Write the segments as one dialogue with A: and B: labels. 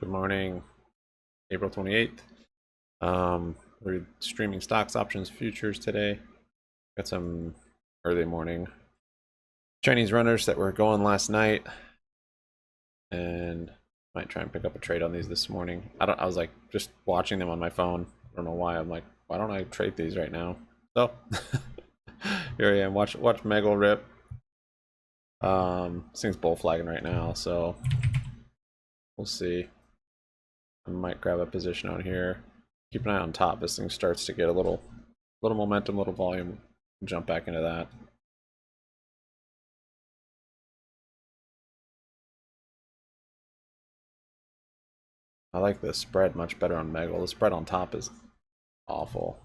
A: Good morning, April 28th. We're streaming stocks, options, futures today. Got some early morning Chinese runners that were going last night, and might try and pick up a trade on these this morning. I was like just watching them on my phone. I don't know why. I'm like, why don't I trade these right now? So here I am. Watch MEGL rip. This thing's bull flagging right now, so we'll see. I might grab a position out here. Keep an eye on top. This thing starts to get a little momentum, little volume. Jump back into that. I like the spread much better on MEGL. The spread on top is awful.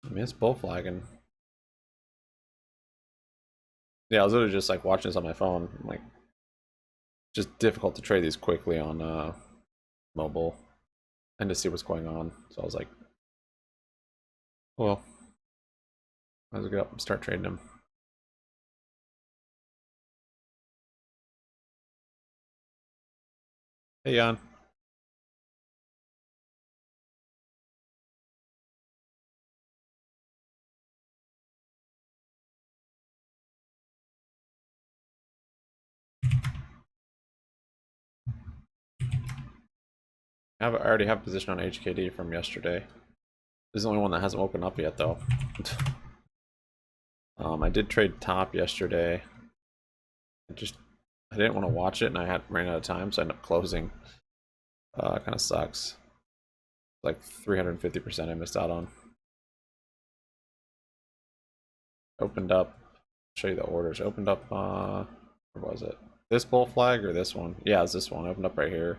A: I mean, it's bull flagging. Yeah, I was literally just like watching this on my phone. I'm like, just difficult to trade these quickly on mobile and to see what's going on. So I was like, well, might as well get up and start trading them. Hey, Jan. I already have a position on HKD from yesterday. This is the only one that hasn't opened up yet, though. I did trade top yesterday. I didn't want to watch it, and I ran out of time, so I ended up closing. Kind of sucks. Like 350% I missed out on. Opened up. Show you the orders. Opened up. Where was it? This bull flag or this one? Yeah, it's this one. Opened up right here.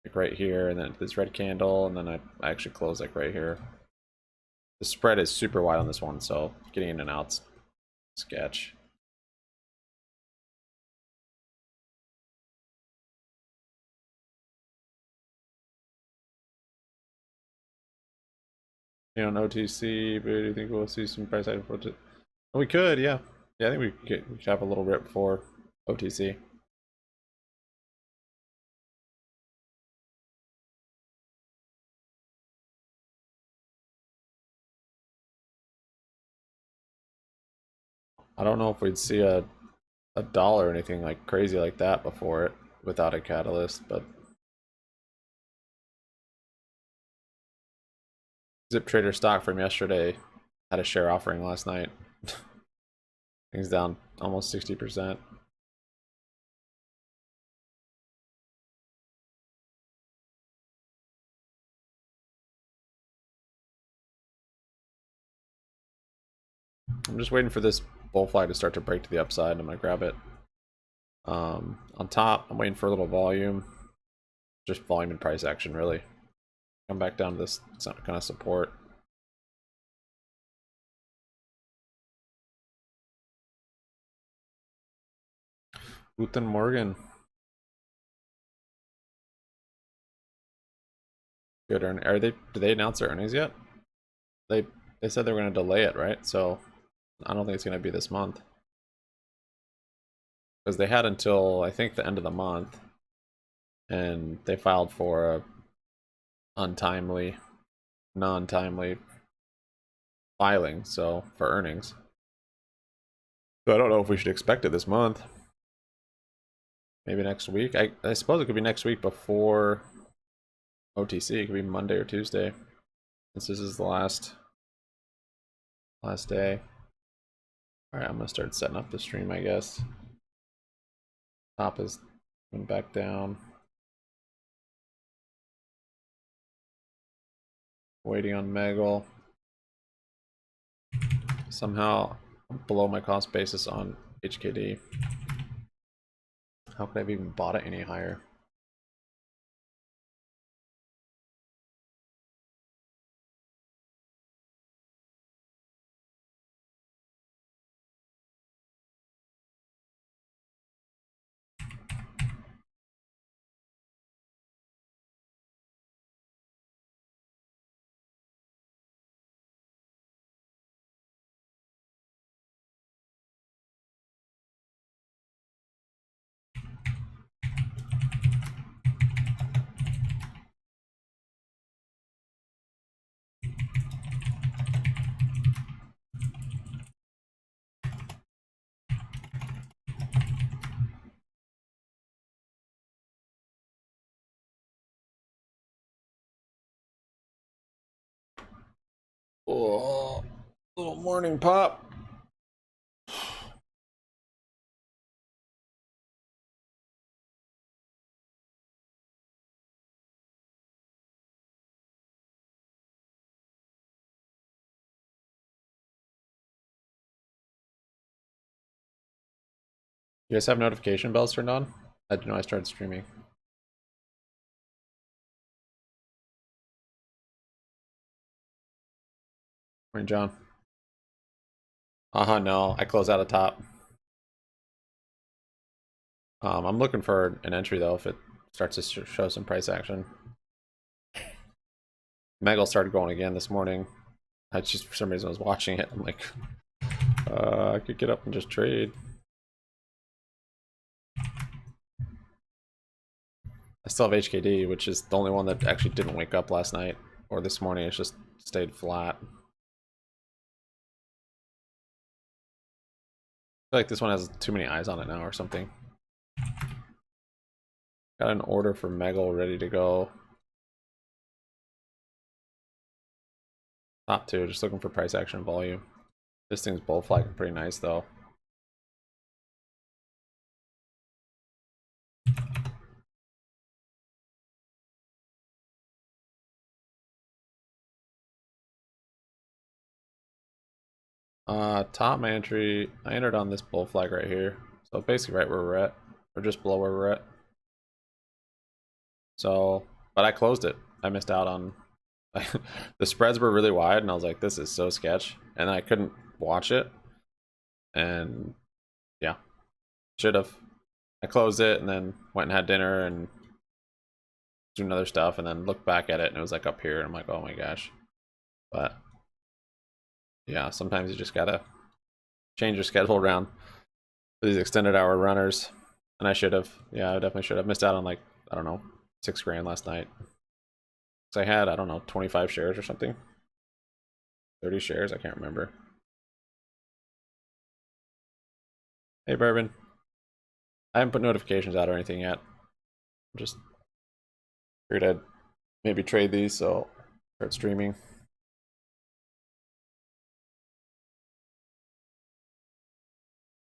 A: Like right here, and then this red candle, and then I actually closed like right here. The spread is super wide on this one, so getting in and out's sketch. You know, no OTC, but do you think we'll see some price action for it? We could, yeah. Yeah, I think we could have a little rip for OTC. I don't know if we'd see a dollar or anything like crazy like that before it without a catalyst, but Zip Trader stock from yesterday had a share offering last night. Things down almost 60%. I'm just waiting for this bull flag to start to break to the upside. I'm gonna grab it. On top, I'm waiting for a little volume. Just volume and price action, really. Come back down to this kind of support. Guten Morgen. Good earn. Did they announce their earnings yet? They said they were gonna delay it, right? So I don't think it's gonna be this month. Because they had until I think the end of the month, and they filed for a non-timely filing, so for earnings. So I don't know if we should expect it this month. Maybe next week. I suppose it could be next week before OTC. It could be Monday or Tuesday, since this is the last day. All right, I'm gonna start setting up the stream, I guess. Top is going back down. Waiting on MEGL. Somehow below my cost basis on HKD. How could I have even bought it any higher? Oh, little morning pop. You guys have notification bells turned on? I didn't know I started streaming. Morning, John. No, I closed out of top. I'm looking for an entry though if it starts to show some price action. MEGL started going again this morning. I just for some reason was watching it. I'm like, I could get up and just trade. I still have HKD, which is the only one that actually didn't wake up last night or this morning. It's just stayed flat. I feel like this one has too many eyes on it now or something. Got an order for MEGL ready to go. Top two, just looking for price action volume. This thing's bull flagging pretty nice though. Top my entry, I entered on this bull flag right here. So basically right where we're at, or just below where we're at. So, but I closed it. I missed out on, the spreads were really wide and I was like, this is so sketch. And I couldn't watch it. And yeah, should have. I closed it and then went and had dinner and doing other stuff and then looked back at it and it was like up here and I'm like, oh my gosh. But yeah, sometimes you just gotta change your schedule around for these extended hour runners. And I should have. Yeah, I definitely should have. Missed out on like, I don't know, 6 grand last night. Because I had, I don't know, 25 shares or something. 30 shares, I can't remember. Hey, Bourbon. I haven't put notifications out or anything yet. I'm just figured I'd maybe trade these, so start streaming.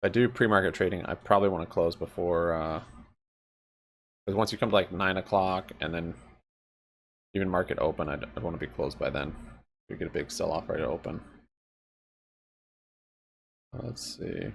A: If I do pre-market trading, I probably want to close before, because once you come to like 9 o'clock and then even market open, I'd want to be closed by then. You get a big sell-off right to open. Let's see.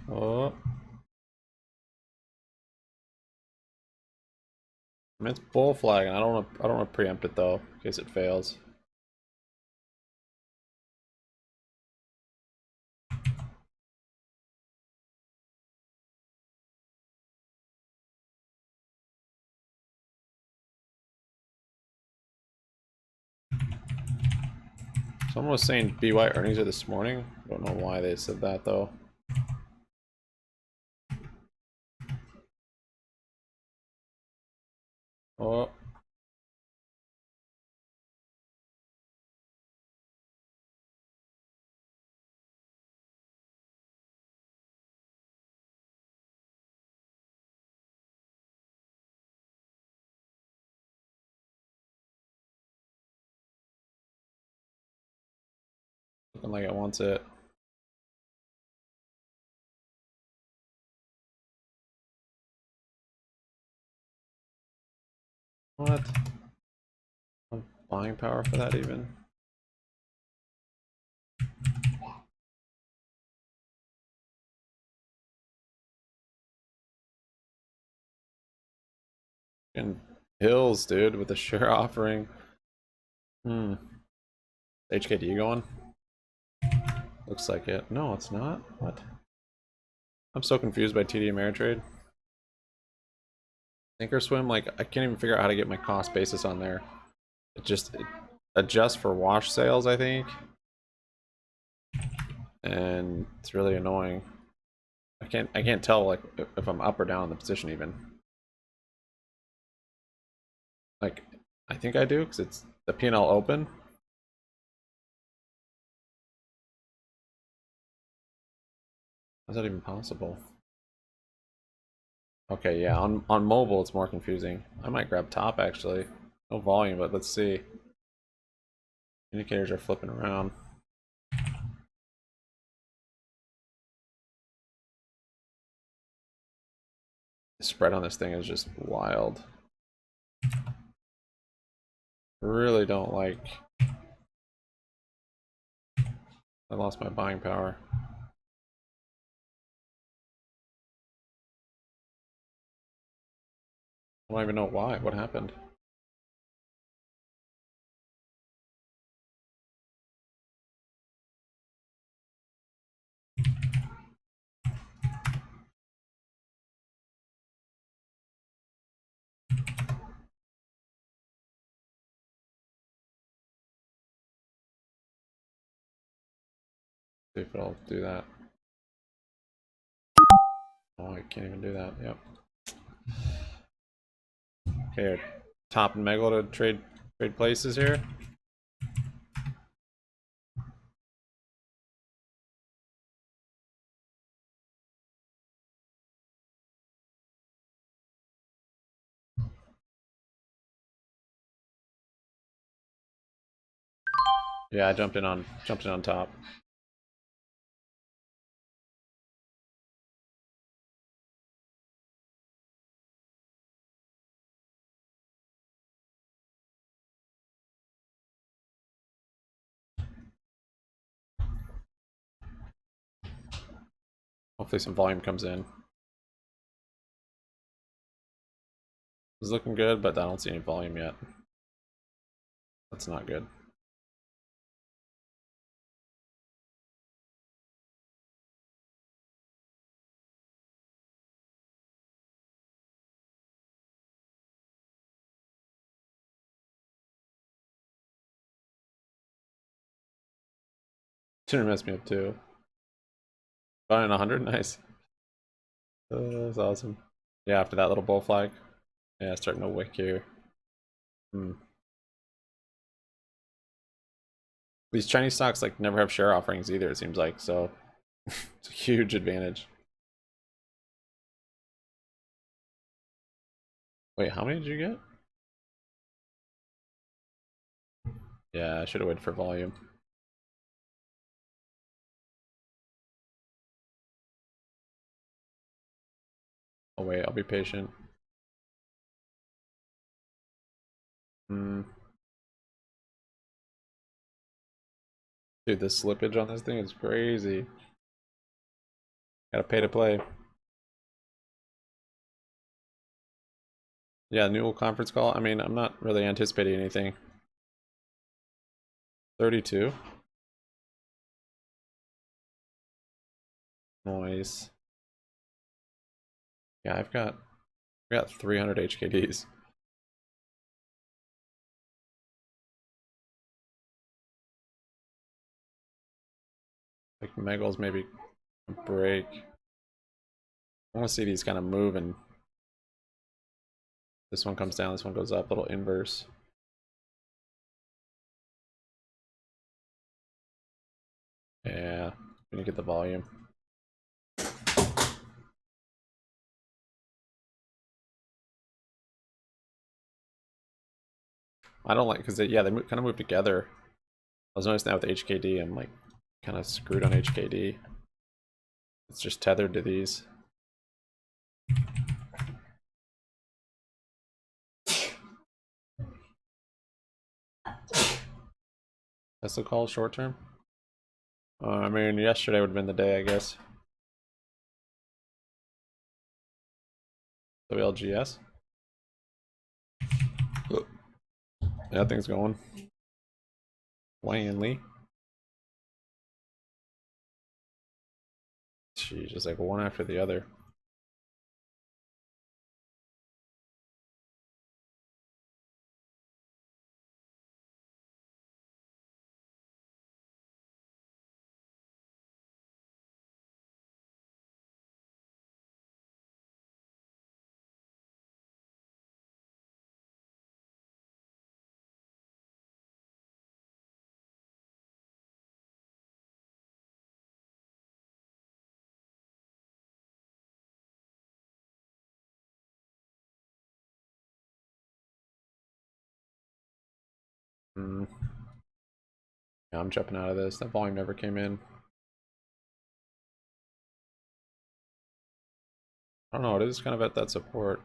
A: Oh. I mean, it's bull flagging. I don't want to preempt it though, in case it fails. Someone was saying BY earnings are this morning. I don't know why they said that though. Oh. Looking like it wants it. What? buying power for that even. And hills, dude, with the share offering. HKD going? Looks like it. No, it's not. What? I'm so confused by TD Ameritrade. Thinkorswim, like, I can't even figure out how to get my cost basis on there. It adjusts for wash sales, I think. And it's really annoying. I can't tell, like, if I'm up or down in the position even. Like, I think I do, because it's the P&L open. How's that even possible? Okay, yeah, on mobile it's more confusing. I might grab top actually. No volume, but let's see. Indicators are flipping around. The spread on this thing is just wild. Really don't like. I lost my buying power. I don't even know why. What happened? See if it'll do that. Oh, I can't even do that. Yep. Okay, top and MEGL to trade places here. Yeah, I jumped in on top. Hopefully some volume comes in. It's looking good, but I don't see any volume yet. That's not good. Tuner messed me up too. Buying 100, nice. That's awesome. Yeah, after that little bull flag. Yeah, starting to wick here. These Chinese stocks like never have share offerings either, it seems like, so it's a huge advantage. Wait, how many did you get? Yeah, I should have waited for volume. Oh wait, I'll be patient. Dude, the slippage on this thing is crazy. Gotta pay to play. Yeah, Newell conference call. I mean, I'm not really anticipating anything. 32. Noise. Yeah, I've got 300 HKDs. Like MEGL's maybe break. I want to see these kind of move, and this one comes down, this one goes up, little inverse. Yeah, we need to get the volume. I don't like, because yeah, they kind of move together. I was noticing that with HKD, I'm like kind of screwed on HKD. It's just tethered to these. That's the call short term. I mean, yesterday would have been the day, I guess. WLGS. That thing's going. Wanley. Jeez, just like one after the other. Hmm. Yeah, I'm jumping out of this. That volume never came in. I don't know, it is kind of at that support.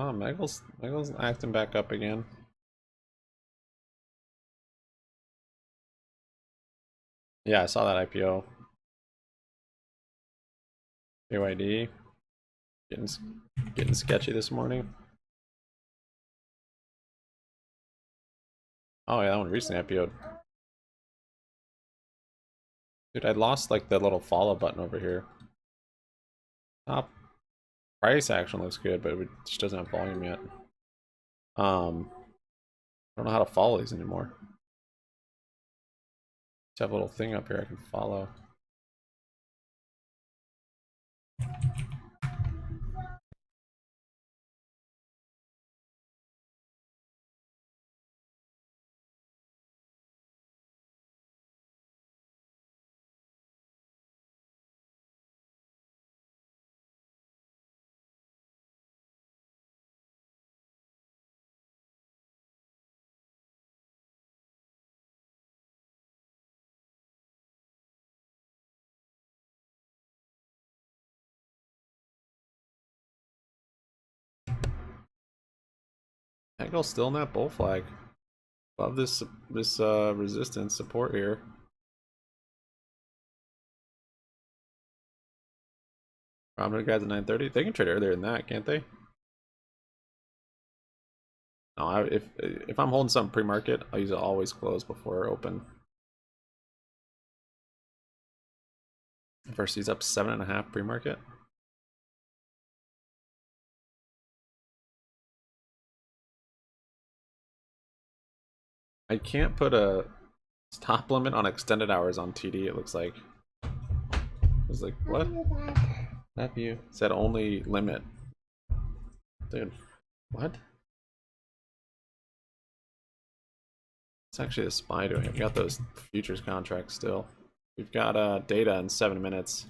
A: Oh, MEGL's acting back up again. Yeah, I saw that IPO. BYD getting sketchy this morning. Oh yeah, that one recently IPO'd. Dude, I lost like the little follow button over here. Top price action looks good, but it just doesn't have volume yet. I don't know how to follow these anymore. Just have a little thing up here I can follow. MEGL's still in that bull flag. Love this resistance support here. Prominent guys at 9:30. They can trade earlier than that, can't they? No, if I'm holding something pre-market, I usually always close before open. First, he's up 7.5 pre-market. I can't put a stop limit on extended hours on TD. It looks like. I was like, what? That view said only limit. Dude, what? It's actually a SPY doing it. We got those futures contracts still. We've got data in 7 minutes.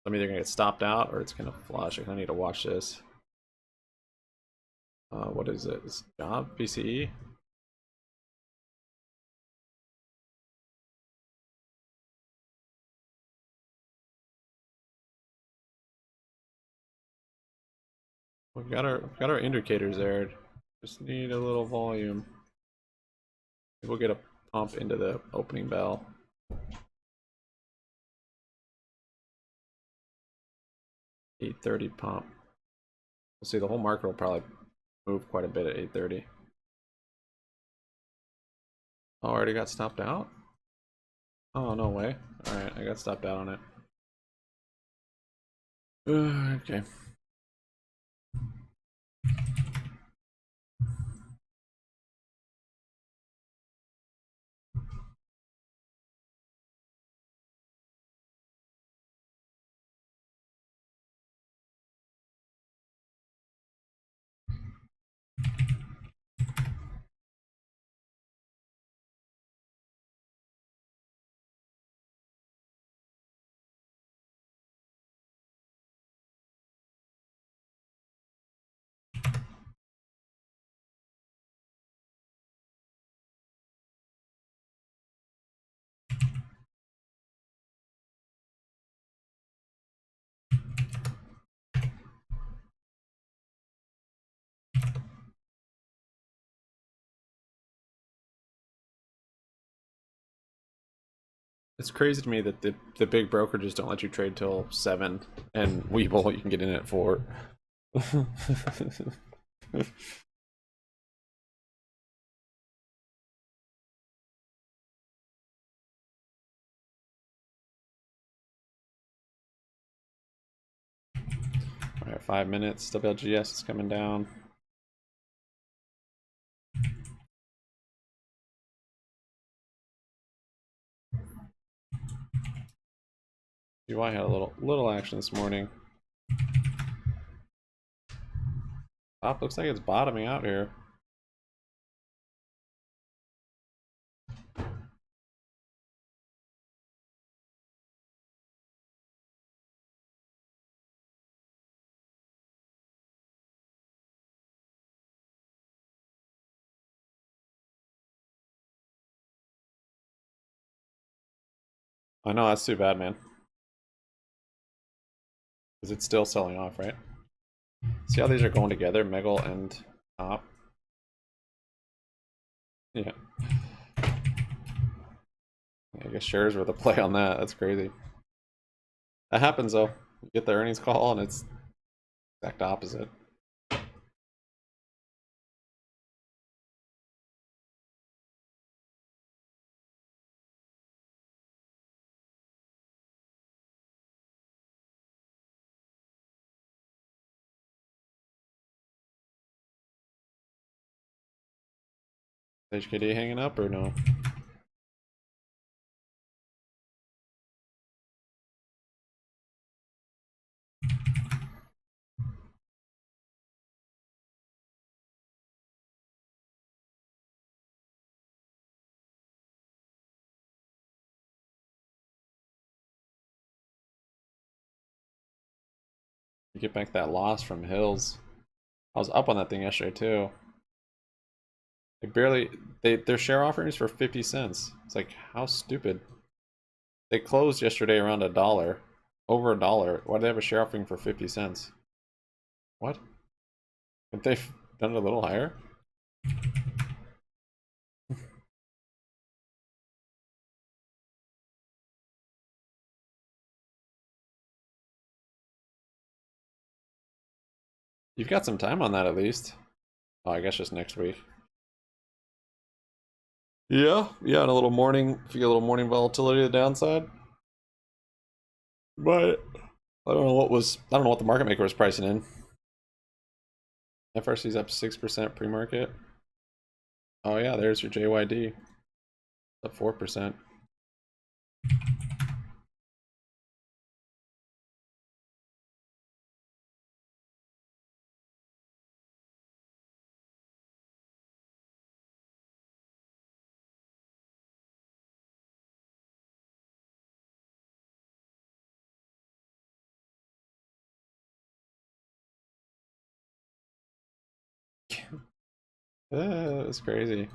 A: I'm either gonna get stopped out or it's gonna flush. I need to watch this. What is it? It's job PCE. We've got our indicators there. Just need a little volume. We'll get a pump into the opening bell. 8:30 pump. We'll see. The whole market will probably move quite a bit at 8:30. Oh, already got stopped out? Oh, no way. Alright, I got stopped out on it. Okay. It's crazy to me that the big brokerages don't let you trade till 7, and Webull you can get in at 4. Alright, 5 minutes. WLGS is coming down. BBBY had a little action this morning. Top looks like it's bottoming out here. I know, that's too bad, man. Because it's still selling off, right? See how these are going together, MEGL and top? Yeah. I guess shares were the play on that. That's crazy. That happens though. You get the earnings call and it's exact opposite. HKD hanging up or no? You get back that loss from Hills. I was up on that thing yesterday too. They barely their share offerings for 50 cents. It's like, how stupid. They closed yesterday around $1. Over $1. Why do they have a share offering for 50 cents? What? Couldn't they done it a little higher? You've got some time on that at least. Oh, I guess just next week. Yeah, and a little morning, if you get a little morning volatility to the downside. But I don't know what the market maker was pricing in. FRC's up 6% pre-market. Oh yeah, there's your JYD. Up 4%. It's crazy.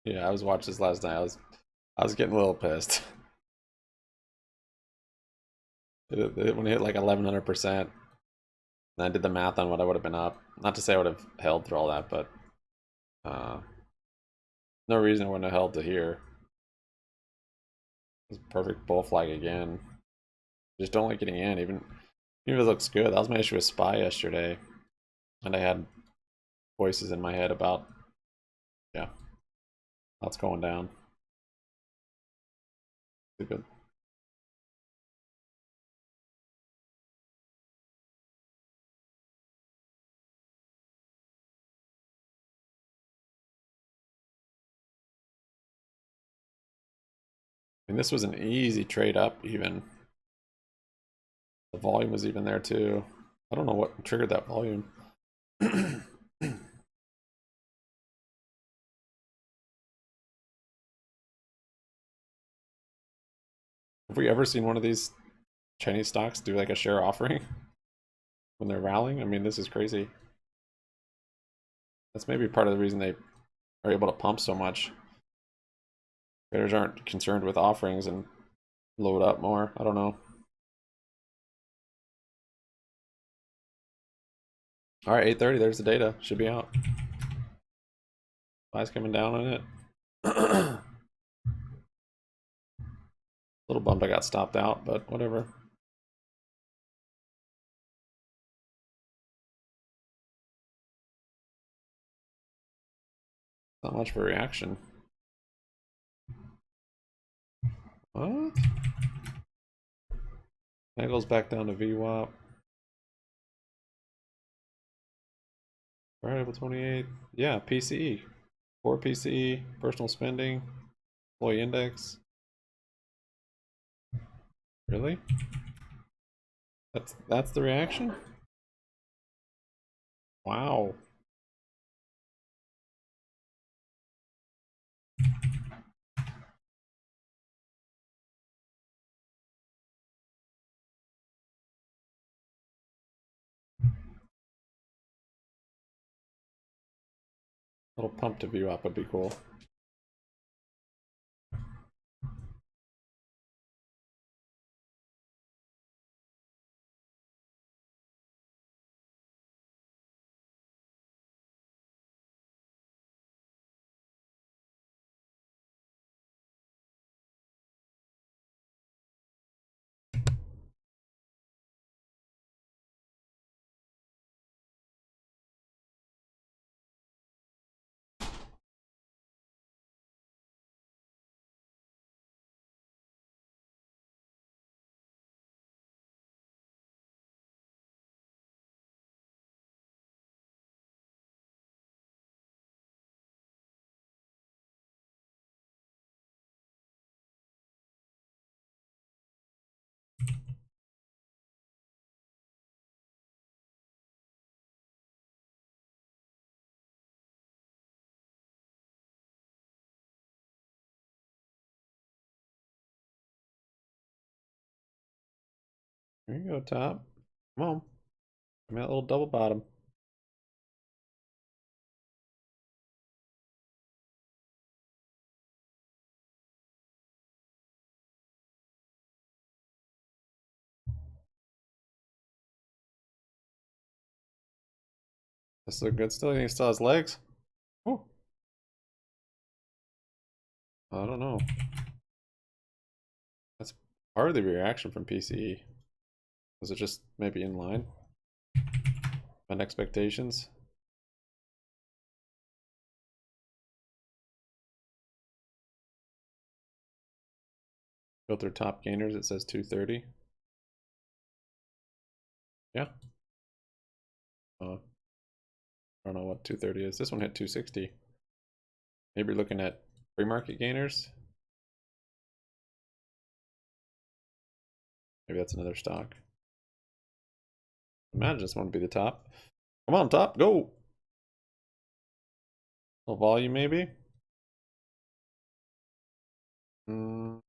A: Yeah, I was watching this last night. I was getting a little pissed. When it hit like 1100%, and I did the math on what I would have been up. Not to say I would have held through all that, but no reason I wouldn't have held to here. It's a perfect bull flag again. Just don't like getting in, even if it looks good. That was my issue with SPY yesterday, and I had voices in my head about, yeah, that's going down. Stupid. I mean, this was an easy trade up even. The volume was even there too. I don't know what triggered that volume. Have we ever seen one of these Chinese stocks do like a share offering when they're rallying? I mean, this is crazy. That's maybe part of the reason they are able to pump so much. Traders aren't concerned with offerings and load up more. I don't know. All right, 8:30. There's the data. Should be out. Buy's coming down on it. Little bummed I got stopped out, but whatever. Not much of a reaction. What? MEGL's back down to VWAP. Right, April 28th. Yeah, PCE. Core PCE, personal spending, employee index. Really? That's the reaction? Wow. A little pump to VWAP would be cool. There you go, top. Come on. Give me that little double bottom. This look good still? You think he still has legs? Oh, I don't know. That's part of the reaction from PCE. Was it just maybe in line? And expectations? Filter top gainers, it says 230. Yeah. I don't know what 230 is. This one hit 260. Maybe you're looking at free market gainers. Maybe that's another stock. Imagine this one would be the top. Come on, top, go! A little volume, maybe? Mm.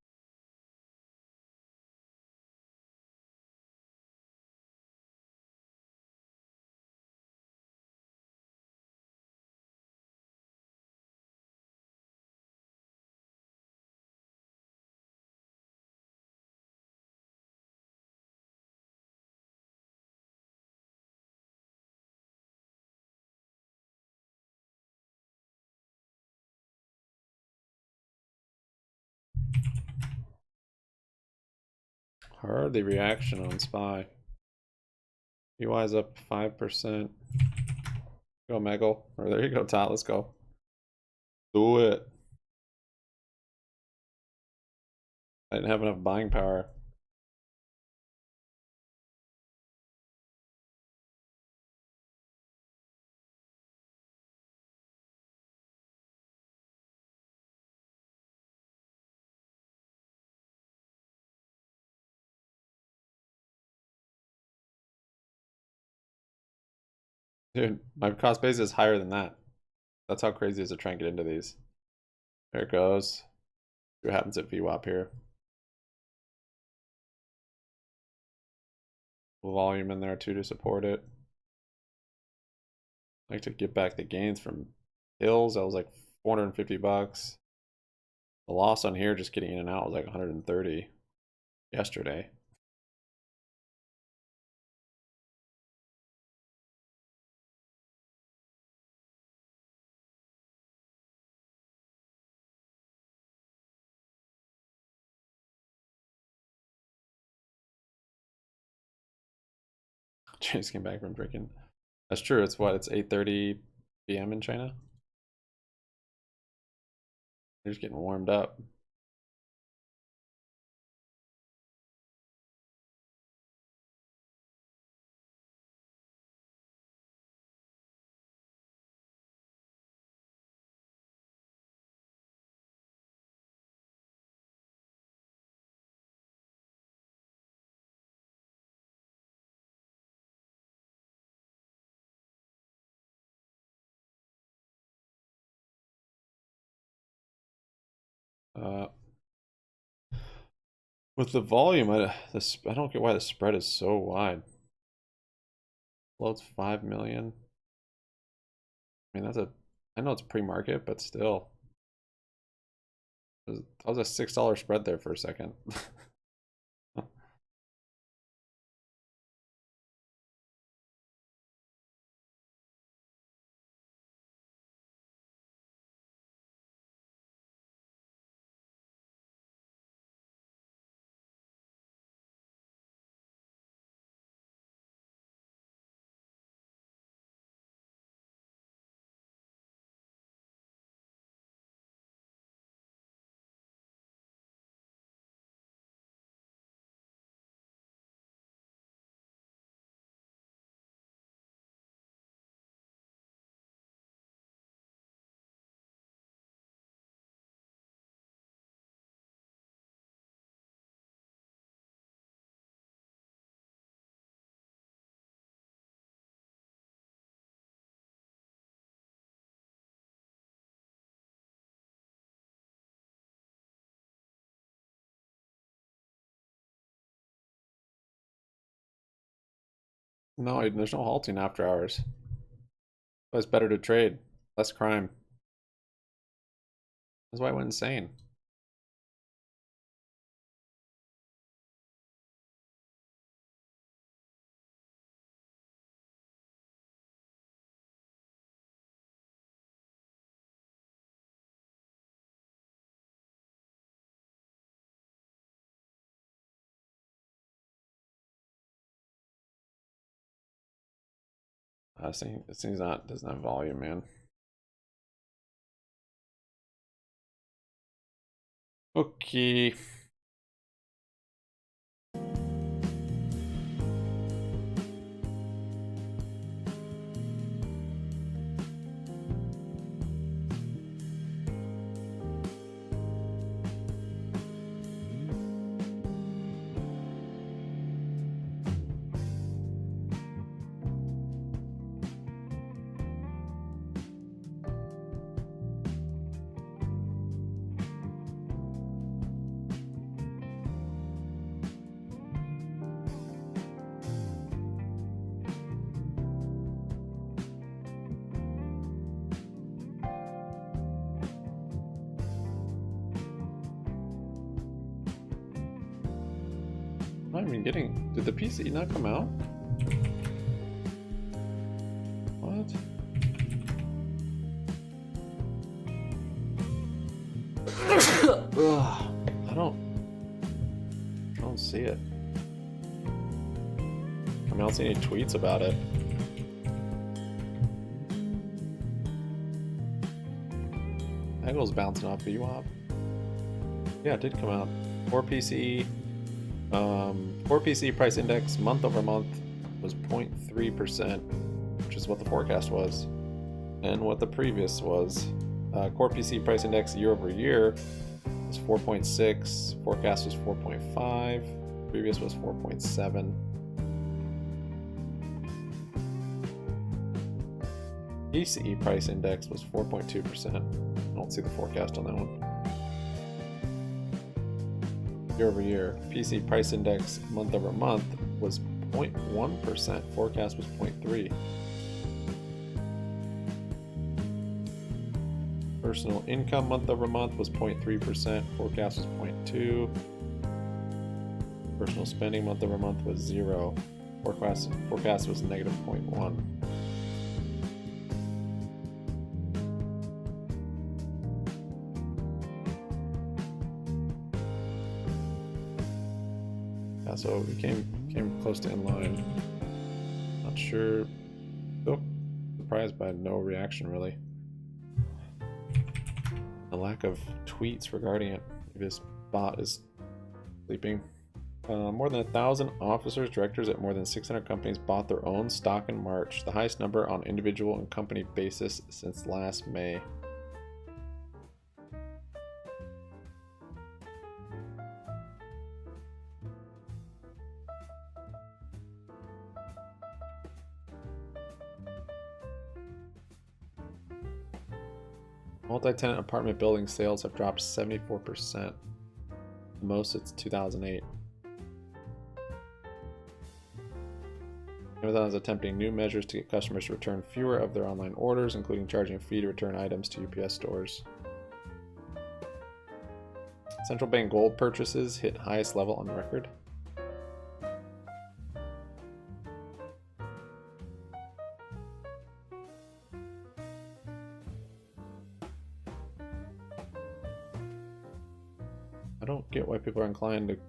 A: Hardly reaction on SPY. UI's up 5%. Go MEGL. Or there you go, top. Let's go. Do it. I didn't have enough buying power. Dude, my cost base is higher than that. That's how crazy it is to try and get into these. There it goes. See what happens at VWAP here. Volume in there too to support it. I like to get back the gains from Hills. That was like 450 bucks. The loss on here just getting in and out was like 130 yesterday. Just came back from drinking. That's true. It's what? It's 8:30 p.m. in China. They're just getting warmed up. Uh, with the volume, I don't get why the spread is so wide. Float's 5 million. I mean, I know it's pre-market, but still. That was a $6 spread there for a second. No, there's no halting after hours. It's better to trade. Less crime. That's why I went insane. This thing's doesn't have volume, man. Okay. I'm not even getting. Did the PC not come out? What? Ugh, I don't see it. I mean, I don't see any tweets about it. MEGL's bouncing off BWAP. Yeah, it did come out. Core PCE. Core PCE price index month over month was 0.3%, which is what the forecast was, and what the previous was. Core PCE price index year over year was 4.6. Forecast was 4.5. Previous was 4.7. PCE price index was 4.2%. I don't see the forecast on that one. Year over year, PC price index month over month was 0.1%. Forecast was 0.3. Personal income month over month was 0.3%. Forecast was 0.2. Personal spending month over month was 0. Forecast was negative 0.1. So we came close to in line. not sure. Still surprised by no reaction, really. A lack of tweets regarding it. Maybe this bot is sleeping. More than 1,000 officers, directors at more than 600 companies bought their own stock in March, the highest number on individual and company basis since last May. Multi-tenant apartment building sales have dropped 74%, the most since 2008. Amazon is attempting new measures to get customers to return fewer of their online orders, including charging a fee to return items to UPS stores. Central bank gold purchases hit highest level on record. I don't get why people are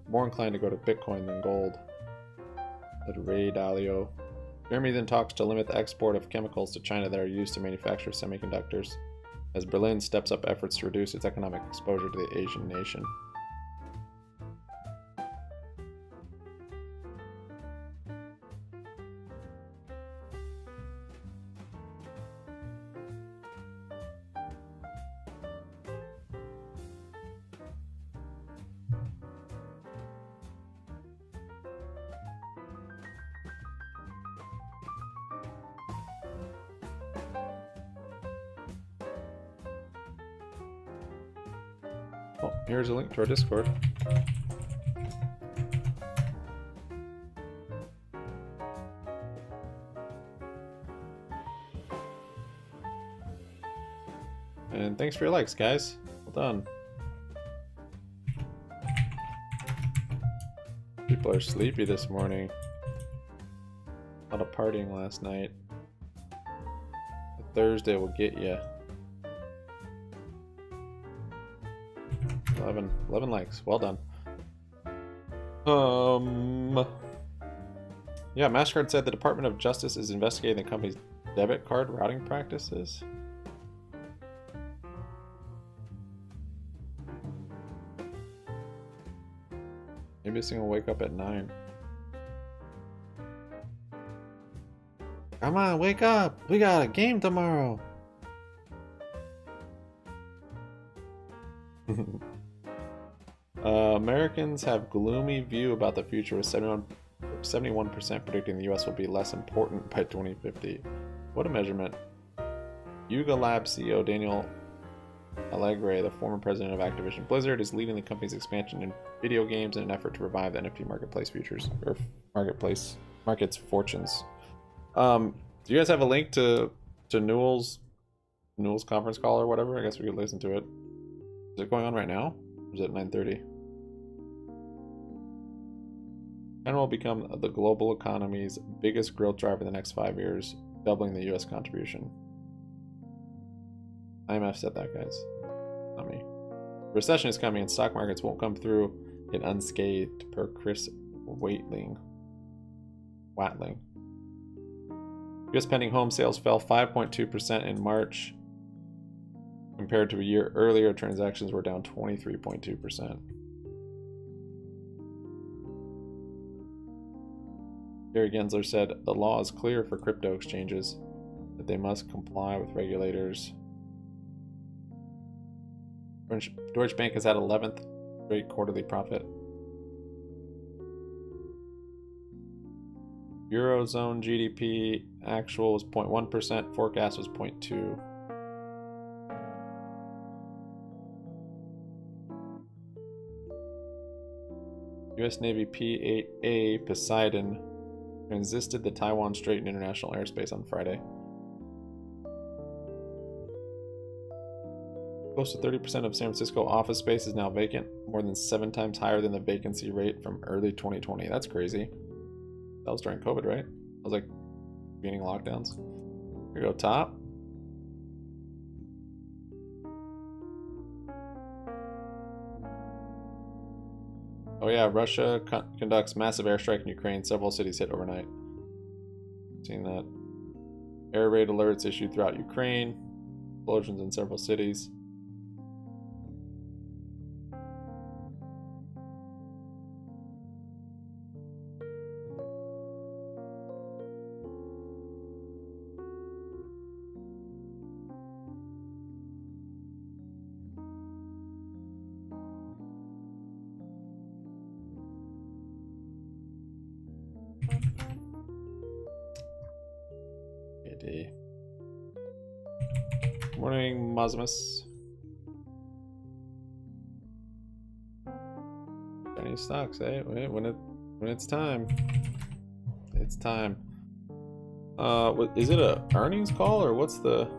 A: more inclined to go to Bitcoin than gold. Said Ray Dalio. Germany then talks to limit the export of chemicals to China that are used to manufacture semiconductors, as Berlin steps up efforts to reduce its economic exposure to the Asian nation. Oh, here's a link to our Discord. And thanks for your likes, guys. Well done. People are sleepy this morning. A lot of partying last night. Thursday will get you. 11 likes. Well done. Yeah, MasterCard said the Department of Justice is investigating the company's debit card routing practices. Maybe this thing will wake up at 9. Come on, wake up! We got a game tomorrow! Americans have gloomy view about the future, with 71% predicting the US will be less important by 2050. What a measurement. Yuga Labs CEO Daniel Alegre, the former president of Activision Blizzard, is leading the company's expansion in video games in an effort to revive the NFT marketplace futures, or market's fortunes. Do you guys have a link to Newell's conference call or whatever? I guess we could listen to it. Is it going on right now? Or is it 9:30? China will become the global economy's biggest growth driver in the next 5 years, doubling the US contribution. IMF said that, guys. Not me. Recession is coming and stock markets won't come through it unscathed, per Chris Watling. US pending home sales fell 5.2% in March. Compared to a year earlier, transactions were down 23.2%. Gary Gensler said the law is clear for crypto exchanges, that they must comply with regulators. Deutsche Bank has had 11th straight quarterly profit. Eurozone GDP actual was 0.1%, forecast was 0.2%. US Navy P-8A Poseidon transited the Taiwan Strait in international airspace on Friday. Close to 30% of San Francisco office space is now vacant, more than 7 times higher than the vacancy rate from early 2020. That's crazy. That was during COVID, right? That was like beginning lockdowns. Here we go, top. Oh yeah, Russia conducts massive airstrike in Ukraine. Several cities hit overnight. Seeing that air raid alerts issued throughout Ukraine, explosions in several cities. Morning, Mosmus. Any stocks, eh? Wait, when it's time. It's time. Is it a earnings call or what's the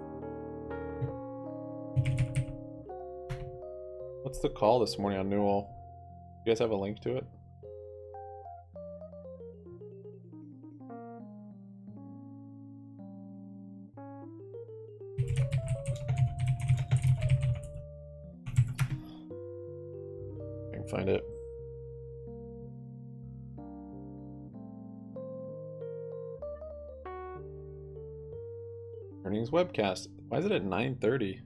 A: call this morning on Newell? You guys have a link to it? Find it. Earnings webcast. Why is it at 9:30?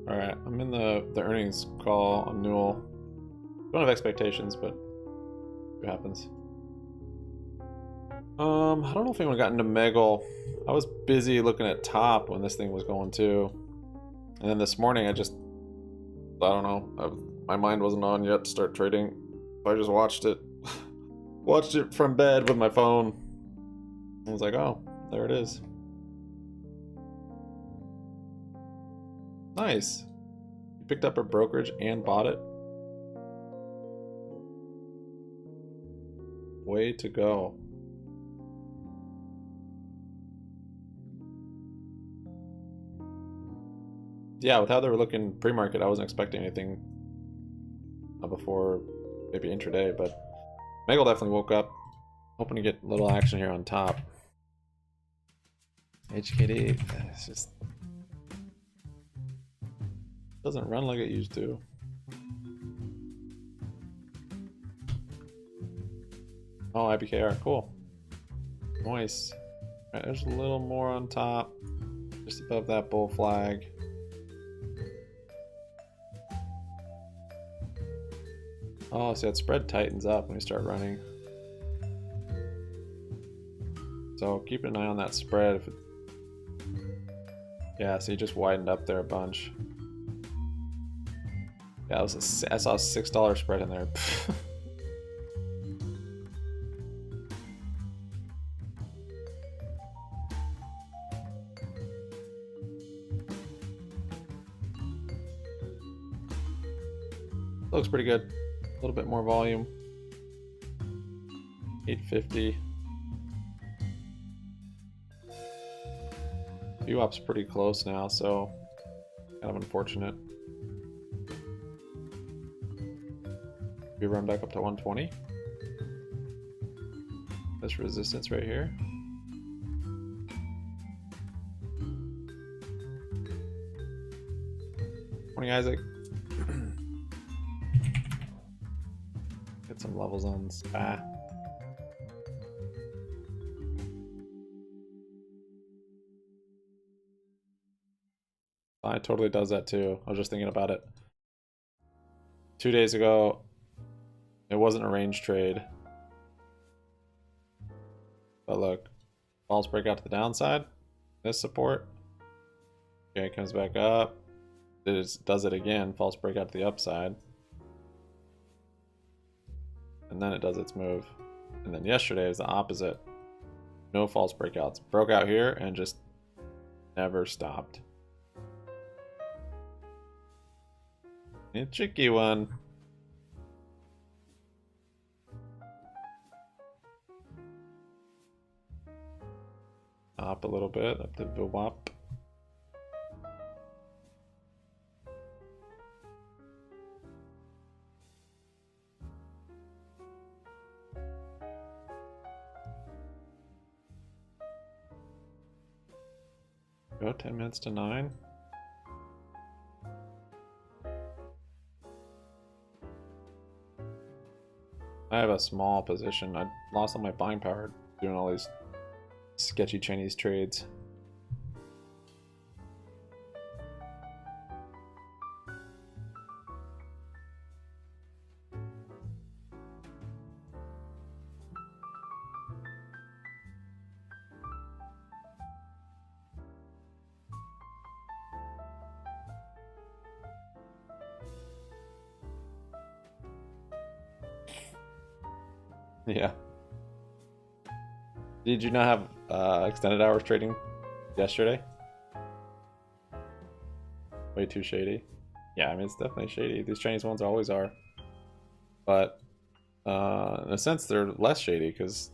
A: Alright, I'm in the earnings call on Newell. Don't have expectations, but what happens. I don't know if anyone got into MEGL. I was busy looking at top when this thing was going too. And then this morning I don't know, my mind wasn't on yet to start trading. So I just watched it. Watched it from bed with my phone. I was like, oh, there it is. Nice. You picked up a brokerage and bought it. Way to go. Yeah, with how they were looking pre-market, I wasn't expecting anything before maybe intraday, but MEGL definitely woke up. Hoping to get a little action here on top. HKD, it's just doesn't run like it used to. Oh, IBKR, cool. Nice. Right, there's a little more on top, just above that bull flag. Oh, see that spread tightens up when we start running. So keep an eye on that spread. If it... Yeah, see, it just widened up there a bunch. Yeah, I saw a $6 spread in there. Looks pretty good. A little bit more volume. 850. VWAP's pretty close now, so kind of unfortunate. We run back up to 120. This resistance right here. Morning, Isaac. Get some levels on SPA. It totally does that too. I was just thinking about it. 2 days ago, it wasn't a range trade. But look, false breakout to the downside. This support. Okay, it comes back up. It does it again. False breakout to the upside. And then it does its move. And then yesterday was the opposite. No false breakouts. Broke out here and just never stopped. A tricky one. Up a little bit, up to BBBY. Go 10 minutes to 9. I have a small position. I lost all my buying power doing all these sketchy Chinese trades. Yeah. Did you not have extended hours trading yesterday? Way too shady. Yeah, I mean, it's definitely shady. These Chinese ones always are. But in a sense, they're less shady because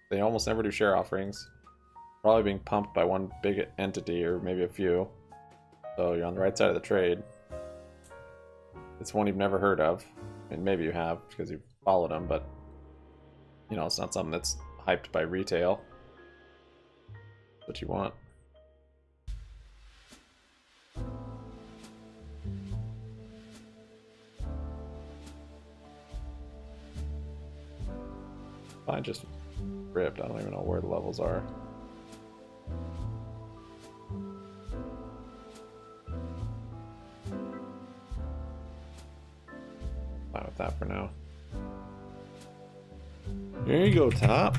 A: they almost never do share offerings. Probably being pumped by one big entity or maybe a few. So you're on the right side of the trade. It's one you've never heard of. I mean, maybe you have because you've followed them, but you know, it's not something that's hyped by retail. That's what you want. I just ripped. I don't even know where the levels are. Fine with that for now. There you go, top.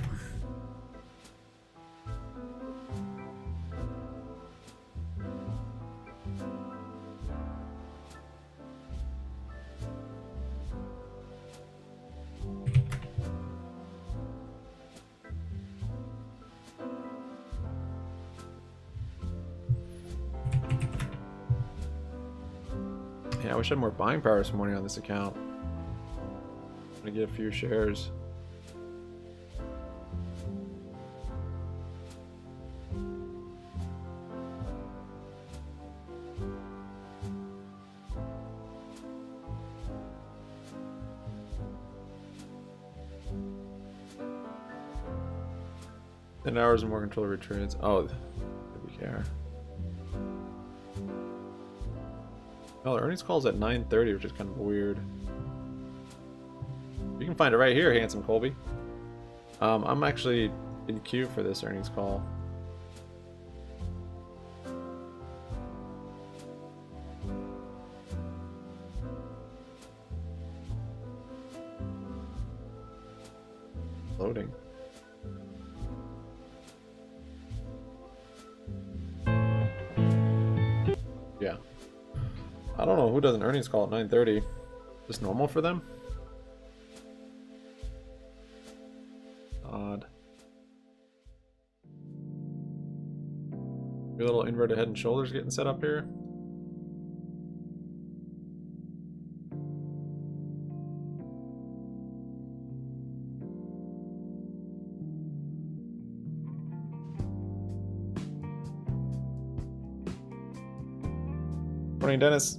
A: Yeah, I wish I had more buying power this morning on this account. I'm gonna get a few shares. And hours and more control over trades. Oh, we care. Oh, the earnings call's at 9:30, which is kind of weird. You can find it right here, handsome Colby. I'm actually in queue for this earnings call. Loading. Yeah. I don't know who does an earnings call at 9:30. Just normal for them? Odd. Your little inverted head and shoulders getting set up here. Morning, Dennis.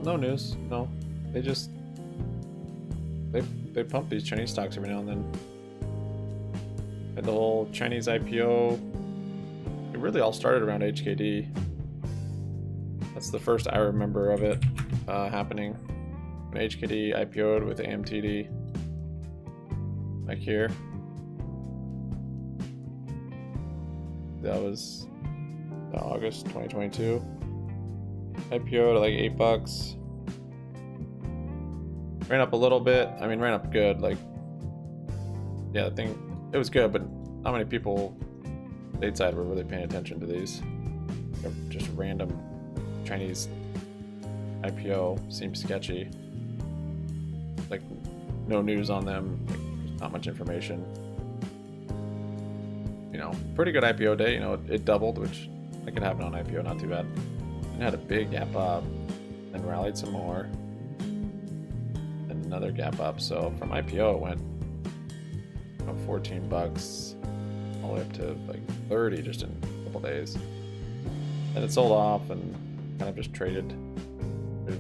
A: No news. No, they just they pump these Chinese stocks every now and then. And the whole Chinese IPO, it really all started around HKD. That's the first I remember of it happening. When HKD IPO'd with AMTD, like here. That was August 2022. IPO to like $8. Ran up a little bit. I mean, ran up good. Like, yeah, the thing, it was good, but not many people stateside were really paying attention to these. Just random Chinese IPO seems sketchy. Like no news on them, like, there's not much information. You know, pretty good IPO day. You know, it doubled, which I could have on IPO, not too bad. And had a big gap up, and rallied some more, and another gap up. So from IPO, it went from $14 all the way up to like 30 just in a couple days. And it sold off and kind of just traded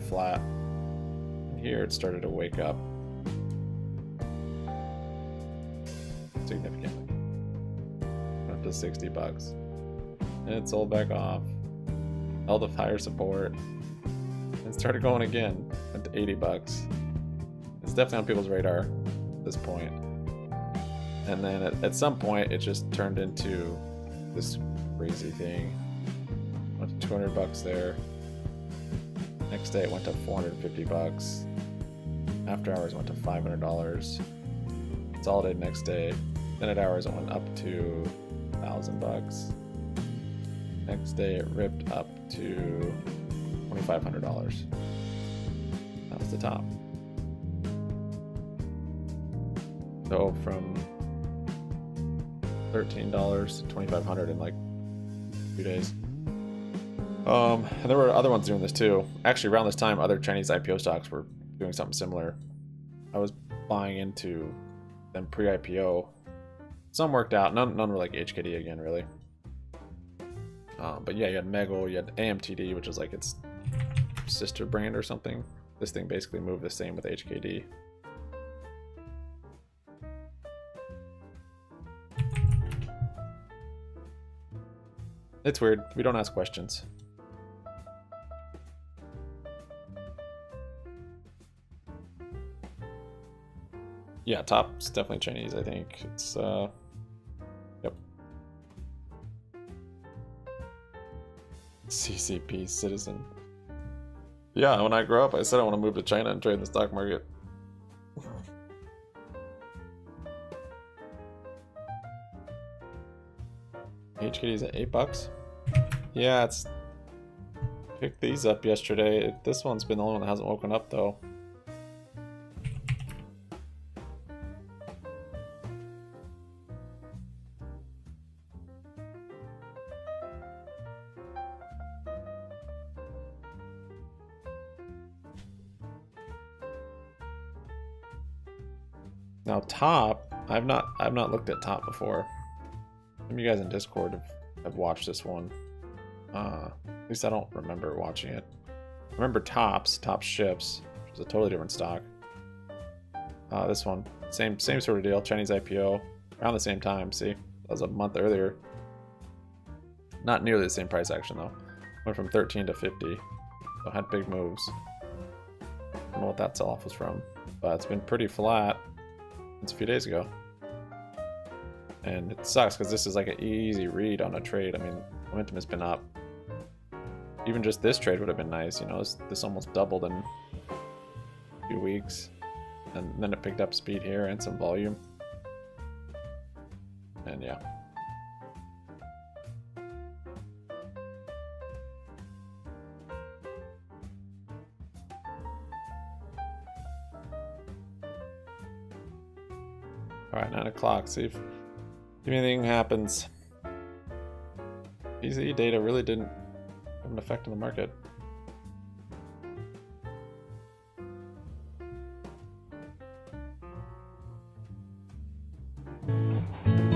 A: flat. And here it started to wake up significantly, up to $60, and it sold back off, held a higher support, and started going again, went to $80. It's definitely on people's radar at this point. And then at some point it just turned into this crazy thing. Went to $200 there. Next day it went to $450. After hours it went to $500. Consolidated next day. Then at hours it went up to $1,000. Next day it ripped up to $2,500. That was the top. So from $13 to $2,500 in like a few days. And there were other ones doing this too. Actually, around this time, other Chinese IPO stocks were doing something similar. I was buying into them pre-IPO. Some worked out. None were like HKD again, really. But yeah, you had MEGL, you had AMTD, which is like its sister brand or something. This thing basically moved the same with HKD. It's weird. We don't ask questions. Yeah, top's definitely Chinese, I think. It's, yep. CCP, citizen. Yeah, when I grow up, I said I want to move to China and trade in the stock market. HKD's at $8. Yeah, it's picked these up yesterday. This one's been the only one that hasn't woken up though. Now top, I've not looked at top before. Some of you guys in Discord have watched this one. At least I don't remember watching it. I remember Top Ships, which is a totally different stock. This one, same sort of deal, Chinese IPO, around the same time. See, that was a month earlier. Not nearly the same price action though. Went from 13 to 50, so had big moves. I don't know what that sell-off was from, but it's been pretty flat since a few days ago. And it sucks because this is like an easy read on a trade. I mean, momentum has been up. Even just this trade would have been nice, you know, this almost doubled in a few weeks. And then it picked up speed here and some volume. And yeah. Alright, 9 o'clock, see if anything happens. PCE data really didn't have an effect on the market. I'm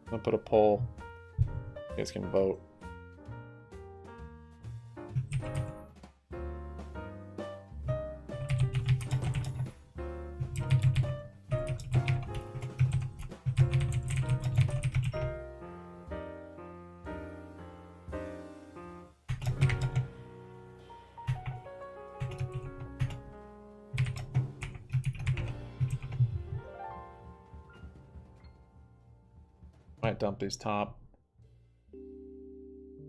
A: gonna put a poll. You guys can vote. Might dump these top.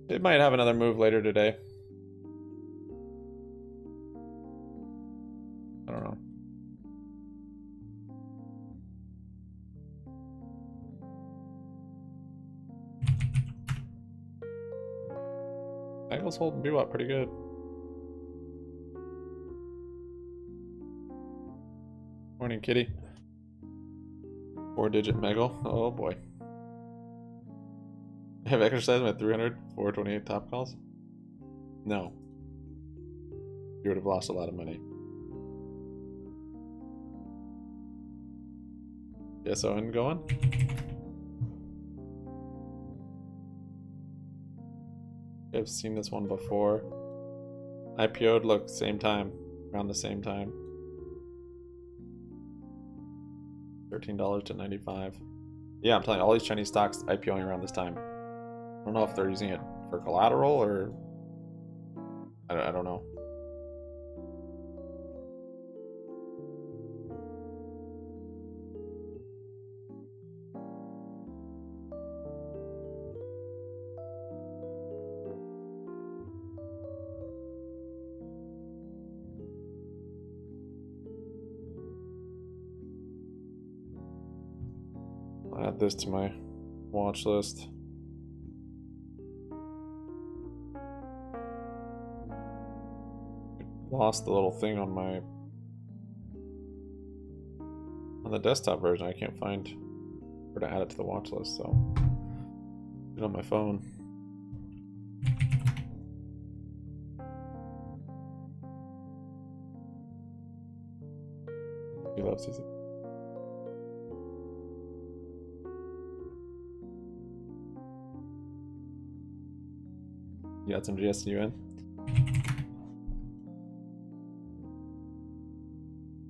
A: It might have another move later today. I don't know. MEGL's holding BBBY pretty good. Morning, kitty. 4-digit MEGL. Oh boy. Have exercised at 300, 428 top calls? No. You would have lost a lot of money. Yes, Owen going? I've seen this one before. IPO'd, look, same time. Around the same time. $13 to 95. Yeah, I'm telling you, all these Chinese stocks IPOing around this time. I don't know if they're using it for collateral or... I don't know. I'll add this to my watch list. Lost the little thing on the desktop version. I can't find where to add it to the watch list, so do it on my phone. You love CC. You got some GSU in?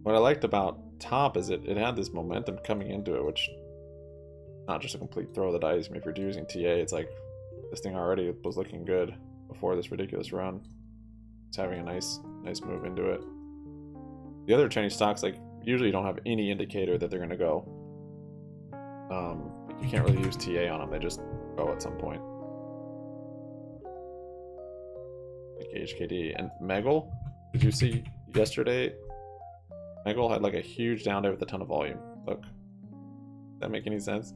A: What I liked about top is it had this momentum coming into it, which not just a complete throw of the dice. I mean, if you're using TA, it's like this thing already was looking good before this ridiculous run. It's having a nice move into it. The other Chinese stocks, like, usually don't have any indicator that they're gonna go. You can't really use TA on them; they just go at some point. Like HKD and MEGL. Did you see yesterday? MEGL had like a huge down day with a ton of volume. Look, does that make any sense?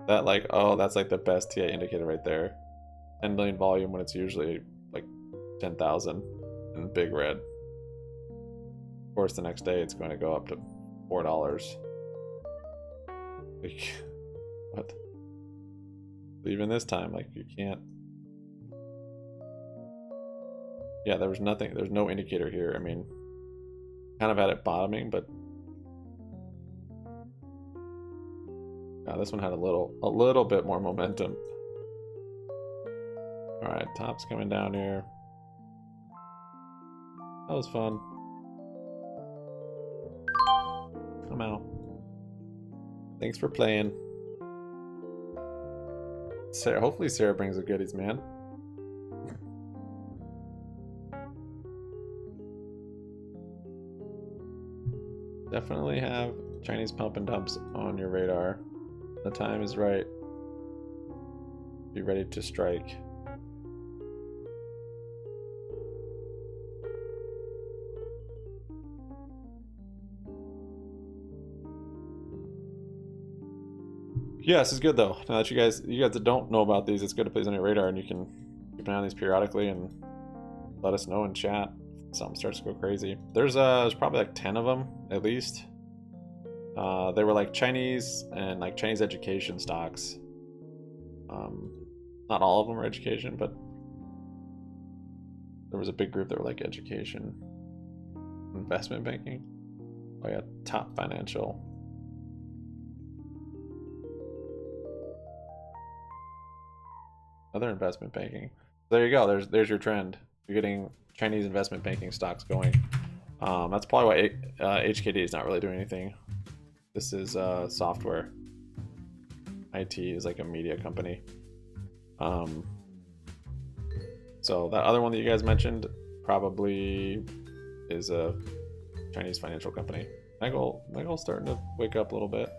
A: That like, oh, that's like the best TA indicator right there. 10 million volume when it's usually like 10,000 in big red. Of course, the next day it's going to go up to $4. Like, what? Even this time, like, you can't. Yeah, there was nothing. There's no indicator here. I mean, kind of had it bottoming, but this one had a little bit more momentum. All right, top's coming down here. That was fun. Come out. Thanks for playing. Sarah, hopefully Sarah brings the goodies, man. Definitely have Chinese pump and dumps on your radar. The time is right. Be ready to strike. Yeah, this is good though. Now that you guys that don't know about these, it's good to put these on your radar, and you can keep an eye on these periodically and let us know in chat if something starts to go crazy. There's probably like 10 of them at least. They were like Chinese and like Chinese education stocks. Not all of them are education, but there was a big group that were like education, investment banking. Oh yeah, Top Financial. Other investment banking. There you go. There's your trend. You're getting Chinese investment banking stocks going. That's probably why HKD is not really doing anything. This is software. IT is like a media company. So that other one that you guys mentioned probably is a Chinese financial company. MEGL's starting to wake up a little bit.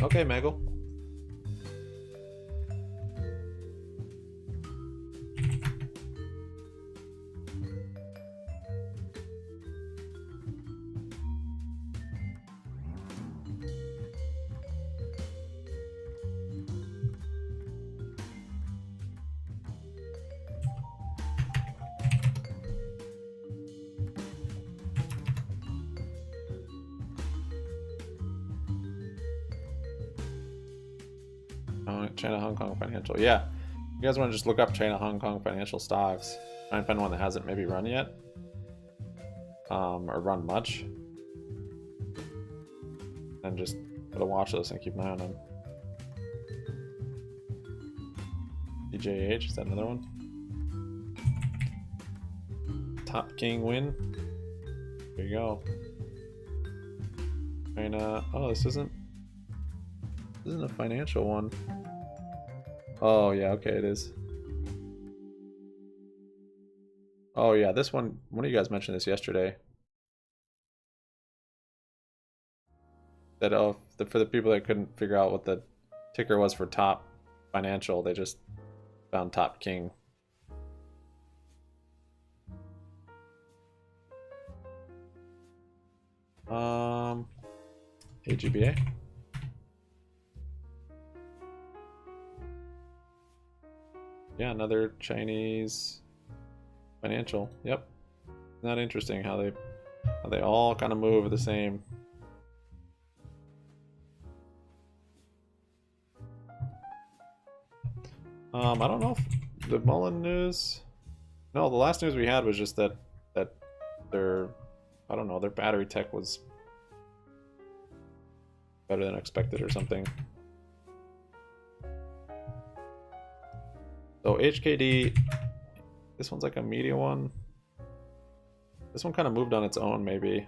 A: Okay, MEGL. China Hong Kong Financial. Yeah, you guys want to just look up China Hong Kong Financial stocks, try and find one that hasn't maybe run yet, or run much, and just put a watch list and keep an eye on them. DJH, is that another one? Top King win. There you go. China. Oh, this isn't a financial one. Oh yeah, okay, it is. Oh yeah, this one of you guys mentioned this yesterday. That for the people that couldn't figure out what the ticker was for Top Financial, they just found Top King. AGBA. Yeah, another Chinese financial. Yep. Not interesting how they all kind of move the same. I don't know if the Mullen news. No, the last news we had was just that their, I don't know, their battery tech was better than expected or something. So HKD, this one's like a media one. This one kind of moved on its own, maybe.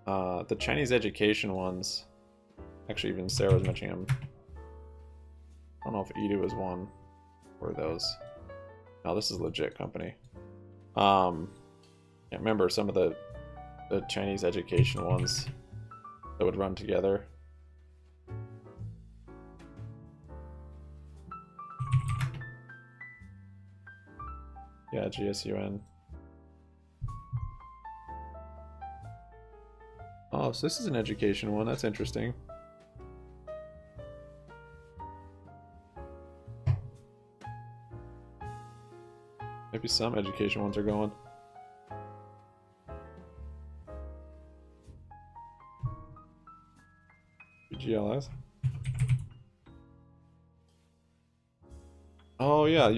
A: The Chinese education ones, actually even Sarah was mentioning them. I don't know if Edu is one or those. No, this is a legit company. Can't remember some of the Chinese education ones that would run together. Yeah, GSUN. Oh, so this is an education one. That's interesting. Maybe some education ones are going. GLS. Oh yeah,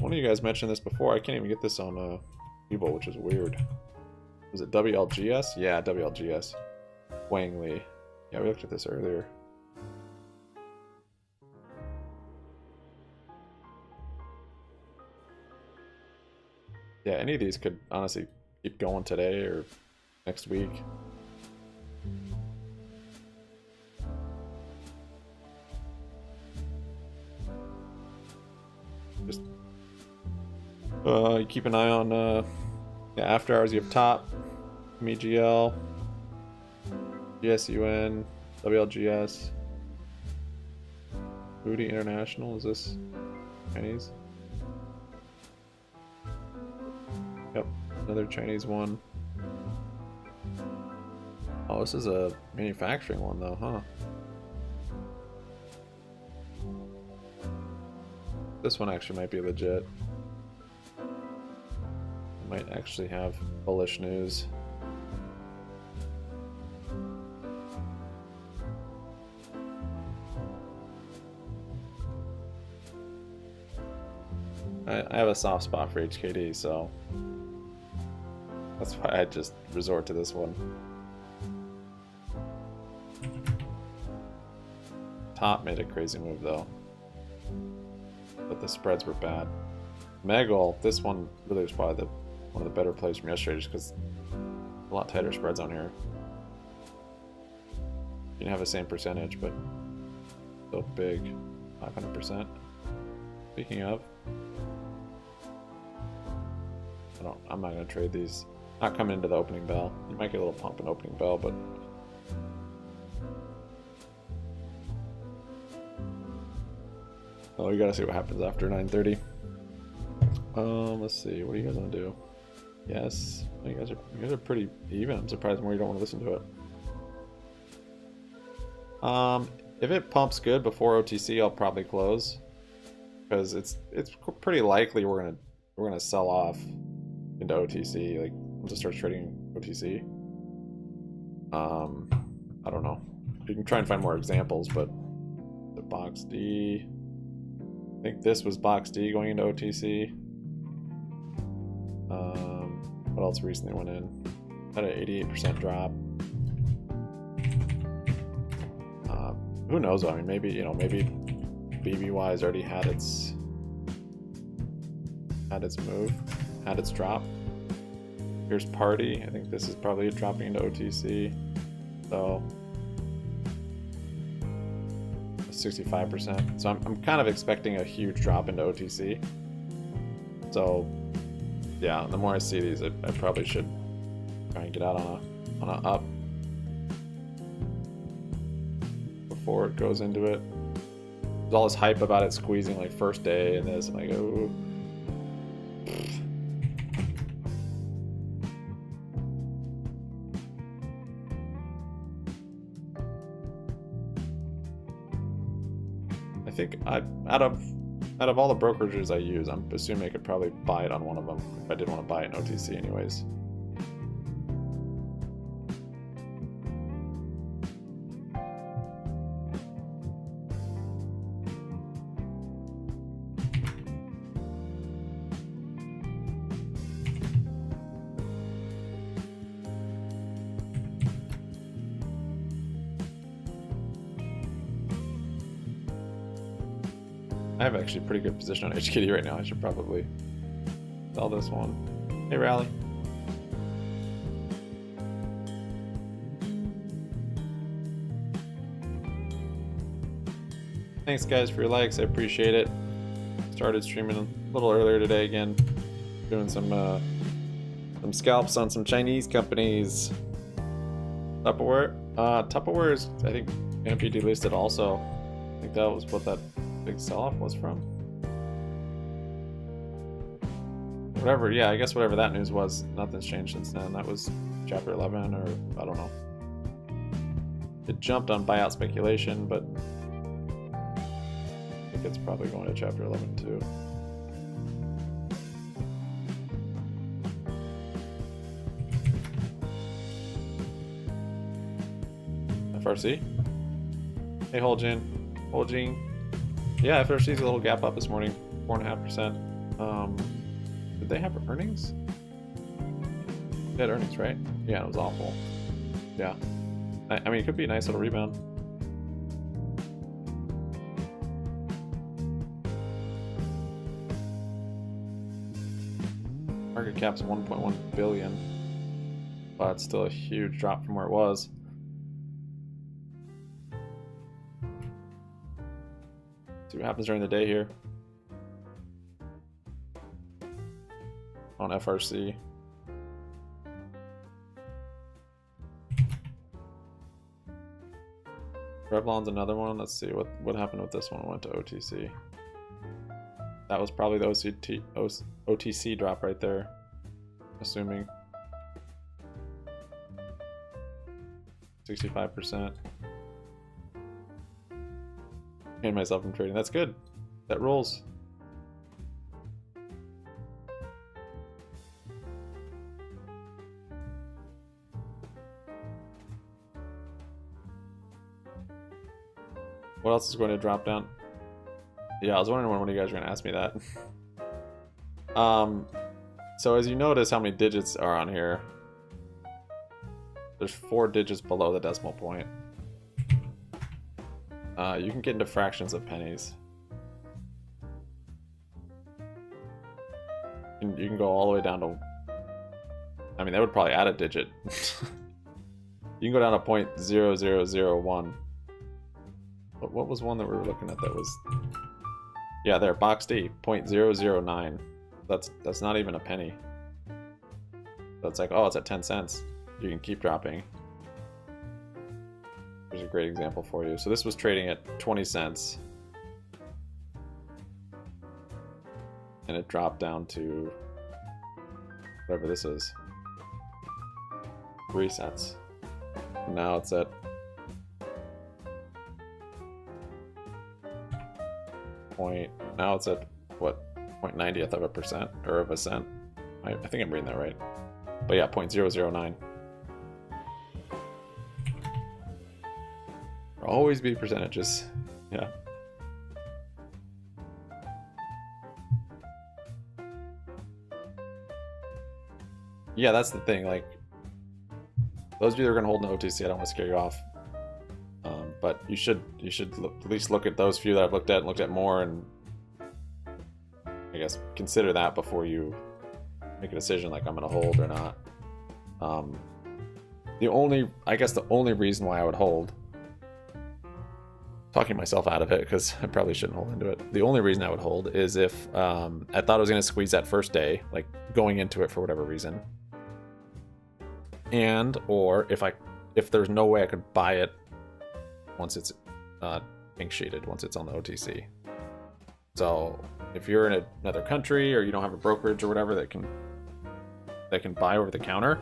A: one of you guys mentioned this before. I can't even get this on Webull, which is weird. Was it WLGS? Yeah, WLGS. Wang Li. Yeah, we looked at this earlier. Yeah, any of these could honestly keep going today or next week. Just keep an eye on after hours. You have Top, MEGL, GSUN, WLGS, Booty International. Is this Chinese? Yep, another Chinese one. Oh, this is a manufacturing one though, huh? This one actually might be legit. It might actually have bullish news. I have a soft spot for HKD, so that's why I just resort to this one. Top made a crazy move though, but the spreads were bad. MEGL, this one really was probably one of the better plays from yesterday, just because a lot tighter spreads on here. You can have the same percentage, but still big, 500%. Speaking of, I'm not gonna trade these. Not coming into the opening bell. You might get a little pump in opening bell, but oh, you gotta see what happens after 9:30. Let's see. What do you guys want to do? Yes, you guys are pretty even. I'm surprised more you don't want to listen to it. If it pumps good before OTC, I'll probably close, because it's pretty likely we're gonna sell off into OTC. Like, once it starts trading OTC. I don't know. You can try and find more examples, but box D. I think this was box D going into OTC. What else recently went in? Had an 88% drop. Who knows? I mean, maybe, you know, maybe BBY has already had its move, had its drop. Here's Party. I think this is probably dropping into OTC. So 65%. So I'm kind of expecting a huge drop into OTC. So yeah, the more I see these, I probably should try and get out on a up before it goes into it. There's all this hype about it squeezing like first day and this. I'm like, oh. I think out of all the brokerages I use, I'm assuming I could probably buy it on one of them if I did want to buy it in OTC anyways. I have actually a pretty good position on HKD right now. I should probably sell this one. Hey, Rally. Thanks, guys, for your likes. I appreciate it. Started streaming a little earlier today again. Doing some scalps on some Chinese companies. Tupperware. Tupperware is, I think, going to be delisted also. I think that was what that big sell-off was from. Whatever, yeah, I guess whatever that news was, nothing's changed since then. That was chapter 11, or I don't know. It jumped on buyout speculation, but I think it's probably going to chapter 11 too. FRC? Hey, Holgene. Yeah, FRC's a little gap up this morning, 4.5%. Did they have earnings? They had earnings, right? Yeah, it was awful. Yeah. I mean, it could be a nice little rebound. Market cap's 1.1 billion, but it's still a huge drop from where it was. See what happens during the day here on FRC. Revlon's another one. Let's see what happened with this one. It went to OTC. That was probably the OTC drop right there, assuming 65%. And myself from trading. That's good. That rolls. What else is going to drop down? Yeah, I was wondering when one of you guys were going to ask me that. So as you notice how many digits are on here, there's 4 digits below the decimal point. You can get into fractions of pennies. You can go all the way down to... I mean, that would probably add a digit. You can go down to 0.0001. What was one that we were looking at that was... Yeah, there, box D, 0.009. That's not even a penny. That's like, oh, it's at 10 cents. You can keep dropping. Here's a great example for you. So this was trading at 20 cents. And it dropped down to whatever this is. 3 cents. Now it's at now it's at what, 0.90th of a percent or of a cent. I think I'm reading that right. But yeah, 0.009. Always be percentages. Yeah. yeah, that's the thing. Like, those of you that are going to hold an OTC, I don't want to scare you off. But you should at least look at those few that I've looked at more, and I guess consider that before you make a decision like I'm going to hold or not. The only reason why I would hold, talking myself out of it because I probably shouldn't hold into it. The only reason I would hold is if I thought I was going to squeeze that first day, like going into it for whatever reason, and or if there's no way I could buy it once it's pink sheeted, once it's on the OTC. So if you're in another country or you don't have a brokerage or whatever that can buy over the counter,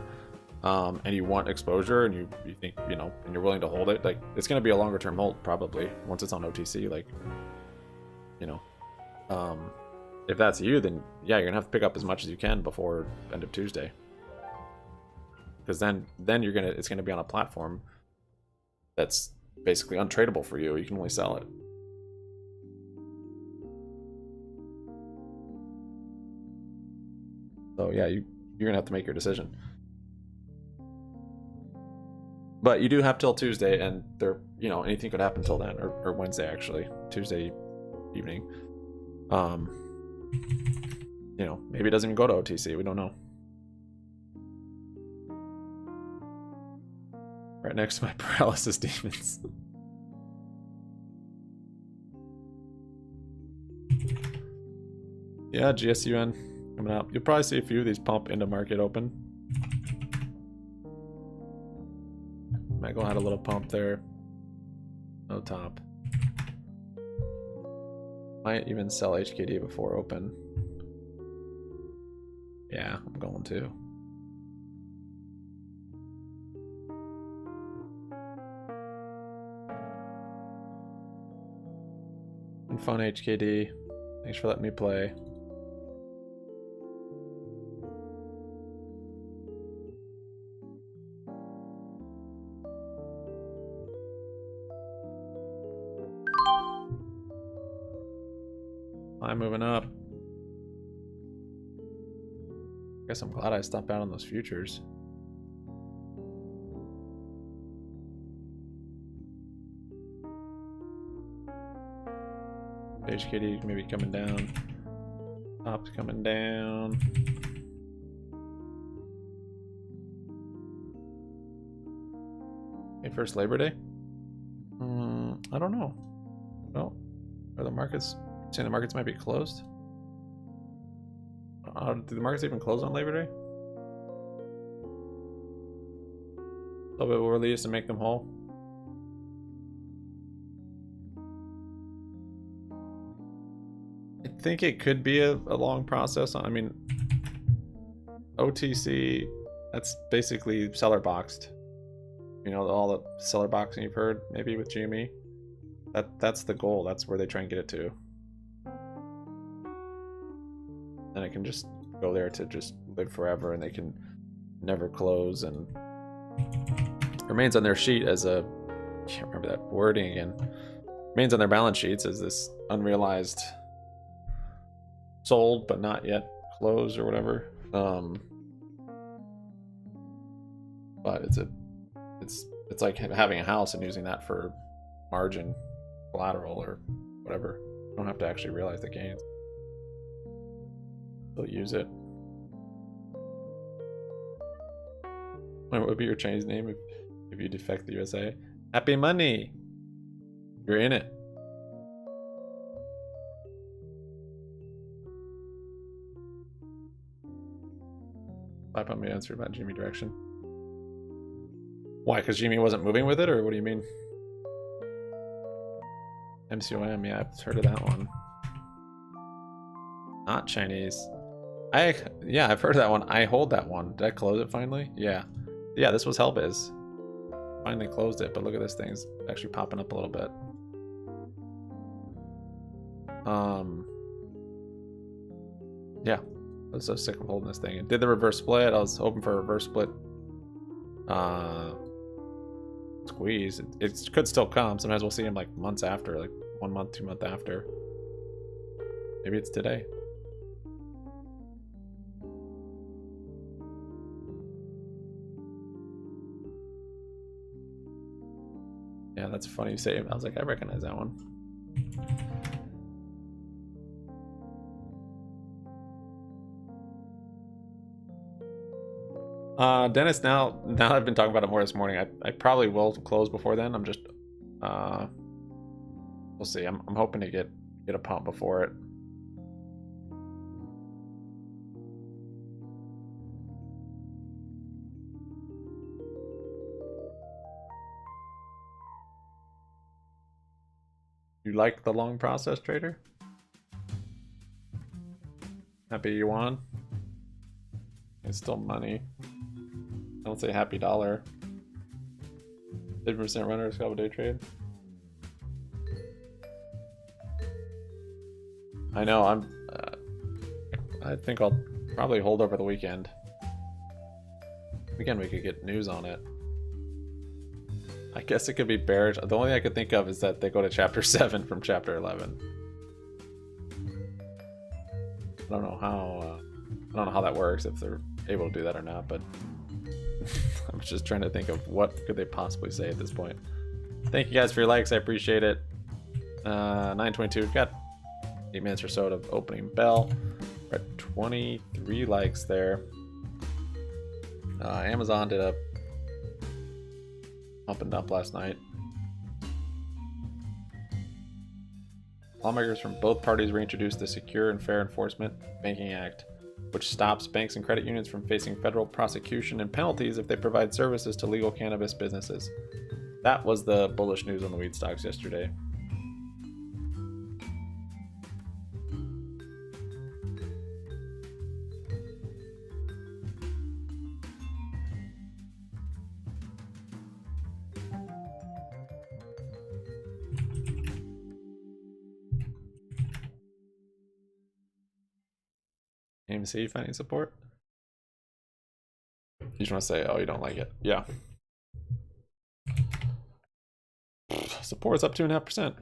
A: and you want exposure and you think, you know, and you're willing to hold it, like it's going to be a longer term hold probably once it's on OTC. Like, you know, if that's you, then yeah, you're gonna have to pick up as much as you can before end of Tuesday, because then it's gonna be on a platform that's basically untradeable for you. You can only sell it. So yeah, you're gonna have to make your decision. But you do have till Tuesday, and there, you know, anything could happen till then, or Wednesday actually, Tuesday evening. You know, maybe it doesn't even go to OTC. We don't know. Right next to my paralysis demons. Yeah, GSUN coming up. You'll probably see a few of these pump into market open. MEGL had a little pump there. No top. Might even sell HKD before open. Yeah, I'm going to. And fun HKD. Thanks for letting me play. I'm moving up. Guess I'm glad I stopped out on those futures. HKD maybe coming down. Top's coming down. Okay, first Labor Day? I don't know. Well, are the markets saying the markets might be closed? Do the markets even close on Labor Day? A little bit will release and make them whole. I think it could be a long process. I mean, OTC, that's basically seller boxed. You know, all the seller boxing you've heard, maybe with GME. That's the goal. That's where they try and get it to. And it can just go there to just live forever, and they can never close, and remains on their sheet as a, I can't remember that wording again, remains on their balance sheets as this unrealized sold but not yet closed or whatever. But it's like having a house and using that for margin, collateral, or whatever. You don't have to actually realize the gains. They'll use it. What would be your chain's name if you defect the USA? Happy money! You're in it. I put my answer about GME direction. Why? Because GME wasn't moving with it, or what do you mean? MCOM, yeah, I've heard of that one. Not Chinese. Yeah, I've heard of that one. I hold that one. Did I close it finally? Yeah. Yeah, this was Hellbiz. Finally closed it, but look at this thing. It's actually popping up a little bit. Yeah. I was so sick of holding this thing. It did the reverse split. I was hoping for a reverse split squeeze. It could still come. Sometimes we'll see him like months after, like 1 month, 2 months after. Maybe it's today. Yeah, that's funny you say. I was like, I recognize that one. Dennis, now I've been talking about it more this morning. I probably will close before then. I'm just we'll see. I'm hoping to get a pump before it. You like the long process, trader? Happy you won? It's still money. Don't say happy dollar. 50% runner scalp day trade. I know. I think I'll probably hold over the weekend. Weekend we could get news on it. I guess it could be bearish. The only thing I could think of is that they go to chapter 7 from chapter 11. I don't know how that works, if they're able to do that or not, but I'm just trying to think of what could they possibly say at this point. Thank you guys for your likes. I appreciate it. 9:22. We've got 8 minutes or so to opening bell. We're at 23 likes there. Amazon did a up and up last night. Lawmakers from both parties reintroduced the Secure and Fair Enforcement Banking Act, which stops banks and credit unions from facing federal prosecution and penalties if they provide services to legal cannabis businesses. That was the bullish news on the weed stocks yesterday. AMC finding support? You just want to say, oh, you don't like it. Yeah. Support's up 2.5%.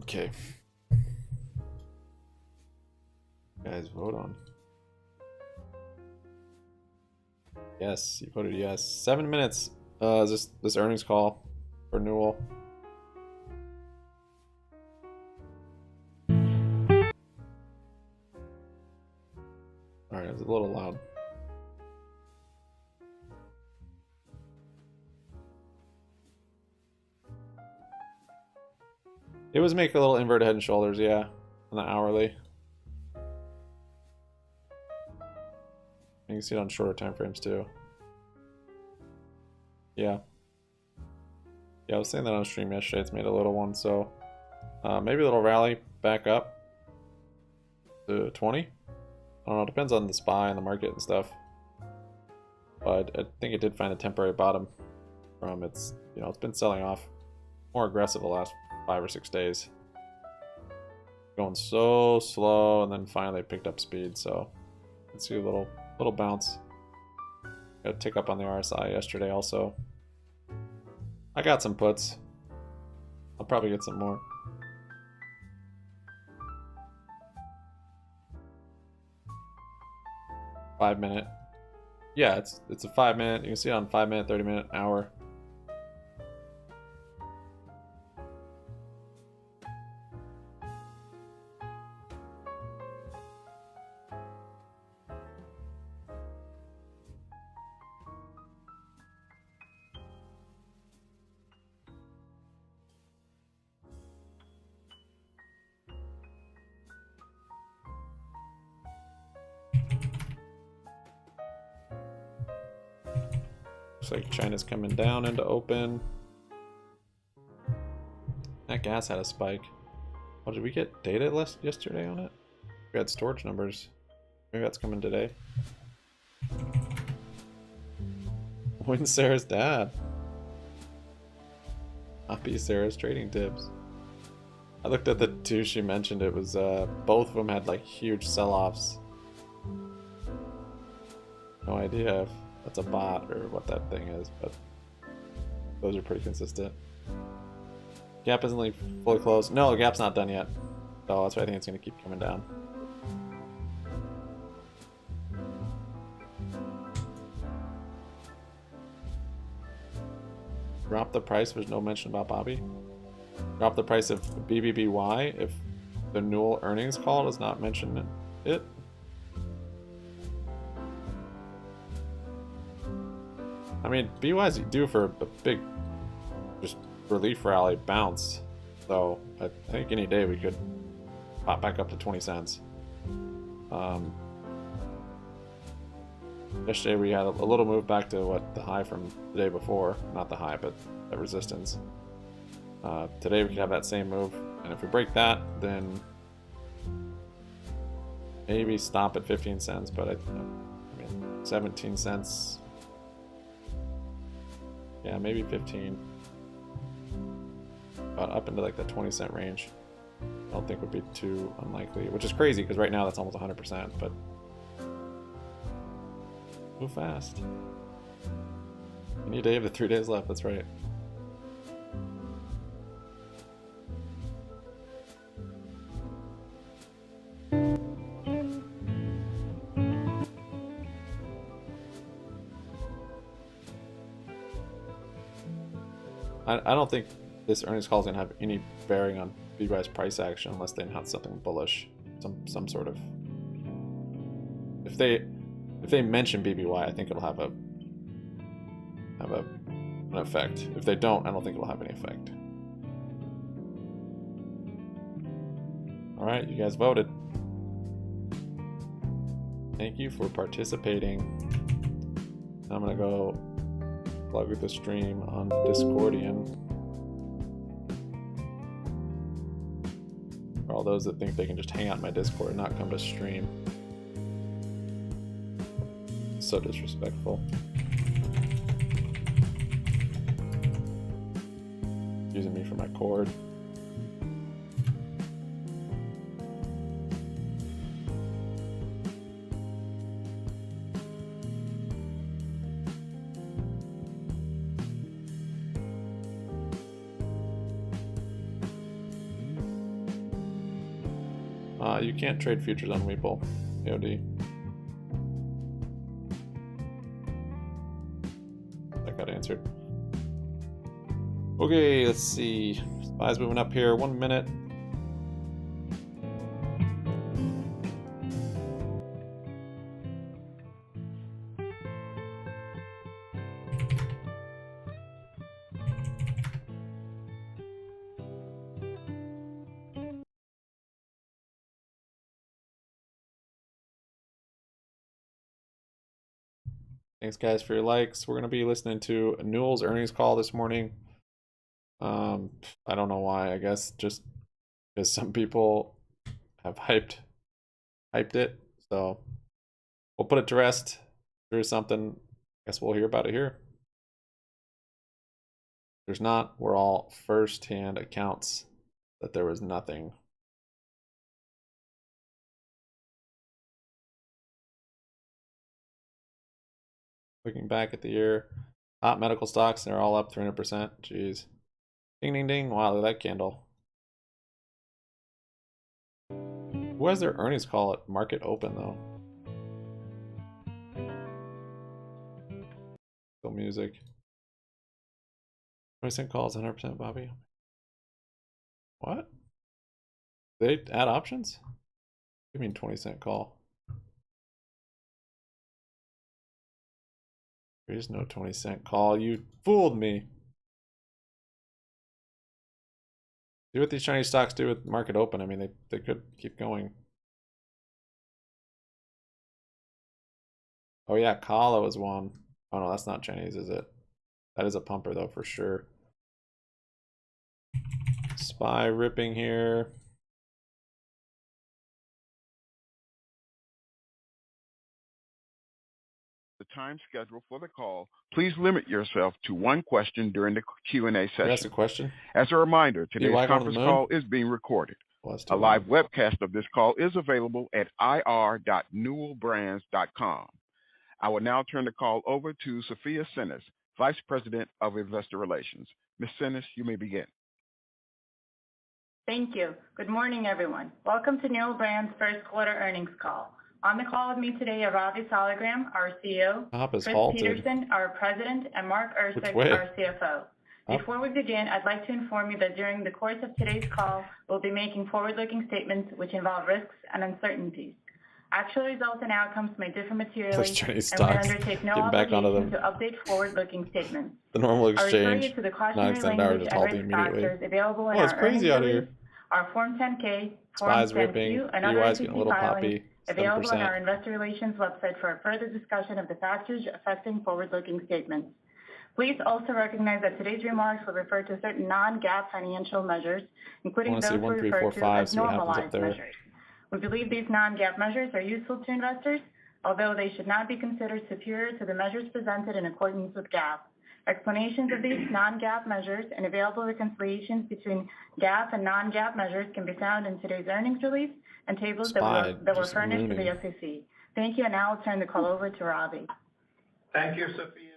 A: Okay. Guys, vote on. Yes, you voted yes. 7 minutes. Is this earnings call for Newell? All right, it was a little loud. It was making a little inverted head and shoulders, yeah, on the hourly. You can see it on shorter time frames too. Yeah. Yeah, I was saying that on stream yesterday. It's made a little one, so maybe a little rally back up to 20. I don't know. It depends on the SPY and the market and stuff. But I think it did find a temporary bottom from its. It's been selling off more aggressive the last 5 or 6 days. Going so slow, and then finally picked up speed. So let's see a little bounce. Got a tick up on the RSI yesterday also. I got some puts. I'll probably get some more. $5-minute. Yeah, it's a 5-minute. You can see it on 5-minute, 30-minute, hour. Looks like China's coming down into open. That gas had a spike. Oh, did we get data yesterday on it? We had storage numbers. Maybe that's coming today. When's Sarah's dad? Copy Sarah's trading tips. I looked at the two she mentioned. It was both of them had like huge sell-offs. No idea if that's a bot or what that thing is, but those are pretty consistent. Gap isn't like fully closed. No, the gap's not done yet. So that's why I think it's going to keep coming down. Drop the price. There's no mention about Bobby. Drop the price of BBBY if the Newell earnings call does not mention it. I mean, BY's due for a big just relief rally bounce. So I think any day we could pop back up to 20 cents. Yesterday we had a little move back to what the high from the day before. Not the high, but the resistance. Today we could have that same move, and if we break that, then maybe stop at 15 cents, but I mean 17 cents. Yeah, maybe 15. But up into like the 20-cent range. I don't think would be too unlikely, which is crazy because right now that's almost 100%, but move fast. Any day of the 3 days left, that's right. I don't think this earnings call is going to have any bearing on BBY's price action unless they announce something bullish, some sort of. If they mention BBY, I think it'll have an effect. If they don't, I don't think it'll have any effect. All right, you guys voted. Thank you for participating. I'm gonna go plug the stream on Discordian. For all those that think they can just hang out in my Discord and not come to stream. So disrespectful. Using me for my cord. You can't trade futures on Weeple, AOD. That got answered. Okay, let's see. SPY's moving up here. 1 minute. Thanks, guys, for your likes. We're going to be listening to Newell's earnings call this morning. I don't know why. I guess just because some people have hyped it. So we'll put it to rest. If there's something, I guess we'll hear about it here. If there's not, we're all first-hand accounts that there was nothing. Looking back at the year, top medical stocks, they're all up 300%. Jeez. Ding, ding, ding. Wow, look at that candle. Who has their earnings call at market open, though? Still music. 20-cent calls, 100% Bobby. What? They add options? What do you mean 20-cent call? There is no 20-cent call. You fooled me. See what these Chinese stocks do with market open. I mean, they could keep going. Oh yeah, Kala is one. Oh no, that's not Chinese, is it? That is a pumper though, for sure. SPY ripping here.
B: The time scheduled for the call, please limit yourself to one question during the Q&A session.
A: That's a question.
B: As a reminder, today's
A: BBY
B: conference call is being recorded. A live webcast of this call is available at ir.newellbrands.com. I will now turn the call over to Sophia Sinis, Vice President of Investor Relations. Ms. Sinis, you may begin.
C: Thank you. Good morning, everyone. Welcome to Newell Brands' first quarter earnings call. On the call with me today are Ravi Saligram, our CEO, Chris Peterson, our President, and Mark Erceg, our CFO. Before we begin, I'd like to inform you that during the course of today's call, we'll be making forward-looking statements which involve risks and uncertainties. Actual results and outcomes may differ materially, and we undertake no obligation to update forward-looking statements.
A: The normal exchange.
C: I refer you to the cautionary language and risk factors available in our earnings release, our Form 10-K, Form 10-Q, and other SEC filings available on our Investor Relations website for a further discussion of the factors affecting forward-looking statements. Please also recognize that today's remarks will refer to certain non-GAAP financial measures, including those we refer to as normalized measures. We believe these non-GAAP measures are useful to investors, although they should not be considered superior to the measures presented in accordance with GAAP. Explanations of these non-GAAP measures and available reconciliations between GAAP and non-GAAP measures can be found in today's earnings release and tables that were furnished to the SEC. Thank you, and now I'll turn the call over to Ravi.
D: Thank you, Sophia.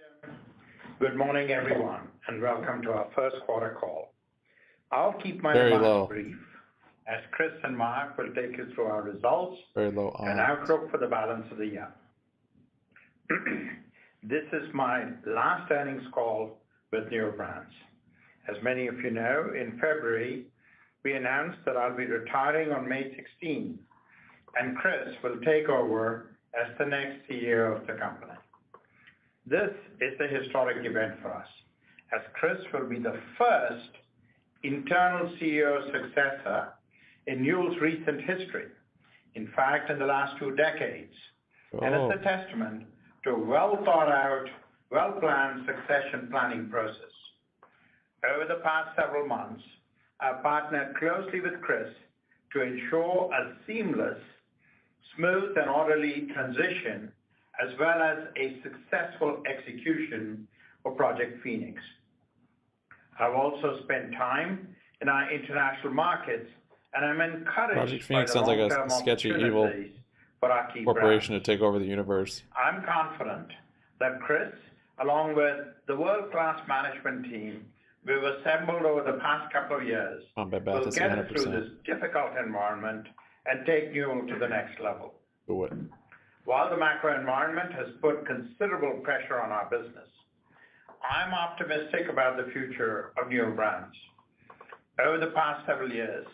D: Good morning, everyone, and welcome to our first quarter call. I'll keep my remarks brief, as Chris and Mark will take you through our results and outlook for the balance of the year. This is my last earnings call with Newell Brands. As many of you know, in February, we announced that I'll be retiring on May 16, and Chris will take over as the next CEO of the company. This is a historic event for us, as Chris will be the first internal CEO successor in Newell's recent history. In fact, in the last 2 decades. And it's a testament to a well-thought-out, well-planned succession planning process. Over the past several months, I've partnered closely with Chris to ensure a seamless, smooth, and orderly transition, as well as a successful execution of Project Phoenix. I've also spent time in our international markets, and I'm encouraged
A: Project Phoenix sounds like a sketchy, evil corporation to take over the universe.
D: I'm confident that Chris, along with the world-class management team we've assembled over the past couple of years, will get us through this difficult environment and take Newell to the next level.
A: Do it.
D: While the macro environment has put considerable pressure on our business, I'm optimistic about the future of Newell Brands. Over the past several years,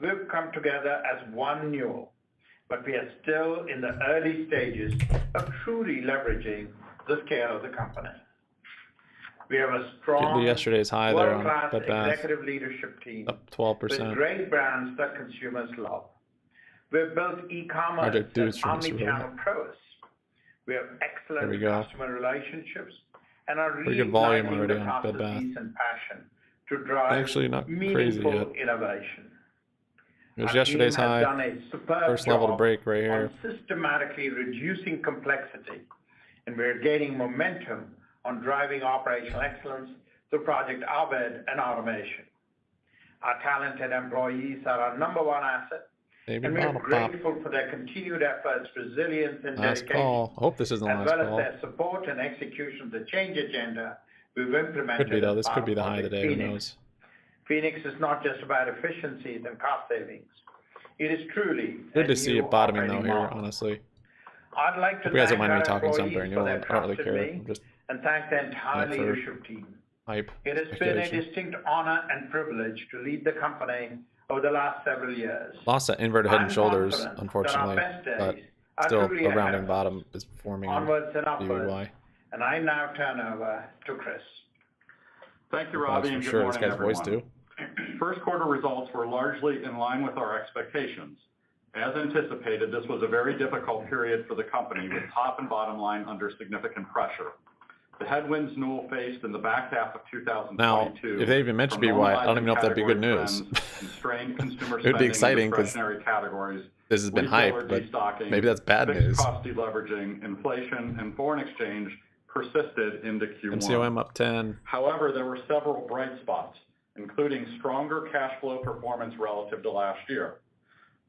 D: we've come together as one Newell, but we are still in the early stages of truly leveraging the scale of the company. We have a strong,
A: yesterday's high there on
D: executive leadership team
A: up 12%.
D: With great brands that consumers love. We've built e-commerce and omni-channel prowess. We have excellent customer relationships and are reigniting the processes and passion to drive meaningful innovation.
A: It was yesterday's high, first level to break right here.
D: Systematically reducing complexity, and we're gaining momentum on driving operational excellence through Project Abed and automation. Our talented employees are our #1 asset, and we're grateful for their continued efforts, resilience, and dedication,
A: I hope this isn't the last
D: as well
A: call.
D: as their support and execution of the change agenda we've implemented.
A: Could be though. This could be the high of the day. Who knows?
D: Phoenix is not just about efficiencies and cost savings. It is truly
A: good to see it bottoming though here, honestly.
D: I'd like to
A: you guys don't
D: thank
A: mind me
D: our
A: talking some
D: employees
A: during
D: for their
A: I don't really
D: trust in
A: care.
D: me,
A: I'm just
D: and thank the entire leadership team.
A: Hype.
D: It has been a distinct honor and privilege to lead the company over the last several years.
A: Lost that inverted head and shoulders, unfortunately, but still a rounding bottom is forming on BBBY.
D: And I now turn over to Chris.
E: Thank you, Robbie, and good morning, everyone. First quarter results were largely in line with our expectations. As anticipated, this was a very difficult period for the company, with top and bottom line under significant pressure. The headwinds Newell faced in the back half of 2022.
A: Now, if they even mentioned BBY, I don't even know if that'd be good news.
E: Constrained consumer
A: it would be exciting because
E: categories
A: this has been hyped, but
E: destocking,
A: maybe that's bad
E: fixed
A: news.
E: cost deleveraging, inflation, and foreign exchange persisted into Q1.
A: MCOM up 10.
E: However, there were several bright spots, including stronger cash flow performance relative to last year.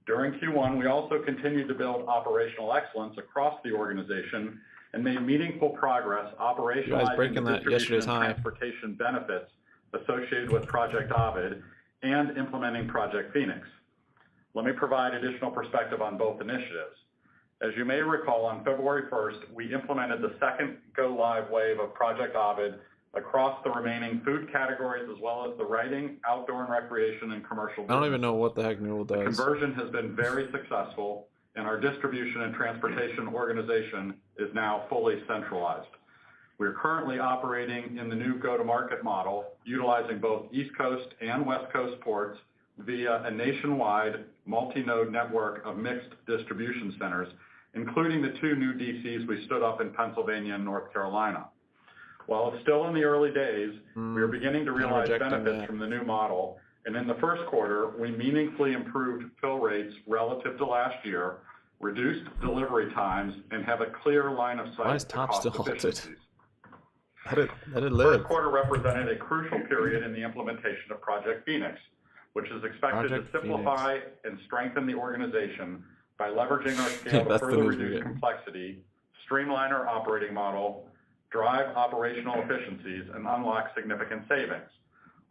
E: During Q1, we also continued to build operational excellence across the organization and made meaningful progress operationalizing the distribution and transportation benefits associated with Project Ovid and implementing Project Phoenix. Let me provide additional perspective on both initiatives. As you may recall, on February 1st, we implemented the second go-live wave of Project Ovid across the remaining food categories, as well as the writing, outdoor and recreation, and commercial businesses.
A: I don't even know what the heck Newell does.
E: The conversion has been very successful, and our distribution and transportation organization is now fully centralized. We are currently operating in the new go-to-market model, utilizing both East Coast and West Coast ports via a nationwide multi-node network of mixed distribution centers, including the 2 new DCs we stood up in Pennsylvania and North Carolina. While it's still in the early days, we are beginning to realize benefits from the new model, and in the first quarter, we meaningfully improved fill rates relative to last year, reduced delivery times, and have a clear line of sight to cost efficiencies.
A: Let it live.
E: First quarter represented a crucial period in the implementation of Project Phoenix, which is expected to simplify and strengthen the organization by leveraging our scale to further reduce complexity, streamline our operating model, drive operational efficiencies, and unlock significant savings.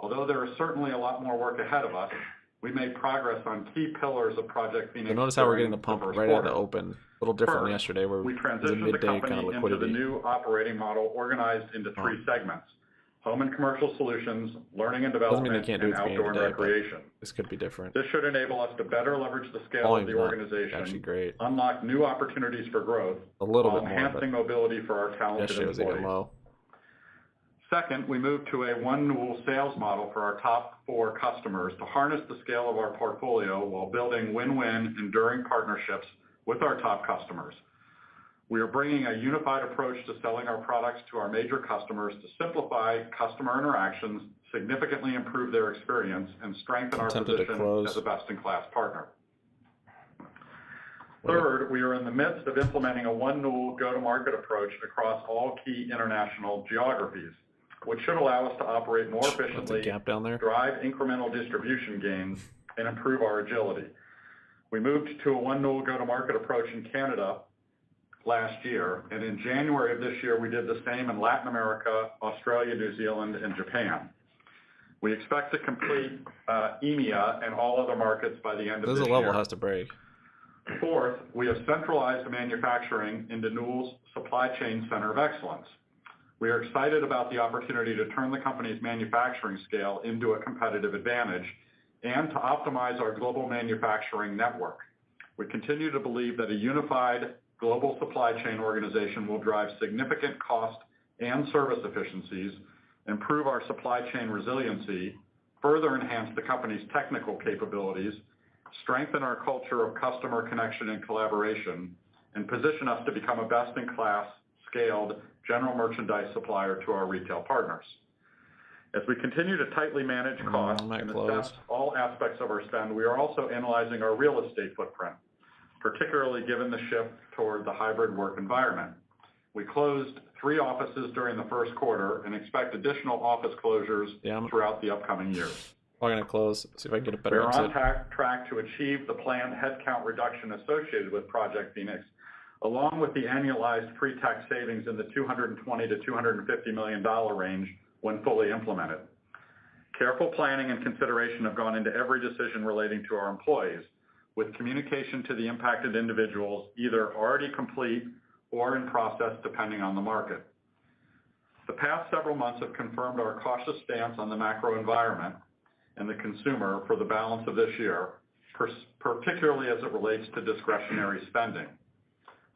E: Although there is certainly a lot more work ahead of us, we made progress on key pillars of Project Phoenix.
A: So notice how we're getting the pump right out of the open. A little different than yesterday, where
E: we transitioned the company into the new operating model organized into 3 segments: home and commercial solutions, learning and development, and outdoor and recreation.
A: This could be different.
E: This should enable us to better leverage the scale of the organization, unlock new opportunities for growth, while enhancing mobility for our talented employees. Second, we moved to a One Newell sales model for our top 4 customers to harness the scale of our portfolio while building win-win, enduring partnerships with our top customers. We are bringing a unified approach to selling our products to our major customers to simplify customer interactions, significantly improve their experience, and strengthen our position as a best-in-class partner. Third, we are in the midst of implementing a One Newell go-to-market approach across all key international geographies, which should allow us to operate more efficiently, drive incremental distribution gains, and improve our agility. We moved to a One Newell go-to-market approach in Canada last year, and in January of this year, we did the same in Latin America, Australia, New Zealand, and Japan. We expect to complete EMEA and all other markets by the end of this year.
A: The level has to break.
E: Fourth, we have centralized manufacturing into Newell's Supply Chain Center of Excellence. We are excited about the opportunity to turn the company's manufacturing scale into a competitive advantage and to optimize our global manufacturing network. We continue to believe that a unified global supply chain organization will drive significant cost and service efficiencies, improve our supply chain resiliency, further enhance the company's technical capabilities, strengthen our culture of customer connection and collaboration, and position us to become a best-in-class, scaled general merchandise supplier to our retail partners. As we continue to tightly manage costs and assess all aspects of our spend, we are also analyzing our real estate footprint, particularly given the shift toward the hybrid work environment. We closed 3 offices during the first quarter and expect additional office closures throughout the upcoming years.
A: I'm going to close, see if I can get a better
E: exit. We're on track to achieve the planned headcount reduction associated with Project Phoenix, along with the annualized pre-tax savings in the $220 to $250 million range when fully implemented. Careful planning and consideration have gone into every decision relating to our employees, with communication to the impacted individuals either already complete or in process depending on the market. The past several months have confirmed our cautious stance on the macro environment and the consumer for the balance of this year, particularly as it relates to discretionary spending.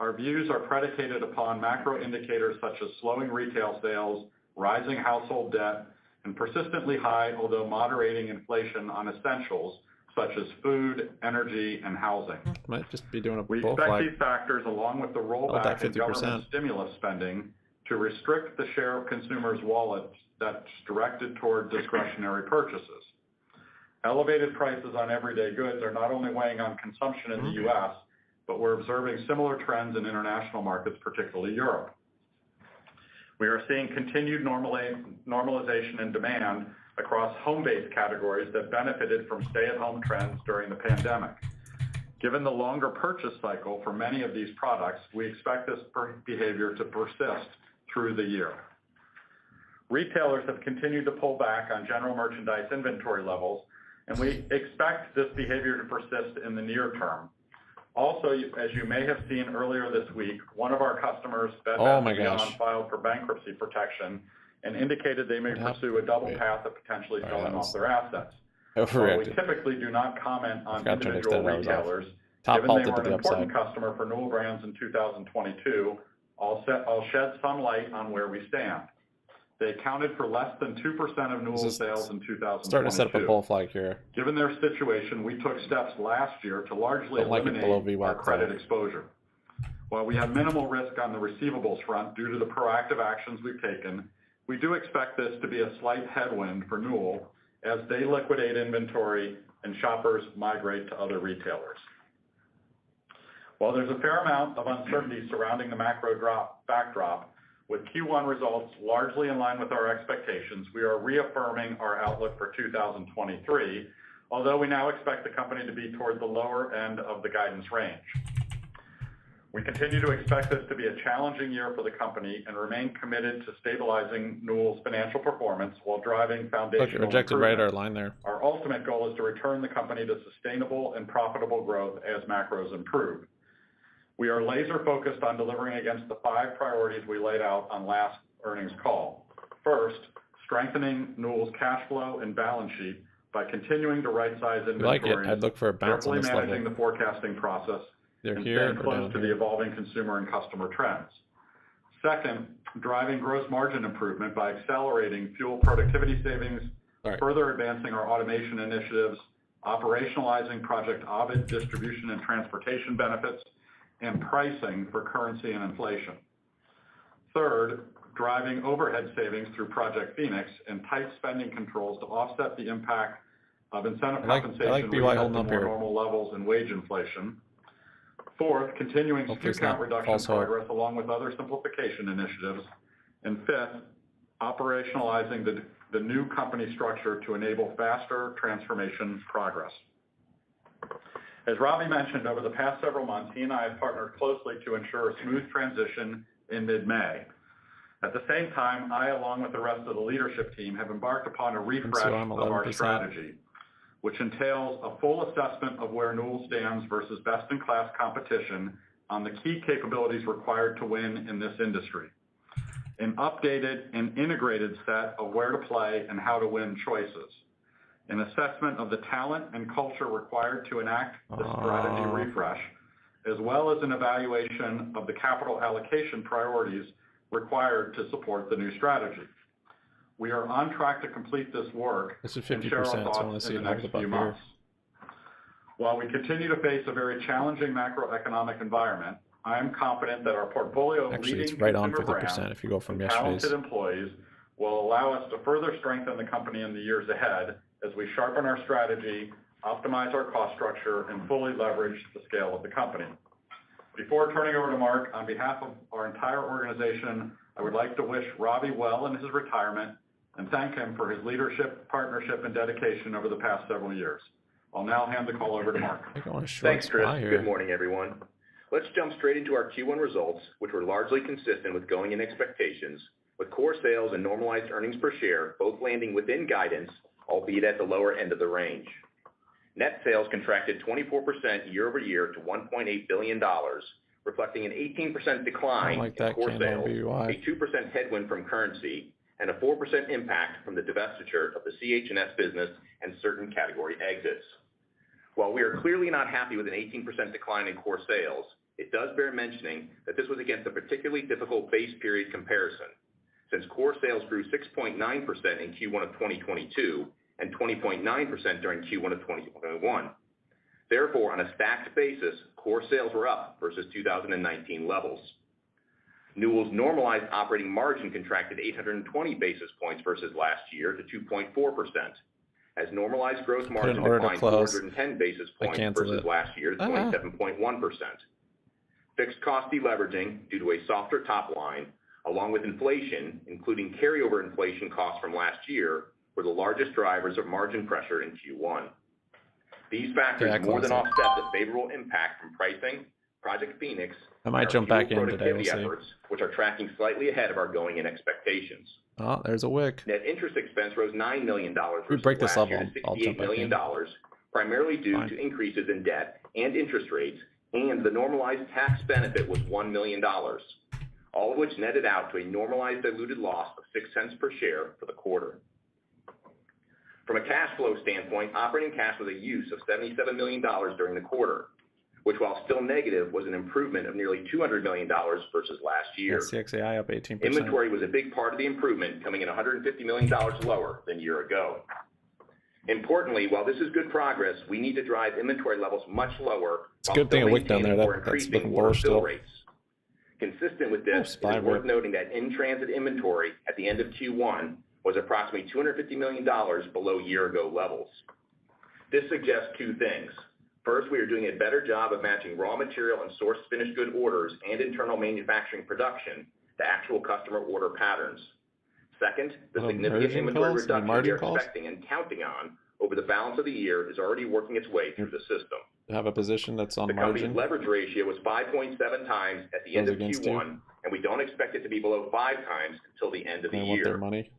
E: Our views are predicated upon macro indicators such as slowing retail sales, rising household debt, and persistently high, although moderating inflation on essentials such as food, energy, and housing.
A: Might just be doing a
E: We expect these factors, along with the rollback in government stimulus spending, to restrict the share of consumers' wallets that's directed toward discretionary purchases. Elevated prices on everyday goods are not only weighing on consumption in the U.S., but we're observing similar trends in international markets, particularly Europe. We are seeing continued normalization in demand across home-based categories that benefited from stay-at-home trends during the pandemic. Given the longer purchase cycle for many of these products, we expect this behavior to persist through the year. Retailers have continued to pull back on general merchandise inventory levels, and we expect this behavior to persist in the near term. Also, as you may have seen earlier this week, one of our customers, Bed Bath & Beyond, filed for bankruptcy protection and indicated they may pursue a double path of potentially selling off their assets. While we typically do not comment on individual retailers, given they were an important customer for Newell Brands in 2022, I'll shed some light on where we stand. They accounted for less than 2% of Newell's sales in 2022.
A: Starting to set up a bull flag here.
E: Given their situation, we took steps last year to largely eliminate our credit exposure. While we have minimal risk on the receivables front due to the proactive actions we've taken, we do expect this to be a slight headwind for Newell as they liquidate inventory and shoppers migrate to other retailers. While there's a fair amount of uncertainty surrounding the macro backdrop, with Q1 results largely in line with our expectations, we are reaffirming our outlook for 2023, although we now expect the company to be toward the lower end of the guidance range. We continue to expect this to be a challenging year for the company and remain committed to stabilizing Newell's financial performance while driving foundational
A: rejected
E: improvement.
A: radar line there.
E: Our ultimate goal is to return the company to sustainable and profitable growth as macros improve. We are laser focused on delivering against the 5 priorities we laid out on last earnings call. First, strengthening Newell's cash flow and balance sheet by continuing to right-size inventories,
A: I'd look for a bounce on this level.
E: managing the forecasting process, and staying close to the evolving consumer and customer trends. Second, driving gross margin improvement by accelerating fuel productivity savings, further advancing our automation initiatives, operationalizing Project Ovid distribution and transportation benefits, and pricing for currency and inflation. Third, driving overhead savings through Project Phoenix and tight spending controls to offset the impact of incentive compensation to more normal levels and wage inflation. Fourth, continuing SKU count reduction progress along with other simplification initiatives. And fifth, operationalizing the new company structure to enable faster transformation progress. As Robbie mentioned, over the past several months, he and I have partnered closely to ensure a smooth transition in mid-May. At the same time, I, along with the rest of the leadership team, have embarked upon a refresh of our strategy, which entails a full assessment of where Newell stands versus best-in-class competition on the key capabilities required to win in this industry, an updated and integrated set of where to play and how to win choices, an assessment of the talent and culture required to enact the strategy refresh, as well as an evaluation of the capital allocation priorities required to support the new strategy. We are on track to complete this work and share our thoughts in the next few months. While we continue to face a very challenging macroeconomic environment, I am confident that our portfolio of leading consumer brands
A: if you go from
E: and talented employees will allow us to further strengthen the company in the years ahead as we sharpen our strategy, optimize our cost structure, and fully leverage the scale of the company. Before turning over to Mark, on behalf of our entire organization, I would like to wish Robbie well in his retirement and thank him for his leadership, partnership, and dedication over the past several years. I'll now hand the call over to Mark.
F: Thanks, Chris. Good morning, everyone. Let's jump straight into our Q1 results, which were largely consistent with going-in expectations, with core sales and normalized earnings per share both landing within guidance, albeit at the lower end of the range. Net sales contracted 24% year over year to $1.8 billion, reflecting an 18% decline in core sales, a 2% headwind from currency, and a 4% impact from the divestiture of the CH&S business and certain category exits. While we are clearly not happy with an 18% decline in core sales, it does bear mentioning that this was against a particularly difficult base period comparison, since core sales grew 6.9% in Q1 of 2022 and 20.9% during Q1 of 2021. Therefore, on a stacked basis, core sales were up versus 2019 levels. Newell's normalized operating margin contracted 820 basis points versus last year to 2.4%, as normalized gross margin declined 410 basis points versus last year to 27.1%. Fixed cost deleveraging due to a softer top line, along with inflation, including carryover inflation costs from last year, were the largest drivers of margin pressure in Q1. These factors more than offset the favorable impact from pricing, Project Phoenix,
A: I might jump back in today, we'll see.
F: Efforts, which are tracking slightly ahead of our going-in expectations.
A: Oh, there's a wick.
F: Net interest expense rose $9 million
A: we break this level, I'll
F: $68
A: jump back
F: million, primarily due to increases in debt and interest rates, and the normalized tax benefit was $1 million, all of which netted out to a normalized diluted loss of 6 cents per share for the quarter. From a cash flow standpoint, operating cash was a use of $77 million during the quarter, which, while still negative, was an improvement of nearly $200 million versus last year.
A: CXAI up 18%.
F: Inventory was a big part of the improvement, coming in $150 million lower than a year ago. Importantly, while this is good progress, we need to drive inventory levels much lower.
A: It's a good thing a wick down there. That's looking bullish still.
F: Rates. Consistent with this, it is worth noting that in-transit inventory at the end of Q1 was approximately $250 million below year-ago levels. This suggests two things. First, we are doing a better job of matching raw material and sourced finished good orders and internal manufacturing production to actual customer order patterns. Second, the significant inventory reduction we are expecting and counting on over the balance of the year is already working its way through the system.
A: Have a position that's on
F: margin. The company's leverage ratio was 5.7 times at the end of Q1, and we don't expect it to be below 5 times until the end of the year.
A: Want their money.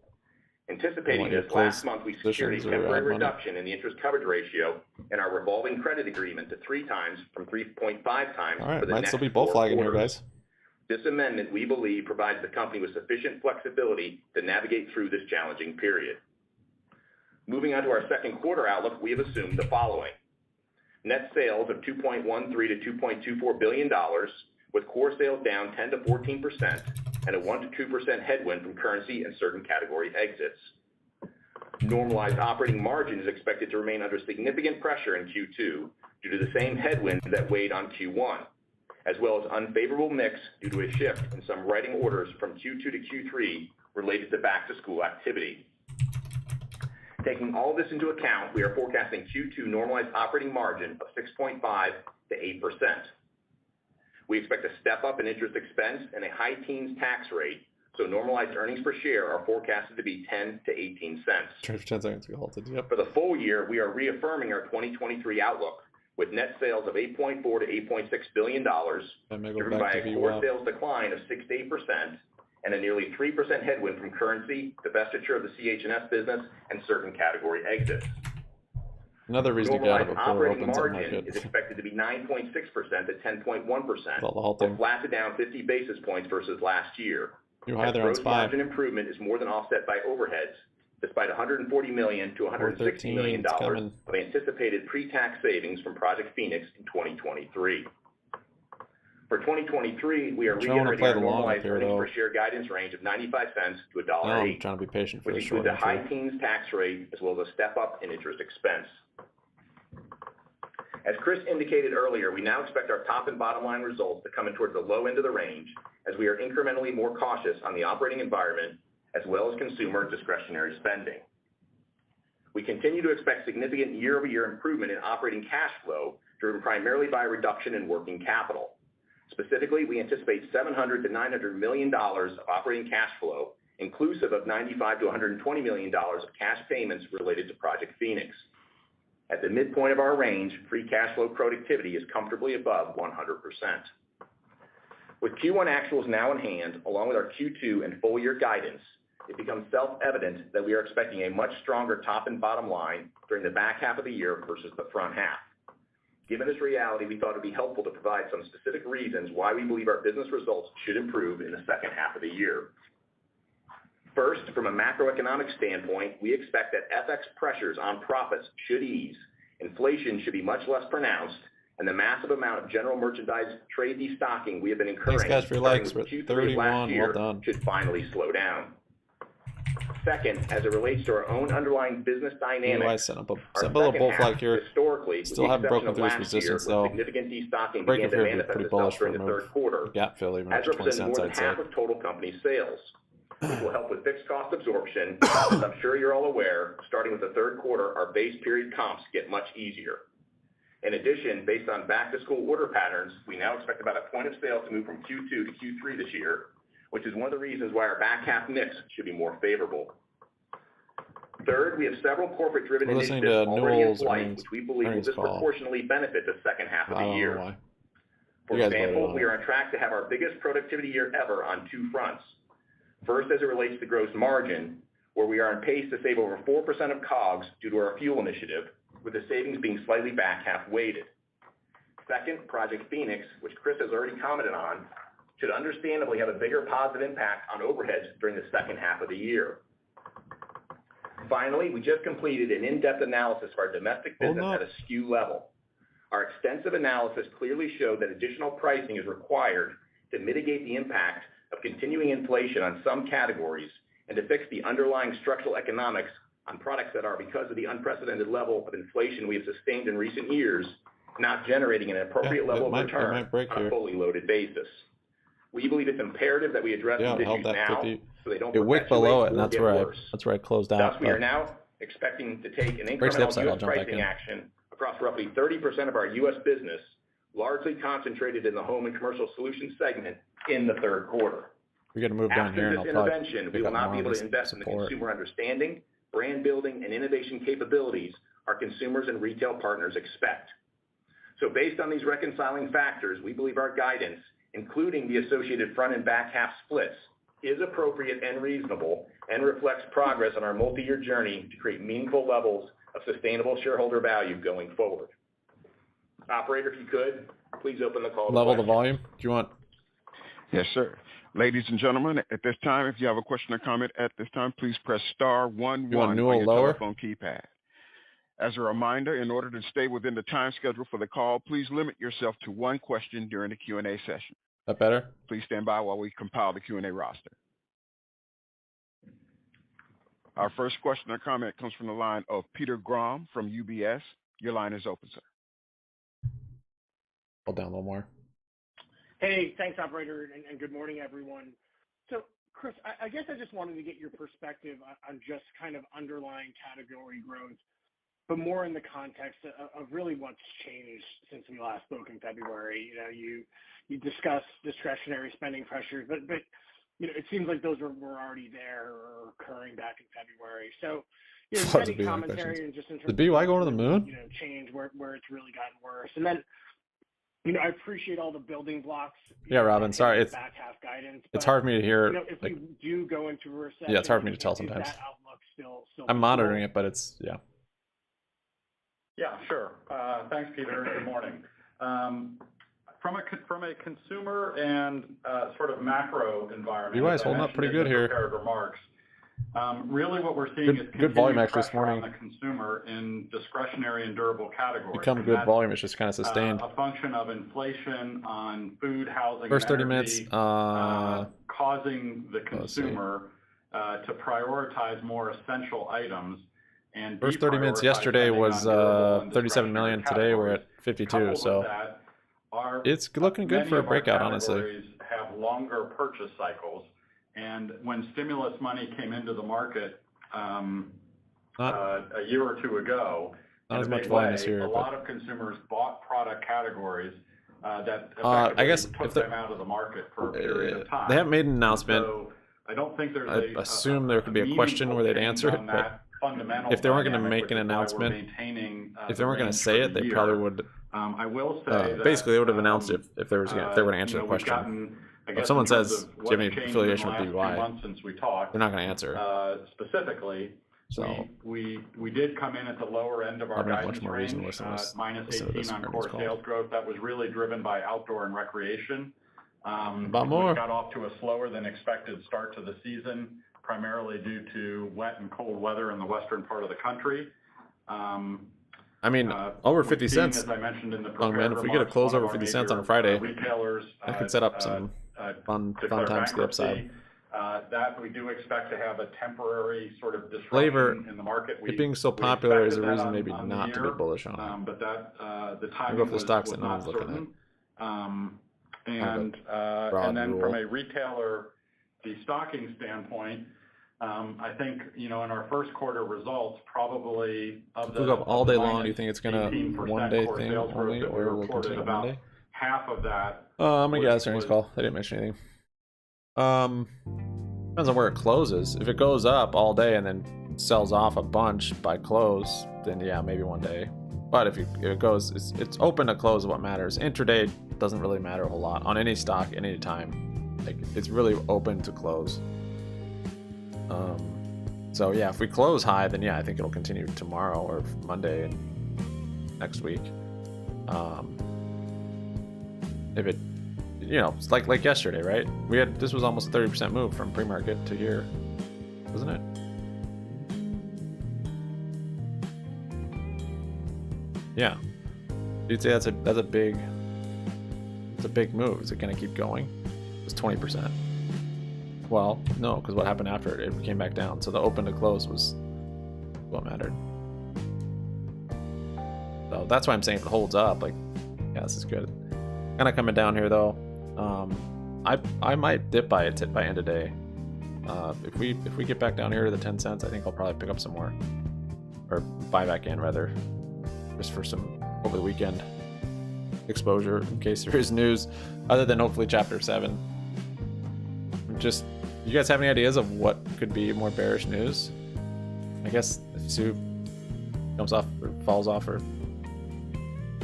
F: Anticipating this, last month we secured a temporary reduction in the interest coverage ratio in our revolving credit agreement to 3 times from 3.5 times.
A: All right, might still be bull flagging here, guys.
F: This amendment, we believe, provides the company with sufficient flexibility to navigate through this challenging period. Moving on to our second quarter outlook, we have assumed the following. Net sales of $2.13 to $2.24 billion, with core sales down 10 to 14%, and a 1 to 2% headwind from currency and certain category exits. Normalized operating margin is expected to remain under significant pressure in Q2 due to the same headwinds that weighed on Q1, as well as unfavorable mix due to a shift in some writing orders from Q2 to Q3 related to back-to-school activity. Taking all this into account, we are forecasting Q2 normalized operating margin of 6.5 to 8%. We expect a step up in interest expense and a high teens tax rate, so normalized earnings per share are forecasted to be 10 to 18 cents.
A: 10 seconds we halted. Yep.
F: For the full year, we are reaffirming our 2023 outlook with net sales of $8.4 to $8.6 billion, driven by a core sales decline of 6 to 8%, and a nearly 3% headwind from currency, divestiture of the CH&S business, and certain category exits.
A: Another reason to get out of it before it opens up
F: margin is expected to be 9.6% to 10.1%, or flat to down 50 basis points versus last year. Gross margin improvement is more than offset by overheads, despite $140 million to $160 million of anticipated pre-tax savings from Project Phoenix in 2023. For 2023, we are reiterating our normalized earnings per share guidance range of 95 cents to $1.08,
A: I'm trying to be patient for
F: which includes a high teens tax rate as well as a step up in interest expense. As Chris indicated earlier, we now expect our top and bottom line results to come in towards the low end of the range as we are incrementally more cautious on the operating environment as well as consumer discretionary spending. We continue to expect significant year-over-year improvement in operating cash flow, driven primarily by a reduction in working capital. Specifically, we anticipate $700 to $900 million of operating cash flow, inclusive of $95 to $120 million of cash payments related to Project Phoenix. At the midpoint of our range, free cash flow productivity is comfortably above 100%. With Q1 actuals now in hand, along with our Q2 and full year guidance, it becomes self-evident that we are expecting a much stronger top and bottom line during the back half of the year versus the front half. Given this reality, we thought it would be helpful to provide some specific reasons why we believe our business results should improve in the second half of the year. First, from a macroeconomic standpoint, we expect that FX pressures on profits should ease, inflation should be much less pronounced, and the massive amount of general merchandise trade destocking we have been incurring starting with Q3 last year should finally slow down. Second, as it relates to our own underlying business dynamics,
A: set up a little bull flag here.
F: Historically,
A: still haven't broken through this resistance though.
F: Significant destocking began to manifest itself during the third quarter.
A: Gap fill even
F: as
A: after 20
F: representing
A: cents,
F: more than half of total company sales. which will help with fixed cost absorption. As I'm sure you're all aware, starting with the third quarter, our base period comps get much easier. In addition, based on back-to-school order patterns, we now expect about a point of sale to move from Q2 to Q3 this year, which is one of the reasons why our back half mix should be more favorable. Third, we have several corporate-driven initiatives already in flight, which we believe will disproportionately benefit the second half of the year. For example, we are on track to have our biggest productivity year ever on two fronts. First, as it relates to gross margin, where we are on pace to save over 4% of COGS due to our fuel initiative, with the savings being slightly back half weighted. Second, Project Phoenix, which Chris has already commented on, should understandably have a bigger positive impact on overheads during the second half of the year. Finally, we just completed an in-depth analysis of our domestic business at a SKU level. Our extensive analysis clearly showed that additional pricing is required to mitigate the impact of continuing inflation on some categories and to fix the underlying structural economics on products that are, because of the unprecedented level of inflation we have sustained in recent years, not generating an appropriate level of return on a fully loaded basis. We believe it's imperative that we address these issues now so they don't perpetuate or get worse.
A: That's where I closed out.
F: Thus, we are now expecting to take an incremental U.S. pricing action across roughly 30% of our U.S. business, largely concentrated in the Home and Commercial Solutions segment in the third quarter.
A: We got to move down here, and I'll
F: intervention, we will not be able to invest in the consumer understanding, brand building, and innovation capabilities our consumers and retail partners expect. So based on these reconciling factors, we believe our guidance, including the associated front and back half splits, is appropriate and reasonable and reflects progress on our multi-year journey to create meaningful levels of sustainable shareholder value going forward. Operator, if you could, please open the call.
A: Level the volume. Do you want?
B: Yes, sir. Ladies and gentlemen, at this time, if you have a question or comment at this time, please press *11 on your telephone keypad. As a reminder, in order to stay within the time schedule for the call, please limit yourself to one question during the Q&A session.
A: That better?
B: Please stand by while we compile the Q&A roster. Our first question or comment comes from the line of Peter Grom from UBS. Your line is open, sir.
A: Hold down a little more.
G: Hey, thanks, operator, and good morning, everyone. So, Chris, I guess I just wanted to get your perspective on just kind of underlying category growth, but more in the context of really what's changed since we last spoke in February. You know, you discussed discretionary spending pressures, but you know, it seems like those were already there or occurring back in February. So, you know, any commentary and just in terms of
A: BBY going to the moon?
G: You know, change where it's really gotten worse, and then. You know, I appreciate all the building blocks.
A: Yeah, Robin, sorry. It's
G: back half guidance.
A: It's hard for me to hear.
G: You know, if we do go into a recession,
A: yeah, it's hard for me to tell sometimes.
G: That outlook still
A: I'm monitoring it, but it's
E: Yeah, sure. Thanks, Peter. Good morning. From a consumer and sort of macro environment,
A: BBY is holding up pretty good here.
E: Remarks. Really what we're seeing is
A: good volume actually this morning.
E: On the consumer in discretionary and durable categories.
A: Become good volume, it's just kind of sustained.
E: A function of inflation on food, housing,
A: first 30
E: and energy,
A: minutes,
E: causing the consumer to prioritize more essential items. And
A: first 30 minutes yesterday was 37 million. Today we're at 52. So it's looking good for a breakout, honestly.
E: Have longer purchase cycles. And when stimulus money came into the market a year or two ago,
A: not as much volume this year,
E: a lot of consumers bought product categories that
A: I guess
E: put them out of the market for a period of time.
A: They haven't made an announcement.
E: So I don't think there's
A: I assume there could be a question where they'd answer it, but if they weren't going to make an announcement, if they weren't going to say it, they probably would.
E: I will say
A: basically they would have announced it if there was if they were going to answer the question. If someone says, do you have any affiliation with BBY, they're not going to answer.
E: Specifically, so we did come in at the lower end of our guidance range, minus 18 on core sales growth. That was really driven by outdoor and recreation. We got off to a slower than expected start to the season, primarily due to wet and cold weather in the western part of the country.
A: I mean, over 50 cents.
E: As I mentioned in the
A: man, if we get a close over 50 cents on a Friday, that could set up some fun times to the upside.
E: That we do expect to have a temporary sort of disruption
A: flavor
E: in the market.
A: It being so popular is a reason maybe not to be bullish on it.
E: But that the timing
A: go for the stocks that no one's looking at.
E: And then from a retailer destocking standpoint, I think, in our first quarter results, probably of the...
A: If we go up all day long, do you think it's going to one-day thing only, or will it continue on Monday?
E: Half of that...
A: I'm going to guess earnings call. They didn't mention anything. Depends on where it closes. If it goes up all day and then sells off a bunch by close, then yeah, maybe one day. But if it goes, it's open to close what matters. Intraday doesn't really matter a whole lot on any stock at any time. Like, it's really open to close. So yeah, if we close high, then yeah, I think it'll continue tomorrow or Monday and next week. If it, it's like yesterday, right? This was almost a 30% move from pre-market to here, wasn't it? Yeah, you'd say that's a big move. Is it gonna keep going? It's 20%. Well, no, because what happened after it came back down. So the open to close was what mattered. So that's why I'm saying if it holds up, like, yeah, this is good. Kind of coming down here though. I might dip by it by end of day. If we get back down here to the 10 cents, I think I'll probably pick up some more, or buy back in rather, just for some over the weekend exposure in case there is news other than hopefully chapter 7. Just, you guys have any ideas of what could be more bearish news? I guess if Sue comes off or falls off, or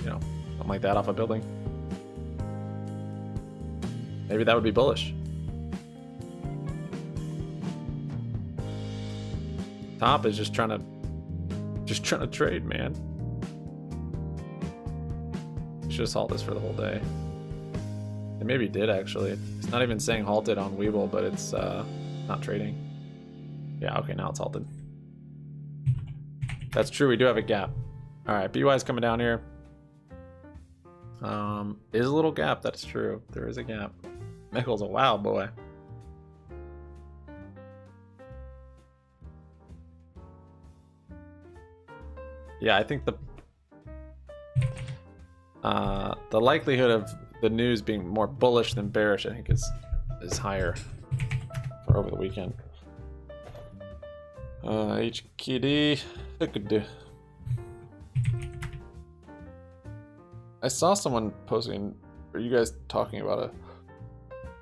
A: something like that off a building, maybe that would be bullish. Top is just trying to trade, man. Should just halt this for the whole day. It maybe did actually. It's not even saying halted on Weeble, but it's not trading. Yeah, okay, now it's halted. That's true, we do have a gap. Alright, BY's coming down here. Is a little gap, that's true. There is a gap. MEGL's a wild boy. Yeah, I think the likelihood of the news being more bullish than bearish, I think, is higher for over the weekend. HKD, it could do. I saw someone posting, or you guys talking about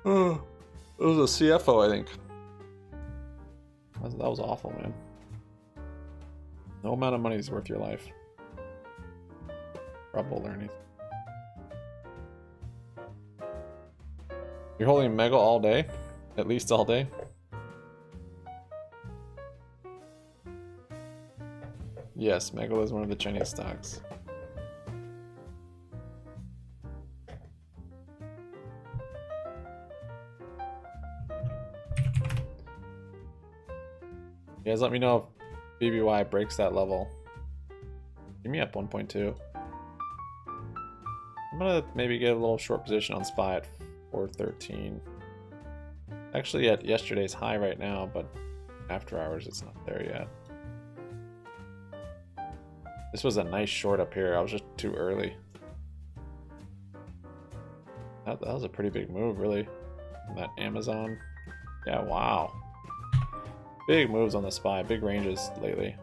A: it was a CFO, I think. That was awful, man. No amount of money is worth your life. Trouble learning. You're holding MEGL all day? At least all day? Yes, MEGL is one of the Chinese stocks. You guys let me know if BBBY breaks that level. Give me up 1.2. I'm gonna maybe get a little short position on SPY at 413. Actually at yesterday's high right now, but after hours it's not there yet. This was a nice short up here. I was just too early. That was a pretty big move, really. That Amazon. Yeah, wow. Big moves on the SPY, big ranges lately.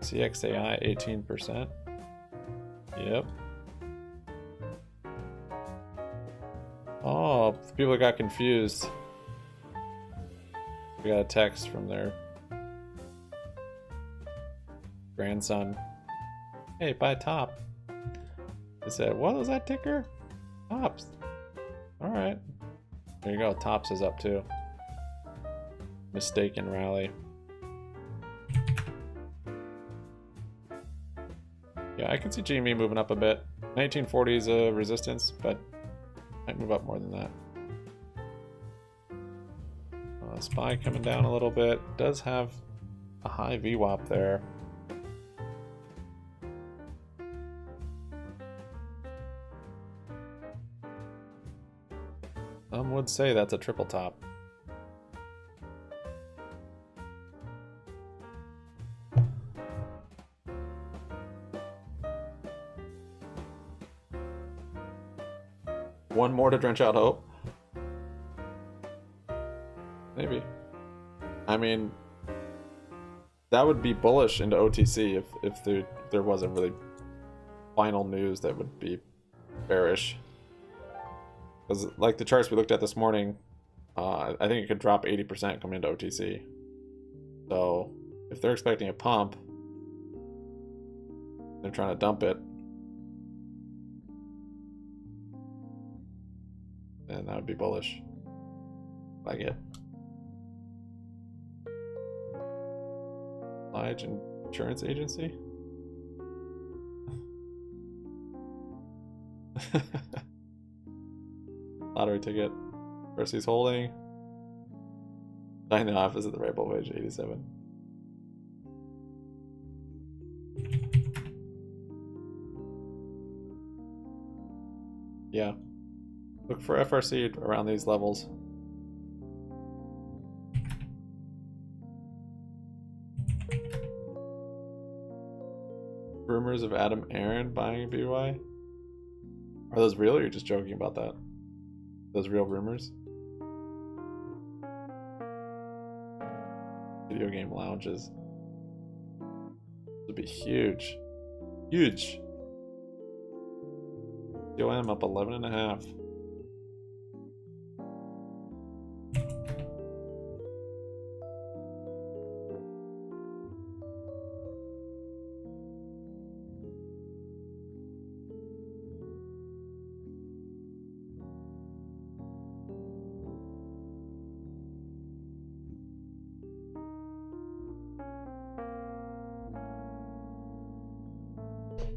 A: CXAI 18%. Yep. Oh, people got confused. We got a text from their grandson. Hey, buy top. They said, what was that ticker? Tops. Alright. There you go, Tops is up too. Mistaken rally. Yeah, I can see GME moving up a bit. 1940 is a resistance, but might move up more than that. SPY coming down a little bit. Does have a high VWAP there. Some would say that's a triple top. One more to drench out hope. Maybe. I mean, that would be bullish into OTC if there wasn't really final news that would be bearish. Because like the charts we looked at this morning, I think it could drop 80% coming into OTC. So if they're expecting a pump, they're trying to dump it, then that would be bullish. Like it. Lige Insurance Agency? Lottery ticket. First he's holding. Dying the office at the Red Bull wage 87. Yeah. Look for FRC around these levels. Rumors of Adam Aaron buying BBY? Are those real or are you just joking about that? Those real rumors? Video game lounges. This would be huge. Huge. UM up 11.5.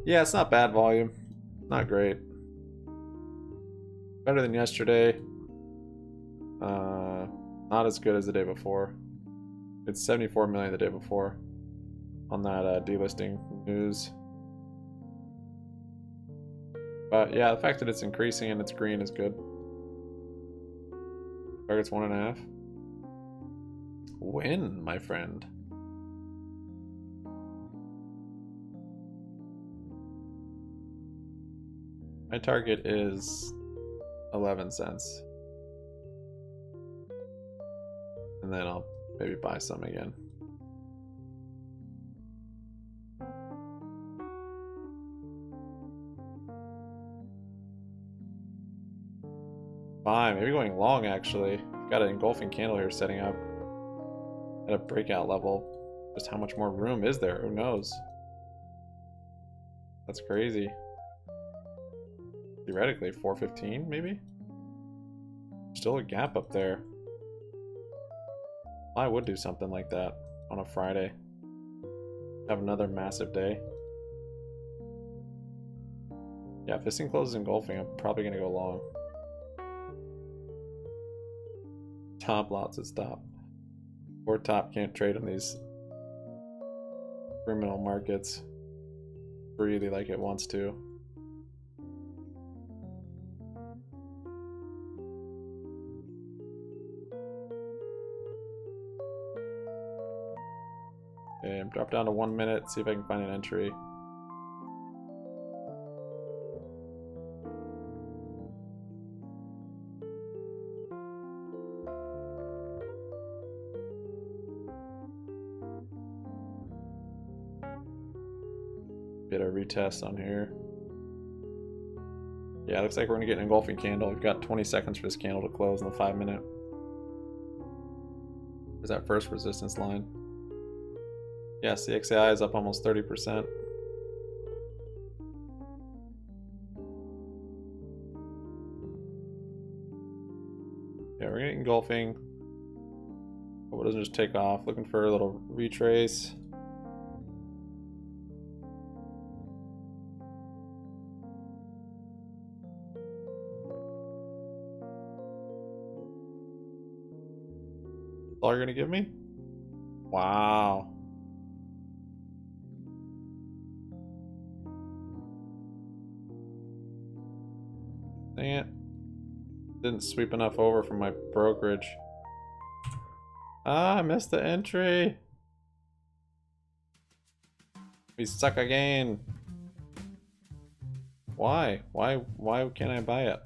A: Yeah, it's not bad volume. Not great. Better than yesterday. Not as good as the day before. It's 74 million the day before on that delisting news. But yeah, the fact that it's increasing and it's green is good. Target's 1.5. Win, my friend. My target is 11 cents. And then I'll maybe buy some again. Buy, maybe going long actually. Got an engulfing candle here setting up at a breakout level. Just how much more room is there? Who knows? That's crazy. Theoretically, 415 maybe? Still a gap up there. I would do something like that on a Friday. Have another massive day. Yeah, if this thing closes engulfing, I'm probably gonna go long. Top lots at stop. Or top can't trade on these criminal markets freely like it wants to. Okay, drop down to 1 minute, see if I can find an entry. Get a retest on here. Yeah, looks like we're gonna get an engulfing candle. We've got 20 seconds for this candle to close in the 5 minute. There's that first resistance line. Yeah, CXAI is up almost 30%. Yeah, we're getting engulfing. Hope it doesn't just take off. Looking for a little retrace. All you're gonna give me? Wow. Dang it. Didn't sweep enough over from my brokerage. Ah, I missed the entry. We suck again. Why? Why can't I buy it?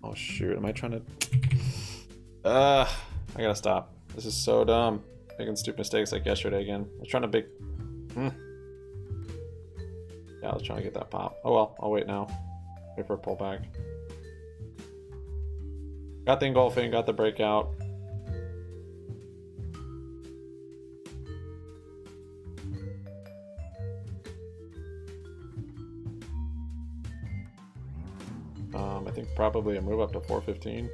A: Oh shoot, am I trying to... I gotta stop. This is so dumb. Making stupid mistakes like yesterday again. I was trying to Yeah, I was trying to get that pop. Oh well, I'll wait now. Wait for a pullback. Got the engulfing, got the breakout. I think probably a move up to 415.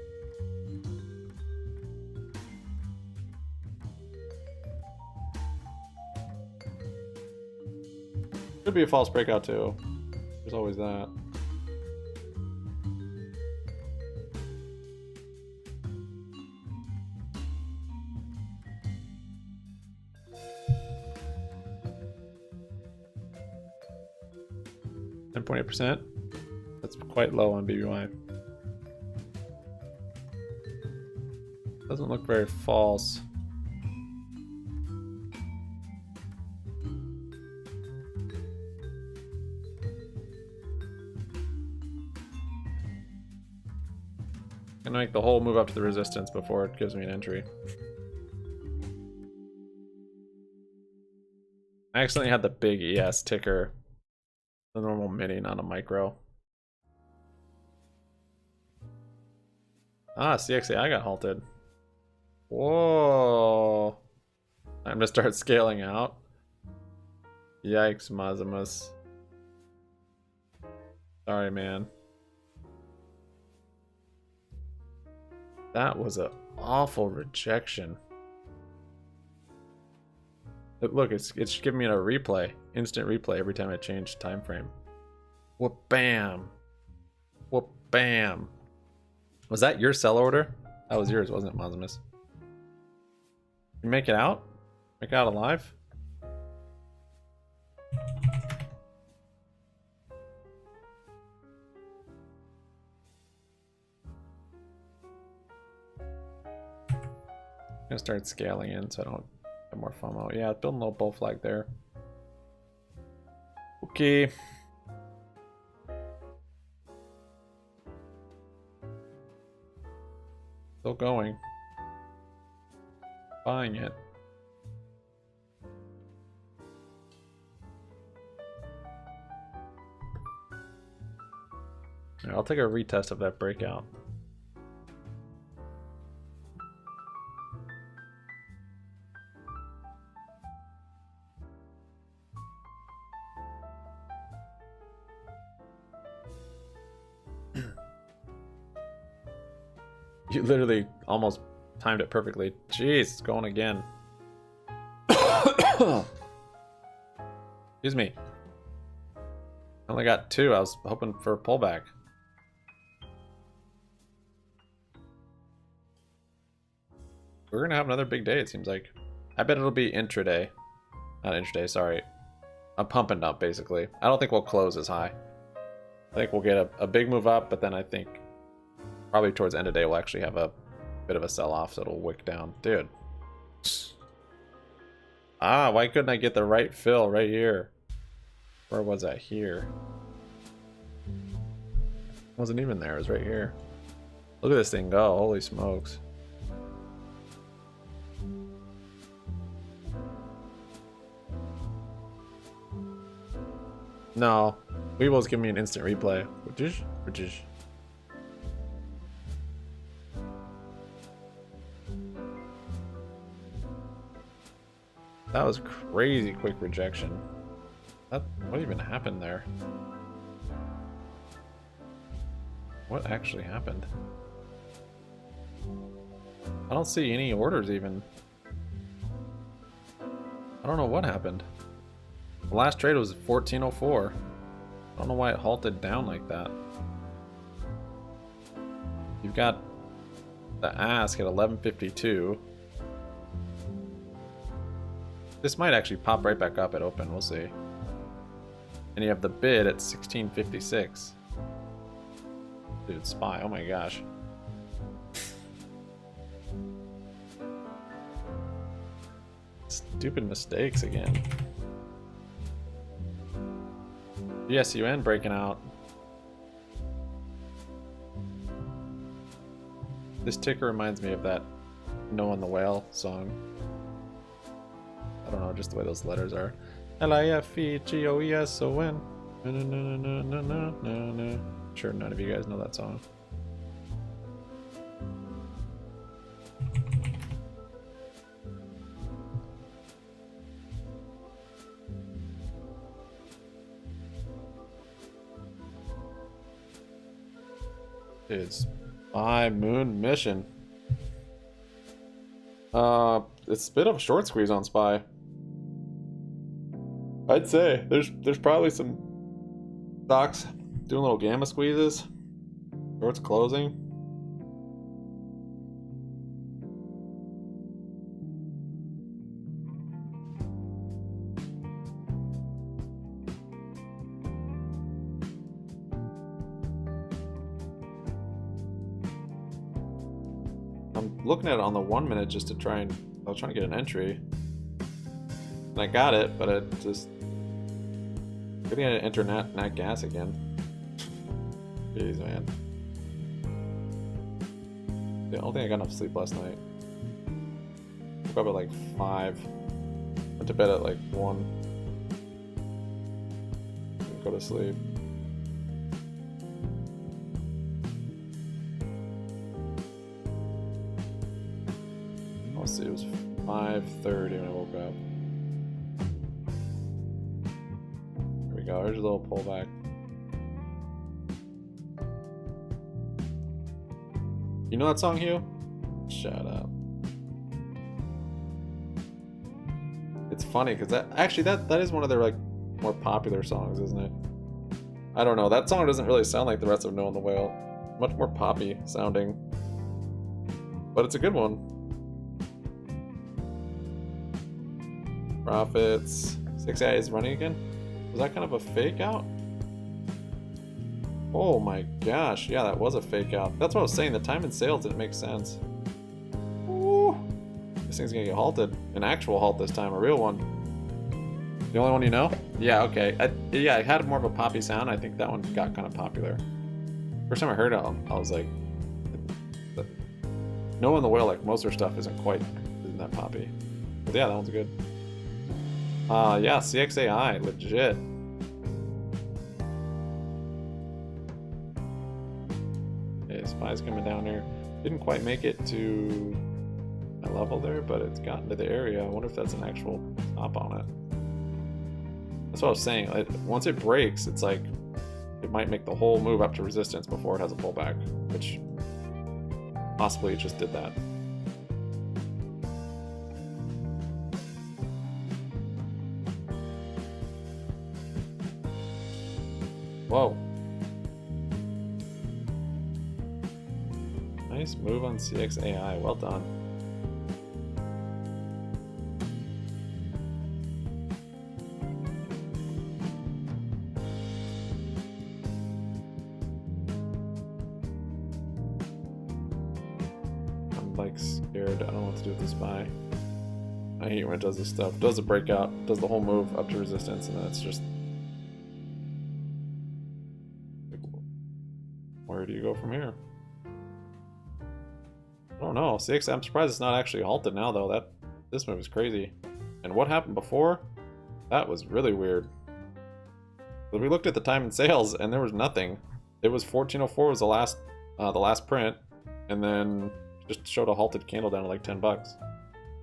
A: Could be a false breakout too. There's always that. .8%. That's quite low on BBY. Doesn't look very false. Gonna make the whole move up to the resistance before it gives me an entry. I accidentally had the big ES ticker. The normal mini, not a micro. Ah, CXAI got halted. Whoa. Time to start scaling out. Yikes, Mazimus. Sorry, man. That was an awful rejection. Look, it's giving me a replay. Instant replay every time I change time frame. Whoop bam. Whoop bam. Was that your sell order? That was yours, wasn't it, Mazimus? You make it out? Make it out alive? I'm gonna start scaling in so I don't have more FOMO. Yeah, building a little bull flag there. Okay. Still going. Buying it. I'll take a retest of that breakout. You literally almost timed it perfectly. Jeez, it's going again. Excuse me. I only got 2. I was hoping for a pullback. We're gonna have another big day, it seems like. I bet it'll be intraday. Not intraday, sorry. A pump and dump, basically. I don't think we'll close as high. I think we'll get a big move up, but then I think probably towards the end of the day we'll actually have a bit of a sell-off, so it'll wick down. Dude. Ah, why couldn't I get the right fill right here? Where was that? Here. Wasn't even there, it was right here. Look at this thing go, holy smokes. No, Weeble's giving me an instant replay. Which is that was crazy quick rejection. What even happened there? What actually happened? I don't see any orders even. I don't know what happened. The last trade was 1404. I don't know why it halted down like that. You've got the ask at 1152. This might actually pop right back up at open, we'll see. And you have the bid at 1656. Dude, SPY, oh my gosh. Stupid mistakes again. GSUN breaking out. This ticker reminds me of that Knowing the Whale song. I don't know, just the way those letters are. L-I-F-E-G-O-E-S-O-N. Sure, none of you guys know that song. It's my moon mission. It's a bit of a short squeeze on SPY. I'd say there's probably some stocks doing little gamma squeezes. Shorts closing. I'm looking at it on the 1 minute just to try and I was trying to get an entry. And I got it, but it just getting an enter nat gas again. Jeez, man. I don't think I got enough sleep last night. Woke up at like 5. Went to bed at like 1. Didn't go to sleep. Let's see, it was 5:30 when I woke up. There we go, there's a little pullback. You know that song, Hugh? Shut up. It's funny because that is one of their like more popular songs, isn't it? I don't know. That song doesn't really sound like the rest of Knowing the Whale. Much more poppy sounding, but it's a good one. Profits. 6AI is running again. Was that kind of a fake out? Oh my gosh, yeah, that was a fake out. That's what I was saying, the time and sales didn't make sense. Ooh. This thing's gonna get halted. An actual halt this time, a real one. The only one you know? Yeah, okay. Yeah, it had more of a poppy sound. I think that one got kind of popular. First time I heard it, I was like, Knowing the Whale, like most of their stuff isn't that poppy. But yeah, that one's good. Yeah, CXAI, legit. Okay, SPY's coming down here. Didn't quite make it to my level there, but it's gotten to the area. I wonder if that's an actual stop on it. That's what I was saying. Once it breaks, it's like it might make the whole move up to resistance before it has a pullback, which possibly it just did that. Whoa. Nice move on CXAI. Well done. I'm like scared. I don't know what to do with this SPY. I hate when it does this stuff. Does a breakout, does the whole move up to resistance, and then it's just. Where do you go from here? I don't know. I'm surprised it's not actually halted now, though. This move is crazy. And what happened before? That was really weird. But we looked at the time and sales, and there was nothing. It was 1404 was the last print, and then just showed a halted candle down to like $10. That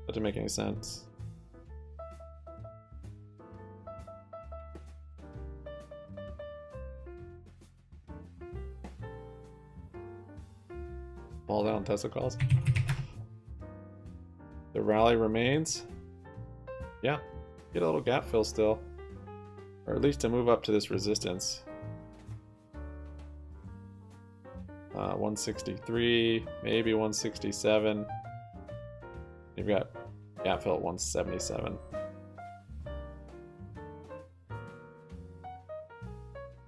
A: didn't make any sense. Fall down Tesla calls. The rally remains. Yeah, get a little gap fill still, or at least to move up to this resistance. 163, maybe 167. You've got gap fill at 177.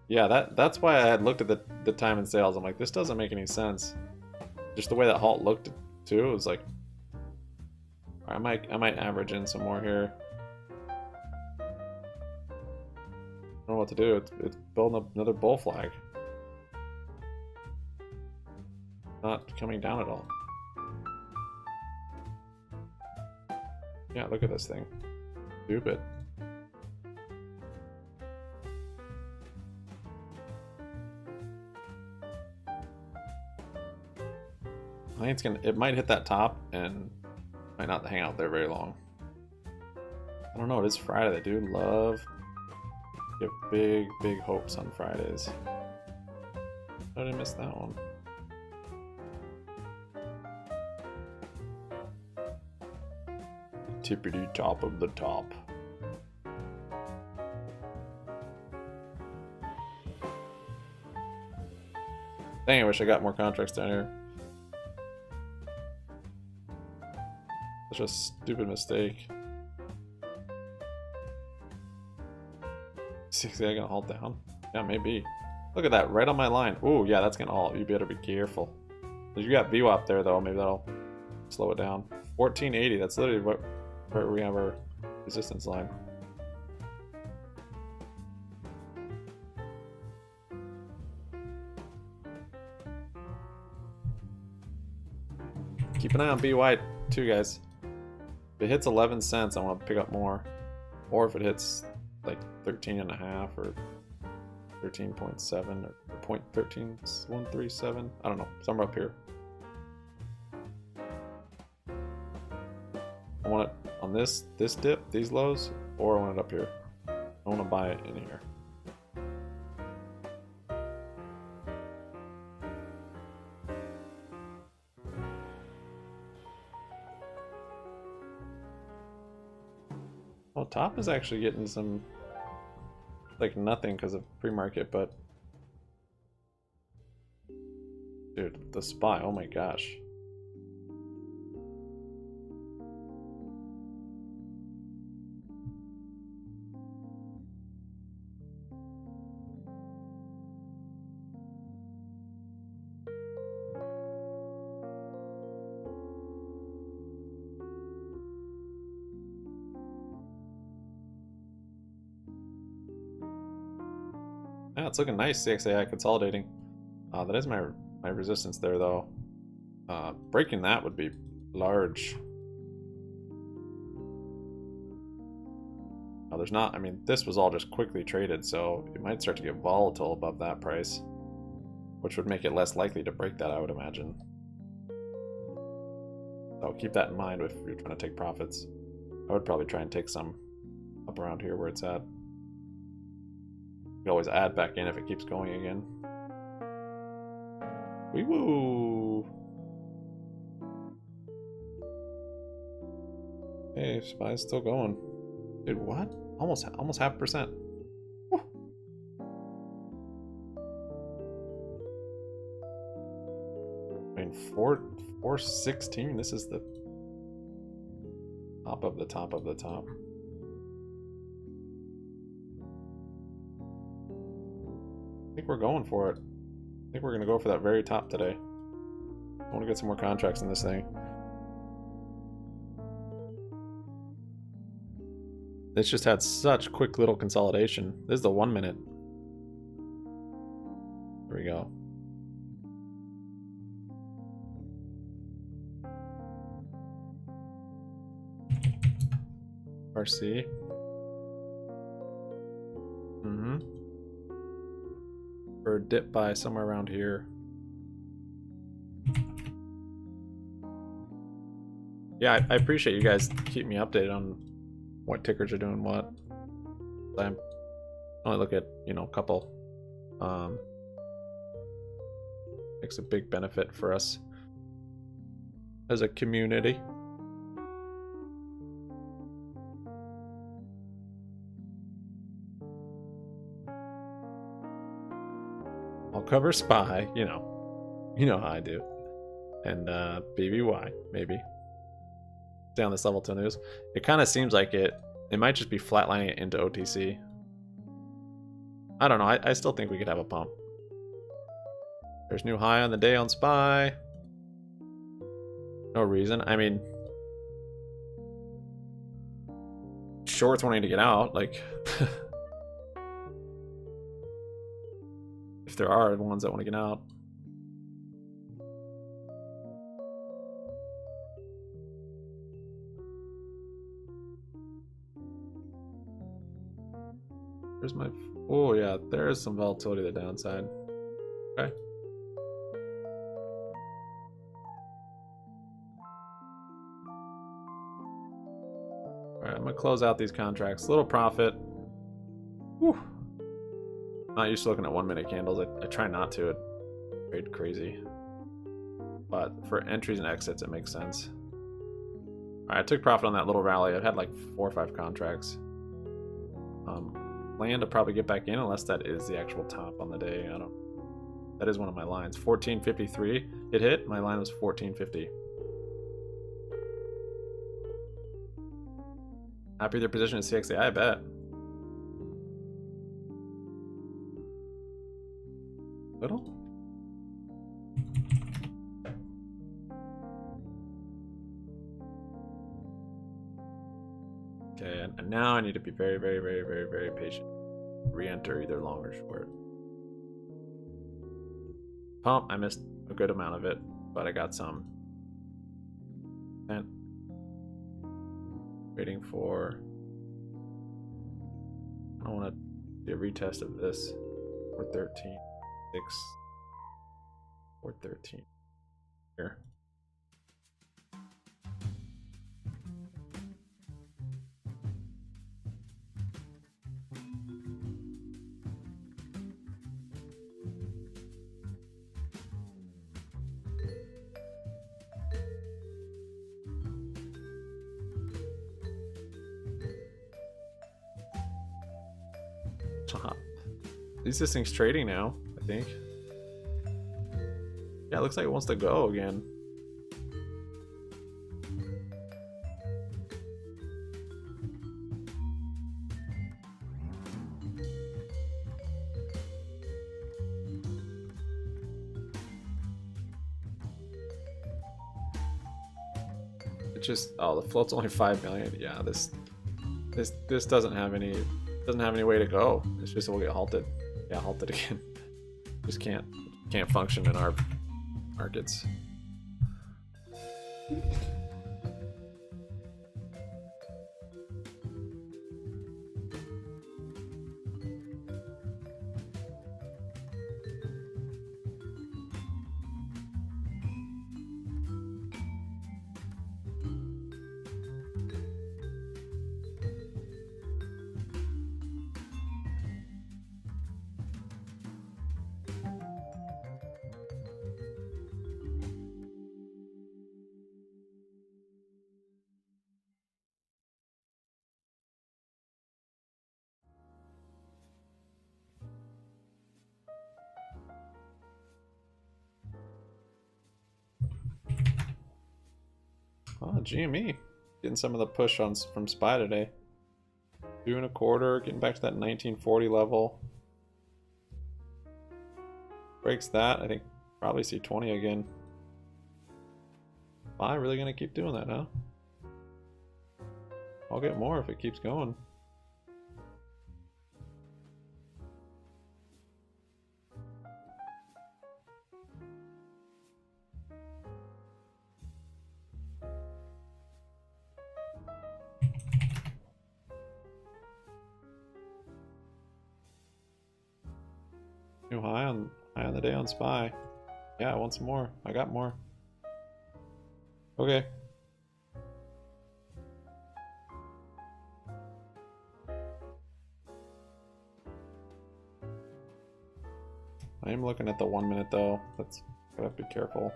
A: Yeah, that's why I had looked at the time and sales. I'm like, this doesn't make any sense. Just the way that halt looked too, it was like, I might average in some more here. I don't know what to do. It's building up another bull flag. Not coming down at all. Yeah, look at this thing. Stupid. I think it might hit that top and might not hang out there very long. I don't know, it is Friday. I do love give big hopes on Fridays. How did I miss that one? Tippity top of the top. Dang, I wish I got more contracts down here. Such a stupid mistake. 60 gonna halt down? Yeah, maybe. Look at that, right on my line. Oh yeah, that's gonna halt. You better be careful. You got VWAP there though, maybe that'll slow it down. 1480, that's literally where we have our resistance line. Keep an eye on BY too, guys. If it hits 11 cents, I want to pick up more. Or if it hits like 13.5 or 13.7 or 0.13137, I don't know, somewhere up here. I want it on this dip, these lows, or I want it up here. I want to buy it in here. Well, top is actually getting some, like nothing because of pre-market, but dude, the SPY, oh my gosh. Yeah, it's looking nice, CXAI consolidating. That is my resistance there, though. Breaking that would be large. No, there's not. I mean, this was all just quickly traded, so it might start to get volatile above that price, which would make it less likely to break that, I would imagine. So keep that in mind if you're trying to take profits. I would probably try and take some up around here where it's at. You can always add back in if it keeps going again. Wee woo! Hey, SPY's still going. Dude, what? Almost 0.5%. Woo. I mean, 416. This is the top of the top of the top. I think we're going for it. I think we're going to go for that very top today. I want to get some more contracts in this thing. It's just had such quick little consolidation. This is the 1 minute. There we go. RC. Or dip by somewhere around here. Yeah, I appreciate you guys keep me updated on what tickers are doing what. I only look at, you know, a couple. Makes a big benefit for us as a community. I'll cover SPY, you know how I do, and BBY maybe. Stay on this level till news. It kind of seems like it might just be flatlining it into OTC. I don't know. I still think we could have a pump. There's new high on the day on SPY. No reason. I mean, shorts wanting to get out, like. If there are ones that want to get out. Where's my... Oh, yeah, there is some volatility to the downside. Okay. Alright, I'm going to close out these contracts. Little profit. Whew. Not used to looking at 1 minute candles. I try not to. It trade crazy. But for entries and exits, it makes sense. Alright, I took profit on that little rally. I've had like 4 or 5 contracts. Plan to probably get back in unless that is the actual top on the day. I don't... That is one of my lines. 1453. It hit. My line was 1450. Happy with their position at CXA? I bet. Little? Okay, and now I need to be very, very, very, very, very patient. Re-enter either long or short. Pump, I missed a good amount of it, but I got some. And waiting for... I want to do a retest of this. 413. 6. 413. Here. At least this thing's trading now, I think. Yeah, it looks like it wants to go again. It just... Oh, the float's only 5 million. Yeah, this doesn't have any way to go. It's just we'll get halted. Yeah, halted again. Just can't function in our markets. Oh, GME. Getting some of the push on from SPY today. 2 1/4, getting back to that 1940 level. Breaks that, I think probably see 20 again. SPY really gonna keep doing that, huh? I'll get more if it keeps going. New high on the day on SPY. Yeah, I want some more. I got more. Okay. I am looking at the 1 minute though. That's gotta be careful.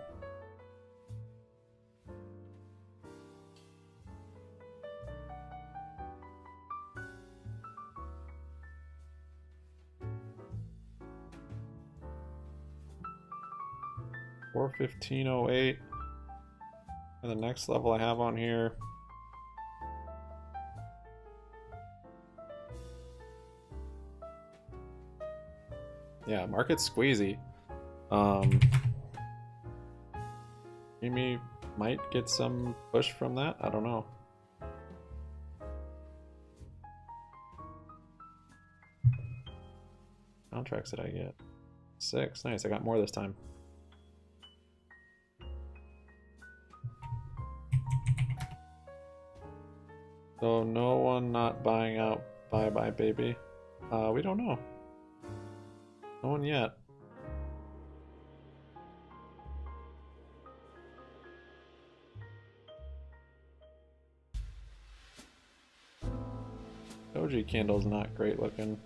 A: $415.08. And the next level I have on here. Yeah, market's squeezy. Amy might get some push from that. I don't know. Contracts did I get? 6. Nice, I got more this time. So no one not buying out. Bye bye, baby. We don't know. No one yet. Doji candle's not great looking.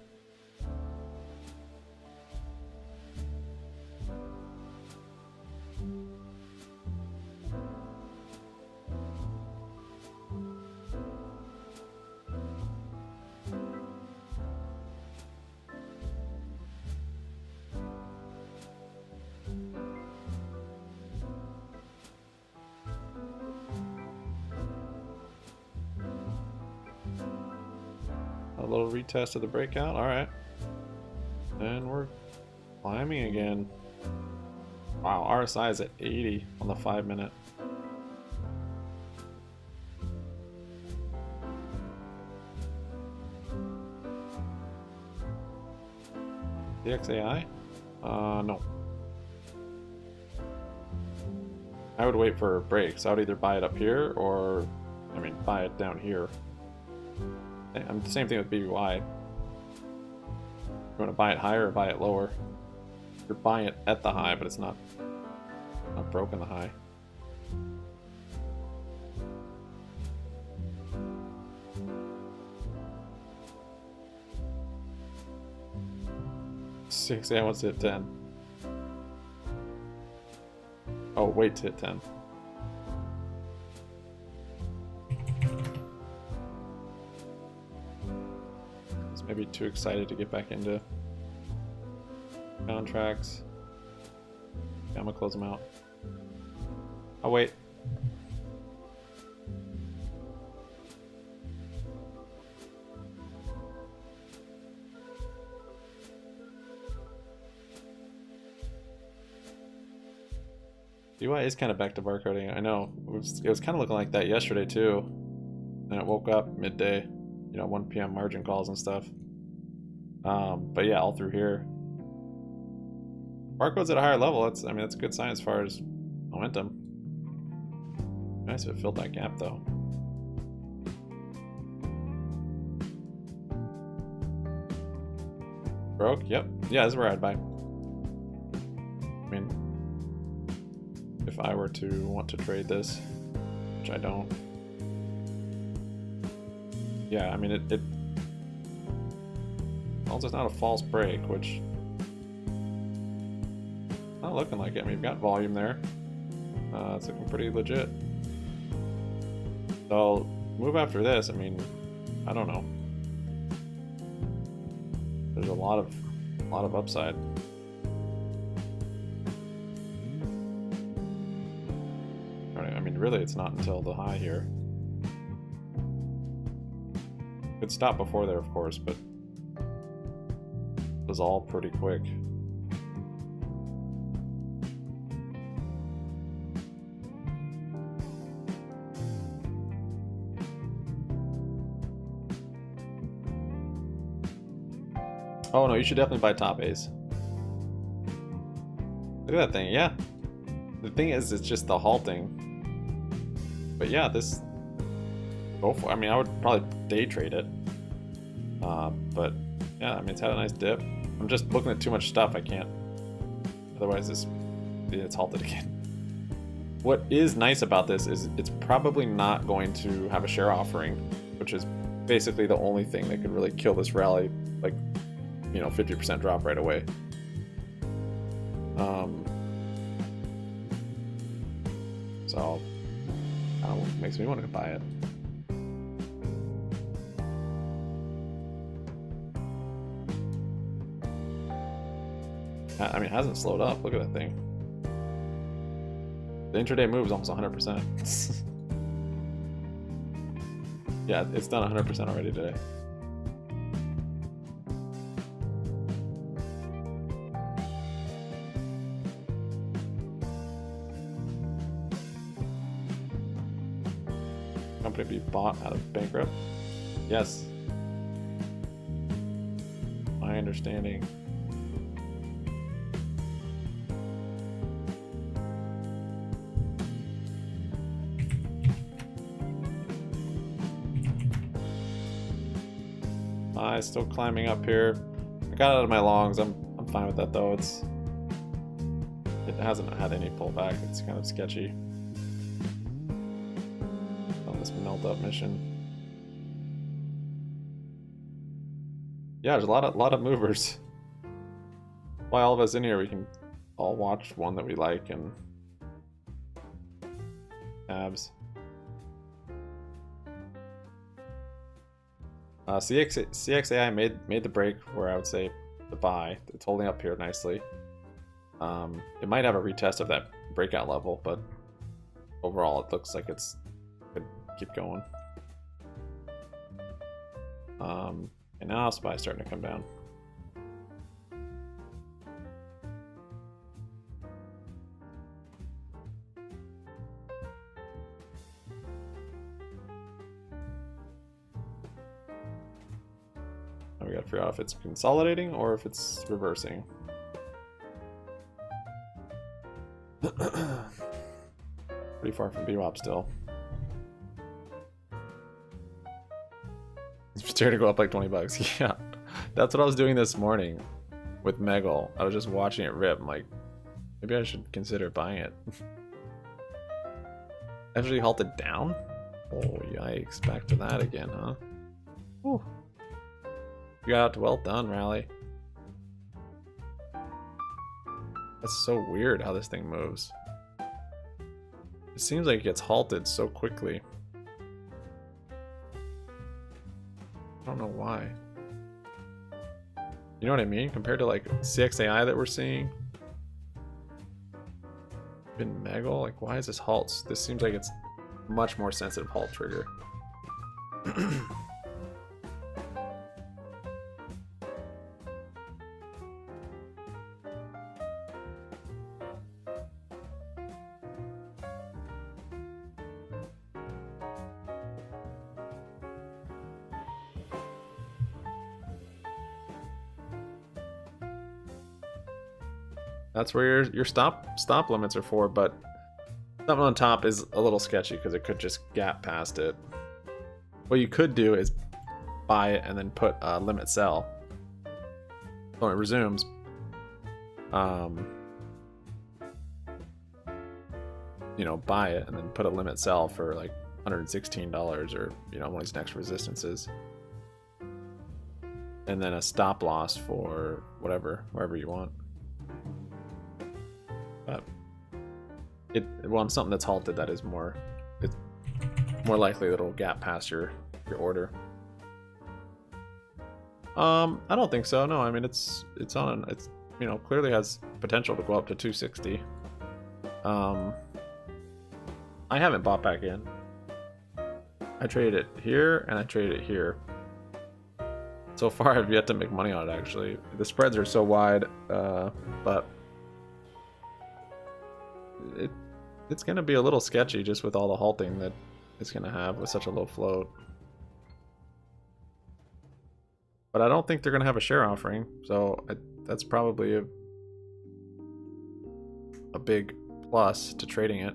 A: A little retest of the breakout. All right. And we're climbing again. Wow, RSI is at 80 on the 5-minute. DXAI? No. I would wait for breaks. I would either buy it up here or, I mean, buy it down here. Same thing with BBY. You want to buy it higher or buy it lower? You're buying it at the high, but it's not broken the high. Yeah, wants to hit 10. Oh, wait to hit 10. Maybe too excited to get back into contracts. Yeah, I'm gonna close them out. I'll wait. BBY is kind of back to barcoding. I know it was kind of looking like that yesterday too. Then it woke up midday, 1 p.m. margin calls and stuff. But yeah, all through here. Barcode's at a higher level. That's a good sign as far as momentum. Nice if it filled that gap though. Broke? Yep. Yeah, this is where I'd buy. If I were to want to trade this, which I don't. Yeah, it well, it's not a false break, which not looking like it. We've got volume there. It's looking pretty legit. So move after this. I don't know. There's a lot of upside. Really, it's not until the high here. Could stop before there, of course, but it was all pretty quick. Oh no, you should definitely buy top A's. Look at that thing, yeah. The thing is, it's just the halting. But yeah, this go for. I would probably day trade it. But yeah, it's had a nice dip. I'm just looking at too much stuff. I can't. Otherwise, it's halted again. What is nice about this is it's probably not going to have a share offering, which is basically the only thing that could really kill this rally. Like, 50% drop right away. So. Makes me want to buy it. It hasn't slowed up. Look at that thing. The intraday move is almost 100%. Yeah, it's done 100% already today. Company be bought out of bankrupt? Yes. My understanding. SPY is still climbing up here. I got out of my longs. I'm fine with that though. It hasn't had any pullback. It's kind of sketchy on this melt up mission. Yeah, there's a lot of movers. Why all of us in here, we can all watch one that we like and abs. CXAI made the break where I would say the buy. It's holding up here nicely. It might have a retest of that breakout level, but overall it looks like it's could keep going. And now SPY is starting to come down. Now we gotta figure out if it's consolidating or if it's reversing. Pretty far from BWAP still. It's starting to go up like 20 bucks. Yeah, that's what I was doing this morning with MEGL. I was just watching it rip. I'm like, maybe I should consider buying it. Actually halted down? Oh, yikes. Back to that again, huh? Whew. You got out to well done, Rally. That's so weird how this thing moves. It seems like it gets halted so quickly. I don't know why. You know what I mean? Compared to like CXAI that we're seeing. In MEGL, like why is this halts? This seems like it's much more sensitive halt trigger. That's where your stop limits are for, but something on top is a little sketchy because it could just gap past it. What you could do is buy it and then put a limit sell. When it resumes, you know, buy it and then put a limit sell for like $116 or, you know, one of these next resistances. And then a stop loss for wherever you want. But on something that's halted, that is it's more likely that it'll gap past your order. I don't think so. No, I mean it's you know, clearly has potential to go up to 260. I haven't bought back in. I traded it here and I traded it here. So far, I've yet to make money on it. Actually, the spreads are so wide, but it's going to be a little sketchy just with all the halting that it's going to have with such a low float. But I don't think they're going to have a share offering, so that's probably a big plus to trading it.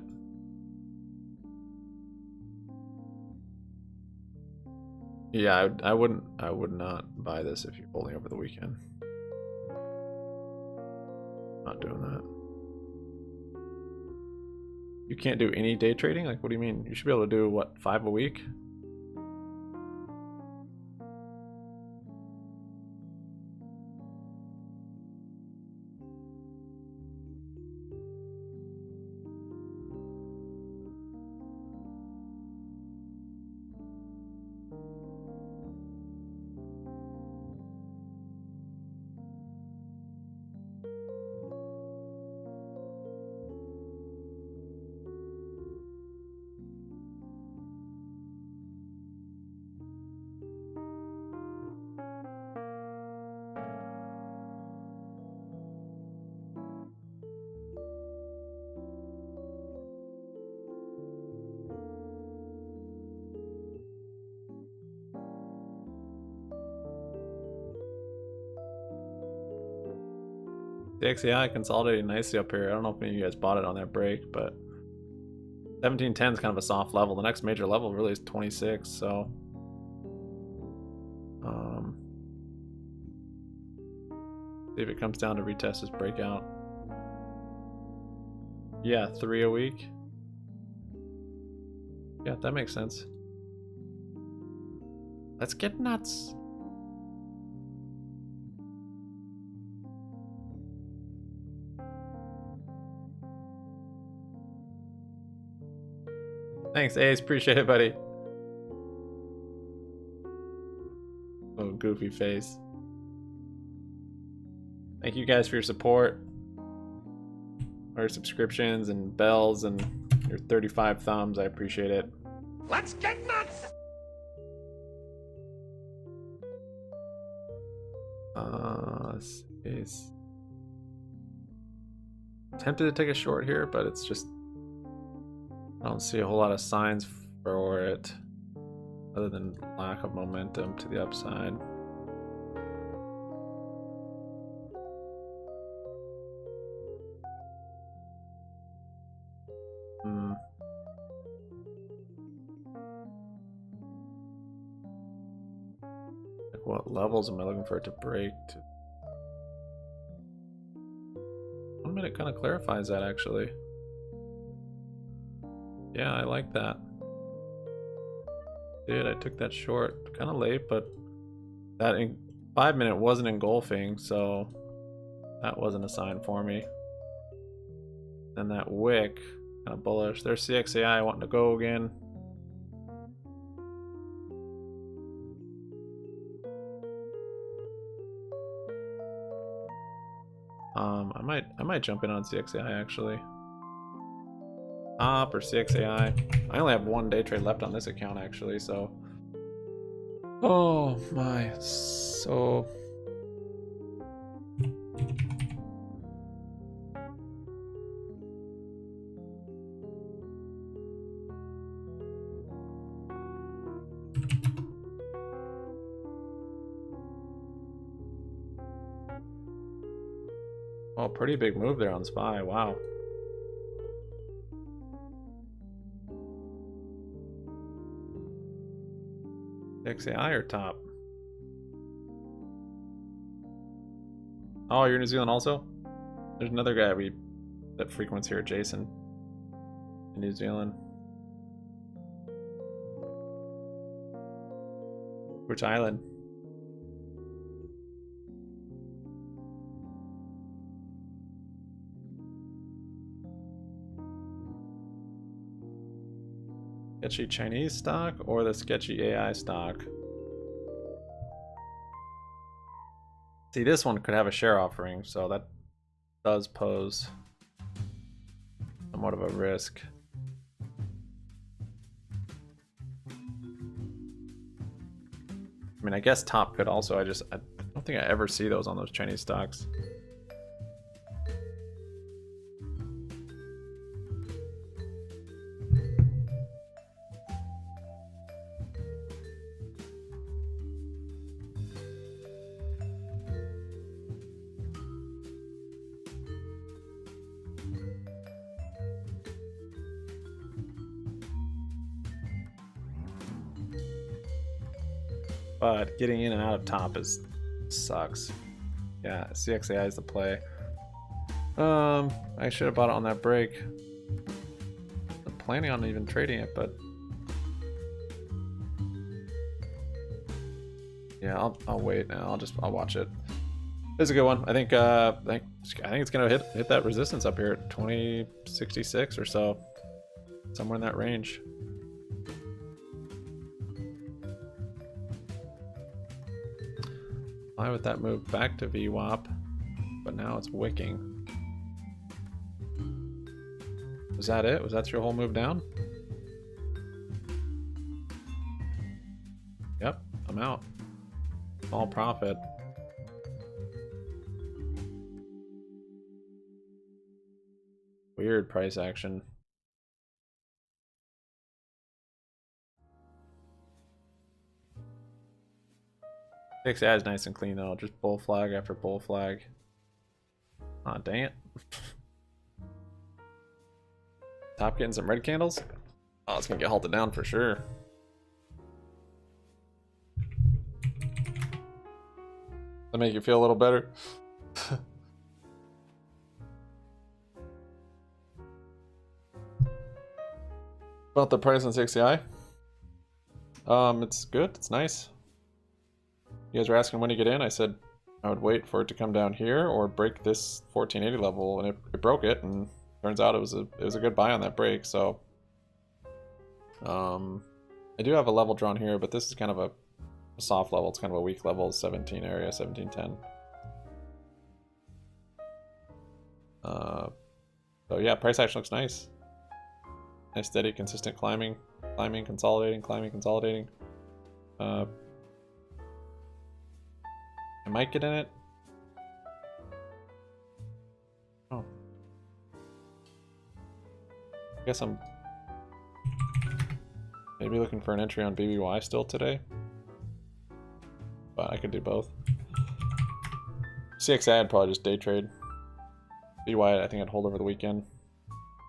A: Yeah, I would not buy this if you're holding over the weekend. Not doing that. You can't do any day trading? Like, what do you mean? You should be able to do, what, 5 a week? The XAI consolidated nicely up here. I don't know if any of you guys bought it on that break, but 1710 is kind of a soft level. The next major level really is 26, so See if it comes down to retest this breakout. Yeah, 3 a week. Yeah, that makes sense. Let's get nuts. Thanks, Ace. Appreciate it, buddy. Oh, goofy face. Thank you guys for your support. Our subscriptions and bells and your 35 thumbs. I appreciate it.
H: Let's get nuts!
A: Is tempted to take a short here, but it's just I don't see a whole lot of signs for it other than lack of momentum to the upside. Like what levels am I looking for it to break to? 1 minute kind of clarifies that actually. Yeah, I like that. Dude, I took that short kind of late, but that 5 minute wasn't engulfing, so that wasn't a sign for me. And that wick, kind of bullish. There's CXAI wanting to go again. I might jump in on CXAI actually. Top or CXAI. I only have 1 day trade left on this account actually, so. Oh my, so. Oh, pretty big move there on SPY, wow. XAI or top? Oh, you're New Zealand also? There's another guy that frequents here, Jason, in New Zealand. Which island? Sketchy Chinese stock or the sketchy AI stock? See, this one could have a share offering, so that does pose somewhat of a risk. I mean, I guess top could also. I don't think I ever see those on those Chinese stocks. But getting in and out of top sucks. Yeah, CXAI is the play. I should have bought it on that break. I'm planning on even trading it, but yeah, I'll wait now. I'll watch it. It's a good one. I think it's gonna hit that resistance up here at 2066 or so, somewhere in that range. Why would that move back to VWAP, but now it's wicking? Was that it? Was that your whole move down? Yep, I'm out. Small profit. Weird price action. XAI is nice and clean though, just bull flag after bull flag. Aw, dang it. Top getting some red candles? Oh, it's gonna get halted down for sure. That make you feel a little better? About the price on CXCI? It's good. It's nice. You guys were asking when to get in. I said I would wait for it to come down here or break this 1480 level, and it broke it, and turns out it was a good buy on that break. So, I do have a level drawn here, but this is kind of a soft level. It's kind of a weak level, 17 area, 1710. So yeah, price action looks nice. Nice, steady, consistent climbing, consolidating, consolidating. I might get in it. Oh. I guess I'm maybe looking for an entry on BBY still today. But I could do both. CXI I'd probably just day trade. BBY I think I'd hold over the weekend.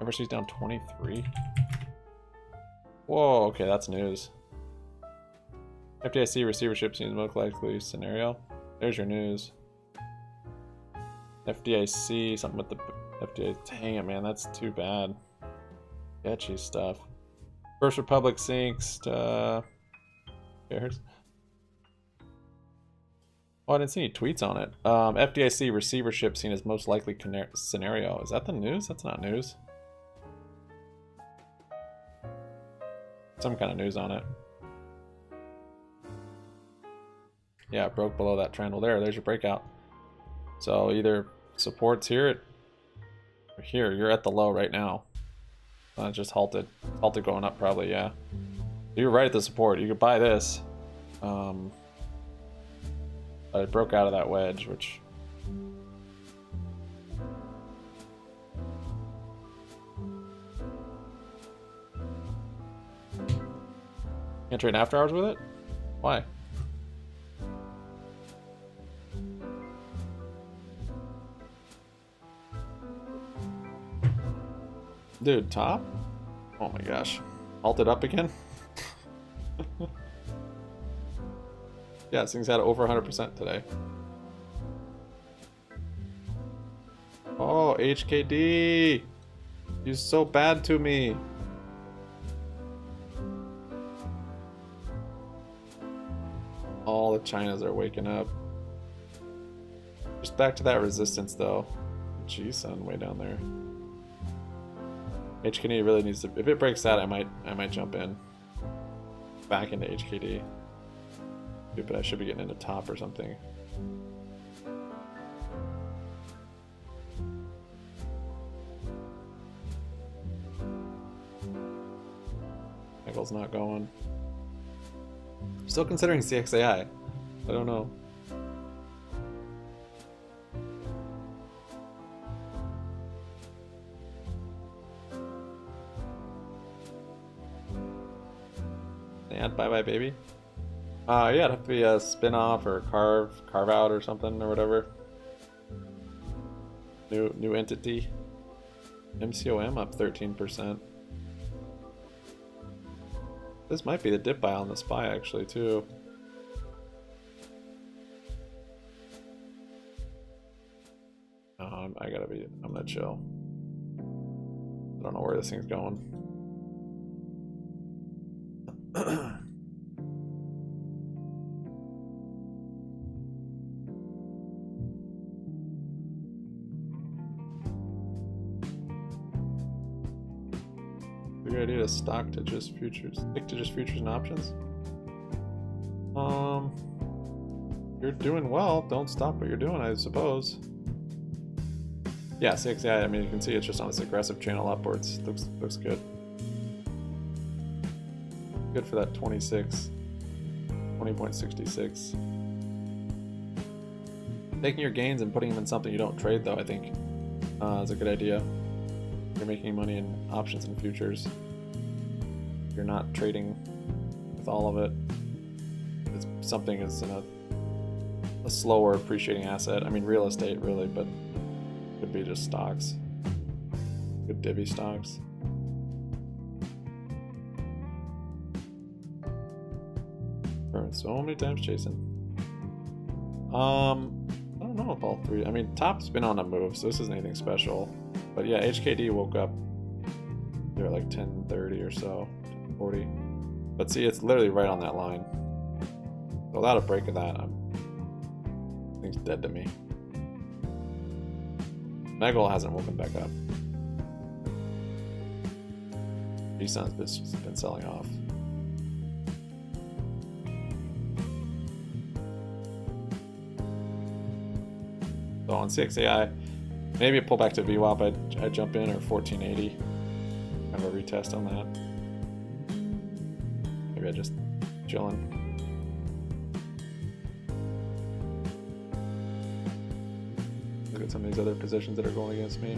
A: MRC's down 23. Whoa, okay, that's news. FDIC receivership seems most likely scenario. There's your news. FDIC, something with the FDIC. Dang it, man, that's too bad. Sketchy stuff. First Republic sinks to... cares? Oh, I didn't see any tweets on it. FDIC receivership seen as most likely scenario. Is that the news? That's not news. Some kind of news on it. Yeah, it broke below that trend. Well, there's your breakout. So either supports here, or here. You're at the low right now. It just halted. Halted going up probably, yeah. You're right at the support. You could buy this. But it broke out of that wedge, which... Can't trade after hours with it? Why? Dude, top? Oh my gosh. Halted up again? Yeah, this thing's had over 100% today. Oh, HKD! You're so bad to me. All the Chinas are waking up. Just back to that resistance though. Jeez, son, way down there. HKD really needs to. If it breaks that, I might jump in. Back into HKD. But I should be getting into top or something. MEGL's not going. Still considering CXAI. I don't know. And bye bye baby. Yeah, it'd have to be a spin-off or carve out or something or whatever. New entity. MCOM up 13%. This might be the dip buy on the SPY actually too. I'm gonna chill. I don't know where this thing's going. Good idea to stock to just futures. Stick to just futures and options. You're doing well. Don't stop what you're doing, I suppose. Yeah, 6. Yeah, I mean you can see it's just on this aggressive channel upwards. Looks good. Good for that 20.66. Taking your gains and putting them in something you don't trade, though, I think is a good idea. You're making money in options and futures. You're not trading with all of it. It's something that's in a slower appreciating asset. I mean, real estate, really, but it could be just stocks. Good divvy stocks. Burned so many times chasing. I don't know. know if all three. I mean, top's been on a move, so this isn't anything special. But yeah, HKD woke up. They're at like 10:30 or so, 10:40. But see, it's literally right on that line. So without a break of that, I think it's dead to me. MEGL hasn't woken back up. G-Sun's been selling off. So on CXAI, maybe a pullback to VWAP, I'd jump in, or 1480. Kind of a retest on that. Maybe I just chilling. Look at some of these other positions that are going against me.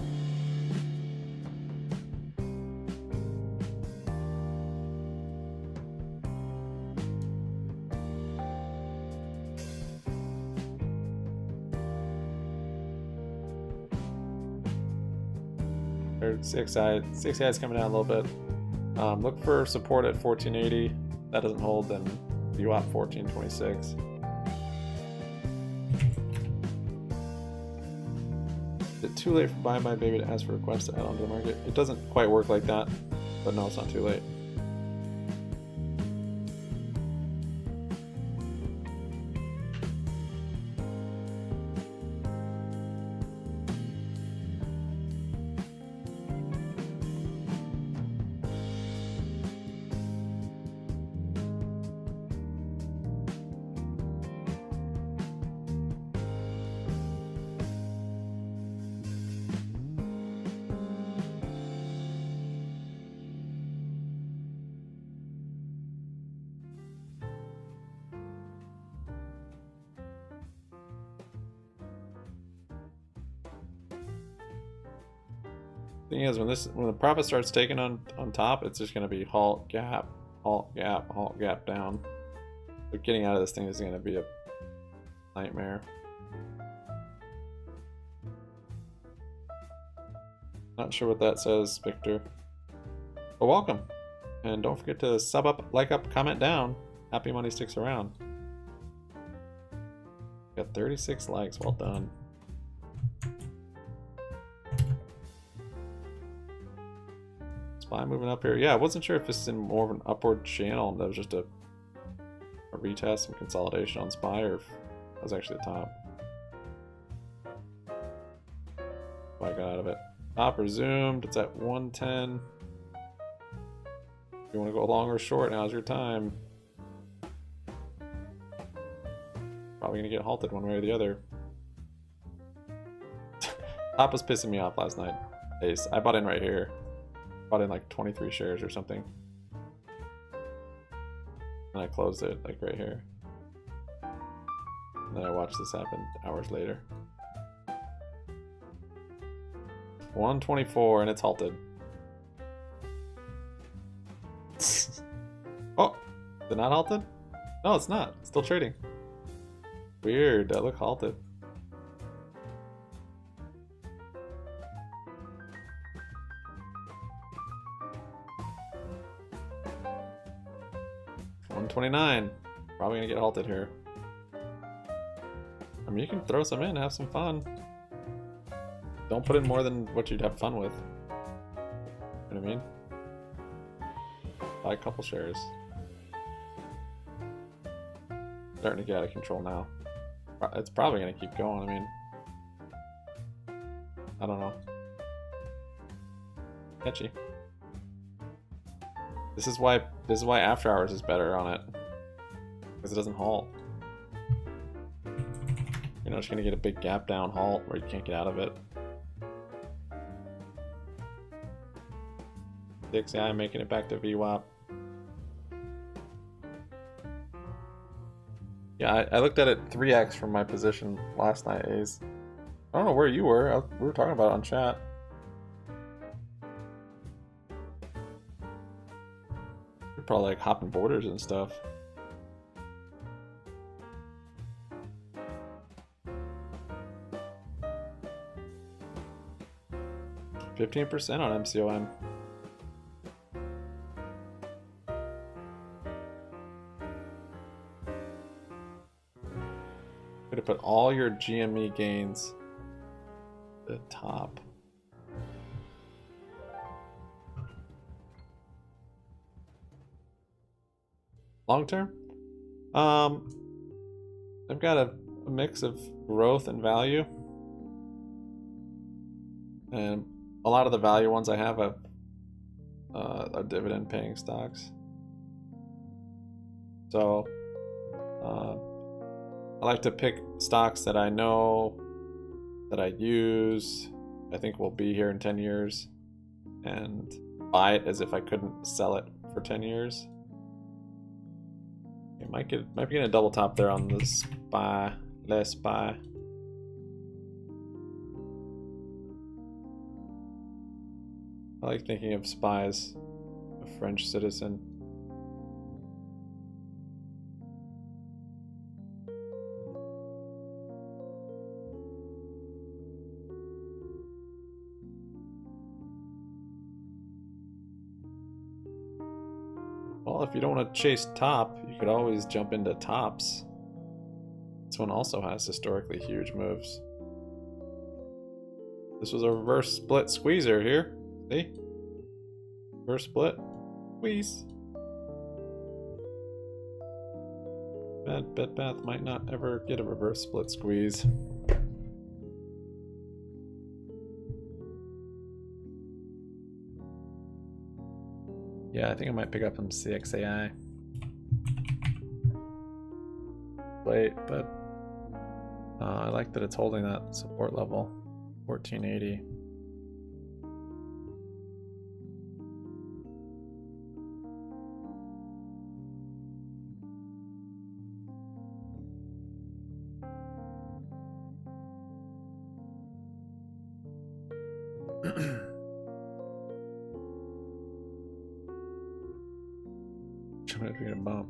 A: CXI is coming down a little bit. Look for support at 1480. That doesn't hold, then VWAP 1426. Is it too late for Buy My Baby to ask for requests to add onto the market? It doesn't quite work like that, but no, it's not too late. Thing is, when the profit starts taking on top, it's just going to be halt gap down. But getting out of this thing is going to be a nightmare. Not sure what that says, Victor. But welcome, and don't forget to sub up, like up, comment down. Happy money sticks around. Got 36 likes. Well done. SPY moving up here. Yeah, I wasn't sure if this is in more of an upward channel and that was just a retest and consolidation on SPY, or if that was actually the top. I got out of it. Top resumed. It's at 110. If you want to go long or short, now's your time. Probably gonna get halted one way or the other. Top was pissing me off last night. Ace. I bought in right here. Bought in like 23 shares or something. And I closed it like right here. And then I watched this happen hours later. 124 and it's halted. Oh, is it not halted? No, it's not. It's still trading. Weird. That look halted. $129. Probably gonna get halted here. I mean, you can throw some in, have some fun. Don't put in more than what you'd have fun with. You know what I mean? Buy a couple shares. Starting to get out of control now. It's probably gonna keep going. I mean, I don't know. Catchy. This is why after hours is better on it, because it doesn't halt. You're not just gonna get a big gap down halt where you can't get out of it. DXI making it back to VWAP. Yeah, I looked at it 3x from my position last night, Ace. I don't know where you were. We were talking about it on chat. You're probably like hopping borders and stuff. %15% on MCOM. Gonna put all your GME gains at the top. Long term? I've got a mix of growth and value. And a lot of the value ones I have are dividend paying stocks. So I like to pick stocks that I know, that I use, I think will be here in 10 years, and buy it as if I couldn't sell it for 10 years. It might be getting a double top there on the SPY, less SPY. I like thinking of SPY as a French citizen. Well, if you don't want to chase top, you could always jump into tops. This one also has historically huge moves. This was a reverse split squeezer here. See? Reverse split. Squeeze. Bed Bath might not ever get a reverse split squeeze. Yeah, I think I might pick up some CXAI. Late, but I like that it's holding that support level, 1480. Trying to get a bump.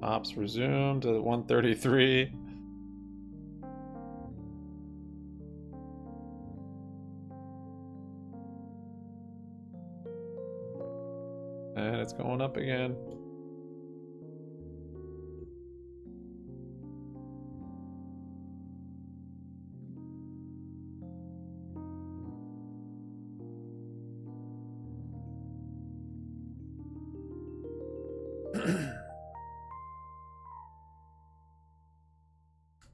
A: Ops resumed to 133. And it's going up again.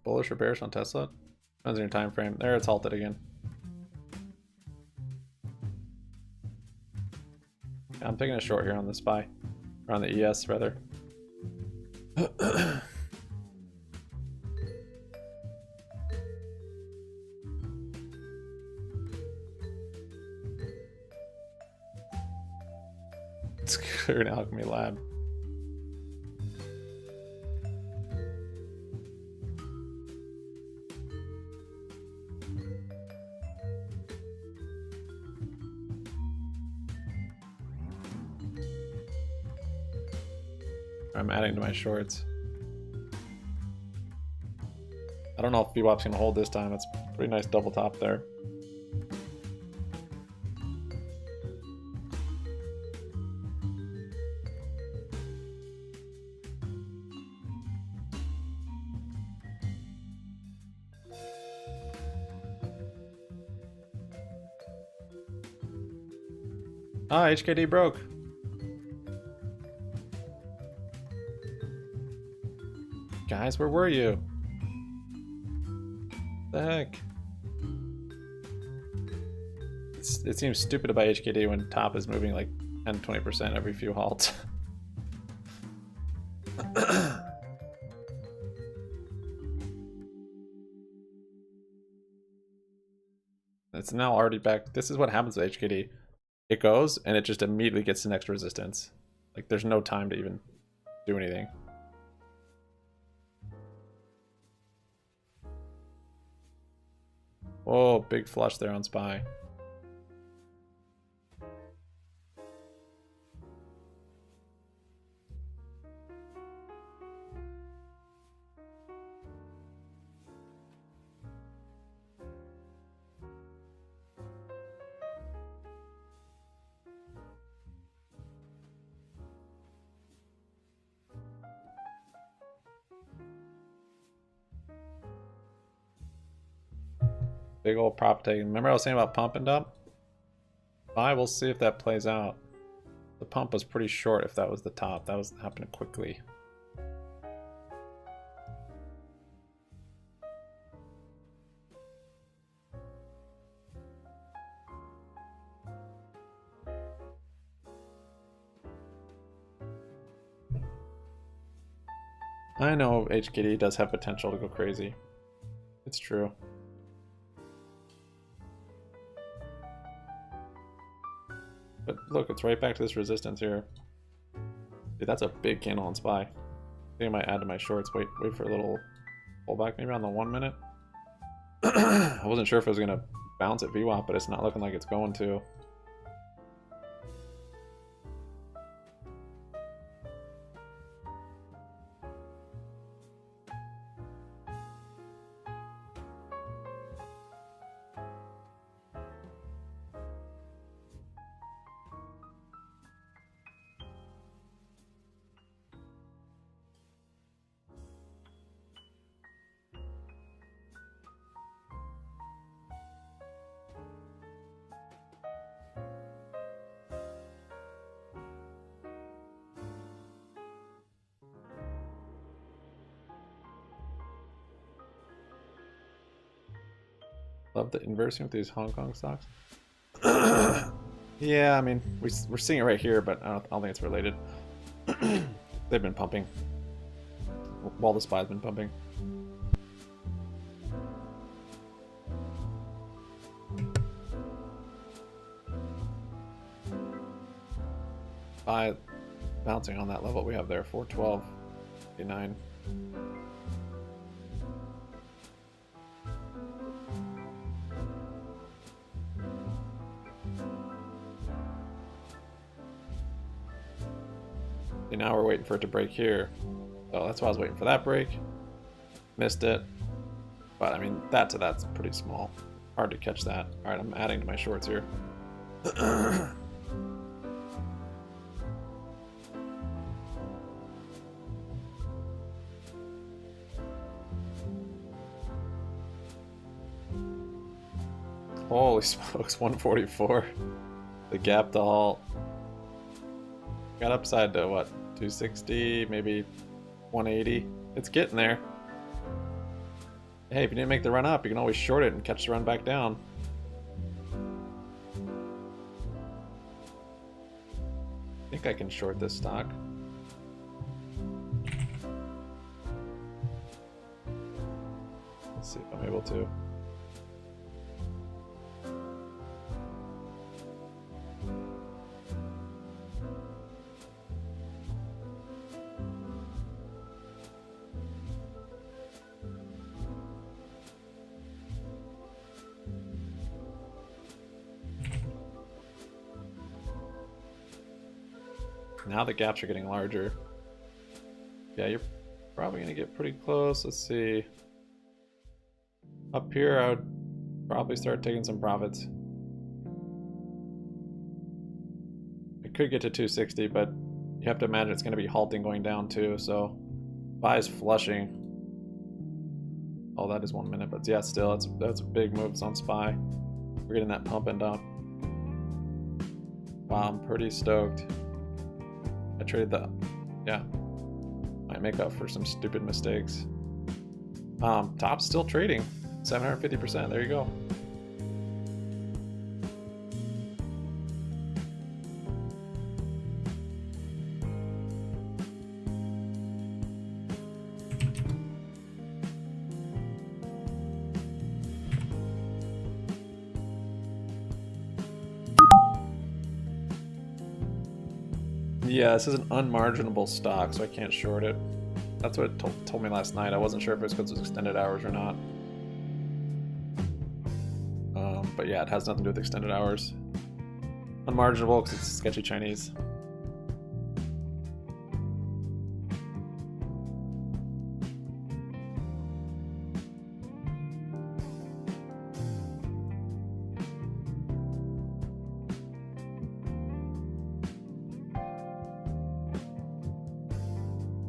A: Bullish or bearish on Tesla? Depends on your time frame. There, it's halted again. Yeah, I'm taking a short here on the SPY, or on the ES rather. Clear an alchemy lab. I'm adding to my shorts. I don't know if VWAP's gonna hold this time. It's a pretty nice double top there. Ah, HKD broke. Guys, where were you? The heck? It seems stupid to buy HKD when top is moving like 10-20% every few halts. It's now already back. This is what happens with HKD. It goes and it just immediately gets the next resistance. Like there's no time to even do anything. Oh, big flush there on SPY. Big old prop taking. Remember I was saying about pump and dump? We'll see if that plays out. The pump was pretty short if that was the top. That was happening quickly. I know HKD does have potential to go crazy. It's true. But look, it's right back to this resistance here. Dude, that's a big candle on SPY. I think I might add to my shorts. Wait for a little pullback, maybe on the 1 minute. I wasn't sure if it was gonna bounce at VWAP, but it's not looking like it's going to. Love the inversing with these Hong Kong stocks. Yeah, I mean, we're seeing it right here, but I don't think it's related. They've been pumping. While the SPY's been pumping. SPY bouncing on that level we have there, 412, 89. Now we're waiting for it to break here. So that's why I was waiting for that break. Missed it. But I mean, that's pretty small. Hard to catch that. Alright, I'm adding to my shorts here. Holy smokes, 144. The gap to halt. Got upside to what? 260, maybe 180. It's getting there. Hey, if you didn't make the run up, you can always short it and catch the run back down. I think I can short this stock. Let's see if I'm able to. Now the gaps are getting larger. Yeah, you're probably gonna get pretty close. Let's see. Up here, I would probably start taking some profits. It could get to 260, but you have to imagine it's gonna be halting going down too. So buy is flushing. Oh, that is 1 minute, but yeah, still, that's a big moves on SPY. We're getting that pump and dump. Wow, I'm pretty stoked. I traded that. Yeah. Might make up for some stupid mistakes. Top's still trading. 750%. There you go. Yeah, this is an unmarginable stock, so I can't short it. That's what it told me last night. I wasn't sure if it was because it was extended hours or not. But yeah, it has nothing to do with extended hours. Unmarginable because it's sketchy Chinese.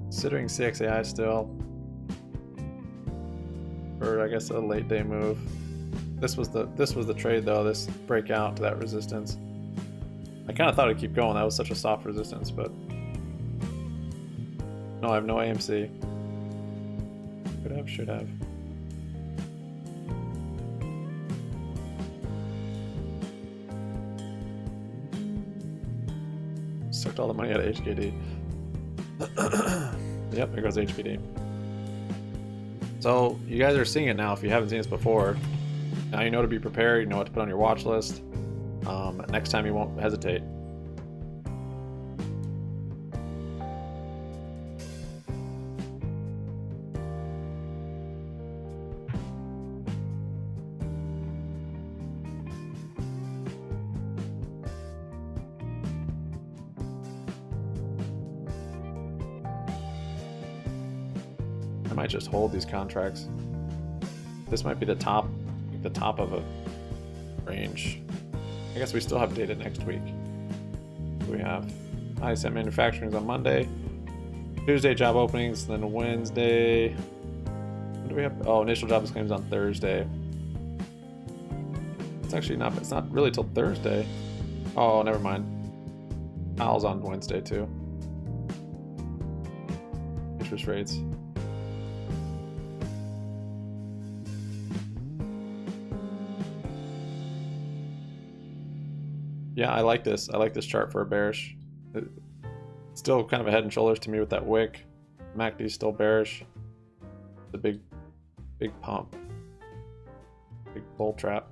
A: Considering CXAI still, or I guess a late day move. This was the trade though. This breakout to that resistance. I kind of thought it'd keep going. That was such a soft resistance, but no, I have no AMC. Could have, should have. Sucked all the money out of HKD. Yep, there goes HPD. So you guys are seeing it now if you haven't seen this before. Now you know to be prepared, you know what to put on your watch list. Next time you won't hesitate. I might just hold these contracts. This might be the top of a range. I guess we still have data next week. We have ISM manufacturing is on Monday, Tuesday job openings, then Wednesday. What do we have? Oh, initial jobs claims on Thursday. It's actually not. It's not really till Thursday. Oh, never mind. Al's on Wednesday too. Interest rates. Yeah, I like this. I like this chart for a bearish. It's still kind of a head and shoulders to me with that wick. MACD's still bearish. The big pump. Big bull trap.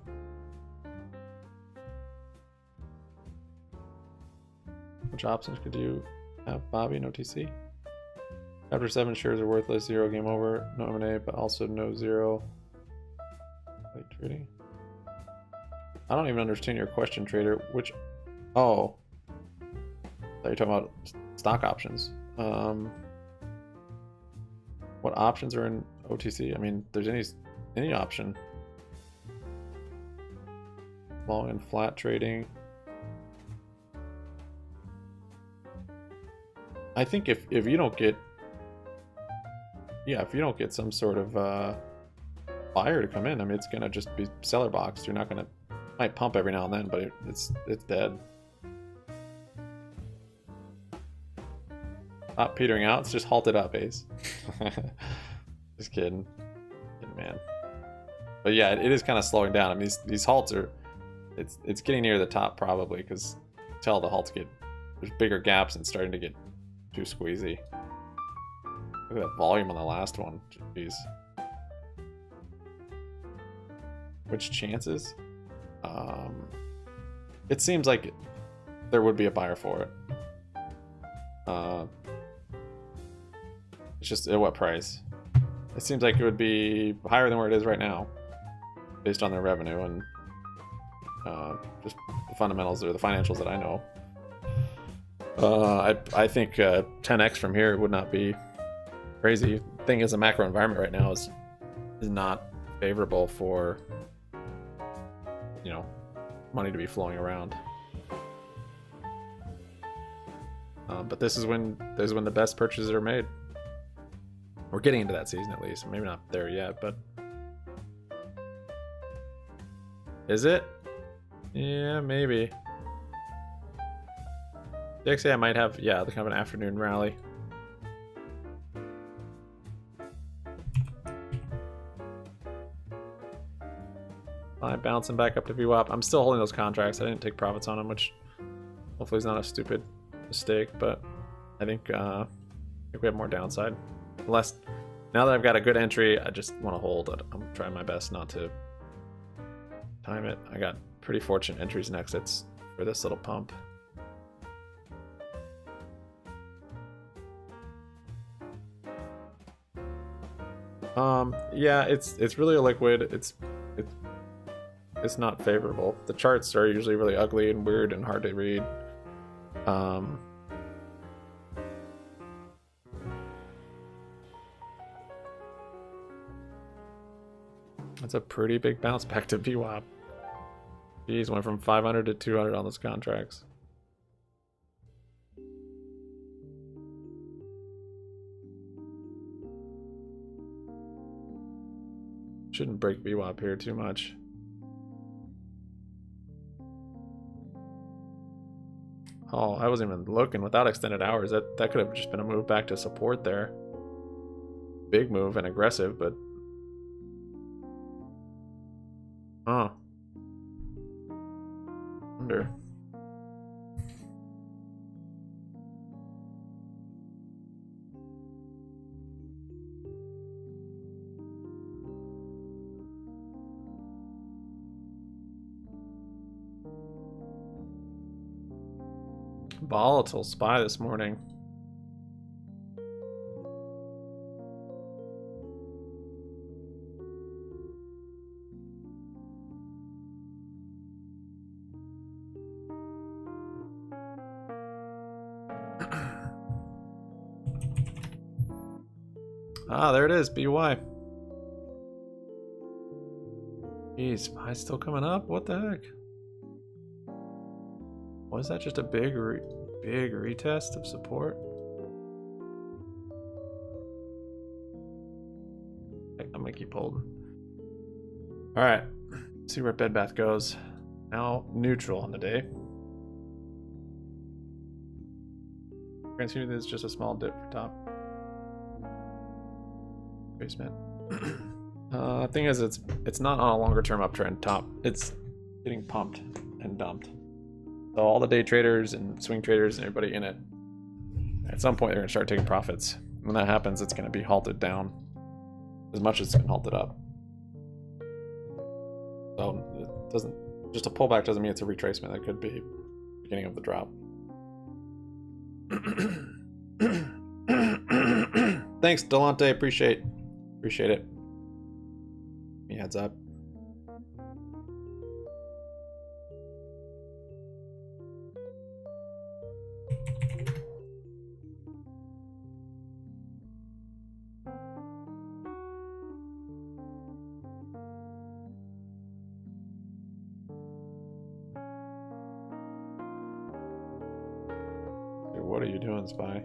A: Which options could you have, Bobby, in OTC? Chapter 7 shares are worthless, 0 game over, no M&A, but also no 0 late trading. I don't even understand your question, trader. Which, oh, I thought you're talking about stock options. What options are in OTC? I mean, if there's any option. Long and flat trading. I think if you don't get, if you don't get some sort of buyer to come in, I mean, it's gonna just be seller boxed. You're not gonna. Might pump every now and then, but it's dead. Not petering out, it's just halted up, Ace. Just kidding. Man. But yeah, it is kind of slowing down. I mean, these halts are, it's getting near the top probably, because tell the halts there's bigger gaps and starting to get too squeezy. Look at that volume on the last one. Jeez. Which chances? It seems like there would be a buyer for it. It's just at what price? It seems like it would be higher than where it is right now, based on their revenue and just the fundamentals or the financials that I know. I think 10x from here would not be crazy. Thing is, the macro environment right now is not favorable for, you know, money to be flowing around. But this is when the best purchases are made. We're getting into that season at least. Maybe not there yet, but is it? Yeah, maybe. DXA I might have, yeah, the kind of an afternoon rally. I'm bouncing back up to VWAP. I'm still holding those contracts. I didn't take profits on them, which hopefully is not a stupid mistake, but I think we have more downside. Unless, now that I've got a good entry, I just want to hold it. I'm trying my best not to time it. I got pretty fortunate entries and exits for this little pump. Yeah, it's really a liquid. It's not favorable. The charts are usually really ugly and weird and hard to read. That's a pretty big bounce back to VWAP. Geez, went from 500 to 200 on those contracts. Shouldn't break VWAP here too much. Oh, I wasn't even looking without extended hours. That could have just been a move back to support there. Big move and aggressive, but oh. Wonder. Volatile SPY this morning. Ah, there it is, BY. Jeez, SPY's still coming up? What the heck? Was that just a big retest of support? I'm gonna keep holding. All right, see where Bed Bath goes. Now neutral on the day. Transunion is just a small dip for top. Basement. Thing is, it's not on a longer term uptrend. Top, it's getting pumped and dumped. So all the day traders and swing traders and everybody in it, at some point they're gonna start taking profits. When that happens, it's gonna be halted down as much as it's been halted up. So it doesn't, just a pullback doesn't mean it's a retracement. That could be the beginning of the drop. Thanks, Delante. Appreciate it. Give me a heads up. What are you doing, SPY?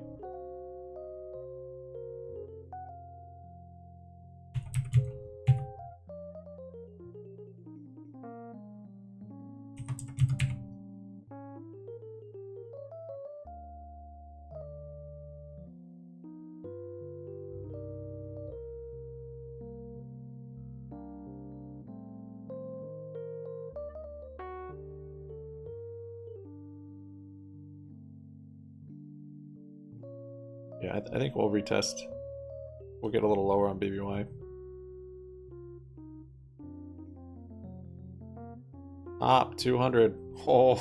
A: Yeah, I think we'll retest. We'll get a little lower on BBY. Top 200. Oh.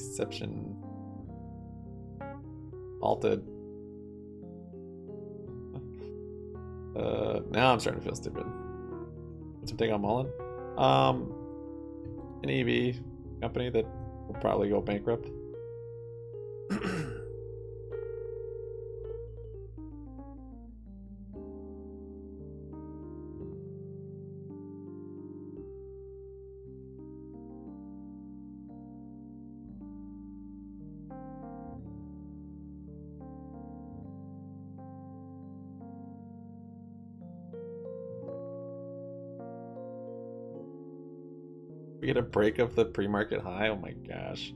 A: Deception. Halted. Now I'm starting to feel stupid. What's up, take on Mullen? An EV company that will probably go bankrupt. We get a break of the pre-market high. Oh my gosh.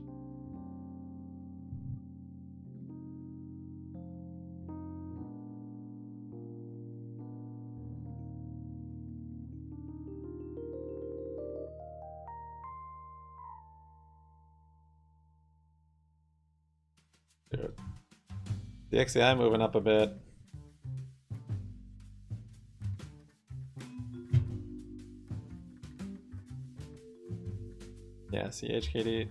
A: Dude. The XCI moving up a bit. Yeah, CHKD.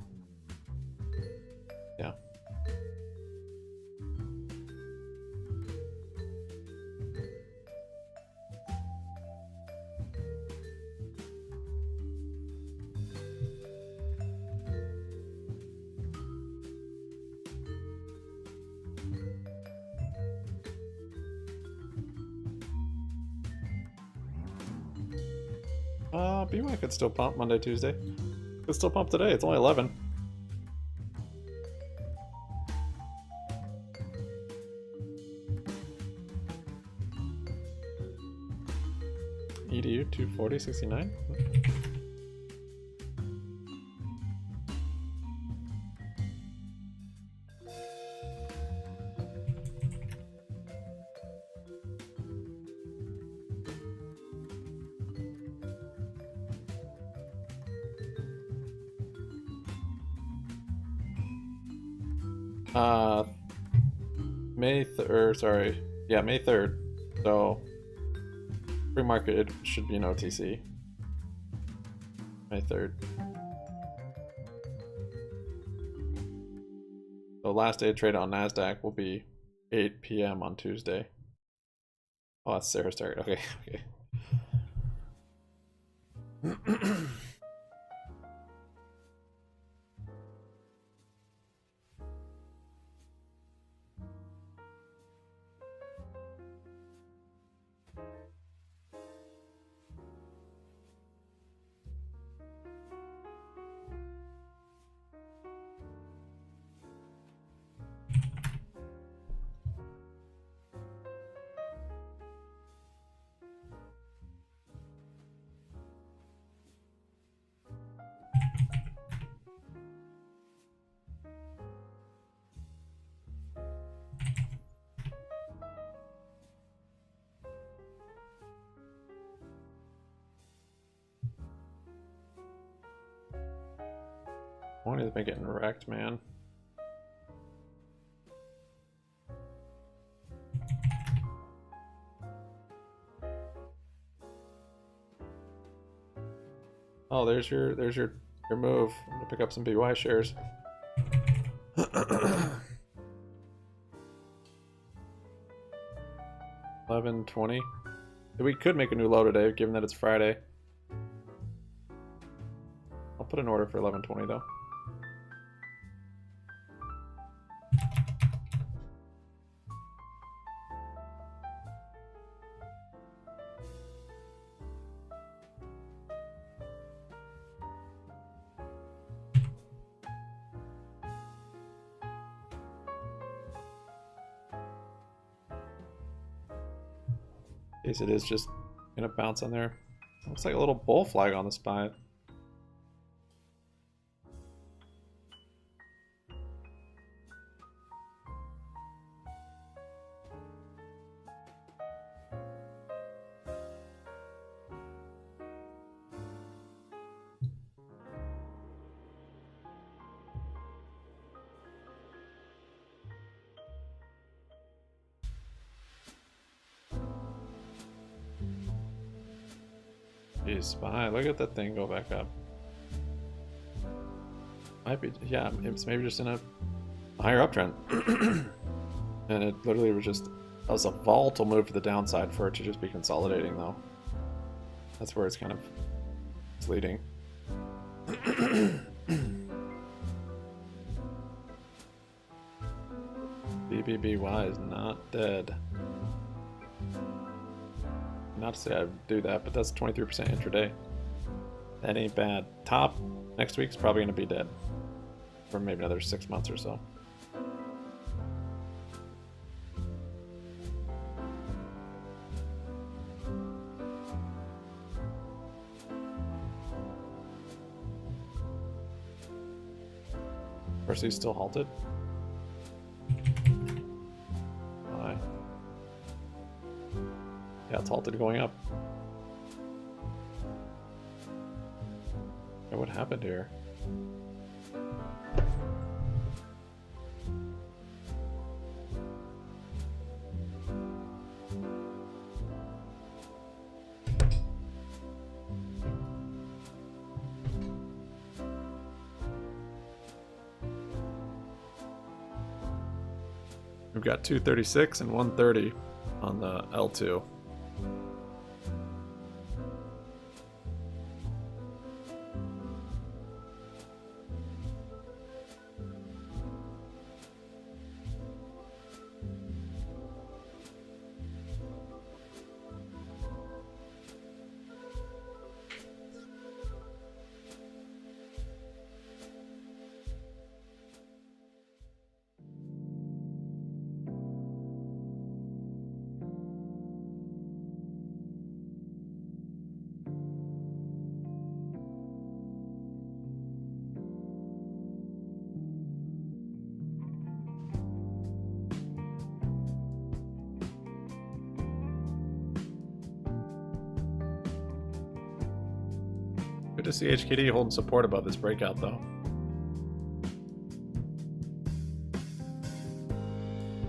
A: Yeah. BBY could still pump Monday, Tuesday. Could still pump today. It's only 11. EDU 240.69. May 3rd. So pre-market it should be an OTC. May 3rd. So last day of trade on NASDAQ will be 8 p.m. on Tuesday. Oh, that's Sarah's target. Okay, okay. One has been getting wrecked, man. Oh, there's your move. I'm gonna pick up some BBY shares. 11:20. We could make a new low today, given that it's Friday. I'll put an order for 11:20 though. Case it is just gonna bounce on there. Looks like a little bull flag on the spot. Jeez, behind. Look at that thing go back up. Might be, yeah, it's maybe just in a higher uptrend. And it literally was just, that was a volatile move to the downside for it to just be consolidating, though. That's where it's kind of leading. BBBY is not dead. Not to say I'd do that, but that's 23% intraday. That ain't bad. Top next week's probably going to be dead for maybe another 6 months or so. Of course, he's still halted. Why? Yeah, it's halted going up. Yeah, what happened here? We've got 236 and 130 on the L2. Good to see HKD holding support above this breakout, though.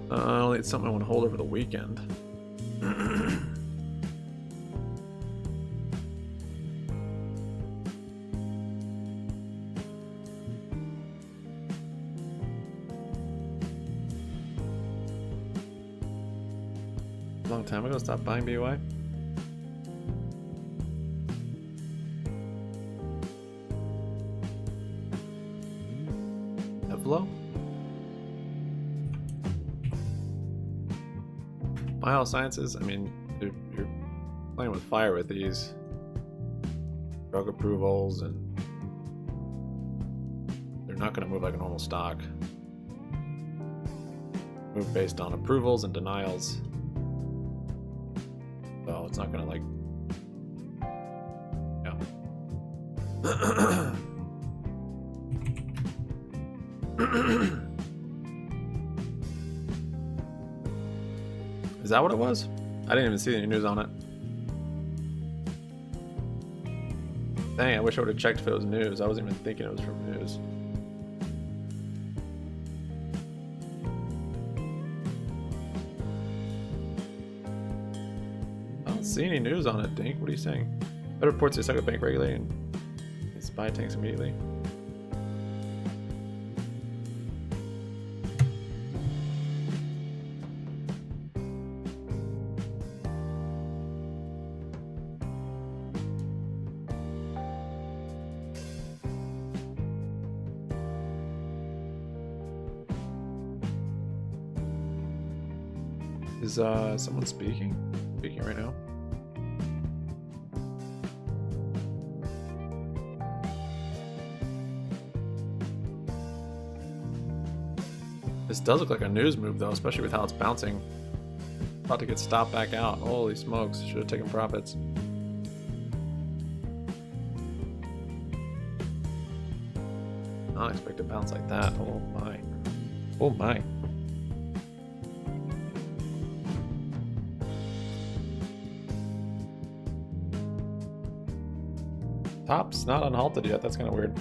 A: Only it's something I want to hold over the weekend. A long time ago, stopped buying BBY. Evlo? Biosciences, I mean, you're playing with fire with these drug approvals, and they're not going to move like a normal stock. Move based on approvals and denials. So it's not going to like, yeah. Is that what it was? I didn't even see any news on it. Dang, I wish I would have checked if it was news. I wasn't even thinking it was from news. I don't see any news on it, Dink. What are you saying? Fed reports they suck at bank regulating and spy tanks immediately. Is someone speaking? Speaking right now? This does look like a news move though, especially with how it's bouncing. About to get stopped back out. Holy smokes, should have taken profits. Not expect to bounce like that. Oh my. Oh my. Top's not unhalted yet. That's kind of weird.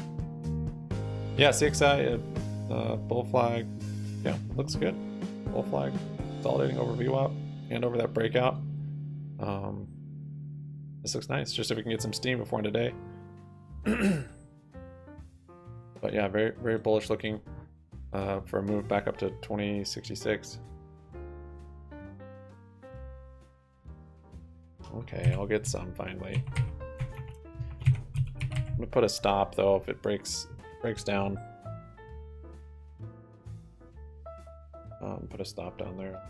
A: Yeah, CXI, bull flag. Yeah, looks good. Bull flag consolidating over VWAP and over that breakout. This looks nice. Just if we can get some steam before end of day. But yeah, very, very bullish looking for a move back up to 2066. Okay, I'll get some finally. I'm gonna put a stop though if it breaks down. Put a stop down there.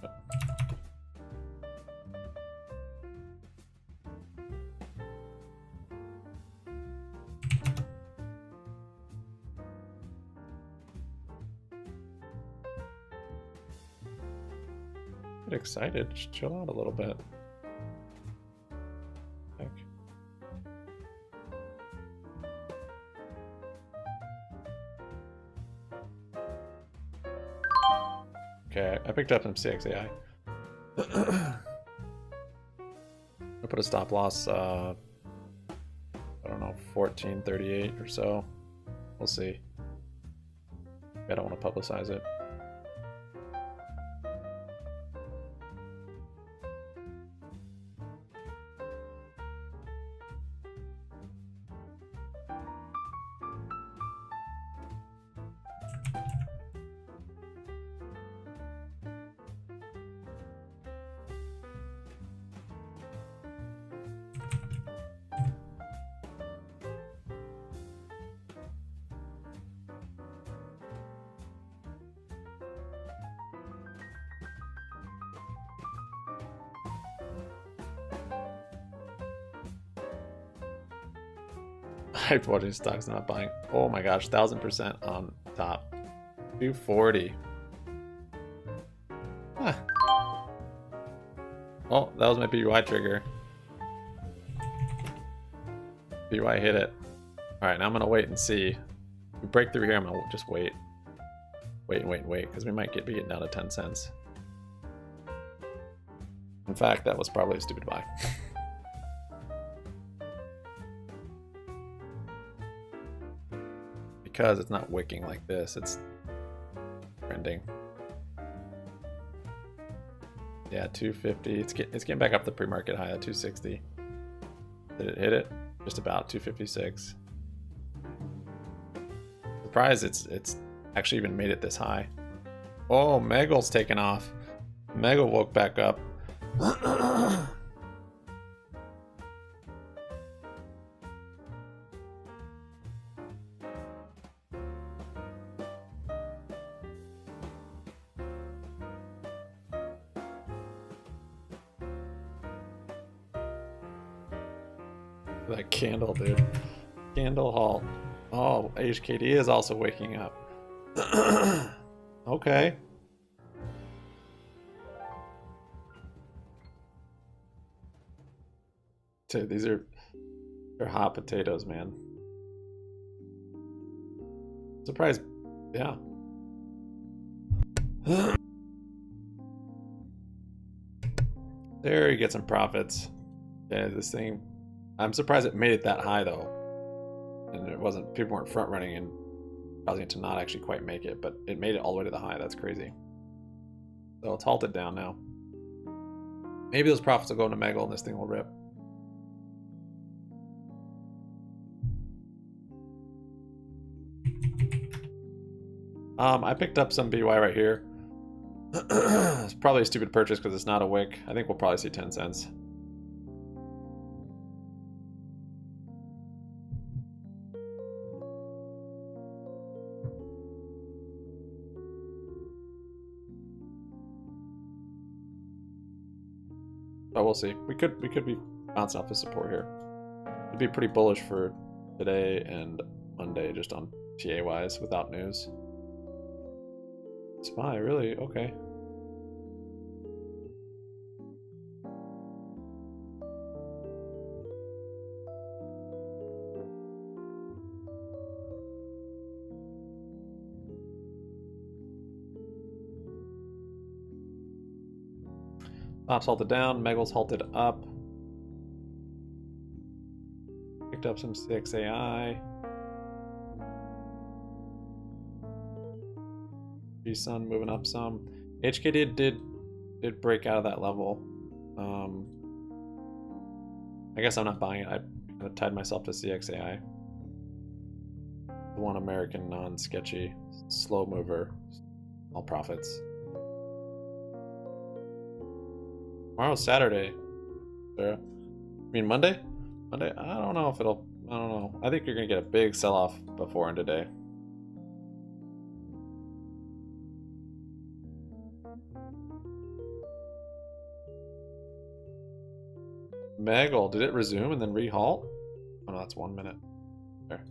A: Get excited, just chill out a little bit. Heck. Okay, I picked up some CXAI. I put a stop loss, I don't know, 1438 or so. We'll see. I don't want to publicize it. Hyped watching stocks, not buying. Oh my gosh, 1000% on top. 240. Huh. Oh, that was my BBY trigger. BBY hit it. Alright, now I'm gonna wait and see. If we break through here, I'm gonna just wait. Wait, because we might be getting down to 10 cents. In fact, that was probably a stupid buy. Because it's not wicking like this, it's trending. Yeah, 250. It's getting back up the pre-market high at 260. Did it hit it? Just about 256. Surprised it's actually even made it this high. Oh, MEGL's taken off. MEGL woke back up. That candle, dude. Candle halt. Oh, HKD is also waking up. Okay. Dude, they're hot potatoes, man. Surprised, yeah. There you get some profits. Yeah, this thing. I'm surprised it made it that high though. And it wasn't, people weren't front running and causing it to not actually quite make it, but it made it all the way to the high. That's crazy. So it's halted down now. Maybe those profits will go into MEGL and this thing will rip. I picked up some BY right here. It's probably a stupid purchase because it's not a wick. I think we'll probably see 10 cents. But we'll see. We could be bouncing off the support here. It'd be pretty bullish for today and Monday, just on TA wise, without news. SPY, really? Okay. Pops halted down, MEGL's halted up. Picked up some CXAI. G-Sun moving up some. HKD did break out of that level. I guess I'm not buying it. I kind of tied myself to CXAI. The one American non-sketchy slow mover. All profits. Tomorrow's Saturday. Sarah. I mean Monday? Monday? I don't know if it'll... I don't know. I think you're going to get a big sell-off before and today. MEGL, did it resume and then re-halt? Oh no, that's 1 minute. There.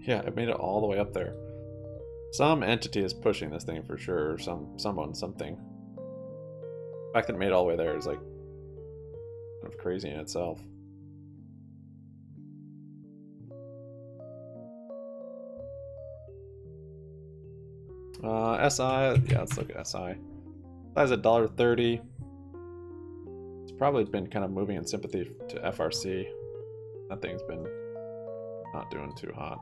A: Yeah, it made it all the way up there. Some entity is pushing this thing for sure. Someone, something. The fact that it made it all the way there is like kind of crazy in itself. SI, yeah, let's look at SI. Size at $1.30. It's probably been kind of moving in sympathy to FRC. That thing's been not doing too hot.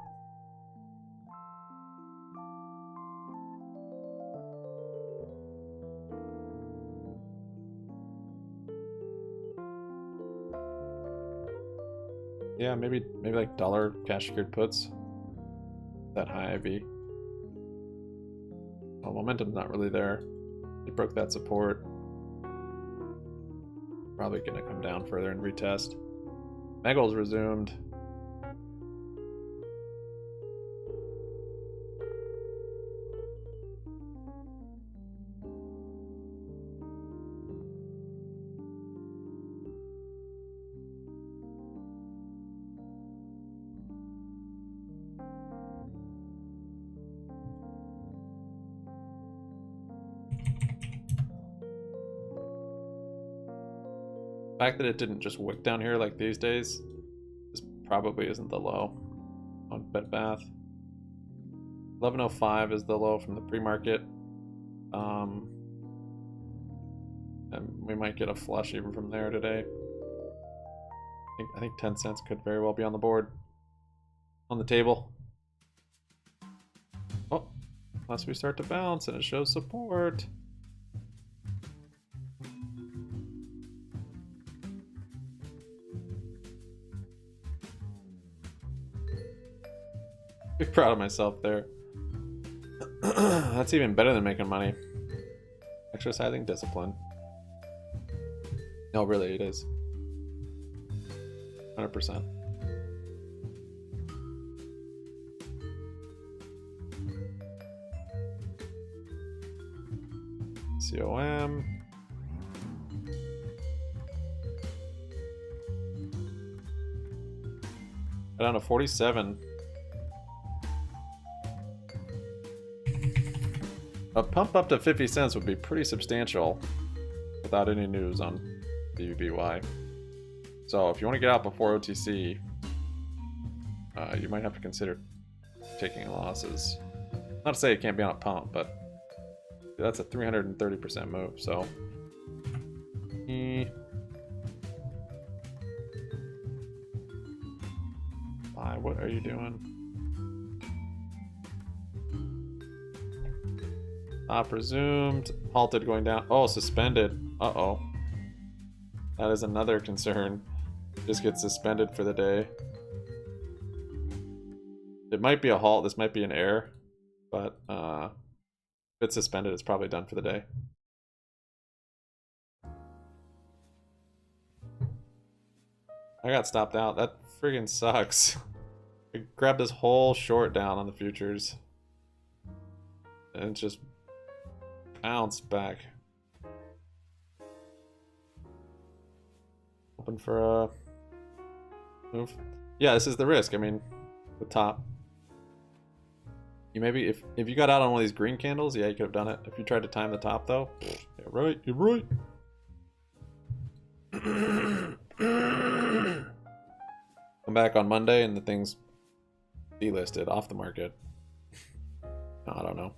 A: Yeah, maybe like dollar cash secured puts. That high IV. Well, momentum's not really there. It broke that support. Probably gonna come down further and retest. MEGL's resumed. The fact that it didn't just wick down here like these days, this probably isn't the low on Bed Bath. 1105 is the low from the pre-market. And we might get a flush even from there today. I think 10 cents could very well be on the board, on the table. Oh, unless we start to bounce and it shows support. Be proud of myself there. That's even better than making money. Exercising discipline. No, really, it is. 100%. COM. Down to 47. A pump up to 50 cents would be pretty substantial without any news on BBBY. So if you want to get out before OTC, you might have to consider taking losses. Not to say it can't be on a pump, but that's a 330% move, so... What are you doing? Presumed. Halted going down. Oh, suspended. Uh-oh. That is another concern. Just gets suspended for the day. It might be a halt. This might be an error. But if it's suspended, it's probably done for the day. I got stopped out. That friggin' sucks. I grabbed this whole short down on the futures. And it's just bounced back. Open for a move. Yeah, this is the risk. I mean, the top. You maybe if you got out on one of these green candles, yeah, you could have done it. If you tried to time the top though, yeah, right, you're right. Come back on Monday and the thing's delisted off the market. I don't know.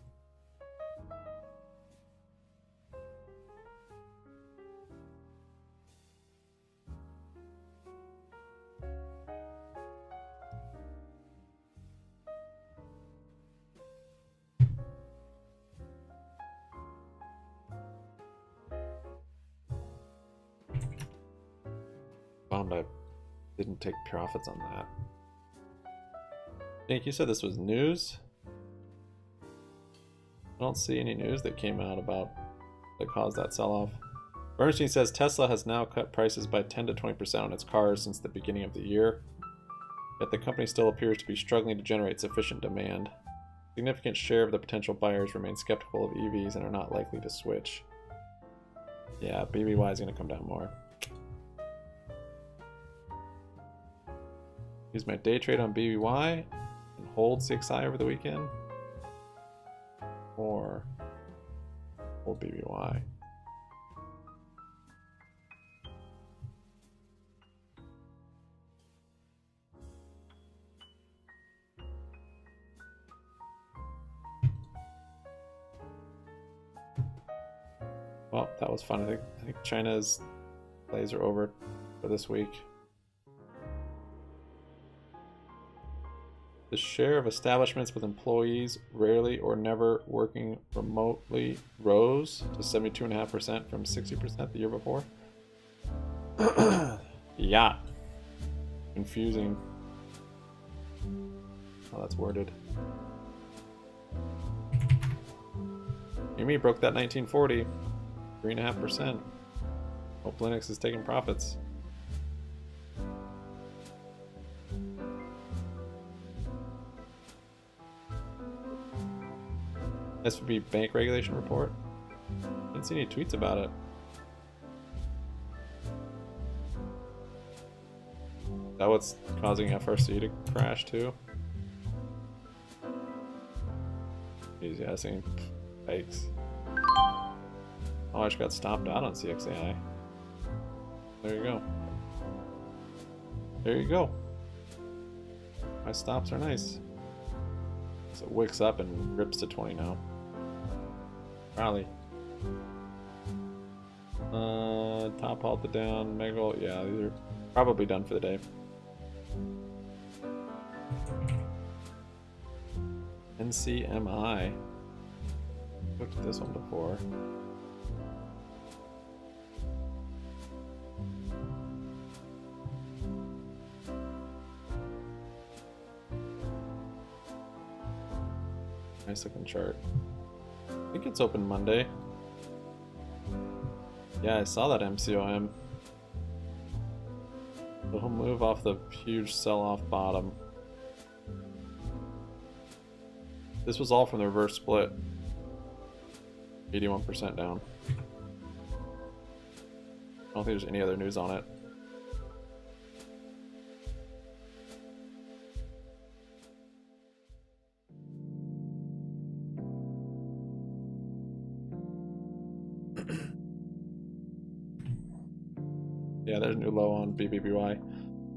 A: Bummed I didn't take profits on that. Nick, you said this was news? I don't see any news that came out about that caused that sell-off. Bernstein says Tesla has now cut prices by 10 to 20% on its cars since the beginning of the year, yet the company still appears to be struggling to generate sufficient demand. A significant share of the potential buyers remain skeptical of EVs and are not likely to switch. Yeah, BBY is going to come down more. Use my day trade on BBY and hold CXI over the weekend, or hold BBY. Well, that was fun. I think China's plays are over for this week. The share of establishments with employees rarely or never working remotely rose to 72.5% from 60% the year before. Yeah. Confusing. How that's worded. GME broke that 1940. 3.5%. Hope Linux is taking profits. SVB bank regulation report. Didn't see any tweets about it. Is that what's causing FRC to crash too? Easy, I seen fakes. Oh, I just got stopped out on CXAI. There you go. There you go. My stops are nice. So it wicks up and rips to 20 now. Rally. Top halted down. MEGL. Yeah, these are probably done for the day. NCMI. Looked at this one before. Nice looking chart. I think it's open Monday. Yeah, I saw that MCOM. It'll move off the huge sell-off bottom. This was all from the reverse split. 81% down. I don't think there's any other news on it. Yeah, there's a new low on BBBY.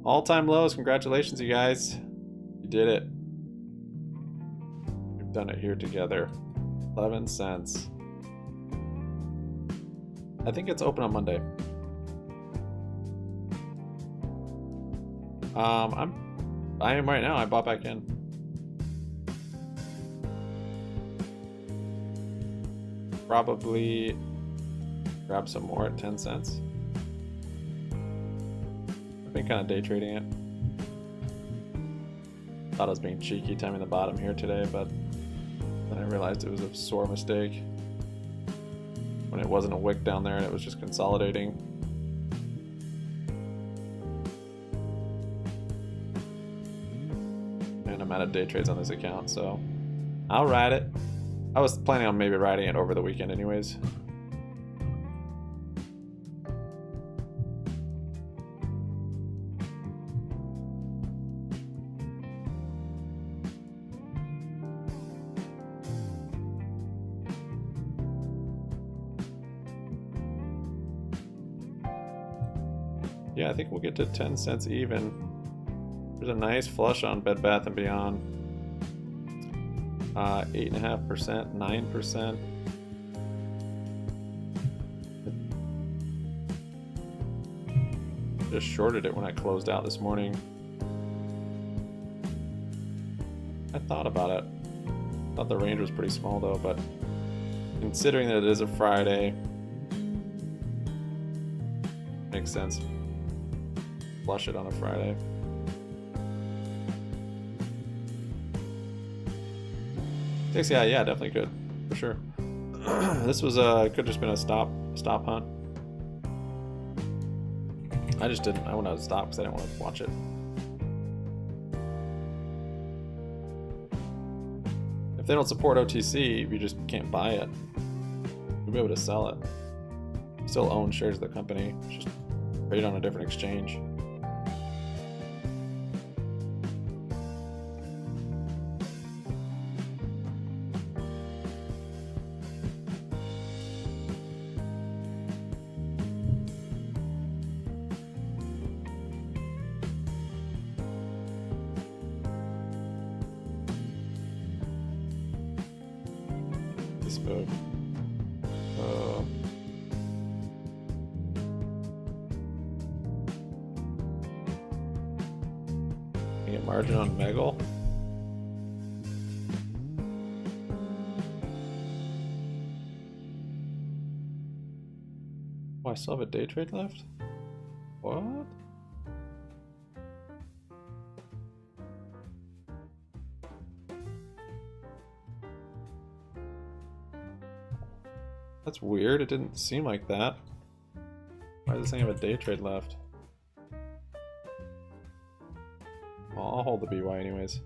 A: All-time lows. Congratulations, you guys. You did it. We've done it here together. 11 cents. I think it's open on Monday. I am right now. I bought back in. Probably grab some more at 10 cents. Been kind of day trading it. Thought I was being cheeky timing the bottom here today, but then I realized it was a sore mistake when it wasn't a wick down there and it was just consolidating. And I'm out of day trades on this account, so I'll ride it. I was planning on maybe riding it over the weekend anyways. Yeah, I think we'll get to 10 cents even. There's a nice flush on Bed Bath & Beyond. 8.5%, 9%. Just shorted it when I closed out this morning. I thought about it. Thought the range was pretty small though, but considering that it is a Friday, makes sense. Flush it on a Friday. Yeah, definitely could, for sure. This was could just been a stop hunt. I just didn't. I wanted to stop because I didn't want to watch it. If they don't support OTC, you just can't buy it. You'll be able to sell it. You still own shares of the company. It's just traded on a different exchange. Facebook. Can you get margin on MEGL? Oh, I still have a day trade left? What? That's weird, it didn't seem like that. Why does this thing have a day trade left? Well, I'll hold the BY anyways.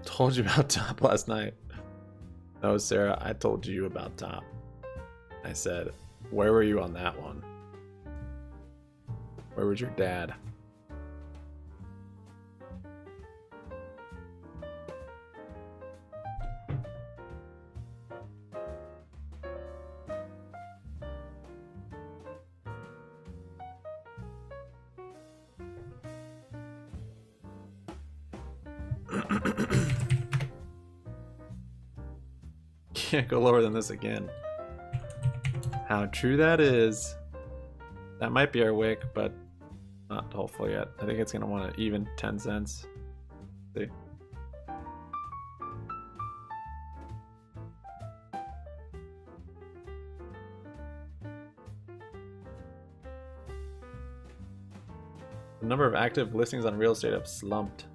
A: Told you about top last night. No, Sarah, I told you about top. I said, where were you on that one? Where was your dad? Can't go lower than this again. How true that is. That might be our wick, but not hopefully yet. I think it's gonna want to even 10 cents. See. The number of active listings on real estate have slumped.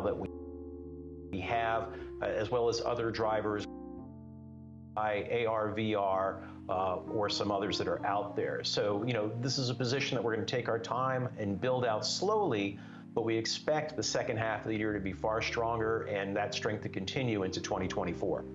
I: that we have, as well as other drivers, AR, VR, or some others that are out there. So, this is a position that we're going to take our time and build out slowly, but we expect the second half of the year to be far stronger and that strength to continue into 2024.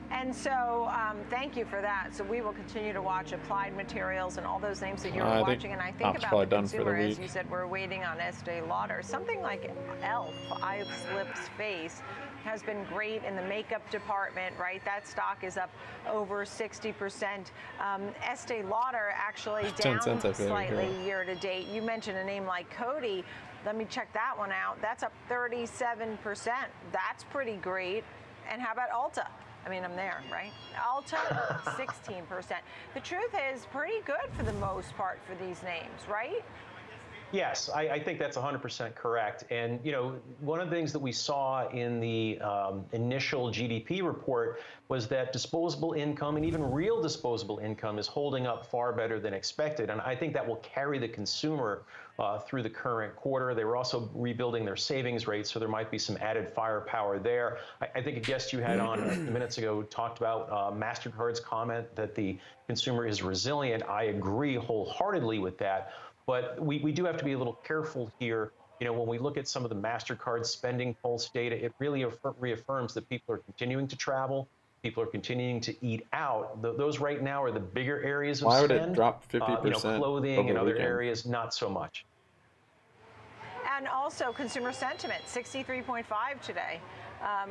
J: And so, thank you for that. So we will continue to watch Applied Materials and all those names that you're watching. And I think about the consumer, as you said, we're waiting on Estee Lauder. Something like e.l.f., Eyes Lips Face, has been great in the makeup department, right? That stock is up over 60%. Estee Lauder actually down slightly year to date. You mentioned a name like Coty. Let me check that one out. That's up 37%. That's pretty great. And how about Ulta? I mean, I'm there, right? Ulta, 16%. The truth is pretty good for the most part for these names, right?
I: Yes, I think that's 100% correct. And, one of the things that we saw in the initial GDP report was that disposable income and even real disposable income is holding up far better than expected. And I think that will carry the consumer through the current quarter. They were also rebuilding their savings rates, so there might be some added firepower there. I think a guest you had on a few minutes ago talked about MasterCard's comment that the consumer is resilient. I agree wholeheartedly with that. But we do have to be a little careful here. When we look at some of the MasterCard spending pulse data, it really reaffirms that people are continuing to travel. People are continuing to eat out. Those right now are the bigger areas of spend.
A: Why would it drop 50%?
I: Clothing and other areas, not so much.
J: And also consumer sentiment, 63.5 today,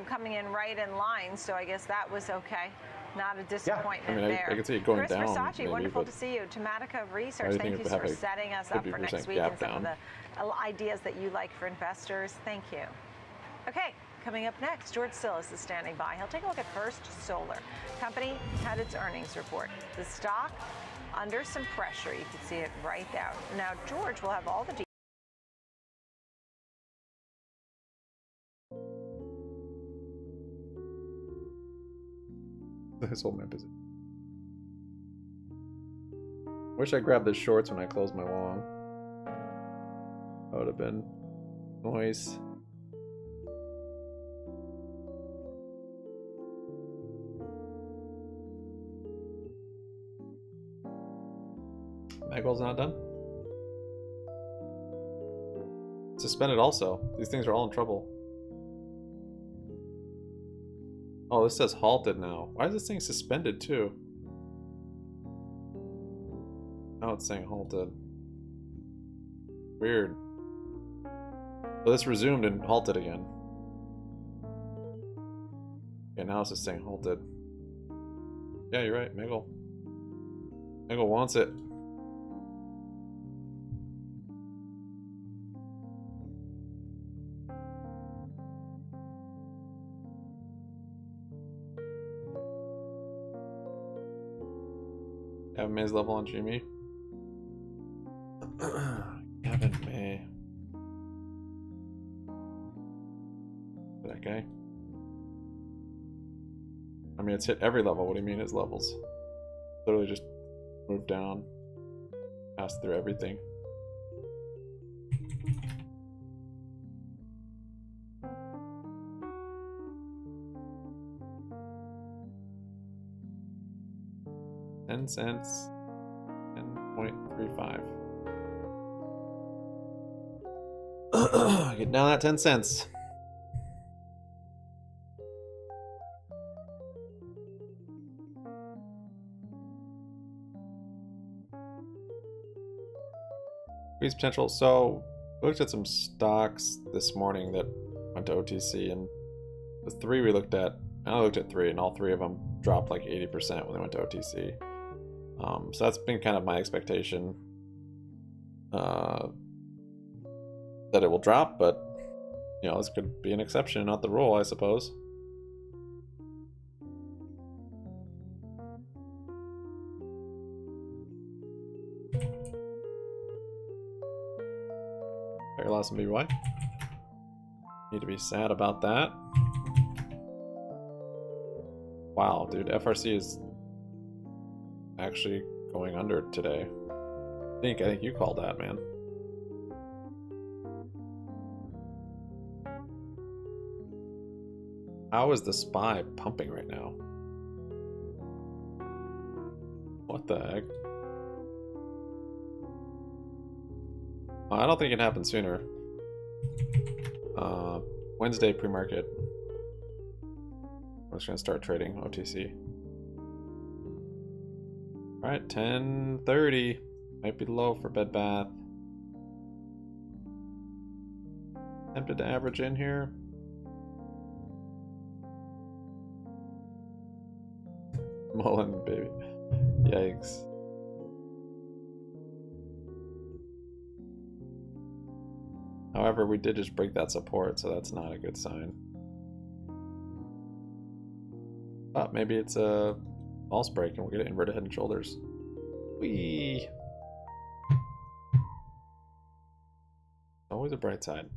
J: coming in right in line. So I guess that was okay. Not a disappointment there.
A: I can see it going down.
J: Chris Versace, wonderful to see you. Tematica Research, thank you for setting us up for next week and some of the ideas that you like for investors. Thank you. Okay, coming up next, George Sillis is standing by. He'll take a look at First Solar. Company had its earnings report. The stock under some pressure. You can see it right there. Now, George will have all the details.
A: His whole map is it. Wish I grabbed the shorts when I closed my long. That would have been nice. MEGL's not done. Suspended also. These things are all in trouble. Oh, this says halted now. Why is this thing suspended too? Now it's saying halted. Weird. Well, this resumed and halted again. Okay, now it's just saying halted. Yeah, you're right, MEGL. MEGL wants it. Gavin May's level on GME. Gavin May. That guy. I mean, it's hit every level. What do you mean his levels? Literally just moved down. Passed through everything. $0.10, 10.35. Get down that 10 cents. Squeeze potential. So, I looked at some stocks this morning that went to OTC, and the three we looked at, I looked at three, and all three of them dropped like 80% when they went to OTC. So that's been kind of my expectation that it will drop, but this could be an exception, not the rule, I suppose. Very lost in BBY. Need to be sad about that. Wow, dude, FRC is actually going under today. I think you called that, man. How is the SPY pumping right now? What the heck? I don't think it can happen sooner. Wednesday pre-market. We're just gonna start trading OTC. All right, 10:30 might be low for Bed Bath. Tempted to average in here. Mullen, baby. Yikes. However, we did just break that support, so that's not a good sign. Oh, maybe it's a false break and we'll get it inverted head and shoulders. Whee! Always a bright side.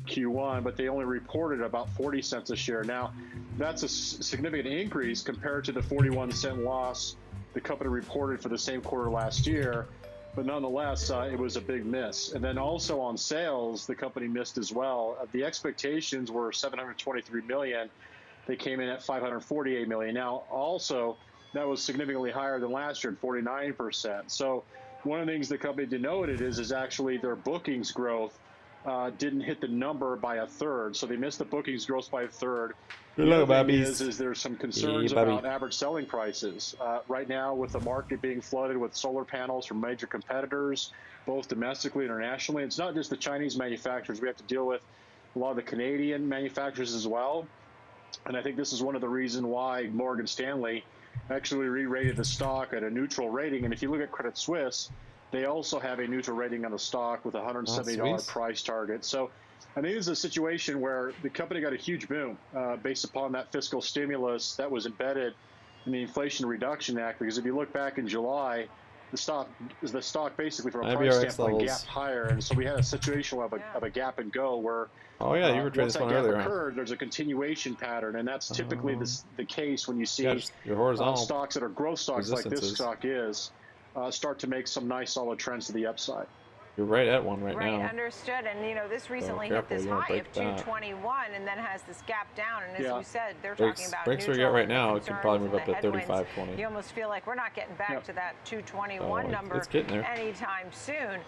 K: Q1, but they only reported about 40 cents a share. Now, that's a significant increase compared to the 41-cent loss the company reported for the same quarter last year, but nonetheless, it was a big miss. And then also on sales, the company missed as well. The expectations were 723 million. They came in at 548 million. Now, also, that was significantly higher than last year at 49%. So one of the things the company denoted is actually their bookings growth didn't hit the number by a third. So they missed the bookings growth by a third.
A: Hello,
K: the other thing is there's some concerns about average selling prices. Right now, with the market being flooded with solar panels from major competitors, both domestically and internationally, it's not just the Chinese manufacturers. We have to deal with a lot of the Canadian manufacturers as well. And I think this is one of the reasons why Morgan Stanley actually re-rated the stock at a neutral rating. And if you look at Credit Suisse, they also have a neutral rating on the stock with a $170 price target. So I think it's a situation where the company got a huge boom based upon that fiscal stimulus that was embedded in the Inflation Reduction Act. Because if you look back in July, the stock basically from a price standpoint gapped higher, and so we had a situation of a gap and go where
A: you were trading this one earlier.
K: Occurred, there's a continuation pattern, and that's typically the case when you see
A: your horizontal
K: stocks that are growth stocks like this stock is start to make some nice solid trends to the upside.
A: You're right at one now.
J: Right, understood. And you know, this recently hit this high of 221 and then has this gap down. And as you said, they're talking about
A: breaks where you're at right now. It could probably move up to 35.20.
J: You almost feel like we're not getting back to that 221 number anytime soon.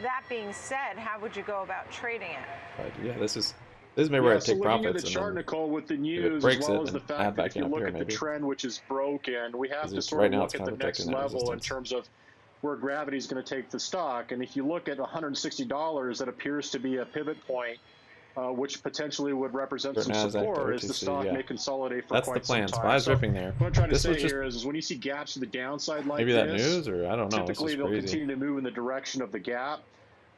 J: That being said, how would you go about trading it?
A: Yeah, this is maybe where I take profits.
K: Looking at the chart, Nicole, with the news as well as the fact that if you look at the trend, which is broken, we have to sort of look at the next level in terms of where gravity is going to take the stock. And if you look at $160, that appears to be a pivot point, which potentially would represent some support as the stock may consolidate for quite some time.
A: That's the plan. SPY's ripping there.
K: What I'm trying to say here is when you see gaps to the downside like
A: this, maybe that news, or I don't know.
K: Typically, they'll continue to move in the direction of the gap.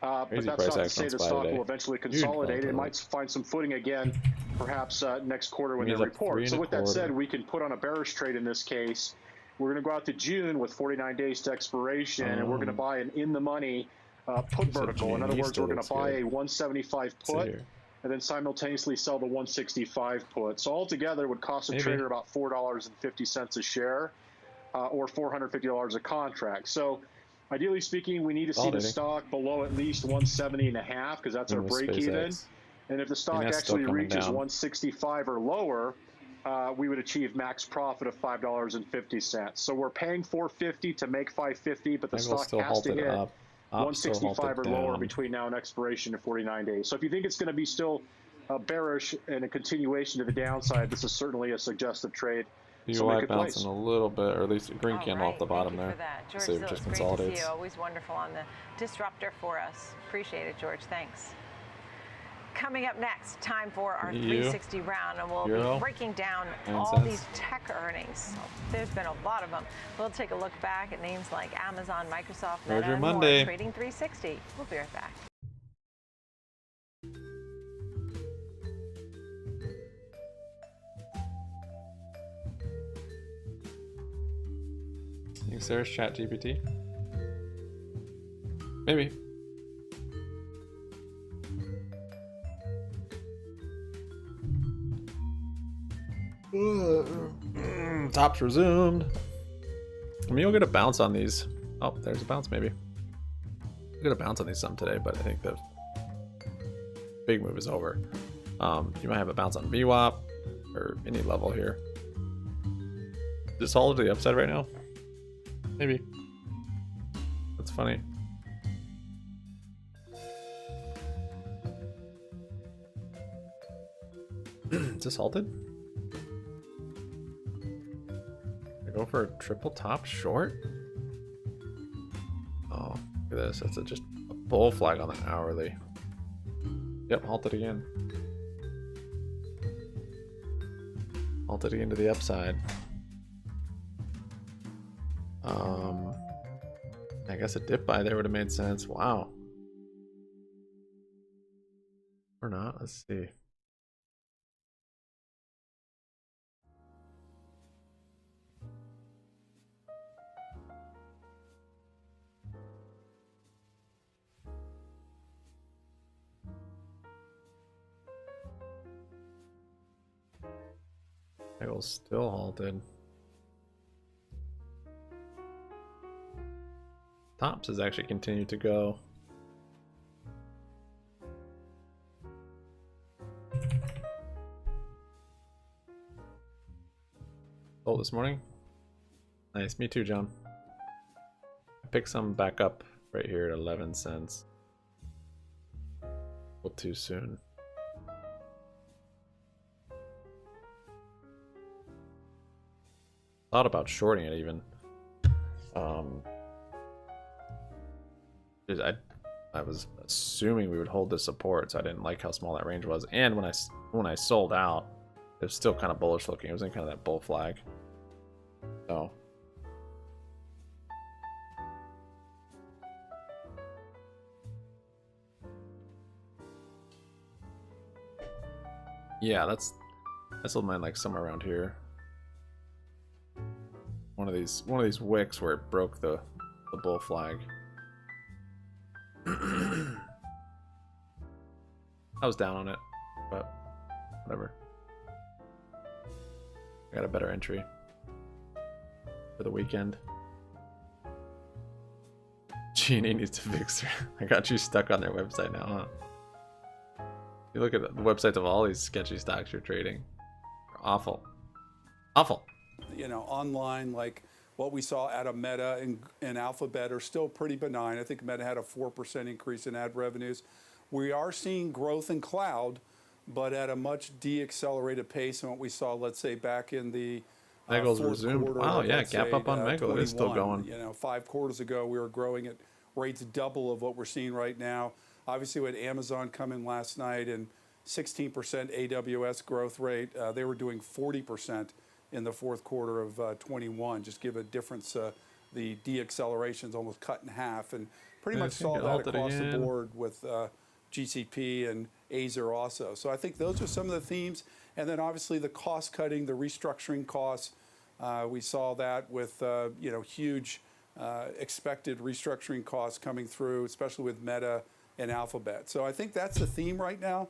K: But that's not to say the stock will eventually consolidate. It might find some footing again, perhaps next quarter when they report. So with that said, we can put on a bearish trade in this case. We're going to go out to June with 49 days to expiration, and we're going to buy an in-the-money put vertical. In other words, we're going to buy a 175 put and then simultaneously sell the 165 put. So altogether, it would cost a trader about $4.50 a share or $450 a contract. So ideally speaking, we need to see the stock below at least 170.5 because that's our break even. And if the stock actually reaches 165 or lower, we would achieve max profit of $5.50. So we're paying $4.50 to make $5.50, but the stock has to hit 165 or lower between now and expiration in 49 days. So if you think it's going to be still bearish and a continuation to the downside, this is certainly a suggestive trade.
A: BBBY bouncing a little bit, or at least a green candle off the bottom there.
J: George,
A: so it just consolidates.
J: Great to see you. Always wonderful on the disruptor for us. Appreciate it, George. Thanks. Coming up next, time for our 360 round, and we'll be breaking down all these tech earnings. There's been a lot of them. We'll take a look back at names like Amazon, Microsoft, Meta, and more. Trading 360. We'll be right back.
A: You think there's ChatGPT? Maybe. Tops resumed. I mean, you'll get a bounce on these. Oh, there's a bounce maybe. You'll get a bounce on these some today, but I think the big move is over. You might have a bounce on VWAP or any level here. Just all to the upside right now? Maybe. That's funny. Just halted? I go for a triple top short? Oh, look at this. That's just a bull flag on the hourly. Yep, halted again. Halted again to the upside. I guess a dip buy there would have made sense. Wow. Or not. Let's see. MEGL's still halted. Tops has actually continued to go. Sold this morning. Nice, me too, John. I picked some back up right here at 11 cents. Well, too soon. Thought about shorting it even. I was assuming we would hold this support, so I didn't like how small that range was. And when I sold out, it was still kind of bullish looking. It was in kind of that bull flag. So yeah, I sold mine like somewhere around here. One of these wicks where it broke the bull flag. I was down on it, but whatever. I got a better entry for the weekend. GME needs to fix her. I got you stuck on their website now, huh? You look at the websites of all these sketchy stocks you're trading. They're awful. Awful.
L: You know, online, like what we saw out of Meta and Alphabet are still pretty benign. I think Meta had a 4% increase in ad revenues. We are seeing growth in cloud, but at a much deaccelerated pace than what we saw, let's say, back in the
A: MEGL's resumed. Wow, yeah, gap up on MEGL. It is still going.
L: You know, 5 quarters ago, we were growing at rates double of what we're seeing right now. Obviously, we had Amazon come in last night and 16% AWS growth rate. They were doing 40% in the fourth quarter of 21. Just give a difference. The deacceleration is almost cut in half, and pretty much saw that across the board with GCP and Azer also. So I think those are some of the themes. And then obviously the cost cutting, the restructuring costs. We saw that with you know, huge expected restructuring costs coming through, especially with Meta and Alphabet. So I think that's the theme right now,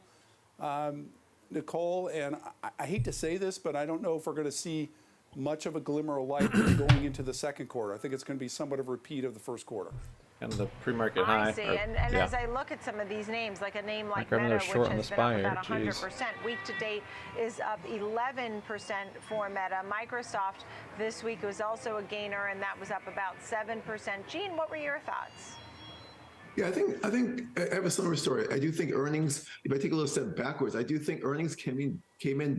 L: Nicole. And I hate to say this, but I don't know if we're going to see much of a glimmer of light going into the second quarter. I think it's going to be somewhat of a repeat of the first quarter.
A: Kind of the pre-market high.
J: I see, and yeah. As I look at some of these names, like a name like Meta, which has been up about 100%, week to date is up 11% for Meta. Microsoft this week was also a gainer, and that was up about 7%. Gene, what were your thoughts?
M: Yeah, I think I have a similar story. I do think earnings, if I take a little step backwards, I do think earnings came in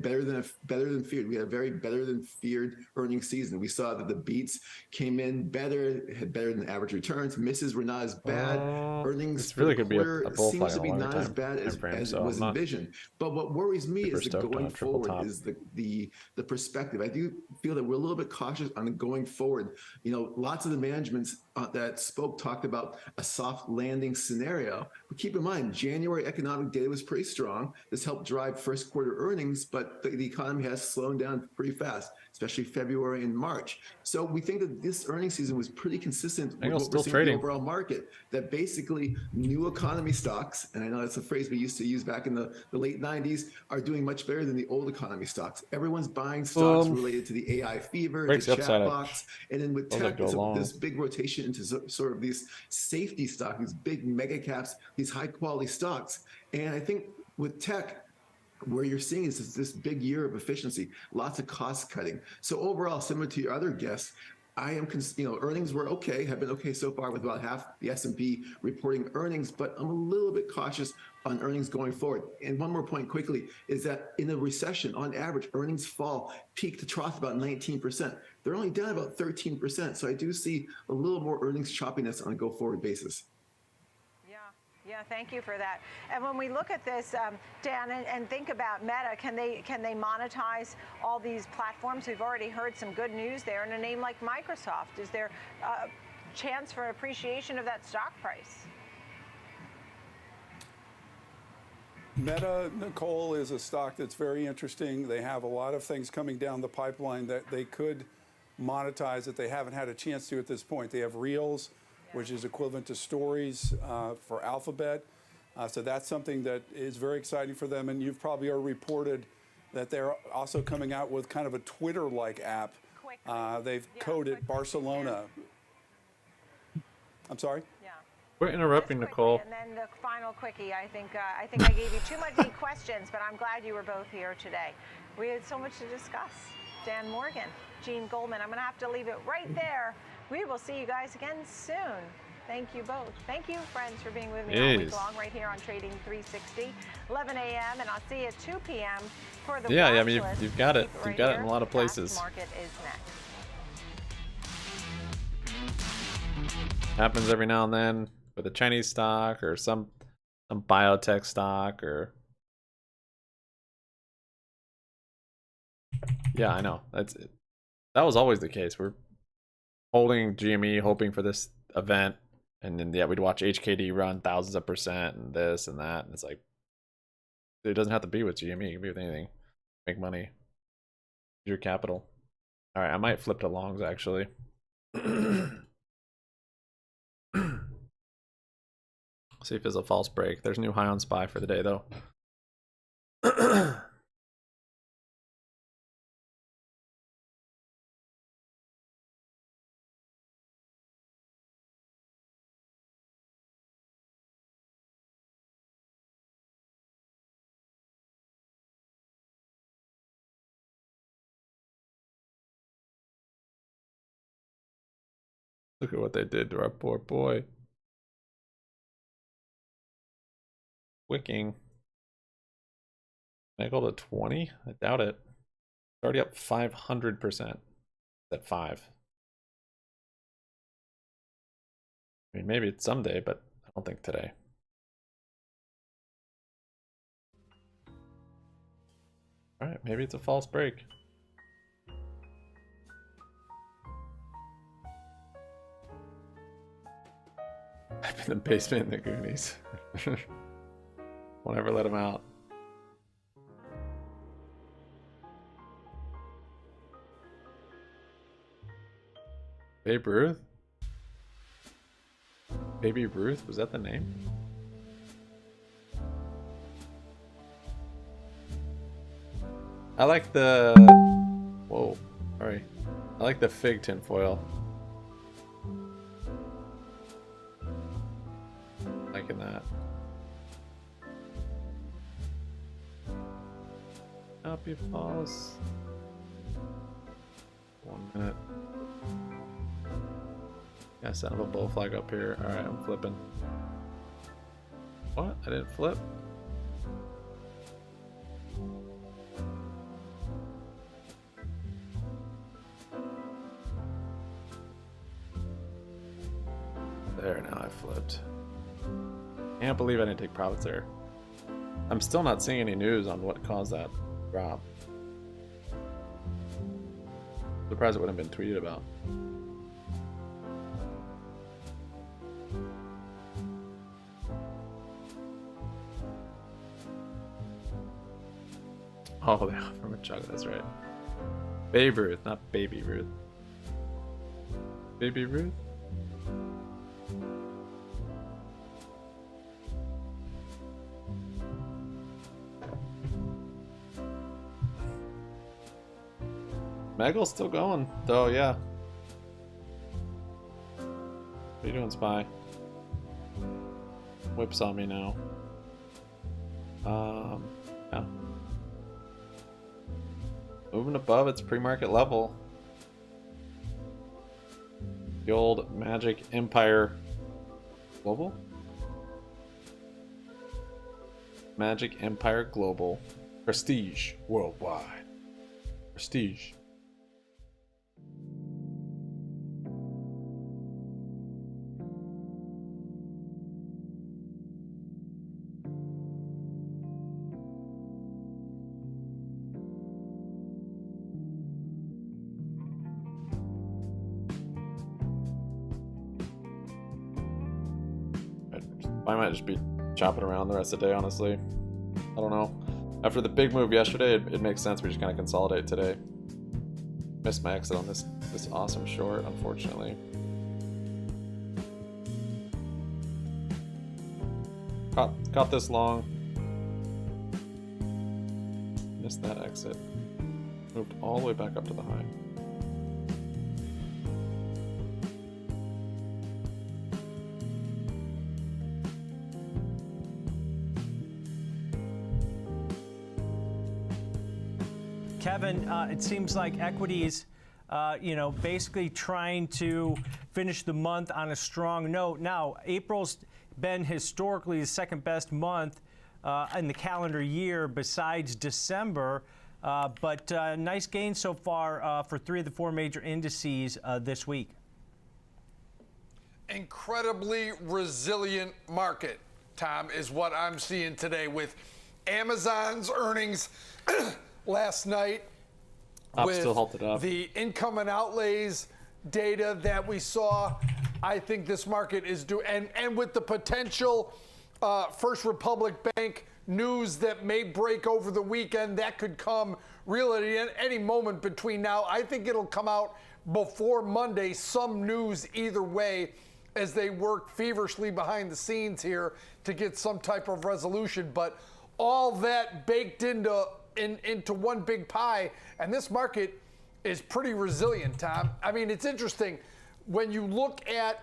M: better than feared. We had a very better than feared earnings season. We saw that the beats came in better, had better than average returns. Misses were not as bad. Earnings
A: really could be a bull
M: seems to be not as bad as it was envisioned. But what worries me is that going forward is the perspective. I do feel that we're a little bit cautious on the going forward. You know, lots of the managements that talked about a soft landing scenario. But keep in mind, January economic data was pretty strong. This helped drive first quarter earnings, but the economy has slowed down pretty fast, especially February and March. So we think that this earnings season was pretty consistent with what we're seeing in the overall market, that basically new economy stocks, and I know that's a phrase we used to use back in the late 90s, are doing much better than the old economy stocks. Everyone's buying stocks related to the AI fever, the chatbots, and then with tech, this big rotation into sort of these safety stocks, these big mega caps, these high quality stocks. And I think with tech, where you're seeing is this big year of efficiency, lots of cost cutting. So overall, similar to your other guests, I am, earnings were okay, have been okay so far with about half the S&P reporting earnings, but I'm a little bit cautious on earnings going forward. And one more point quickly is that in a recession, on average, earnings fall peak to trough about 19%. They're only down about 13%. So I do see a little more earnings choppiness on a go-forward basis.
J: Yeah, thank you for that. And when we look at this, Dan, and think about Meta, can they monetize all these platforms? We've already heard some good news there. In a name like Microsoft, is there a chance for appreciation of that stock price?
L: Meta, Nicole, is a stock that's very interesting. They have a lot of things coming down the pipeline that they could monetize that they haven't had a chance to at this point. They have Reels, which is equivalent to Stories for Alphabet. So that's something that is very exciting for them. And you've probably already reported that they're also coming out with kind of a Twitter-like app. They've coded Barcelona. I'm sorry?
J: Yeah.
A: We're interrupting Nicole.
J: And then the final quickie. I think I gave you too many questions, but I'm glad you were both here today. We had so much to discuss. Dan Morgan, Gene Goldman. I'm going to have to leave it right there. We will see you guys again soon. Thank you both. Thank you, friends, for being with me all week long right here on Trading 360, 11 a.m. And I'll see you at 2 p.m. for the
A: I mean, you've got it. You've got it in a lot of places.
J: Market is next.
A: Happens every now and then with a Chinese stock or some biotech stock or. Yeah, I know. That was always the case. We're holding GME, hoping for this event, and then we'd watch HKD run thousands of percent and this and that, and it's like it doesn't have to be with GME, it can be with anything. Make money. Your capital. All right, I might flip to longs actually. See if there's a false break. There's a new high on SPY for the day though. Look at what they did to our poor boy. Wicking. MEGL to 20? I doubt it. It's already up 500%. At 5. I mean, maybe it's someday, but I don't think today. Alright, maybe it's a false break. I've been in the basement in the Goonies. Won't ever let him out. Babe Ruth? Baby Ruth? Was that the name? I like the... Whoa. Sorry. I like the fig tinfoil. Liking that. Happy pause. 1 minute. Yeah, set up a bull flag up here. Alright, I'm flipping. What? I didn't flip? There, now I flipped. Can't believe I didn't take profits there. I'm still not seeing any news on what caused that drop. Surprised it wouldn't have been tweeted about. Oh, yeah, from a chug, that's right. Babe Ruth, not Baby Ruth. Baby Ruth? MEGL's still going, though, yeah. What are you doing, Spy? Whips on me now. Yeah. Moving above its pre-market level. The old Magic Empire Global? Magic Empire Global. Prestige Worldwide. Prestige. I might just be chopping around the rest of the day, honestly. I don't know. After the big move yesterday, it makes sense we just kind of consolidate today. Missed my exit on this awesome short, unfortunately. Caught this long. Missed that exit. Moved all the way back up to the high.
N: Kevin, it seems like equities, basically trying to finish the month on a strong note. Now, April's been historically the second best month in the calendar year besides December, but nice gains so far for 3 of the 4 major indices this week.
H: Incredibly resilient market, Tom, is what I'm seeing today with Amazon's earnings last night, with the income and outlays data that we saw. I think this market is due, and with the potential First Republic Bank news that may break over the weekend, that could come really at any moment between now. I think it'll come out before Monday, some news either way, as they work feverishly behind the scenes here to get some type of resolution. But all that baked into one big pie, and this market is pretty resilient, Tom. I mean, it's interesting when you look at,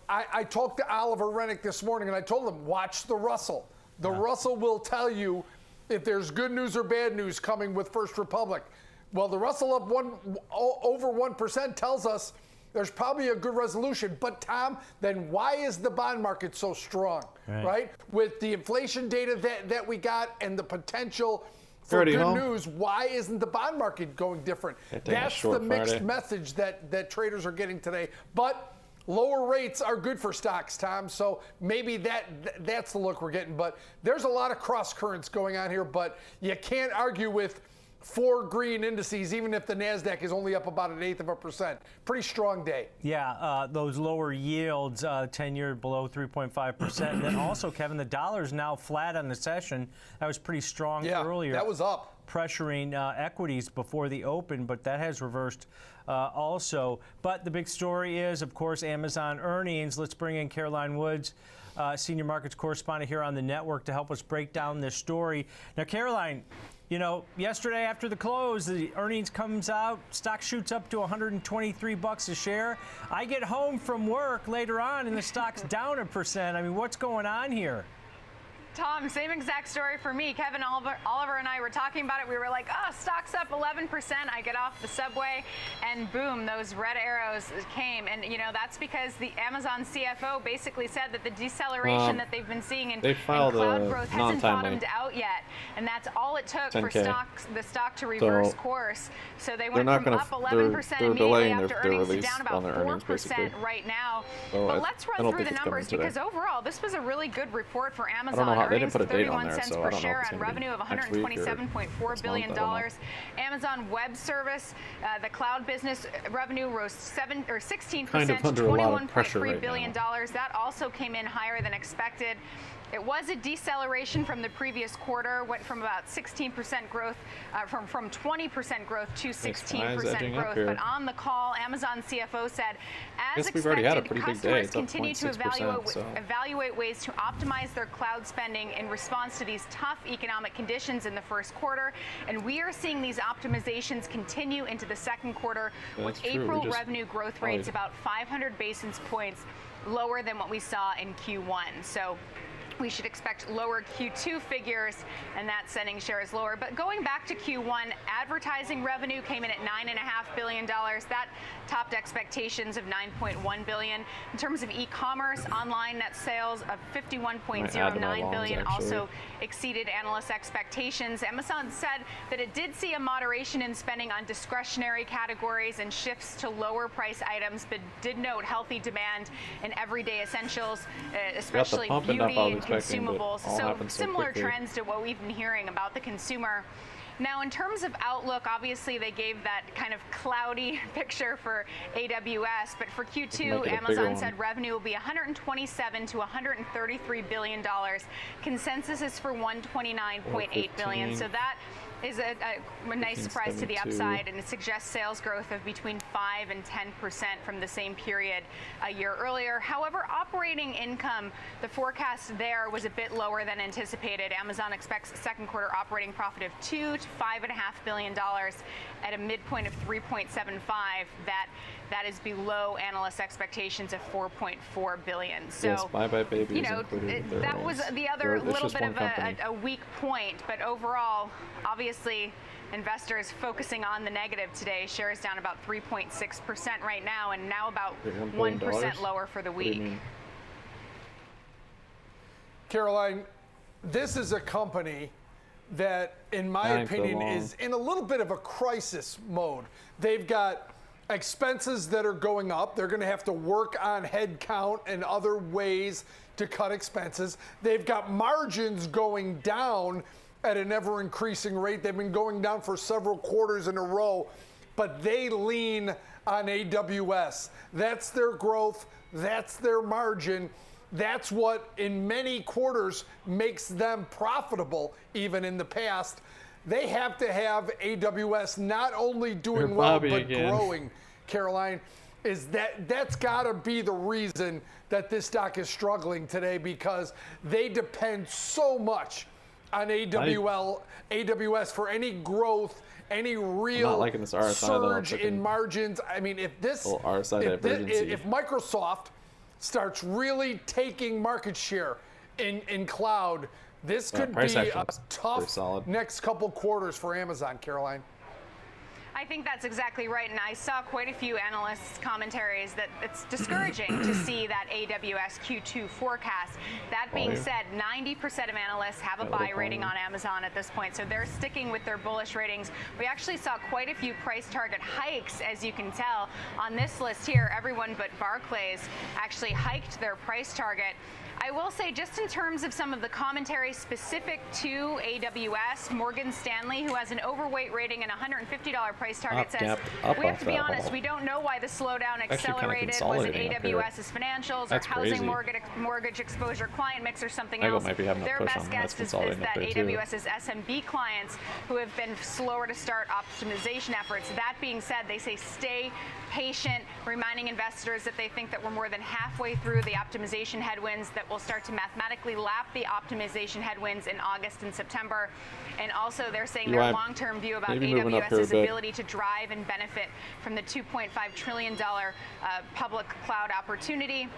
H: I talked to Oliver Rennick this morning, and I told him, watch the Russell. The Russell will tell you if there's good news or bad news coming with First Republic. Well, the Russell up over 1% tells us there's probably a good resolution. But, Tom, then why is the bond market so strong, right? With the inflation data that we got and the potential for good news, why isn't the bond market going different? That's the mixed message that traders are getting today. But lower rates are good for stocks, Tom. So maybe that's the look we're getting. But there's a lot of cross currents going on here. But you can't argue with 4 green indices, even if the NASDAQ is only up about 1/8%. Pretty strong day.
N: Yeah, those lower yields, 10-year below 3.5%. And then also, Kevin, the dollar's now flat on the session. That was pretty strong earlier.
H: That was up.
N: Pressuring equities before the open, but that has reversed also. But the big story is, of course, Amazon earnings. Let's bring in Caroline Woods, senior markets correspondent here on the network, to help us break down this story. Now, Caroline, yesterday after the close, the earnings comes out, stock shoots up to $123 a share. I get home from work later on and the stock's down 1%. I mean, what's going on here?
O: Tom, same exact story for me. Kevin, Oliver and I were talking about it. We were like, stock's up 11%. I get off the subway and boom, those red arrows came. And, that's because the Amazon CFO basically said that the deceleration that they've been seeing in cloud growth hasn't bottomed out yet. And that's all it took for the stock to reverse course. So they went from up 11% immediately after earnings to down about 4% right now. But let's run through the numbers because overall, this was a really good report for Amazon.
A: They didn't put a date on there, so I don't know if it's
O: per share on revenue of $127.4 billion. Amazon Web Service, the cloud business revenue rose 16% to $21.3 billion. That also came in higher than expected. It was a deceleration from the previous quarter, went from about 16% growth, from 20% growth to 16% growth. But on the call, Amazon CFO said, as expected, customers continue to evaluate ways to optimize their cloud spending in response to these tough economic conditions in the first quarter. And we are seeing these optimizations continue into the second quarter, with April revenue growth rates about 500 basis points lower than what we saw in Q1. So we should expect lower Q2 figures, and that's sending shares lower. But going back to Q1, advertising revenue came in at $9.5 billion. That topped expectations of $9.1 billion. In terms of e-commerce, online net sales of $51.09 billion also exceeded analyst expectations. Amazon said that it did see a moderation in spending on discretionary categories and shifts to lower price items, but did note healthy demand in everyday essentials, especially beauty and consumables. So similar trends to what we've been hearing about the consumer. Now, in terms of outlook, obviously they gave that kind of cloudy picture for AWS, but for Q2, Amazon said revenue will be $127 to $133 billion. Consensus is for $129.8 billion. So that is a nice surprise to the upside, and it suggests sales growth of between 5 and 10% from the same period a year earlier. However, operating income, the forecast there was a bit lower than anticipated. Amazon expects second quarter operating profit of $2 to $5.5 billion at a midpoint of 3.75. That is below analyst expectations of $4.4 billion. So,
A: yes, bye-bye baby,
O: you know, that was the other little bit of a weak point, but overall, obviously, investors focusing on the negative today. Shares down about 3.6% right now, and now about 1% lower for the week.
H: Caroline, this is a company that, in my opinion, is in a little bit of a crisis mode. They've got expenses that are going up. They're going to have to work on headcount and other ways to cut expenses. They've got margins going down at an ever-increasing rate. They've been going down for several quarters in a row, but they lean on AWS. That's their growth. That's their margin. That's what, in many quarters, makes them profitable, even in the past. They have to have AWS not only doing well, but growing, Caroline. That's got to be the reason that this stock is struggling today, because they depend so much on AWS for any growth, any real surge in margins. I mean, if Microsoft starts really taking market share in cloud, this could be a tough next couple quarters for Amazon, Caroline.
O: I think that's exactly right, and I saw quite a few analysts' commentaries that it's discouraging to see that AWS Q2 forecast. That being said, 90% of analysts have a buy rating on Amazon at this point, so they're sticking with their bullish ratings. We actually saw quite a few price target hikes, as you can tell. On this list here, everyone but Barclays actually hiked their price target. I will say, just in terms of some of the commentary specific to AWS, Morgan Stanley, who has an overweight rating and $150 price target, says, we have to be honest, we don't know why the slowdown accelerated. Was it AWS's financials or housing mortgage exposure, client mix, or something else? Their best guess is that AWS's SMB clients who have been slower to start optimization efforts. That being said, they say stay patient, reminding investors that they think that we're more than halfway through the optimization headwinds, that will start to mathematically lap the optimization headwinds in August and September. And also they're saying their long-term view about AWS's ability to drive and benefit from the $2.5 trillion public cloud opportunity.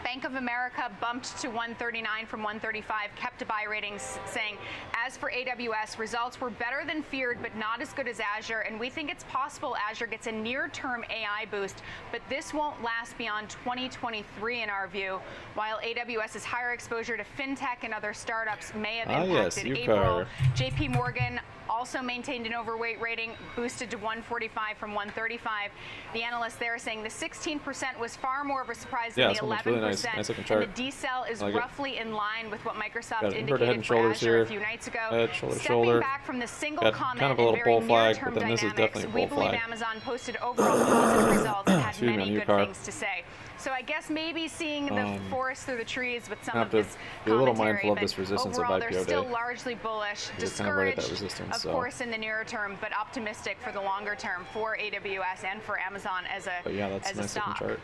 O: Bank of America bumped to 139 from 135, kept a buy ratings, saying, as for AWS, results were better than feared, but not as good as Azure, and we think it's possible Azure gets a near-term AI boost, but this won't last beyond 2023 in our view, while AWS's higher exposure to fintech and other startups may have impacted April. JP Morgan also maintained an overweight rating, boosted to 145 from 135. The analysts there are saying the 16% was far more of a surprise than the 11%. And the decel is roughly in line with what Microsoft indicated for Azure a few nights ago. Stepping back from the single comment and very near-term dynamics, we believe Amazon posted overall positive results and had many good things to say. So I guess maybe seeing the forest through the trees with some of this
A: be a little mindful of this resistance
O: overall,
A: of IPO
O: they're still largely bullish, discouraged, of course, in the near term, but optimistic for the longer term for AWS and for Amazon as a stock. Chart.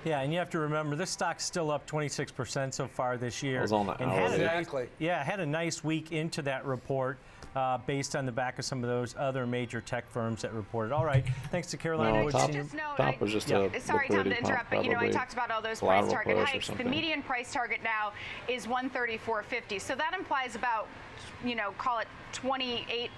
N: Yeah, and you have to remember, this stock's still up 26% so far this year.
A: It was on the hour.
N: Had a nice week into that report. based on the back of some of those other major tech firms that reported. All right, thanks to Caroline Woods.
A: Top was just a
O: sorry, Tom, to interrupt, but I talked about all those price target hikes. The median price target now is 134.50, so that implies about, call it 28%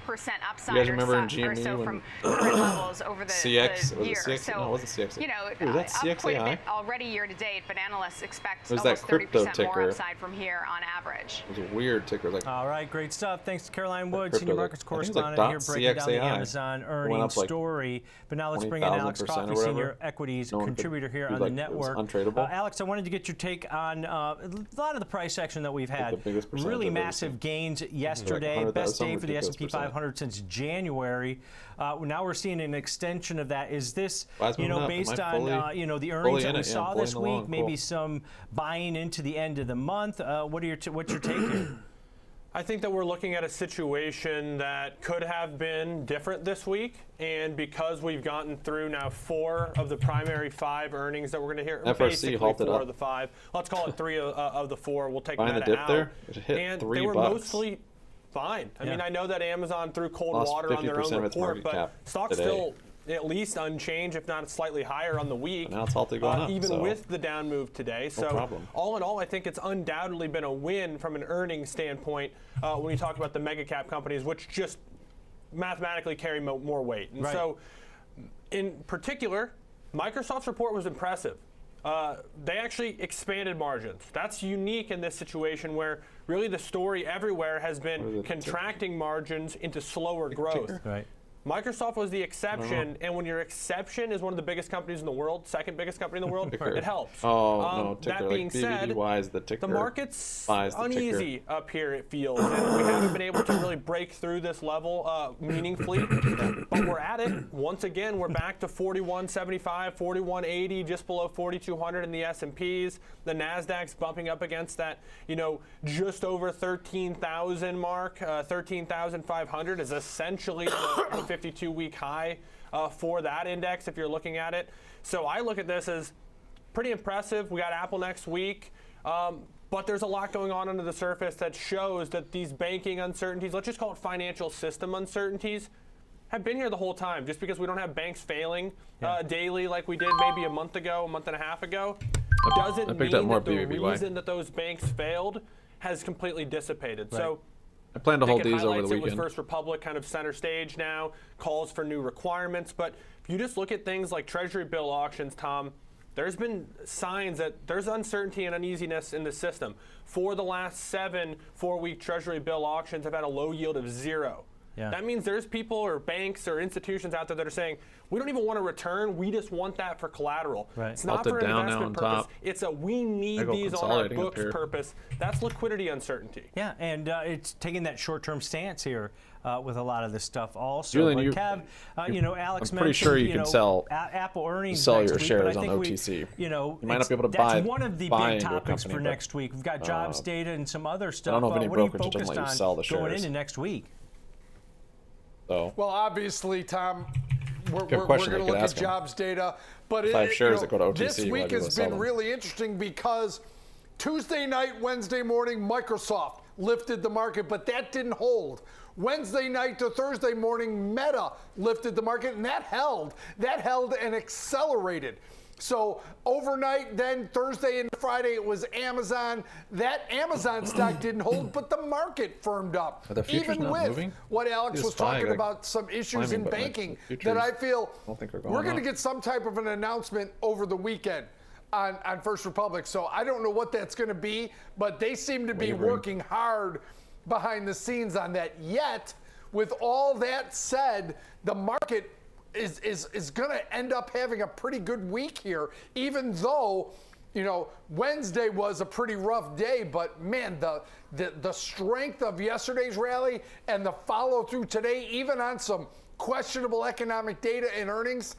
O: upside
A: you guys remember in GME
O: or so from current levels over the
A: CX,
O: the year.
A: CX?
O: So,
A: no, it wasn't CX.
O: Up quite a bit already year to date, but analysts expect
A: almost
O: almost 30% more
A: ticker.
O: upside from here on average.
A: It was a weird ticker.
N: All right, great stuff. Thanks to Caroline Woods, senior markets correspondent here, breaking down the Amazon earnings story. But now let's bring in Alex Coffey, senior equities contributor here on the network. Alex, I wanted to get your take on a lot of the price action that we've had. Really massive gains yesterday. Best day for the S&P 500 since January. Now we're seeing an extension of that. Is this, based on the earnings that we saw this week, maybe some buying into the end of the month? What's your take here?
P: I think that we're looking at a situation that could have been different this week, and because we've gotten through now 4 of the primary 5 earnings that we're going to hear,
A: FRC halted
P: 4
A: up.
P: of the 5. Let's call it 3 of the 4. We'll take
A: Buying
P: Meta
A: the dip
P: out.
A: there? It hit
P: and
A: $3.
P: They were mostly fine. I mean, I know that Amazon threw cold water on their own report, but stock's still at least unchanged, if not slightly higher on the week.
A: But now it's halted going up,
P: even with the down move today. So
A: problem.
P: all in all, I think it's undoubtedly been a win from an earnings standpoint when you talk about the mega cap companies, which just mathematically carry more weight. And so, in particular, Microsoft's report was impressive. They actually expanded margins. That's unique in this situation where really the story everywhere has been contracting margins into slower growth. Microsoft was the exception, and when your exception is one of the biggest companies in the world, second biggest company in the world, it helps. That being said,
A: BBBY is the ticker.
P: The market's uneasy up here, it feels, and we haven't been able to really break through this level meaningfully, but we're at it. Once again, we're back to 4175, 4180, just below 4200 in the S&Ps. The NASDAQ's bumping up against that, just over 13,000 mark. 13,500 is essentially the 52-week high for that index if you're looking at it. So I look at this as pretty impressive. We got Apple next week, but there's a lot going on under the surface that shows that these banking uncertainties, let's just call it financial system uncertainties, have been here the whole time. Just because we don't have banks failing daily like we did maybe a month ago, a month and a half ago, doesn't mean that the reason that those banks failed has completely dissipated. So
A: I plan to hold these over the weekend.
P: With First Republic kind of center stage now, calls for new requirements. But if you just look at things like Treasury bill auctions, Tom, there's been signs that there's uncertainty and uneasiness in the system. For the last 7 4-week Treasury bill auctions have had a low yield of 0. That means there's people or banks or institutions out there that are saying, we don't even want to return, we just want that for collateral. It's not for an investment purpose. It's a we need these on our books purpose. That's liquidity uncertainty.
N: Yeah, and it's taking that short-term stance here with a lot of this stuff also.
A: Julian,
N: Kev, Alex
A: I'm pretty sure you can sell
N: Apple earnings
A: sell
N: next
A: your
N: week,
A: shares
N: but I
A: on
N: think
A: OTC.
N: You
A: might not be able to buy.
N: That's one of the big topics for next week. We've got jobs data and some other stuff.
A: I don't know if any
N: what are you
A: brokerage
N: focused
A: doesn't let you sell the shares
N: going into next week?
A: So.
H: Well, obviously, Tom, we're going to look at jobs data, but
A: shares that go to OTC,
H: this week has been really interesting because Tuesday night, Wednesday morning, Microsoft lifted the market, but that didn't hold. Wednesday night to Thursday morning, Meta lifted the market, and that held and accelerated. So overnight, then Thursday and Friday, it was Amazon. That Amazon stock didn't hold, but the market firmed up. Even with what Alex was talking about, some issues in banking, that I feel we're going to get some type of an announcement over the weekend on First Republic. So I don't know what that's going to be, but they seem to be working hard behind the scenes on that. Yet, with all that said, the market is going to end up having a pretty good week here, even though, Wednesday was a pretty rough day, but man, the strength of yesterday's rally and the follow through today, even on some questionable economic data and earnings,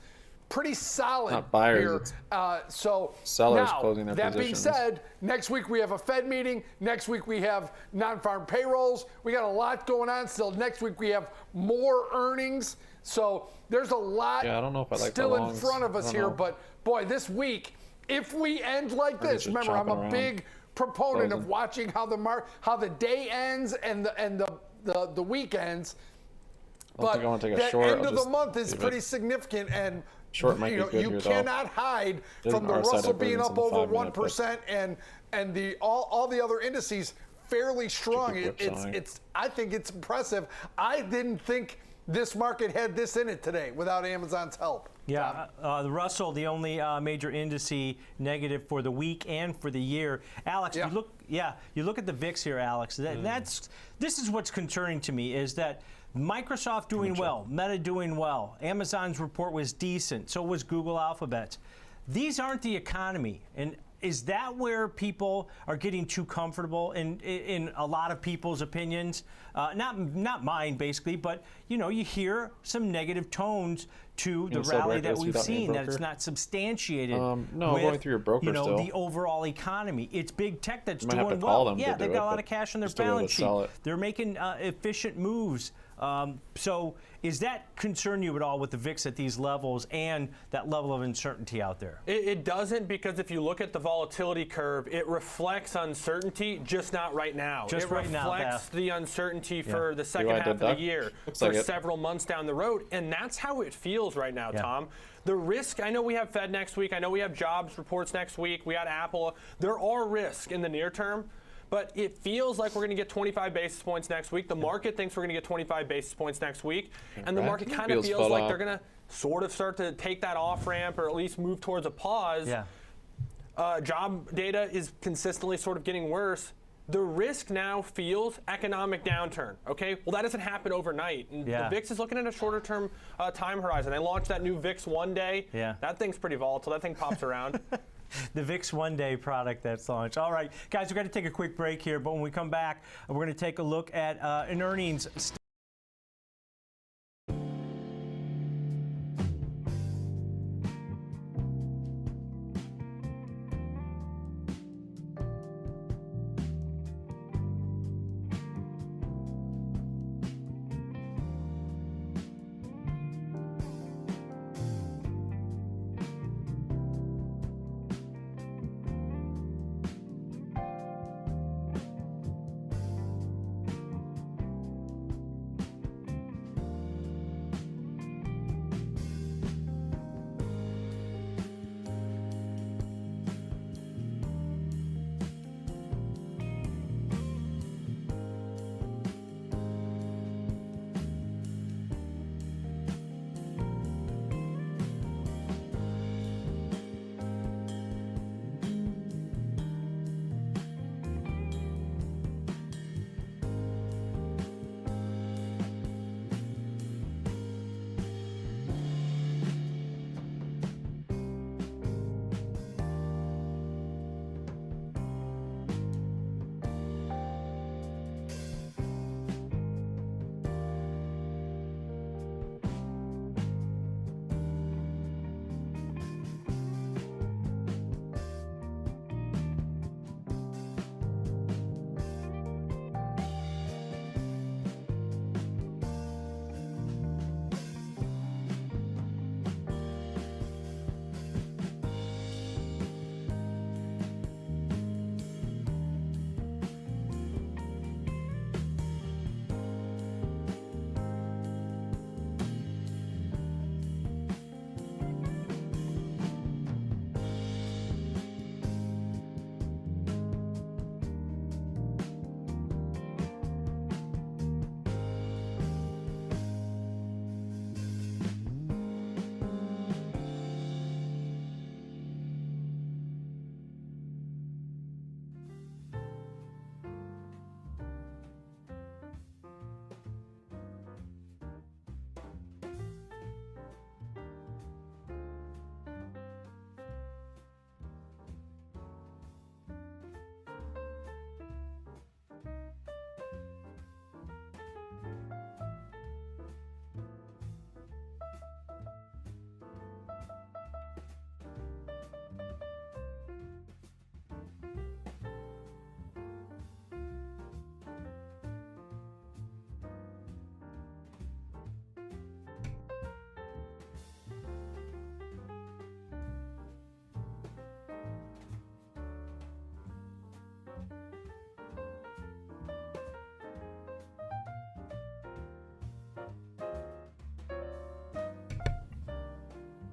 H: pretty solid.
A: Not buyers,
H: here. So
A: sellers
H: now,
A: closing their
H: that
A: positions.
H: being said, next week we have a Fed meeting. Next week we have non-farm payrolls. We got a lot going on still. Next week we have more earnings. So there's a lot still in front of us here. But boy, this week, if we end like this, remember I'm a big proponent of watching how the day ends and the weekends.
A: I think I want to take a short.
H: The end of the month is pretty significant, and
A: short might be good
H: you
A: here,
H: cannot hide from the Russell being up over 1% and all the other indices fairly strong. I think it's impressive. I didn't think this market had this in it today without Amazon's help.
N: Yeah, the Russell, the only major indice negative for the week and for the year. Alex, you look at the VIX here, Alex. This is what's concerning to me is that Microsoft doing well, Meta doing well, Amazon's report was decent, so was Google Alphabet. These aren't the economy, and is that where people are getting too comfortable in a lot of people's opinions? Not mine, basically, but you hear some negative tones to the rally that we've seen, that it's not substantiated.
A: No, with, going through your broker still.
N: The overall economy. It's big tech that's
A: doing
N: well.
A: Have to call them
N: yeah,
A: to
N: they've
A: do
N: got
A: it,
N: a lot of cash on their balance sheet. They're making efficient moves. So is that concern you at all with the VIX at these levels and that level of uncertainty out there?
P: It doesn't, because if you look at the volatility curve, it reflects uncertainty, just not right now. It reflects the uncertainty for the second half of the year, for several months down the road, and that's how it feels right now, Tom. The risk, I know we have Fed next week, I know we have jobs reports next week, we got Apple. There are risks in the near term. But it feels like we're going to get 25 basis points next week. The market thinks we're going to get 25 basis points next week. And the market kind of feels like they're going to sort of start to take that off ramp or at least move towards a pause. Job data is consistently sort of getting worse. The risk now feels economic downturn, okay? Well, that doesn't happen overnight. And the VIX is looking at a shorter term time horizon. They launched that new VIX one day. That thing's pretty volatile. That thing pops around.
N: The VIX one-day product that's launched. All right, guys, we've got to take a quick break here, but when we come back, we're going to take a look at an earnings.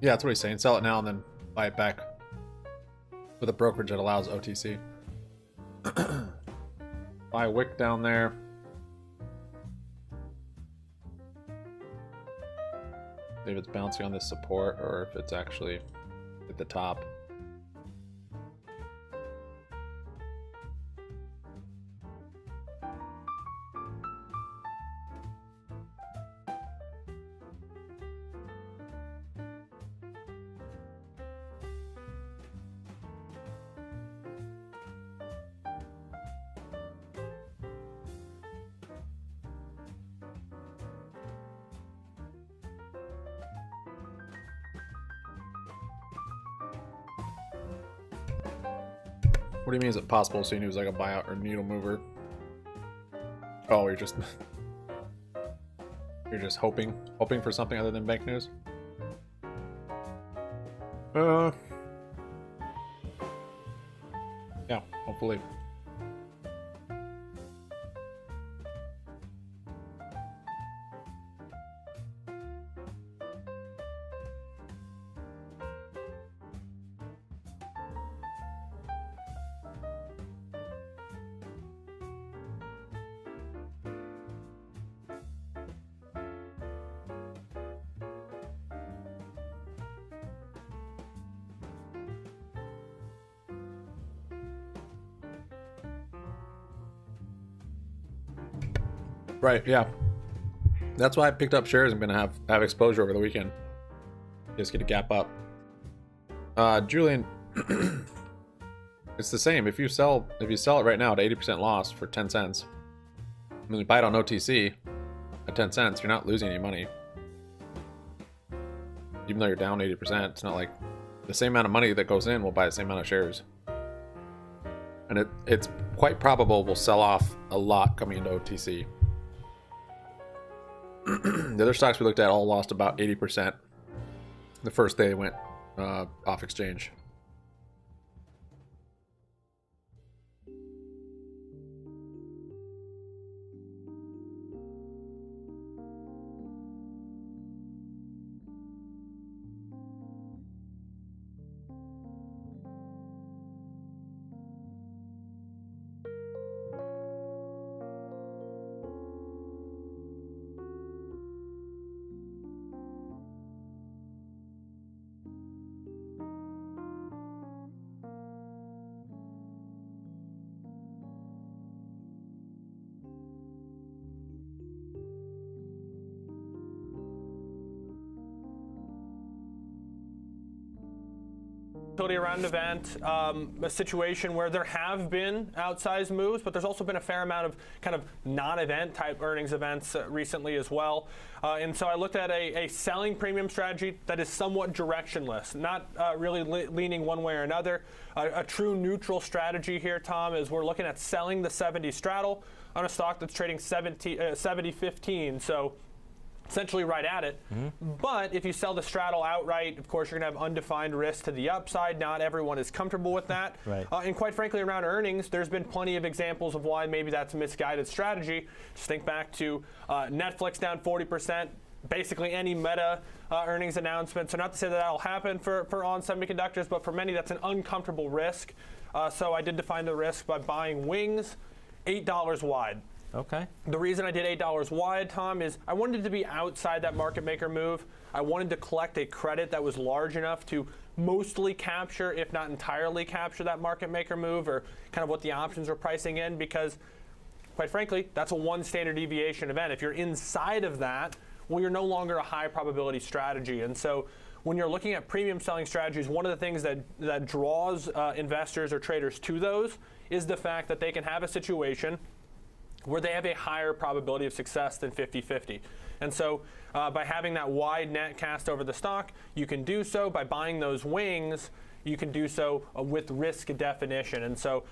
A: Yeah, that's what he's saying. Sell it now and then buy it back with a brokerage that allows OTC. Buy a wick down there. See if it's bouncing on this support or if it's actually at the top. What do you mean, is it possible seeing it was like a buyout or needle mover? Oh, you're just hoping for something other than bank news? Yeah, hopefully. Right, yeah. That's why I picked up shares. I'm gonna have exposure over the weekend. Just get a gap up. Julian, it's the same. If you sell it right now at 80% loss for 10 cents, when you buy it on OTC at 10 cents, you're not losing any money. Even though you're down 80%, it's not like the same amount of money that goes in will buy the same amount of shares. And it's quite probable we'll sell off a lot coming into OTC. The other stocks we looked at all lost about 80% the first day they went off exchange.
P: Around event, a situation where there have been outsized moves, but there's also been a fair amount of kind of non-event type earnings events recently as well. And so I looked at a selling premium strategy that is somewhat directionless, not really leaning one way or another. A true neutral strategy here, Tom, is we're looking at selling the 70 straddle on a stock that's trading 70.15. So essentially right at it. But if you sell the straddle outright, of course, you're going to have undefined risk to the upside. Not everyone is comfortable with that. Right. And quite frankly, around earnings, there's been plenty of examples of why maybe that's a misguided strategy. Just think back to Netflix down 40%. Basically any Meta earnings announcement. So not to say that that'll happen for ON Semiconductors, but for many, that's an uncomfortable risk. So I did define the risk by buying wings, $8 wide.
N: Okay.
P: The reason I did $8 wide, Tom, is I wanted to be outside that market maker move. I wanted to collect a credit that was large enough to mostly capture, if not entirely capture, that market maker move, or kind of what the options were pricing in, because quite frankly, that's a one standard deviation event. If you're inside of that, well, you're no longer a high probability strategy. And so when you're looking at premium selling strategies, one of the things that draws investors or traders to those is the fact that they can have a situation where they have a higher probability of success than 50-50. And so by having that wide net cast over the stock, you can do so. By buying those wings, you can do so with risk definition. And so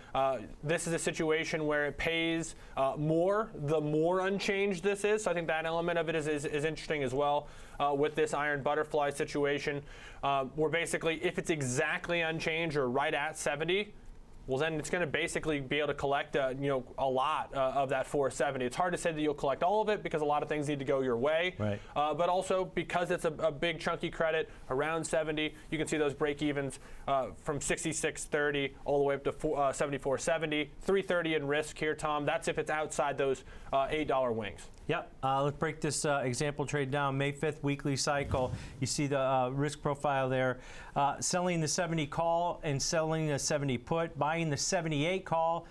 P: this is a situation where it pays more the more unchanged this is. So I think that element of it is interesting as well with this iron butterfly situation, where basically if it's exactly unchanged or right at 70, well, then it's going to basically be able to collect, a lot of that 470. It's hard to say that you'll collect all of it because a lot of things need to go your way.
N: Right.
P: But also because it's a big chunky credit around 70, you can see those break evens from 66.30 all the way up to 74.70, 330 in risk here, Tom. That's if it's outside those $8 wings.
N: Yep. Let's break this example trade down. May 5th weekly cycle. You see the risk profile there. Selling the 70 call and selling the 70 put. Buying the 78 call.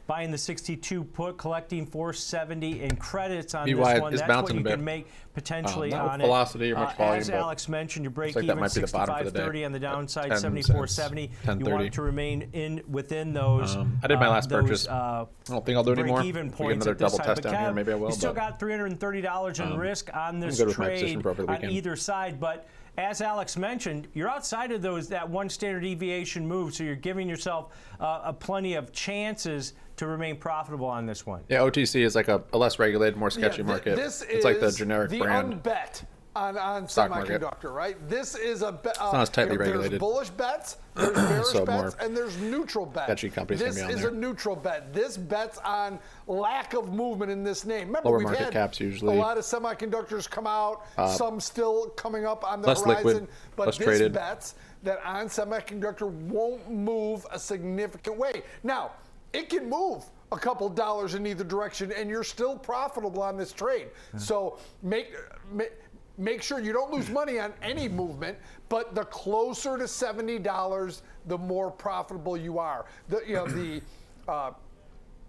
N: Buying the 62 put, collecting 470 in credits on this one. That's what you can make potentially on
A: velocity or much
N: it.
A: volume,
N: As Alex mentioned, your break
A: like
N: even
A: the
N: 65.30 on the downside, 74.70. You want to remain within those.
A: I did my last purchase. I don't think I'll do it anymore.
N: Break-even
A: If we get
N: points
A: another
N: at this
A: double
N: time.
A: test down here, maybe I will.
N: You still got $330 in risk on this trade on either side, but as Alex mentioned, you're outside of that one standard deviation move, so you're giving yourself plenty of chances to remain profitable on this one.
A: Yeah, OTC is like a less regulated, more sketchy market.
H: It's
A: like the generic brand.
H: Unbet on
A: semiconductor,
H: market. Right? This is a bet.
A: It's not as tightly regulated.
H: There's bullish bets, there's bearish
A: So
H: bets, and there's neutral bets.
A: Sketchy companies
H: this
A: can be on
H: is
A: there.
H: a neutral bet. This bets on lack of movement in this name. Remember,
A: Lower
H: we've
A: market
H: had
A: caps usually.
H: a lot of semiconductors come out, some still coming up on the
A: less
H: horizon.
A: liquid,
H: but
A: less
H: this
A: traded.
H: bets that on semiconductor won't move a significant way. Now, it can move a couple dollars in either direction, and you're still profitable on this trade. So make sure you don't lose money on any movement, but the closer to $70, the more profitable you are. The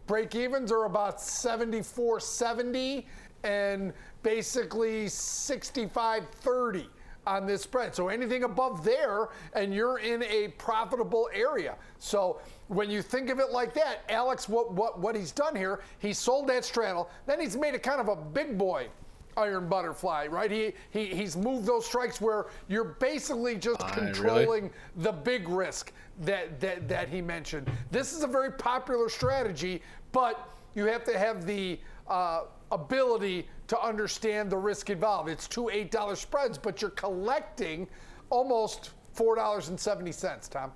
H: break evens are about 74.70 and basically 65.30 on this spread. So anything above there, and you're in a profitable area. So when you think of it like that, Alex, what he's done here, he sold that straddle, then he's made it kind of a big boy iron butterfly, right? He's moved those strikes where you're basically just controlling the big risk that he mentioned. This is a very popular strategy, but you have to have the ability to understand the risk involved. It's two $8 spreads, but you're collecting almost $4.70, Tom.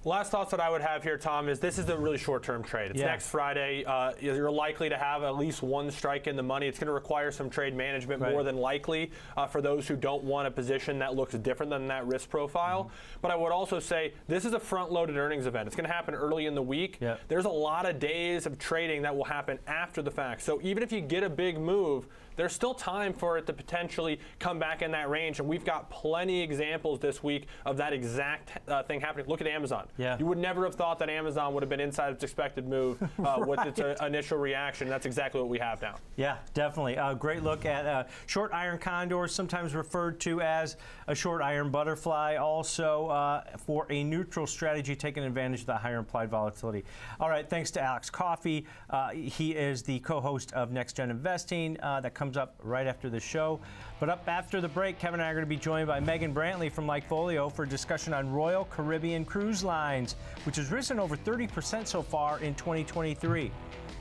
P: Last thoughts that I would have here, Tom, is this is a really short-term trade. It's next Friday. You're likely to have at least one strike in the money. It's going to require some trade management more than likely for those who don't want a position that looks different than that risk profile. But I would also say this is a front-loaded earnings event. It's going to happen early in the week. There's a lot of days of trading that will happen after the fact. So even if you get a big move, there's still time for it to potentially come back in that range, and we've got plenty examples this week of that exact thing happening. Look at Amazon. You would never have thought that Amazon would have been inside its expected move with its initial reaction. That's exactly what we have now.
N: Yeah, definitely. Great look at short iron condor, sometimes referred to as a short iron butterfly, also for a neutral strategy, taking advantage of the higher implied volatility. All right, thanks to Alex Coffey. He is the co-host of Next Gen Investing. That comes up right after the show. But up after the break, Kevin and I are going to be joined by Megan Brantley from Likefolio for a discussion on Royal Caribbean Cruise Lines, which has risen over 30% so far in 2023.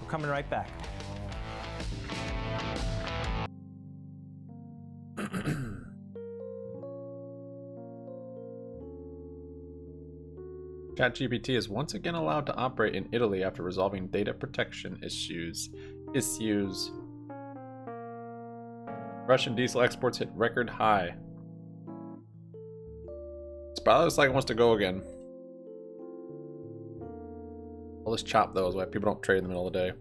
N: We're coming right back.
A: ChatGPT is once again allowed to operate in Italy after resolving data protection issues. Russian diesel exports hit record high. Spot looks like it wants to go again. All this chop though is why people don't trade in the middle of the day.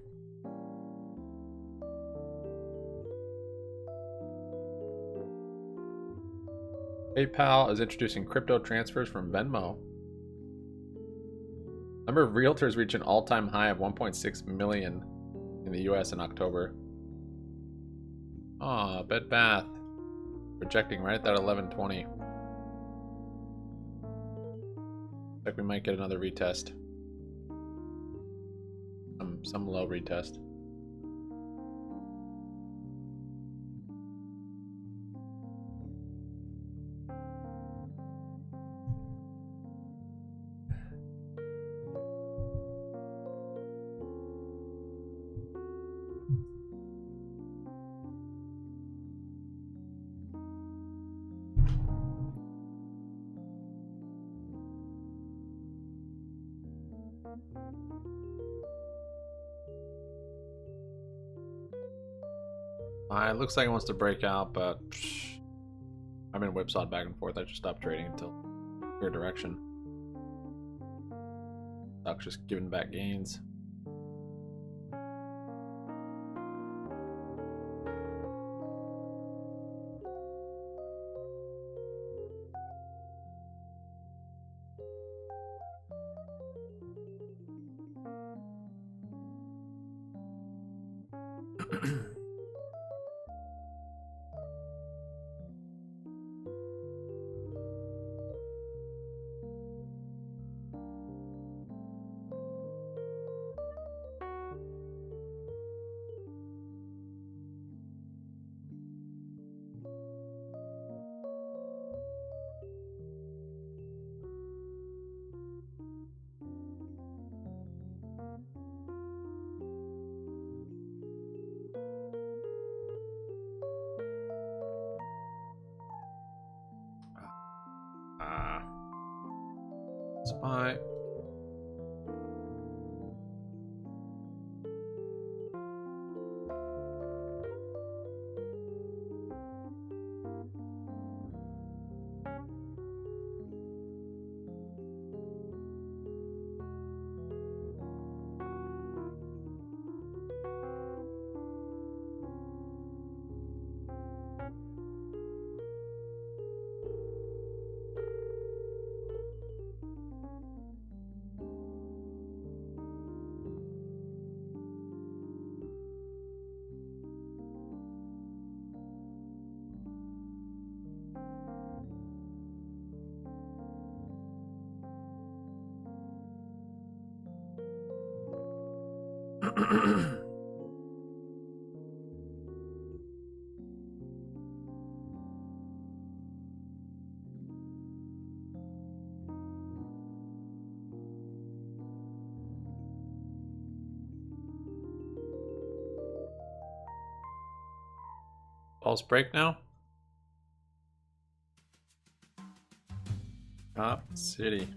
A: PayPal is introducing crypto transfers from Venmo. Number of realtors reached an all-time high of 1.6 million in the US in October. Aw, Bed Bath. Projecting right at that 1120. Looks like we might get another retest. Some low retest. It looks like it wants to break out, but I've been whipsawed back and forth. I just stopped trading until clear direction. Stock's just giving back gains. Spy. False break now. Top City.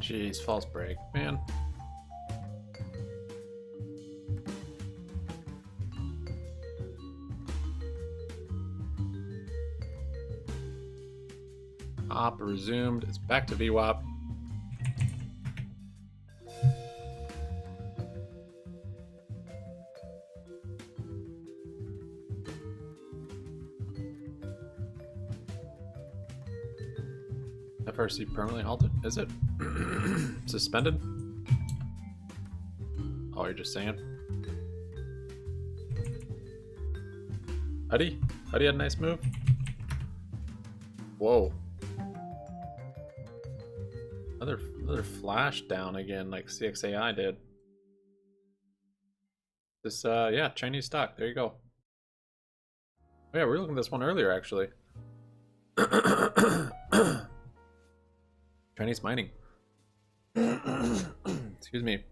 A: Jeez, false break, man. Op resumed. It's back to VWAP. FRC permanently halted? Is it? Suspended? Oh, you're just saying? Huddy? Huddy had a nice move? Whoa. Another flash down again like CXAI did. This, yeah, Chinese stock. There you go. Oh, yeah, we were looking at this one earlier, actually. Chinese mining. Excuse me.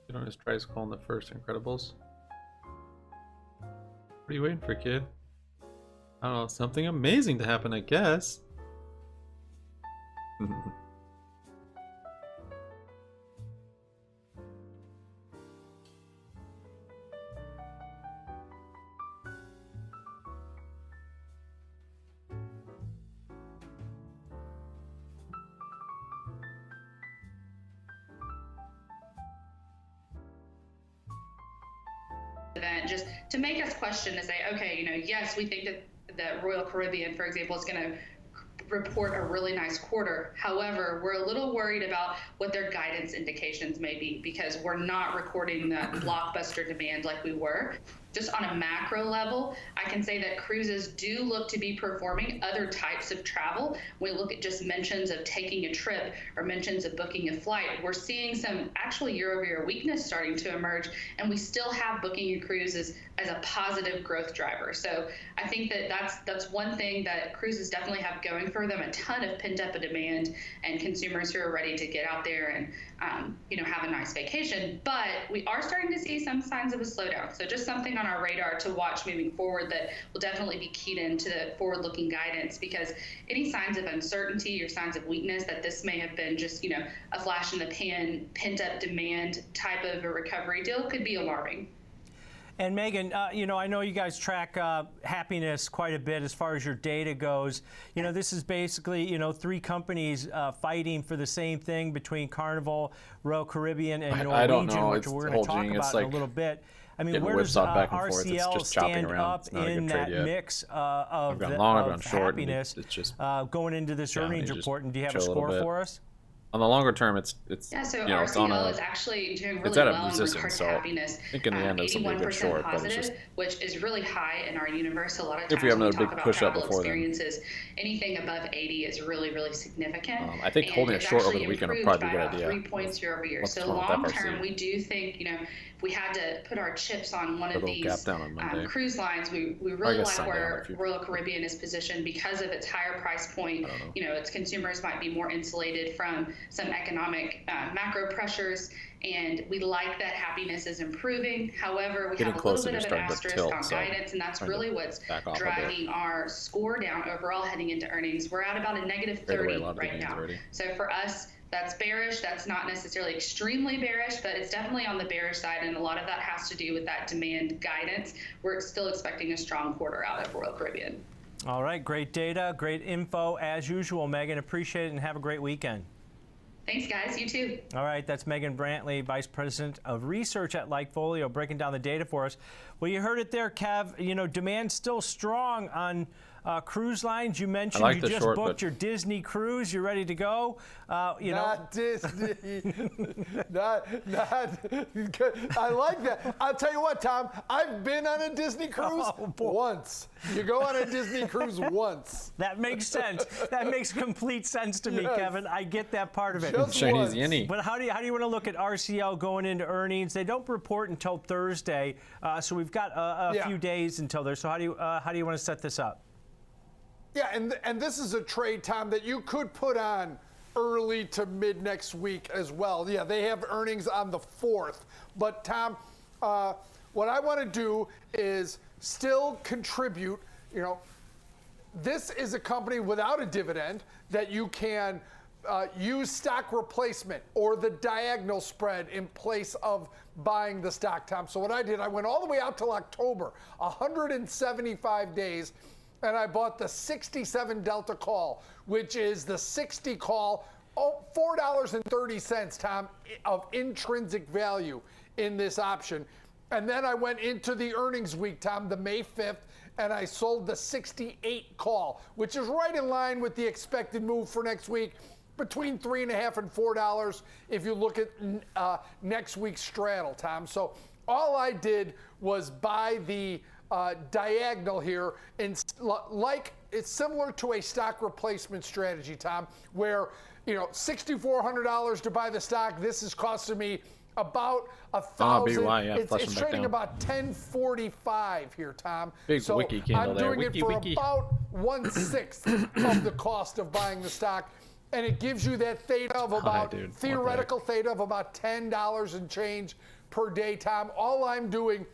A: You know, his tries calling the first Incredibles. What are you waiting for, kid? I don't know, something amazing to happen, I guess.
Q: Event just to make us question to say, okay, you know, yes, we think that Royal Caribbean, for example, is going to report a really nice quarter. However, we're a little worried about what their guidance indications may be because we're not recording that blockbuster demand like we were. Just on a macro level, I can say that cruises do look to be performing other types of travel. We look at just mentions of taking a trip or mentions of booking a flight. We're seeing some actually year-over-year weakness starting to emerge, and we still have booking a cruise as a positive growth driver. So I think that that's one thing that cruises definitely have going for them, a ton of pent-up demand and consumers who are ready to get out there and have a nice vacation. But we are starting to see some signs of a slowdown. So just something on our radar to watch moving forward that will definitely be keyed into the forward-looking guidance, because any signs of uncertainty or signs of weakness that this may have been just, a flash in the pan, pent-up demand type of a recovery deal could be alarming.
N: And Megan, I know you guys track happiness quite a bit as far as your data goes. This is basically, three companies fighting for the same thing between Carnival, Royal Caribbean, and Norwegian, which we're going to talk about in a little bit. I mean, where does RCL stand up in that mix of happiness going into this earnings report? And do you have a score for us?
A: On the longer term, it's
Q: so RCL is actually doing really well in regards to happiness.
A: I think in the end, it's going to be a good short,
Q: positive, which is really high in our universe. A lot of times
A: if we have another big push up
Q: before experiences, anything above 80 is really, really significant.
A: I think holding it short over the weekend would probably be a good idea.
Q: 3 points year over year. So long term, we do think, if we had to put our chips on one of these cruise lines, we really like where Royal Caribbean is positioned because of its higher price point. Its consumers might be more insulated from some economic macro pressures, and we like that happiness is improving. However, we have a little bit of an asterisk on guidance, and that's really what's driving our score down overall heading into earnings. We're at about a negative 30 right now. So for us, that's bearish. That's not necessarily extremely bearish, but it's definitely on the bearish side, and a lot of that has to do with that demand guidance. We're still expecting a strong quarter out of Royal Caribbean.
N: All right, great data, great info as usual, Megan. Appreciate it, and have a great weekend.
Q: Thanks, guys. You too.
N: All right, that's Megan Brantley, Vice President of Research at Likefolio, breaking down the data for us. Well, you heard it there, Kev. Demand's still strong on cruise lines. You mentioned you just booked your Disney cruise. You're ready to go.
H: Not Disney. not. I like that. I'll tell you what, Tom. I've been on a Disney cruise once. You go on a Disney cruise once.
N: That makes sense. That makes complete sense to me, Kevin. I get that part of it.
A: Chinese yen.
N: But how do you want to look at RCL going into earnings? They don't report until Thursday, so we've got a few days until there. So how do you want to set this up?
H: Yeah, and this is a trade, Tom, that you could put on early to mid next week as well. Yeah, they have earnings on the 4th. But, Tom, what I want to do is still contribute. This is a company without a dividend that you can use stock replacement or the diagonal spread in place of buying the stock, Tom. So what I did, I went all the way out till October, 175 days, and I bought the 67 Delta call, which is the 60 call, $4.30, Tom, of intrinsic value in this option. And then I went into the earnings week, Tom, the May 5th, and I sold the 68 call, which is right in line with the expected move for next week, between $3.50 and $4 if you look at next week's straddle, Tom. So all I did was buy the diagonal here, and it's similar to a stock replacement strategy, Tom, where $6,400 to buy the stock. This is costing me about $1,000. It's trading about $10.45 here, Tom.
A: Big wiki candle there.
H: I'm doing it for about 1/6 of the cost of buying the stock. And it gives you that theta of about, theoretical theta of about $10 and change per day, Tom. All I'm doing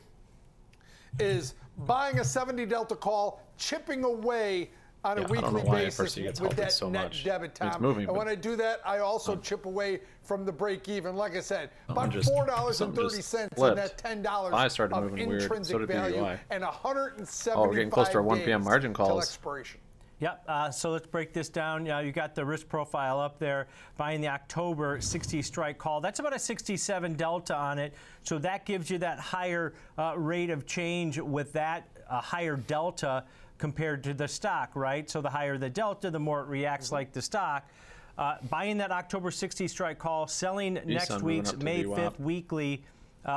H: is buying a 70 delta call, chipping away on a weekly basis with that net debit time. And when I do that, I also chip away from the break even. Like I said, about $4.30 on that $10 of intrinsic value and 175
A: we're getting close to our 1 p.m. margin calls.
H: Expiration.
N: Yep, so let's break this down. You got the risk profile up there, buying the October 60 strike call. That's about a 67 delta on it, so that gives you that higher rate of change with that higher delta compared to the stock, right? So the higher the delta, the more it reacts like the stock. Buying that October 60 strike call, selling next week's May 5th weekly,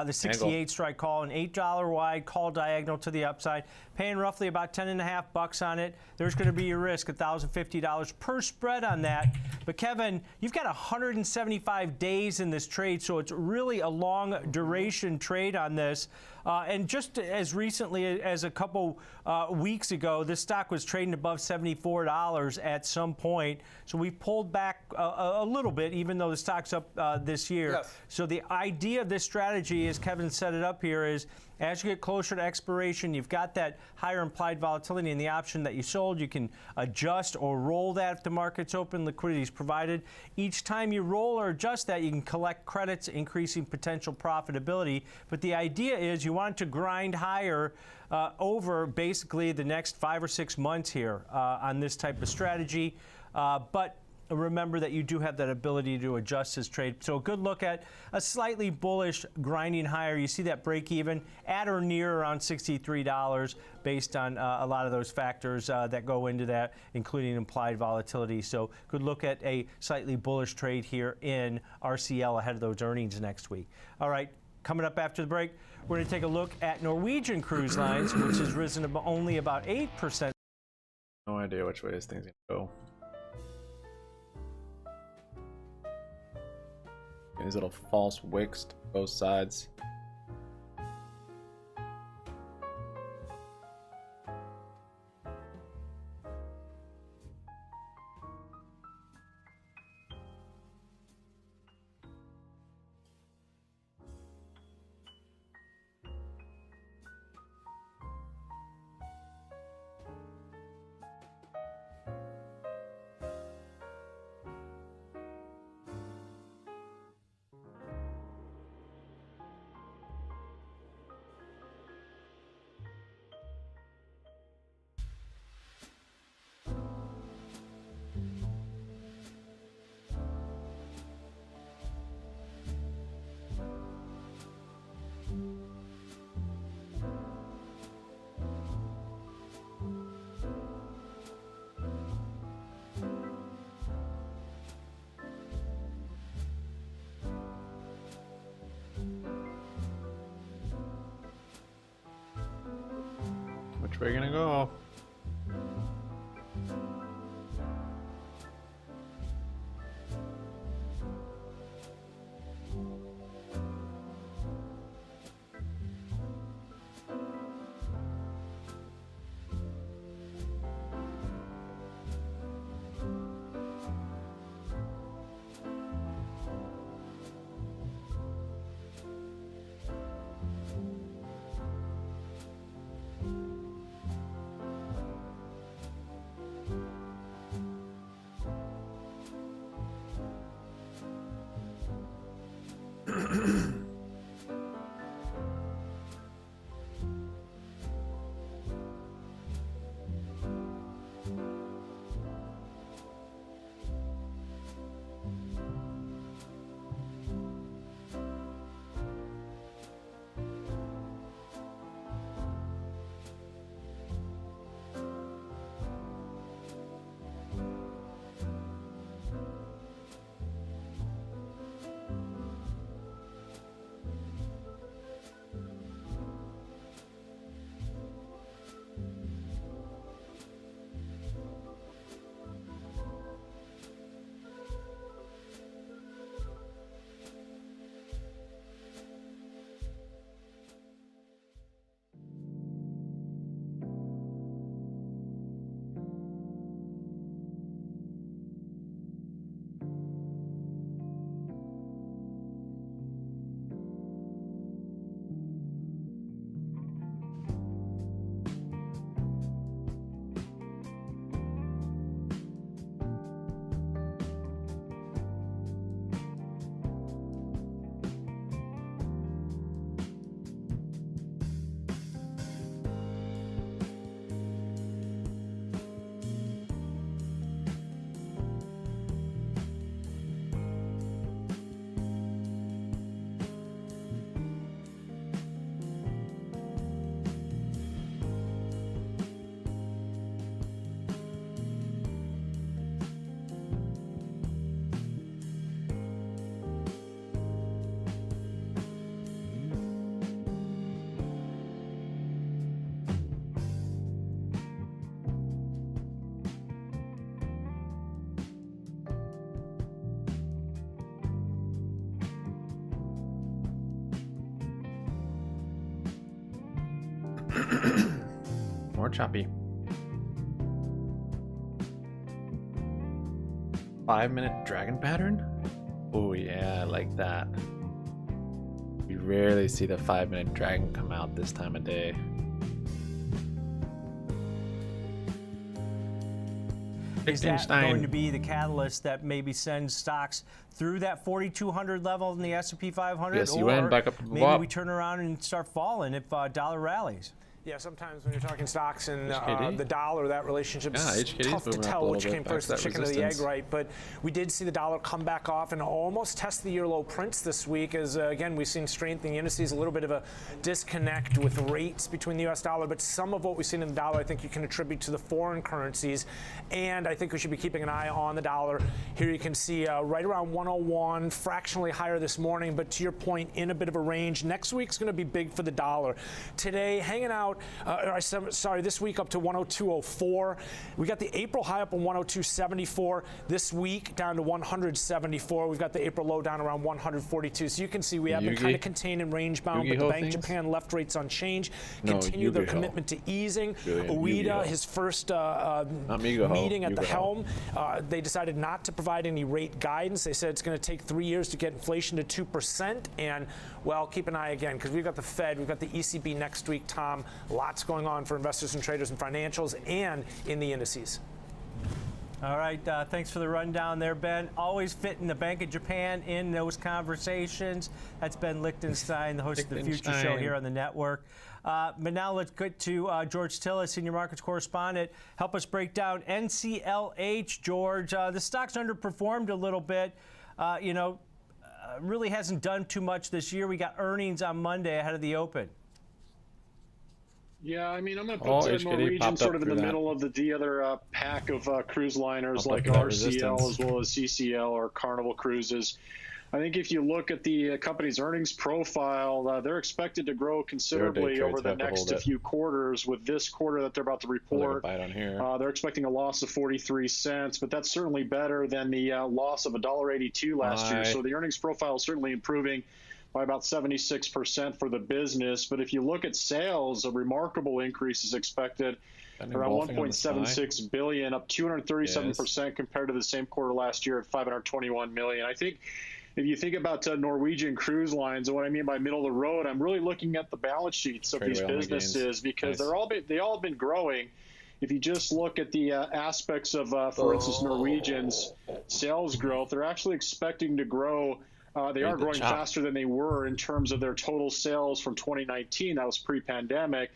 N: the 68 strike call, an $8 wide call diagonal to the upside, paying roughly about $10.50 on it. There's going to be your risk, $1,050 per spread on that. But Kevin, you've got 175 days in this trade, so it's really a long duration trade on this. And just as recently as a couple weeks ago, this stock was trading above $74 at some point. So we pulled back a little bit, even though the stock's up this year.
H: Yes.
N: So the idea of this strategy, as Kevin set it up here, is as you get closer to expiration, you've got that higher implied volatility in the option that you sold. You can adjust or roll that if the market's open, liquidity is provided. Each time you roll or adjust that, you can collect credits, increasing potential profitability. But the idea is you want to grind higher over basically the next 5 or 6 months here on this type of strategy. But remember that you do have that ability to adjust this trade. So a good look at a slightly bullish grinding higher. You see that break even at or near around $63 based on a lot of those factors that go into that, including implied volatility. So good look at a slightly bullish trade here in RCL ahead of those earnings next week. All right, coming up after the break, we're going to take a look at Norwegian Cruise Lines, which has risen only about 8%.
A: No idea which way this thing's going to go. These little false wicks to both sides. Which way are you gonna go? more choppy. 5-minute dragon pattern? Oh yeah, I like that. We rarely see the 5-minute dragon come out this time of day.
N: Is that going to be the catalyst that maybe sends stocks through that 4,200 level in the S&P 500?
A: Yes, you went back up.
N: Maybe we turn around and start falling if dollar rallies.
P: Yeah, sometimes when you're talking stocks and the dollar, that relationship's tough to tell which came first, the chicken or the egg, right? But we did see the dollar come back off and almost test the year low prints this week as, again, we've seen strength in the indices, a little bit of a disconnect with rates between the U.S. dollar, but some of what we've seen in the dollar I think you can attribute to the foreign currencies, and I think we should be keeping an eye on the dollar. Here you can see right around 101, fractionally higher this morning, but to your point, in a bit of a range. Next week's going to be big for the dollar. Today, hanging out this week up to 102.04. We got the April high up on 102.74. This week down to 100.74. We've got the April low down around 142. So you can see we have been kind of contained and range bound, but the Bank of Japan left rates unchanged. Continue their commitment to easing. Ueda, his first meeting at the helm, they decided not to provide any rate guidance. They said it's going to take 3 years to get inflation to 2%. And, well, keep an eye again, because we've got the Fed, we've got the ECB next week, Tom. Lots going on for investors and traders and financials and in the indices.
N: All right, thanks for the rundown there, Ben. Always fitting the Bank of Japan in those conversations. That's Ben Lichtenstein, the host of the Future Show here on the network. But now let's get to George Tilla, Senior Markets Correspondent. Help us break down NCLH, George. The stock's underperformed a little bit. Really hasn't done too much this year. We got earnings on Monday ahead of the open.
K: Yeah, I mean, I'm going to put Norwegian sort of in the middle of the other pack of cruise liners like RCL as well as CCL or Carnival Cruises. I think if you look at the company's earnings profile, they're expected to grow considerably over the next few quarters. With this quarter that they're about to report, they're expecting a loss of 43 cents, but that's certainly better than the loss of $1.82 last year. So the earnings profile is certainly improving by about 76% for the business. But if you look at sales, a remarkable increase is expected, around $1.76 billion, up 237% compared to the same quarter last year at $521 million. I think if you think about Norwegian Cruise Lines, and what I mean by middle of the road, I'm really looking at the balance sheets of these businesses because they all have been growing. If you just look at the aspects of, for instance, Norwegian's sales growth, they're actually expecting to grow. They are growing faster than they were in terms of their total sales from 2019. That was pre-pandemic.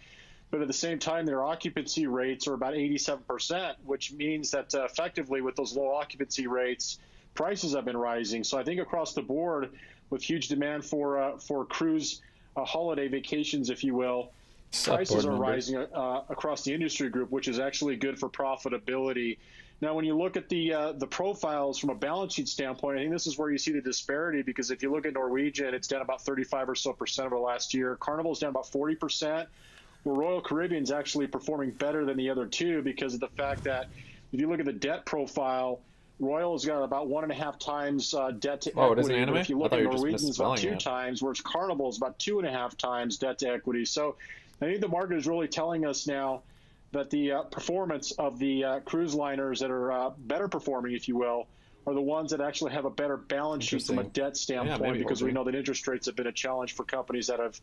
K: But at the same time, their occupancy rates are about 87%, which means that effectively with those low occupancy rates, prices have been rising. So I think across the board, with huge demand for cruise holiday vacations, if you will, prices are rising across the industry group, which is actually good for profitability. Now, when you look at the profiles from a balance sheet standpoint, I think this is where you see the disparity, because if you look at Norwegian, it's down about 35% or so over the last year. Carnival's down about 40%. Well, Royal Caribbean's actually performing better than the other two because of the fact that if you look at the debt profile, Royal's got about 1.5 times debt to equity. But if you look at Norwegian, it's about 2 times, whereas Carnival is about 2.5 times debt to equity. So I think the market is really telling us now that the performance of the cruise liners that are better performing, if you will, are the ones that actually have a better balance sheet from a debt standpoint, because we know that interest rates have been a challenge for companies that have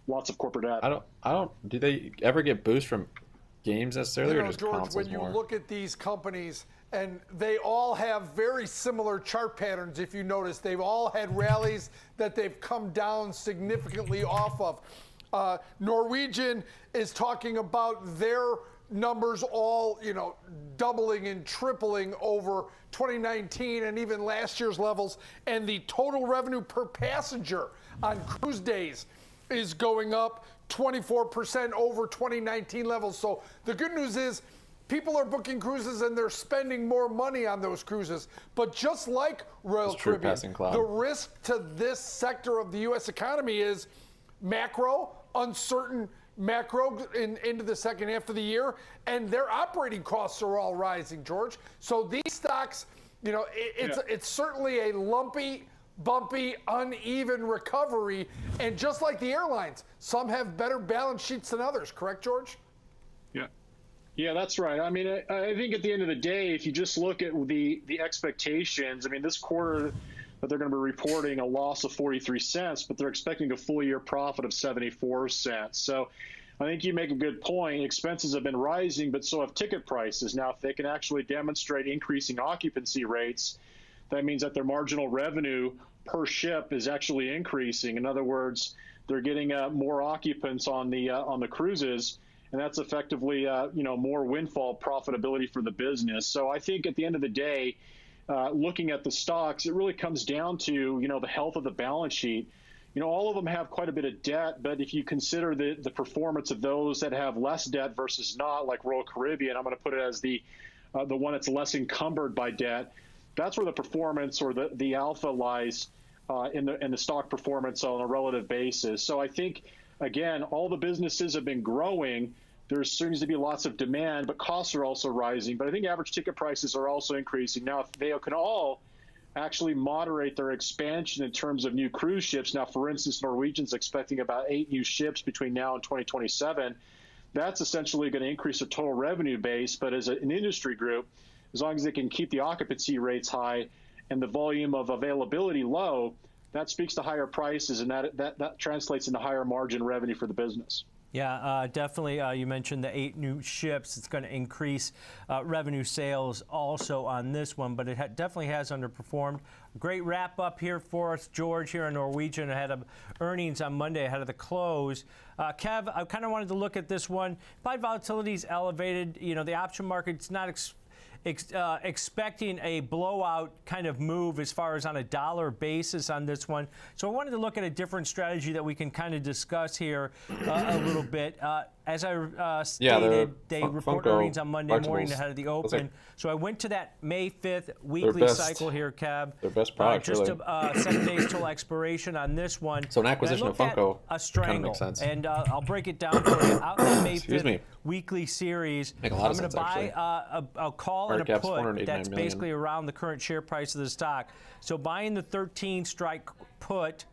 K: lots of corporate debt.
A: I don't. Do they ever get boost from games necessarily, or just
H: George,
A: consoles
H: when you look at these companies, and they all have very similar chart patterns. If you notice, they've all had rallies that they've come down significantly off of. Norwegian is talking about their numbers all, doubling and tripling over 2019 and even last year's levels. And the total revenue per passenger on cruise days is going up 24% over 2019 levels. So the good news is people are booking cruises and they're spending more money on those cruises. But just like Royal Caribbean, the risk to this sector of the U.S. economy is uncertain macro into the second half of the year, and their operating costs are all rising, George. So these stocks, it's certainly a lumpy, bumpy, uneven recovery. And just like the airlines, some have better balance sheets than others. Correct, George?
K: Yeah. Yeah, that's right. I mean, I think at the end of the day, if you just look at the expectations, I mean, this quarter that they're going to be reporting a loss of 43 cents, but they're expecting a full year profit of 74 cents. So I think you make a good point. Expenses have been rising, but so have ticket prices. Now, if they can actually demonstrate increasing occupancy rates, that means that their marginal revenue per ship is actually increasing. In other words, they're getting more occupants on the cruises, and that's effectively more windfall profitability for the business. So I think at the end of the day, looking at the stocks, it really comes down to the health of the balance sheet. All of them have quite a bit of debt, but if you consider the performance of those that have less debt versus not, like Royal Caribbean, I'm going to put it as the one that's less encumbered by debt. That's where the performance or the alpha lies in the stock performance on a relative basis. So I think, again, all the businesses have been growing. There seems to be lots of demand, but costs are also rising. But I think average ticket prices are also increasing. Now, if they can all actually moderate their expansion in terms of new cruise ships. Now, for instance, Norwegian's expecting about 8 new ships between now and 2027. That's essentially going to increase the total revenue base. But as an industry group, as long as they can keep the occupancy rates high and the volume of availability low, that speaks to higher prices, and that translates into higher margin revenue for the business.
N: Yeah, definitely. You mentioned the 8 new ships. It's going to increase revenue sales also on this one, but it definitely has underperformed. Great wrap up here for us, George, here in Norwegian ahead of earnings on Monday, ahead of the close. Kev, I kind of wanted to look at this one. Implied volatility is elevated. The option market's not expecting a blowout kind of move as far as on a dollar basis on this one. So I wanted to look at a different strategy that we can kind of discuss here a little bit. As I stated, they report earnings on Monday morning ahead of the open. So I went to that May 5th weekly cycle here, Cab.
A: Their best product,
N: just
A: really.
N: 7 days till expiration on this one.
A: So an acquisition of Funko
N: a strangle,
A: kind of makes sense.
N: And I'll break it down for you. Out in the May 5th weekly series, I'm going to buy a call and a put that's basically around the current share price of the stock. So buying the 13 strike put,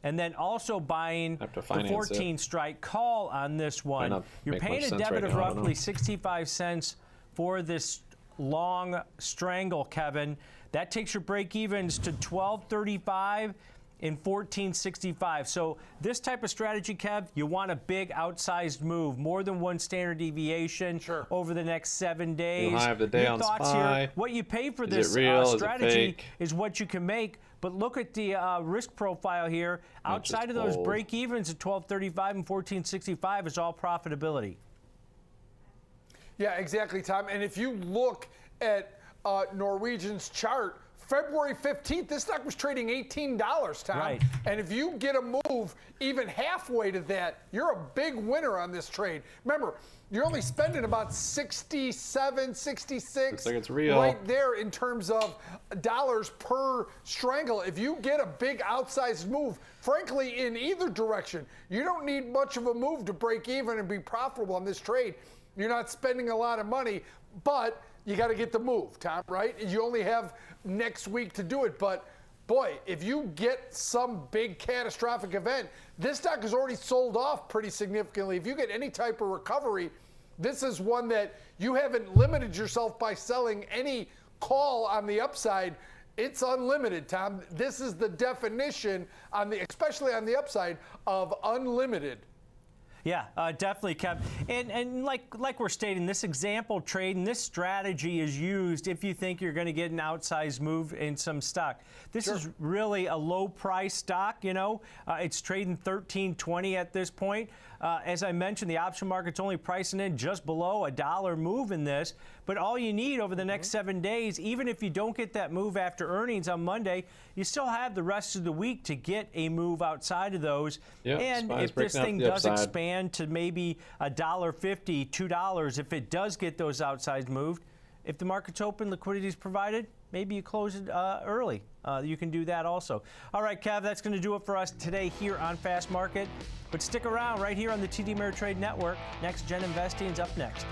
N: and then also buying the 14 strike call on this one. You're paying a debit of roughly 65 cents for this long strangle, Kevin. That takes your break evens to $12.35 and $14.65. So this type of strategy, Kev, you want a big outsized move, more than one standard deviation over the next 7 days.
A: High of the day
N: Your
A: on
N: thoughts
A: SPY.
N: here? What you pay for this strategy is what you can make. But look at the risk profile here. Outside of those break evens at $12.35 and $14.65 is all profitability.
H: Yeah, exactly, Tom. And if you look at Norwegian's chart, February 15th, this stock was trading $18, Tom.
N: Right.
H: And if you get a move even halfway to that, you're a big winner on this trade. Remember, you're only spending about 67, 66
A: Looks like it's real.
H: right there in terms of dollars per strangle. If you get a big outsized move, frankly, in either direction, you don't need much of a move to break even and be profitable on this trade. You're not spending a lot of money, but you got to get the move, Tom, right? You only have next week to do it, but boy, if you get some big catastrophic event, this stock is already sold off pretty significantly. If you get any type of recovery, this is one that you haven't limited yourself by selling any call on the upside. It's unlimited, Tom. This is the definition, especially on the upside, of unlimited.
N: Yeah, definitely, Kev. And like we're stating, this example trade and this strategy is used if you think you're going to get an outsized move in some stock. This is really a low price stock, It's trading $13.20 at this point. As I mentioned, the option market's only pricing in just below $1 move in this. But all you need over the next 7 days, even if you don't get that move after earnings on Monday, you still have the rest of the week to get a move outside of those.
A: Yep,
N: and if this thing does expand to maybe $1.50, $2, if it does get those outsized moved, if the market's open, liquidity is provided, maybe you close it early. You can do that also. All right, Kev, that's going to do it for us today here on Fast Market. But stick around right here on the TD Ameritrade Network. Next Gen Investing is up next.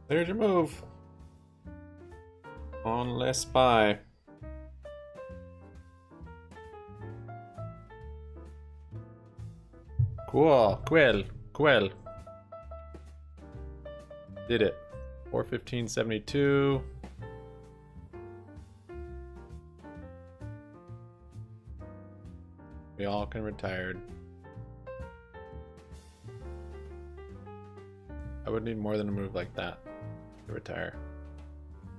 A: There's your move. On less spy. Cool. Quell. Did it. 415.72. We all can retire. I would need more than a move like that to retire.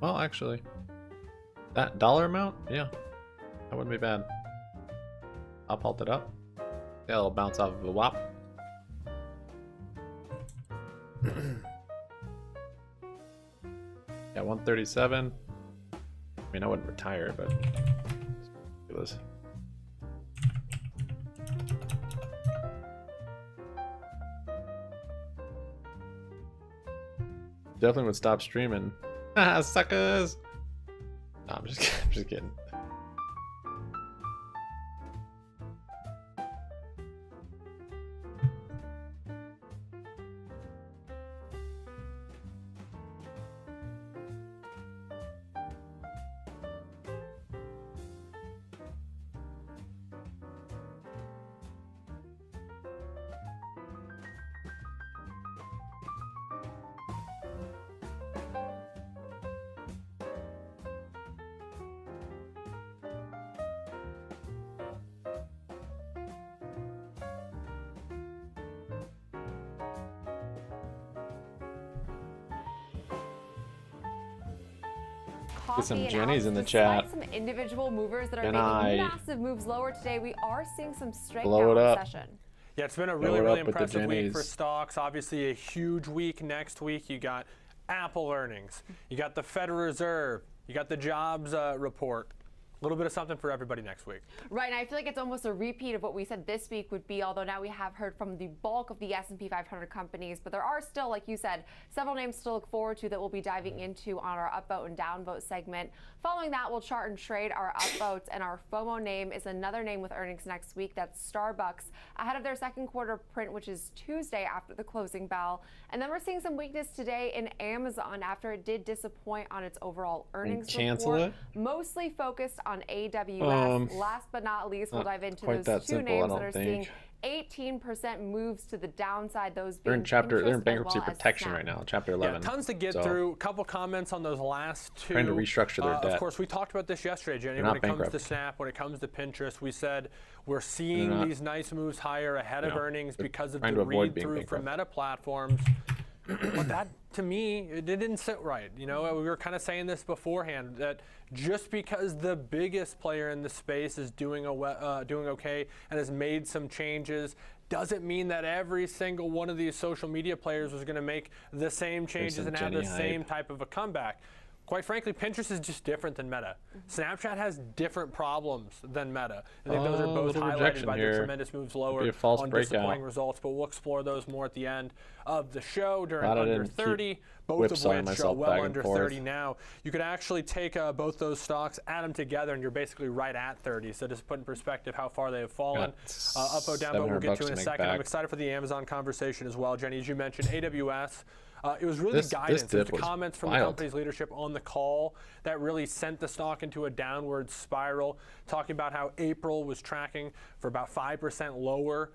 A: Well, actually, that dollar amount, yeah, that wouldn't be bad. I'll pult it up. Yeah, it'll bounce off of a whop. Yeah, 137. I mean, I wouldn't retire, but it's ridiculous. Definitely would stop streaming. Haha, suckers! No, I'm just kidding. Get some Jennies in the chat.
R: Some individual movers that are making massive moves lower today. We are seeing some strength
A: now in
R: the session.
P: Yeah, it's been a really impressive week for stocks. Obviously, a huge week next week. You got Apple earnings. You got the Federal Reserve. You got the jobs report. A little bit of something for everybody next week.
R: Right, and I feel like it's almost a repeat of what we said this week would be, although now we have heard from the bulk of the S&P 500 companies, but there are still, like you said, several names to look forward to that we'll be diving into on our upvote and downvote segment. Following that, we'll chart and trade our upvotes, and our FOMO name is another name with earnings next week. That's Starbucks, ahead of their second quarter print, which is Tuesday after the closing bell. And then we're seeing some weakness today in Amazon after it did disappoint on its overall earnings report. Mostly focused on AWS. Last but not least, we'll dive into those two names that are seeing 18% moves to the downside. Those being
A: they're in bankruptcy protection right now, Chapter 11.
P: Yeah, tons to get through. A couple comments on those last two.
A: Trying to restructure their debt.
P: Of course, we talked about this yesterday, Jenny. When it comes to Snap, when it comes to Pinterest, we said we're seeing these nice moves higher ahead of earnings because of the read-through from Meta platforms. But that, to me, it didn't sit right. You know, we were kind of saying this beforehand, that just because the biggest player in the space is doing okay and has made some changes, doesn't mean that every single one of these social media players was going to make the same changes and have the same type of a comeback. Quite frankly, Pinterest is just different than Meta. Snapchat has different problems than Meta. I think those are both highlighted by the tremendous moves lower on disappointing results, but we'll explore those more at the end of the show during Under 30, both of which are well under 30 now. You could actually take both those stocks, add them together, and you're basically right at 30. So just put in perspective how far they have fallen. Up or down, but we'll get to in a second. I'm excited for the Amazon conversation as well. Jenny, as you mentioned, AWS. It was really the guidance, the comments from the company's leadership on the call that really sent the stock into a downward spiral, talking about how April was tracking for about 5% lower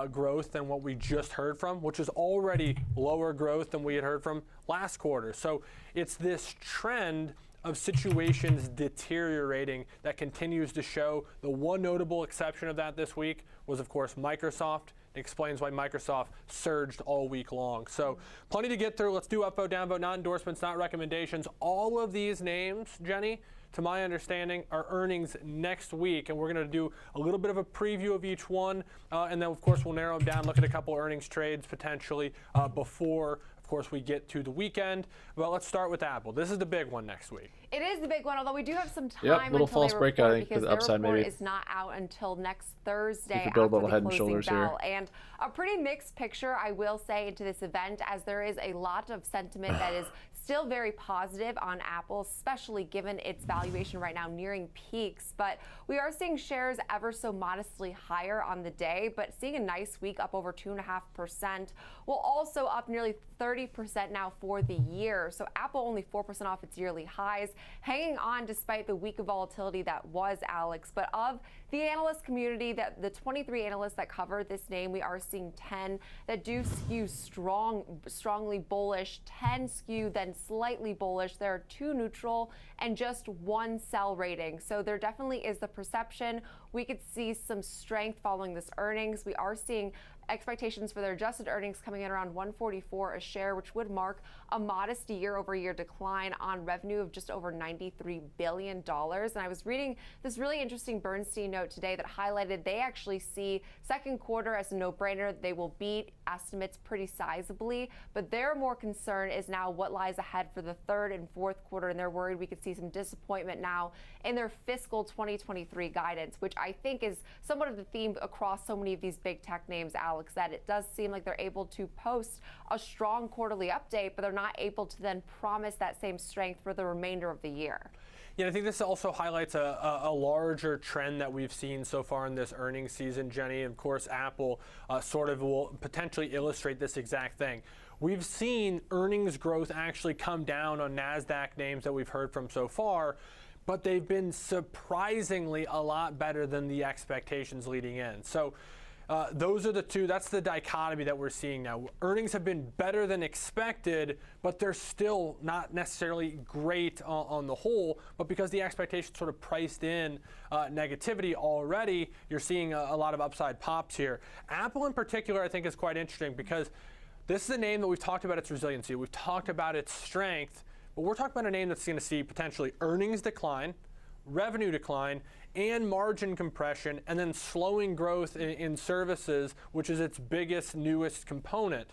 P: growth than what we just heard from, which is already lower growth than we had heard from last quarter. So it's this trend of situations deteriorating that continues to show. The one notable exception of that this week was, of course, Microsoft explains why Microsoft surged all week long. So plenty to get through. Let's do upvote, downvote, not endorsements, not recommendations. All of these names, Jenny, to my understanding, are earnings next week, and we're going to do a little bit of a preview of each one, and then, of course, we'll narrow them down, look at a couple earnings trades potentially before, of course, we get to the weekend. But let's start with Apple. This is the big one next week.
R: It is the big one, although we do have some time
A: little
R: until
A: false
R: they
A: breakout,
R: report,
A: I think,
R: because
A: for the
R: their
A: upside,
R: report
A: maybe.
R: is not out until next Thursday
A: could build a
R: after
A: little
R: the
A: head and
R: closing
A: shoulders
R: bell.
A: here.
R: And a pretty mixed picture, I will say, into this event, as there is a lot of sentiment that is still very positive on Apple, especially given its valuation right now nearing peaks. But we are seeing shares ever so modestly higher on the day, but seeing a nice week up over 2.5%. Well, also up nearly 30% now for the year. So Apple only 4% off its yearly highs, hanging on despite the week of volatility that was, Alex. But of the analyst community, that the 23 analysts that cover this name, we are seeing 10 that do skew strongly bullish, 10 skew then slightly bullish. There are 2 neutral and just 1 sell rating. So there definitely is the perception we could see some strength following this earnings. We are seeing expectations for their adjusted earnings coming in around $144 a share, which would mark a modest year-over-year decline on revenue of just over $93 billion. And I was reading this really interesting Bernstein note today that highlighted they actually see second quarter as a no-brainer. They will beat estimates pretty sizably, but their more concern is now what lies ahead for the third and fourth quarter, and they're worried we could see some disappointment now in their fiscal 2023 guidance, which I think is somewhat of the theme across so many of these big tech names, Alex, that it does seem like they're able to post a strong quarterly update, but they're not able to then promise that same strength for the remainder of the year.
P: Yeah, I think this also highlights a larger trend that we've seen so far in this earnings season, Jenny. Of course, Apple sort of will potentially illustrate this exact thing. We've seen earnings growth actually come down on NASDAQ names that we've heard from so far, but they've been surprisingly a lot better than the expectations leading in. So those are the two. That's the dichotomy that we're seeing now. Earnings have been better than expected, but they're still not necessarily great on the whole. But because the expectations sort of priced in negativity already, you're seeing a lot of upside pops here. Apple in particular, I think, is quite interesting because this is a name that we've talked about its resiliency. We've talked about its strength, but we're talking about a name that's going to see potentially earnings decline, revenue decline, and margin compression, and then slowing growth in services, which is its biggest, newest component.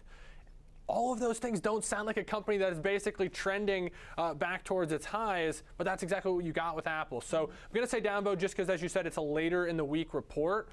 P: All of those things don't sound like a company that is basically trending back towards its highs, but that's exactly what you got with Apple. So I'm going to say downvote just because, as you said, it's a later in the week report.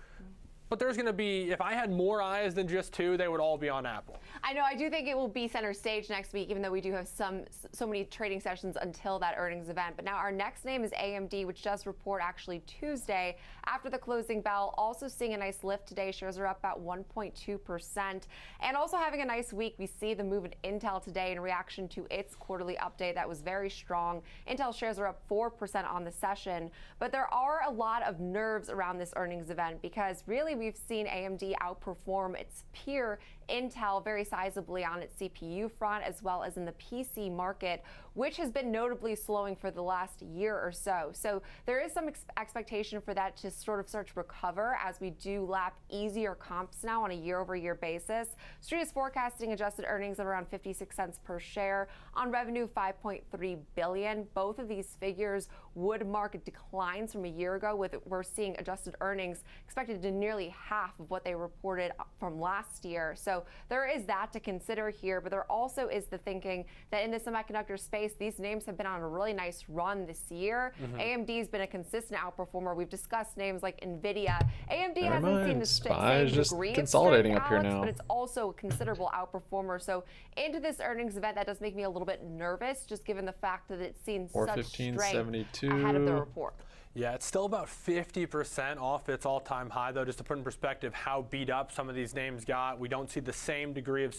P: But there's going to be, if I had more eyes than just 2, they would all be on Apple.
R: I know. I do think it will be center stage next week, even though we do have so many trading sessions until that earnings event. But now our next name is AMD, which does report actually Tuesday after the closing bell. Also seeing a nice lift today. Shares are up about 1.2%. And also having a nice week. We see the move in Intel today in reaction to its quarterly update. That was very strong. Intel shares are up 4% on the session. But there are a lot of nerves around this earnings event because really we've seen AMD outperform its peer Intel very sizably on its CPU front, as well as in the PC market, which has been notably slowing for the last year or so. So there is some expectation for that to sort of start to recover as we do lap easier comps now on a year-over-year basis. Street is forecasting adjusted earnings of around 56 cents per share on revenue $5.3 billion. Both of these figures would mark declines from a year ago, with we're seeing adjusted earnings expected to nearly half of what they reported from last year. So there is that to consider here, but there also is the thinking that in the semiconductor space, these names have been on a really nice run this year. AMD has been a consistent outperformer. We've discussed names like NVIDIA. AMD hasn't seen the same degree of
A: consolidating
R: strength,
A: up here
R: Alex,
A: now,
R: but it's also a considerable outperformer. So into this earnings event, that does make me a little bit nervous, just given the fact that it's seen such strength ahead of the report.
P: Yeah, it's still about 50% off its all-time high, though, just to put in perspective how beat up some of these names got. We don't see the same degree of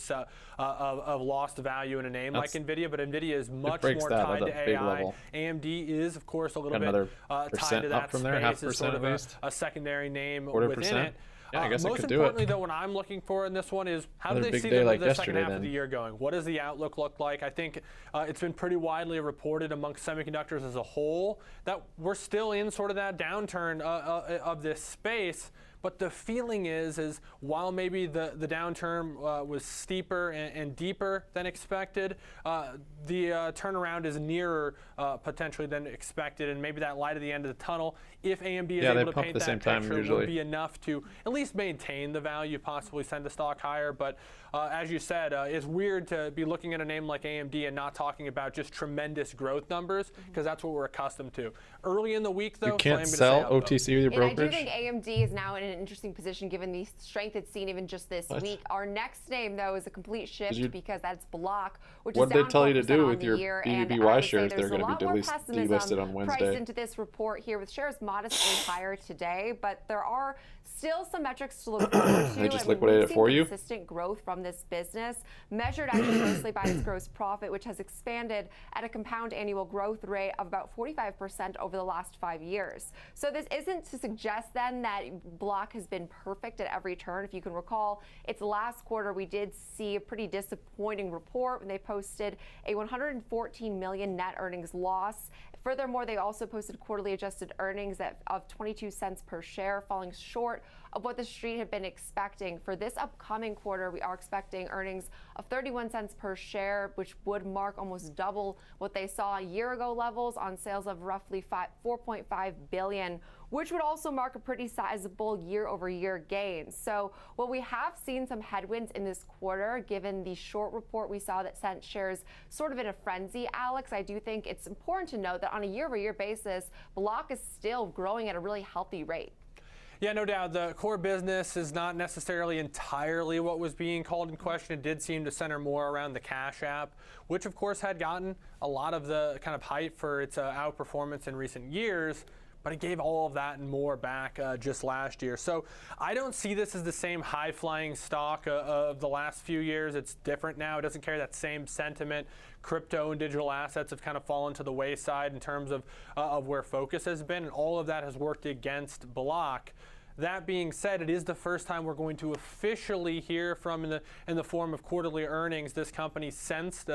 P: lost value in a name like NVIDIA, but NVIDIA is much more tied to AI. AMD is, of course, a little bit tied to that
A: from there,
P: space as sort of a secondary name within it.
A: Yeah, I guess
P: most importantly, though, what I'm looking for in this one is how do they see the second half of the year going? What does the outlook look like? I think it's been pretty widely reported amongst semiconductors as a whole that we're still in sort of that downturn of this space. But the feeling is while maybe the downturn was steeper and deeper than expected, the turnaround is nearer potentially than expected, and maybe that light at the end of the tunnel, if AMD is able to paint that picture, will be enough to at least maintain the value, possibly send the stock higher. But as you said, it's weird to be looking at a name like AMD and not talking about just tremendous growth numbers, because that's what we're accustomed to. Early in the week, though,
A: you can't sell OTC with your brokerage.
R: And I do think AMD is now in an interesting position given the strength it's seen even just this week. Our next name, though, is a complete shift because that's Block, which
A: what
R: is down 4%
A: did they tell you to do with your
R: BBBY
A: BBBY shares? They're going to be delisted on Wednesday.
R: Priced into this report here with shares modestly higher today, but there are still some metrics to look forward to.
A: They just liquidated it for you?
R: Consistent growth from this business, measured actually closely by its gross profit, which has expanded at a compound annual growth rate of about 45% over the last 5 years. So this isn't to suggest then that Block has been perfect at every turn. If you can recall, its last quarter we did see a pretty disappointing report when they posted a $114 million net earnings loss. Furthermore, they also posted quarterly adjusted earnings of 22 cents per share, falling short of what the street had been expecting. For this upcoming quarter, we are expecting earnings of 31 cents per share, which would mark almost double what they saw a year ago levels on sales of roughly $4.5 billion, which would also mark a pretty sizable year-over-year gain. So while we have seen some headwinds in this quarter, given the short report we saw that sent shares sort of in a frenzy, Alex, I do think it's important to note that on a year-over-year basis, Block is still growing at a really healthy rate.
P: Yeah, no doubt. The core business is not necessarily entirely what was being called in question. It did seem to center more around the Cash App, which of course had gotten a lot of the kind of hype for its outperformance in recent years, but it gave all of that and more back just last year. So I don't see this as the same high-flying stock of the last few years. It's different now. It doesn't carry that same sentiment. Crypto and digital assets have kind of fallen to the wayside in terms of where focus has been, and all of that has worked against Block. That being said, it is the first time we're going to officially hear from, in the form of quarterly earnings, this company sensed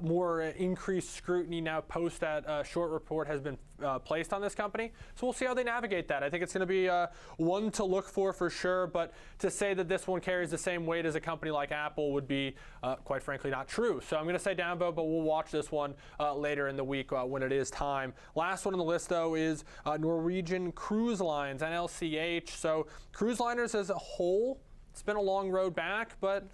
P: more increased scrutiny now post that short report has been placed on this company. So we'll see how they navigate that. I think it's going to be one to look for sure, but to say that this one carries the same weight as a company like Apple would be, quite frankly, not true. So I'm going to say down vote, but we'll watch this one later in the week when it is time. Last one on the list, though, is Norwegian Cruise Lines, NLCH. So cruise liners as a whole, it's been a long road back, but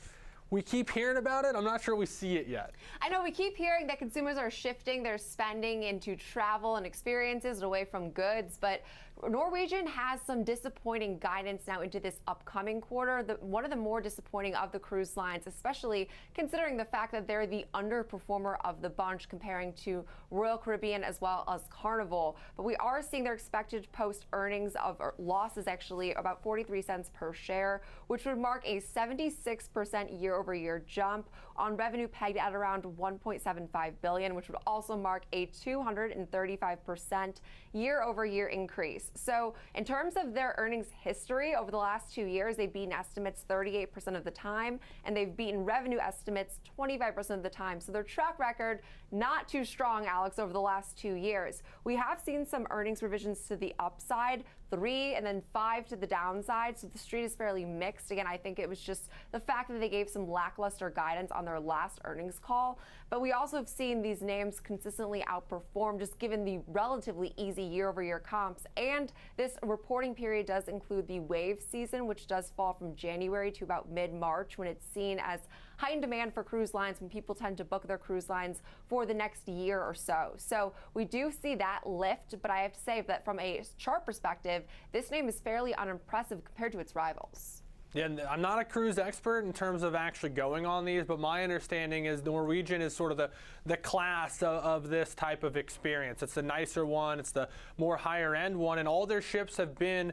P: we keep hearing about it. I'm not sure we see it yet.
R: I know we keep hearing that consumers are shifting their spending into travel and experiences and away from goods, but Norwegian has some disappointing guidance now into this upcoming quarter. One of the more disappointing of the cruise lines, especially considering the fact that they're the underperformer of the bunch comparing to Royal Caribbean as well as Carnival. But we are seeing their expected post earnings of losses actually about 43 cents per share, which would mark a 76% year-over-year jump on revenue pegged at around $1.75 billion, which would also mark a 235% year-over-year increase. So in terms of their earnings history over the last 2 years, they've beaten estimates 38% of the time, and they've beaten revenue estimates 25% of the time. So their track record, not too strong, Alex, over the last 2 years. We have seen some earnings revisions to the upside, 3 and then 5 to the downside. So the street is fairly mixed. Again, I think it was just the fact that they gave some lackluster guidance on their last earnings call. But we also have seen these names consistently outperform just given the relatively easy year-over-year comps. And this reporting period does include the wave season, which does fall from January to about mid-March, when it's seen as heightened demand for cruise lines when people tend to book their cruise lines for the next year or so. So we do see that lift, but I have to say that from a chart perspective, this name is fairly unimpressive compared to its rivals.
P: Yeah, I'm not a cruise expert in terms of actually going on these, but my understanding is Norwegian is sort of the class of this type of experience. It's the nicer one, it's the more higher end one, and all their ships have been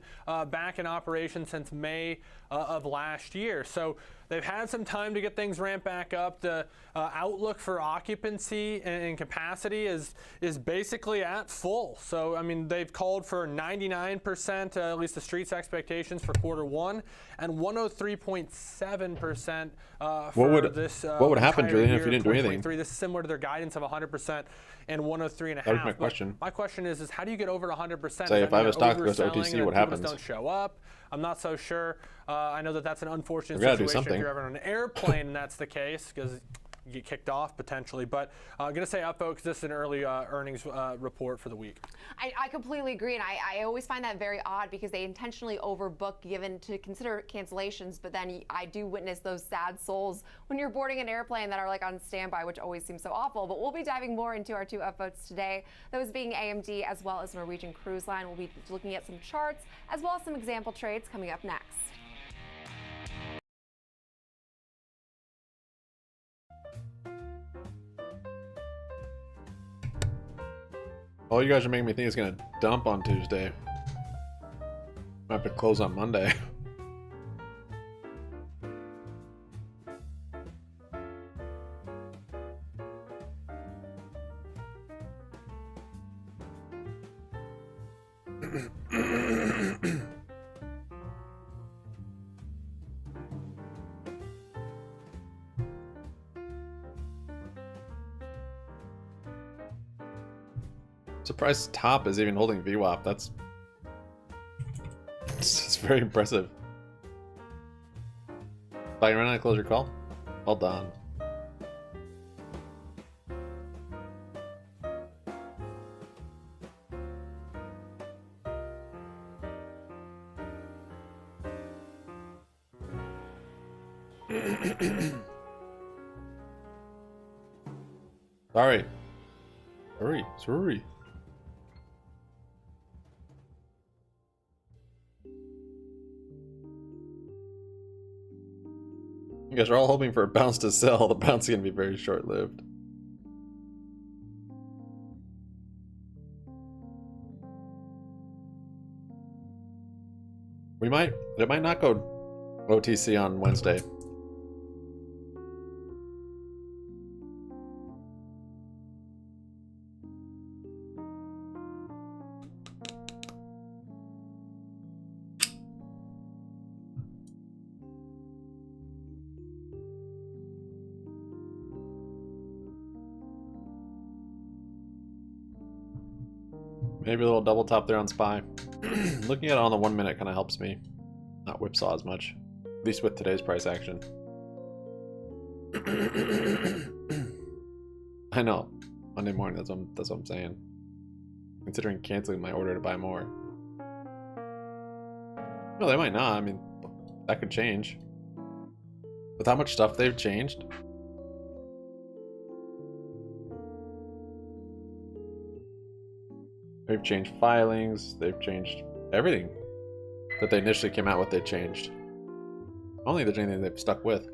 P: back in operation since May of last year. So they've had some time to get things ramped back up. The outlook for occupancy and capacity is basically at full. So, I mean, they've called for 99%, at least the street's expectations for Q1, and 103.7% for this.
A: What would happen, Julian, if you didn't do anything?
P: This is similar to their guidance of 100%. and 103.5.
A: That was my question.
P: My question is how do you get over 100%?
A: Say if I have a stock that goes to OTC, what happens?
P: Don't show up. I'm not so sure. I know that that's an unfortunate situation if you're ever on an airplane and that's the case, because you get kicked off potentially. But I'm going to say up, folks, this is an early earnings report for the week.
R: I completely agree, and I always find that very odd because they intentionally overbook given to consider cancellations, but then I do witness those sad souls when you're boarding an airplane that are like on standby, which always seems so awful. But we'll be diving more into our two upvotes today, those being AMD as well as Norwegian Cruise Line. We'll be looking at some charts as well as some example trades coming up next.
A: Oh, you guys are making me think it's gonna dump on Tuesday. I have to close on Monday. Surprised top is even holding VWAP. That's it's very impressive. Thought you ran out of close your call? Well done. Sorry. Sorry. You guys are all hoping for a bounce to sell. The bounce is going to be very short-lived. It might not go OTC on Wednesday. Maybe a little double top there on SPY. Looking at it on the 1 minute kind of helps me not whipsaw as much, at least with today's price action. I know, Monday morning. That's what I'm saying. Considering canceling my order to buy more. No, they might not. I mean, that could change. With how much stuff they've changed. They've changed filings, they've changed everything that they initially came out with, they changed. I don't think there's anything they've stuck with.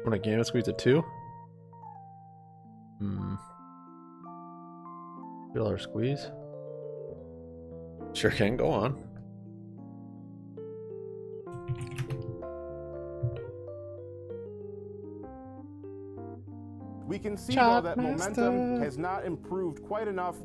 A: Want a gamma squeeze at 2? $2 squeeze? Sure can, go on.
S: We can see, though, that momentum has not improved quite enough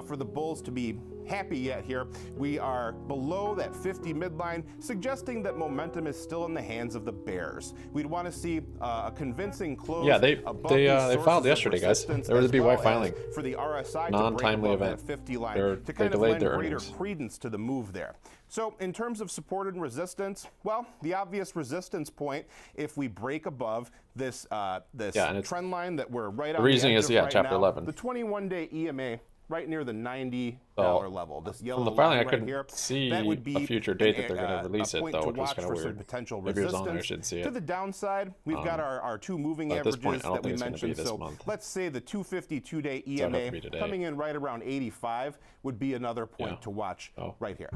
S: for the bulls to be happy yet here. We are below that 50 midline, suggesting that momentum is still in the hands of the bears. We'd want to see a convincing close.
A: Yeah, they filed yesterday, guys. There was a BBY filing.
S: For the RSI
A: non-timely
S: to break
A: event.
S: That 50 line
A: They
S: kind of
A: delayed
S: lend
A: their
S: greater
A: earnings.
S: credence to the move there. So in terms of support and resistance, well, the obvious resistance point, if we break above this trend line that we're right on
A: the reasoning
S: the edge
A: is
S: of right
A: chapter
S: now,
A: 11.
S: the 21-day EMA right near the $90 level. This yellow
A: From the filing,
S: line
A: I couldn't
S: right here,
A: see
S: that would be
A: a future date that they're going to release it,
S: point
A: though,
S: to
A: which was
S: watch
A: kind
S: for
A: of
S: some
A: weird.
S: potential
A: Maybe it was on there, I
S: resistance.
A: shouldn't see it.
S: To the downside, we've got our two moving
A: at this
S: averages
A: point, I don't
S: that we
A: think it's gonna be
S: mentioned.
A: this
S: So
A: month.
S: let's say the 252-day
A: So it'd have to
S: EMA
A: be today.
S: coming in right around 85 would be another point to watch right here.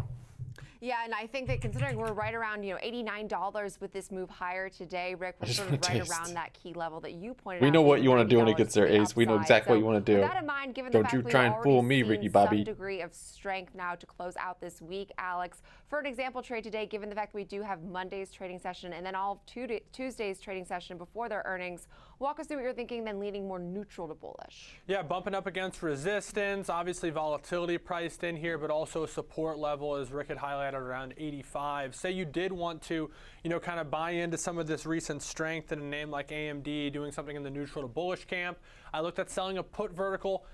R: Yeah, and I think that considering we're right around, $89 with this move higher today, Rick, we're sort of right around that key level that you pointed out.
A: We know what you want to do when he gets there, Ace. We know exactly what you want to do.
R: With that in mind, given the
A: Don't
R: fact
A: you
R: we've
A: try and
R: already
A: fool me,
R: seen
A: Ricky Bobby.
R: some degree of strength now to close out this week, Alex. For an example trade today, given the fact we do have Monday's trading session and then all Tuesday's trading session before their earnings, walk us through what you're thinking, then leaning more neutral to bullish.
P: Yeah, bumping up against resistance, obviously volatility priced in here, but also support level, as Rick had highlighted, around 85. Say you did want to, kind of buy into some of this recent strength in a name like AMD, doing something in the neutral to bullish camp. I looked at selling a put vertical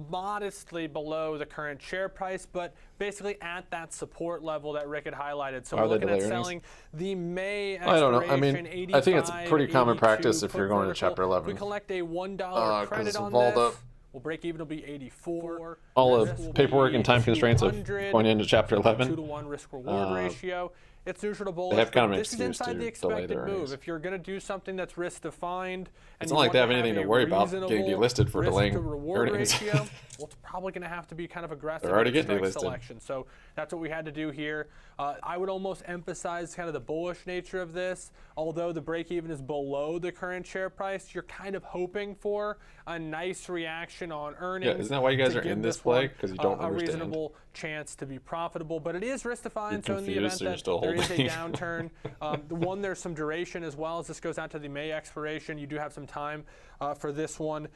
P: modestly below the current share price, but basically at that support level that Rick had highlighted. So we're looking at selling the May expiration.
A: I don't know. I mean, I think it's pretty common practice if you're going to Chapter 11.
P: We collect a $1 credit on this. We'll break even, it'll be 84.
A: All the paperwork and time constraints of going into Chapter 11.
P: 2-to-1 risk-reward ratio. It's neutral to bullish.
A: They have kind of an
P: this is
A: excuse
P: inside
A: to
P: the expected
A: delay their
P: move.
A: earnings.
P: If you're going to do something that's risk-defined, and
A: it's not like they have anything to worry about getting delisted for delaying earnings.
P: Ratio, well, it's probably going to have to be kind of aggressive.
A: They're already getting delisted.
P: Selection. So that's what we had to do here. I would almost emphasize kind of the bullish nature of this. Although the break-even is below the current share price, you're kind of hoping for a nice reaction on earnings.
A: Yeah, isn't that why you guys are in this play? Because you don't understand.
P: A reasonable chance to be profitable, but it is risk-defined. So in the event that there is a downturn, there's some duration as well. As this goes out to the May expiration, you do have some time for this one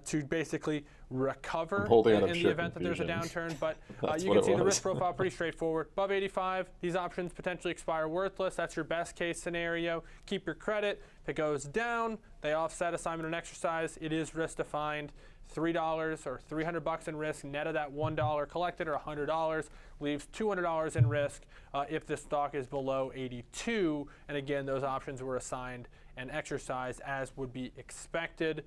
P: to basically recover in the event that there's a downturn. But you can see the risk profile pretty straightforward. Above 85, these options potentially expire worthless. That's your best case scenario. Keep your credit. If it goes down, they offset assignment and exercise. It is risk defined. $3 or $300 in risk, net of that $1 collected, or $100 leaves $200 in risk if the stock is below 82. And again, those options were assigned and exercised as would be expected.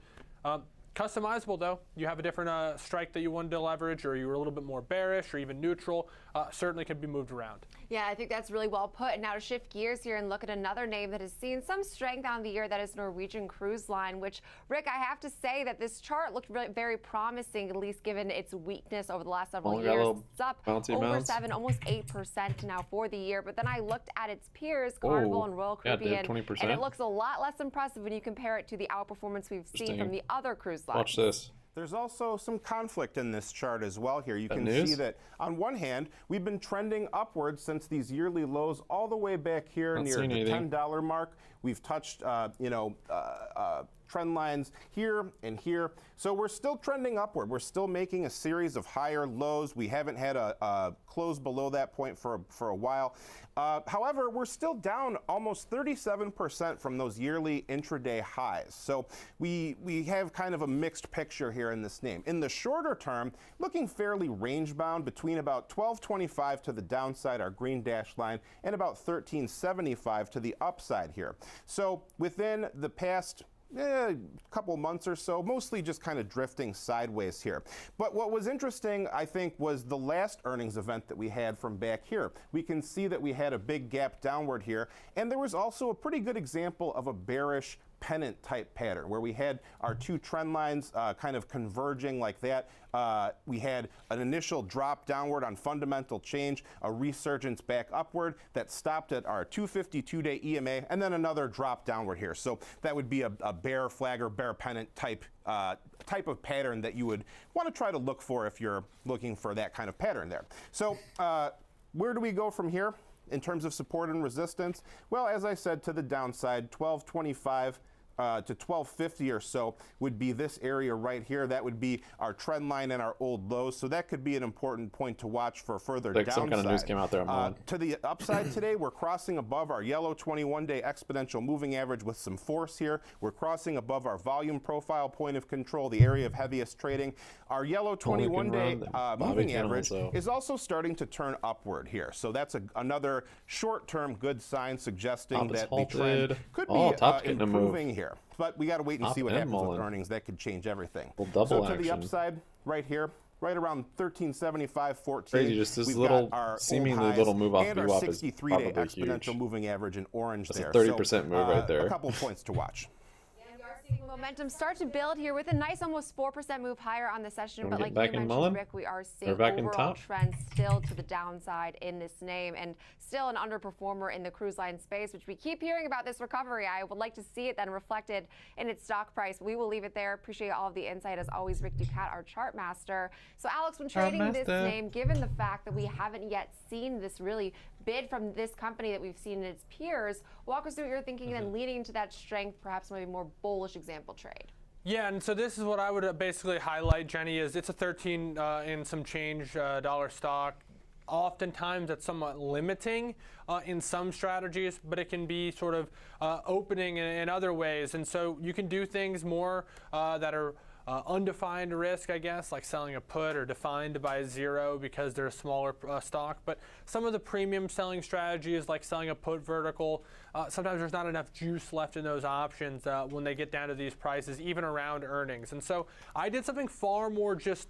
P: Customizable, though. You have a different strike that you wanted to leverage, or you were a little bit more bearish or even neutral, certainly could be moved around.
R: Yeah, I think that's really well put. And now to shift gears here and look at another name that has seen some strength on the year, that is Norwegian Cruise Line, which, Rick, I have to say that this chart looked really, very promising, at least given its weakness over the last several years. It's up over 7, almost 8% now for the year. But then I looked at its peers, Carnival and Royal Caribbean, and it looks a lot less impressive when you compare it to the outperformance we've seen from the other cruise lines.
A: Watch this.
S: There's also some conflict in this chart as well here. You can see that on one hand, we've been trending upwards since these yearly lows all the way back here near the $10 mark. We've touched, trend lines here and here. So we're still trending upward. We're still making a series of higher lows. We haven't had a close below that point for a while. However, we're still down almost 37% from those yearly intraday highs. So we have kind of a mixed picture here in this name. In the shorter term, looking fairly range bound between about 1225 to the downside, our green dashed line, and about 1375 to the upside here. So within the past couple months or so, mostly just kind of drifting sideways here. But what was interesting, I think, was the last earnings event that we had from back here. We can see that we had a big gap downward here, and there was also a pretty good example of a bearish pennant type pattern where we had our two trend lines kind of converging like that. We had an initial drop downward on fundamental change, a resurgence back upward that stopped at our 252-day EMA, and then another drop downward here. So that would be a bear flag or bear pennant type of pattern that you would want to try to look for if you're looking for that kind of pattern there. So where do we go from here in terms of support and resistance? Well, as I said, to the downside, 1225 to 1250 or so would be this area right here. That would be our trend line and our old lows. So that could be an important point to watch for further downside.
A: Some kind of news came out there.
S: To the upside today, we're crossing above our yellow 21-day exponential moving average with some force here. We're crossing above our volume profile point of control, the area of heaviest trading. Our yellow 21-day moving average is also starting to turn upward here. So that's another short-term good sign suggesting that the trend could be improving here. But we got to wait and see what happens with earnings. That could change everything. So to the upside right here, right around 1375.14.
A: Crazy, just this little, seemingly little move off VWAP is
S: 63-day exponential moving average in orange.
A: That's
S: there.
A: A 30% move right there.
S: A couple points to watch.
R: Momentum start to build here with a nice almost 4% move higher on the session, but like you mentioned, Rick, we are seeing overall trends still to the downside in this name and still an underperformer in the cruise line space, which we keep hearing about this recovery. I would like to see it then reflected in its stock price. We will leave it there. Appreciate all of the insight as always, Rick Ducat, our chart master. So Alex, when trading this name, given the fact that we haven't yet seen this really bid from this company that we've seen in its peers, walk us through what you're thinking and leading into that strength, perhaps maybe more bullish example trade.
P: Yeah, and so this is what I would basically highlight, Jenny, is it's a 13 and some change dollar stock. Oftentimes that's somewhat limiting in some strategies, but it can be sort of opening in other ways. And so you can do things more that are undefined risk, I guess, like selling a put or defined by zero because they're a smaller stock. But some of the premium selling strategies, like selling a put vertical, sometimes there's not enough juice left in those options when they get down to these prices, even around earnings. And so I did something far more just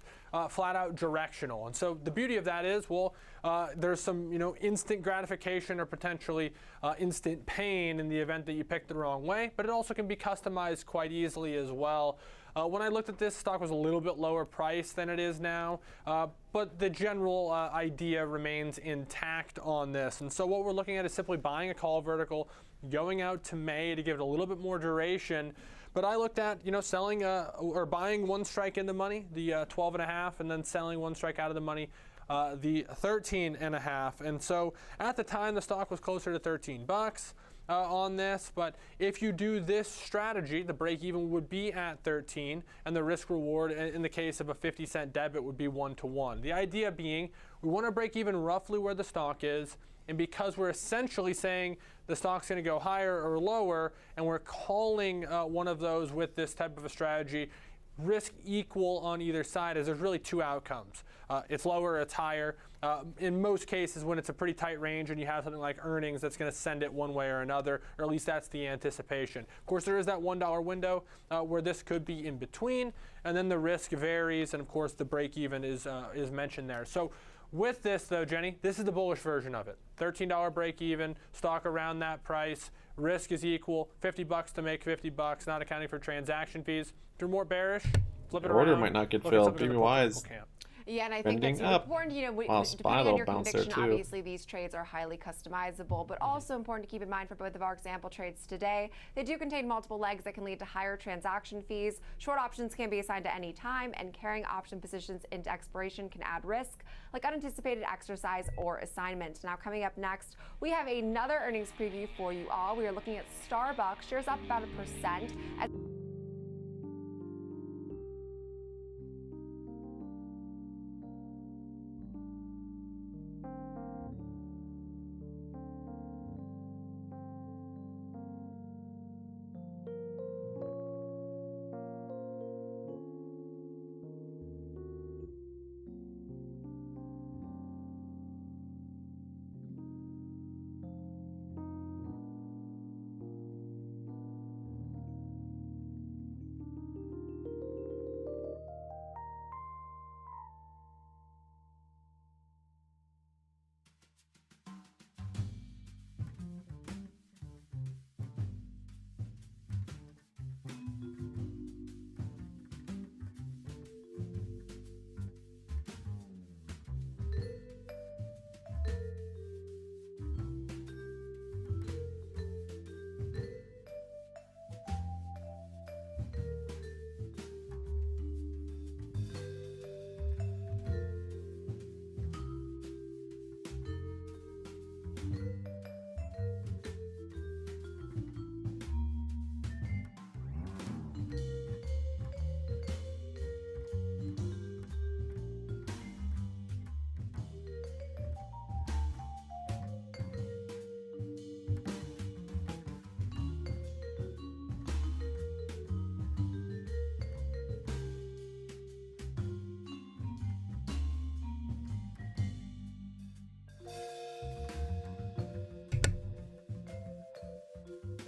P: flat out directional. And so the beauty of that is, well, there's some instant gratification or potentially instant pain in the event that you pick the wrong way, but it also can be customized quite easily as well. When I looked at this, stock was a little bit lower price than it is now, but the general idea remains intact on this. And so what we're looking at is simply buying a call vertical, going out to May to give it a little bit more duration. But I looked at, selling or buying one strike in the money, the 12.5, and then selling one strike out of the money, the 13.5. And so at the time, the stock was closer to 13 bucks. On this, but if you do this strategy, the break even would be at 13, and the risk reward in the case of a 50-cent debit would be 1-to-1. The idea being we want to break even roughly where the stock is, and because we're essentially saying the stock's going to go higher or lower, and we're calling one of those with this type of a strategy, risk equal on either side, as there's really two outcomes. It's lower or it's higher. In most cases, when it's a pretty tight range and you have something like earnings that's going to send it one way or another, or at least that's the anticipation. Of course, there is that $1 window where this could be in between, and then the risk varies, and of course the break even is mentioned there. So with this though, Jenny, this is the bullish version of it. $13 break even, stock around that price, risk is equal, 50 bucks to make 50 bucks, not accounting for transaction fees. If you're more bearish, flip it around.
A: Order might not get filled. BBBY is
R: yeah, and I think that's important, depending on your conviction, obviously these trades are highly customizable, but also important to keep in mind for both of our example trades today. They do contain multiple legs that can lead to higher transaction fees. Short options can be assigned to any time, and carrying option positions into expiration can add risk, like unanticipated exercise or assignment. Now, coming up next, we have another earnings preview for you all. We are looking at Starbucks, shares up about 1%.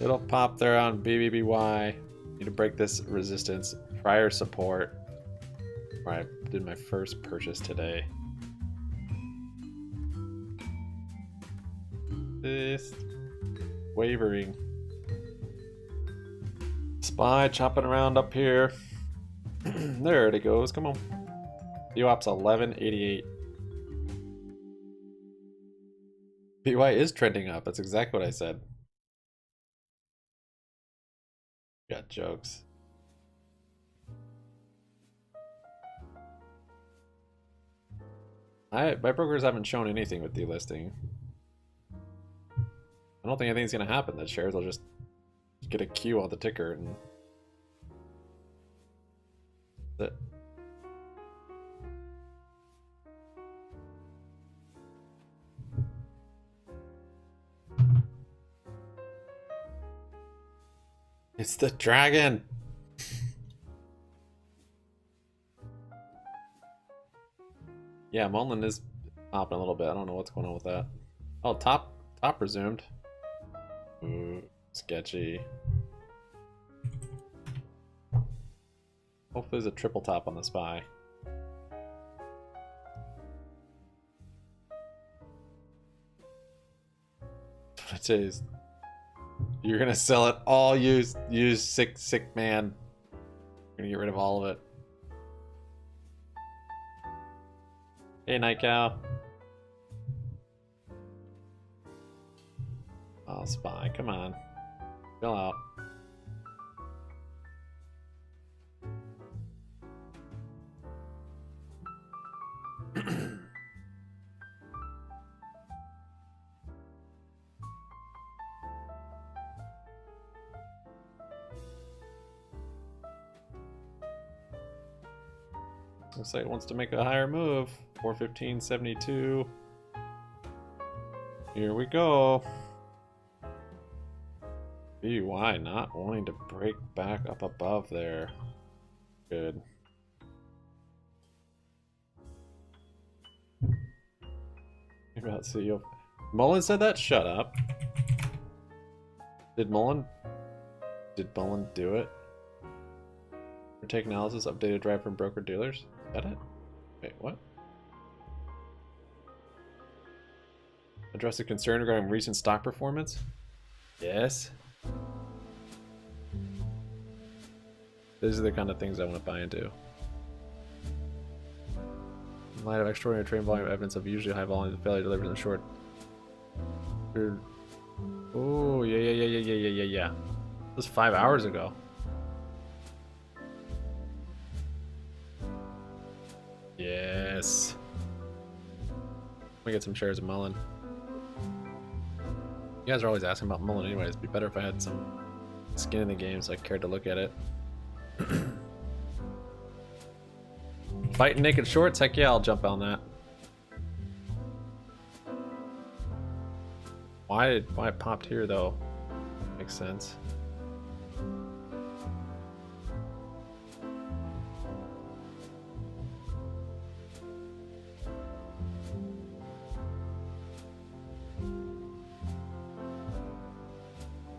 A: Little pop there on BBBY. Need to break this resistance. Prior support. Where I did my first purchase today. This wavering. SPY chopping around up here. There it goes. Come on. UOP's 1188. BY is trending up. That's exactly what I said. Got jokes. My brokers haven't shown anything with delisting. I don't think anything's gonna happen. That shares will just get a Q on the ticker and that's it. It's the dragon. Yeah, Mullen is popping a little bit. I don't know what's going on with that. Oh, top resumed. Ooh, sketchy. Hopefully there's a triple top on the SPY. What it is. You're gonna sell it all used sick man. You're gonna get rid of all of it. Hey, Night Cow. Oh, SPY, come on. Chill out. Looks like it wants to make a higher move. 415.72. Here we go. BBY not wanting to break back up above there. Good. About CEO. Mullen said that? Shut up. Did Mullen do it? For take analysis, updated drive from broker dealers? Is that it? Wait, what? Address a concern regarding recent stock performance? Yes. These are the kind of things I want to buy into. In light of extraordinary trade volume, evidence of usually high volume of failure delivered in the short. Oh, yeah. This was 5 hours ago. Yes. Let me get some shares of Mullen. You guys are always asking about Mullen anyways. It'd be better if I had some skin in the game so I cared to look at it. Fighting naked shorts? Heck yeah, I'll jump on that. Why it popped here though? Makes sense.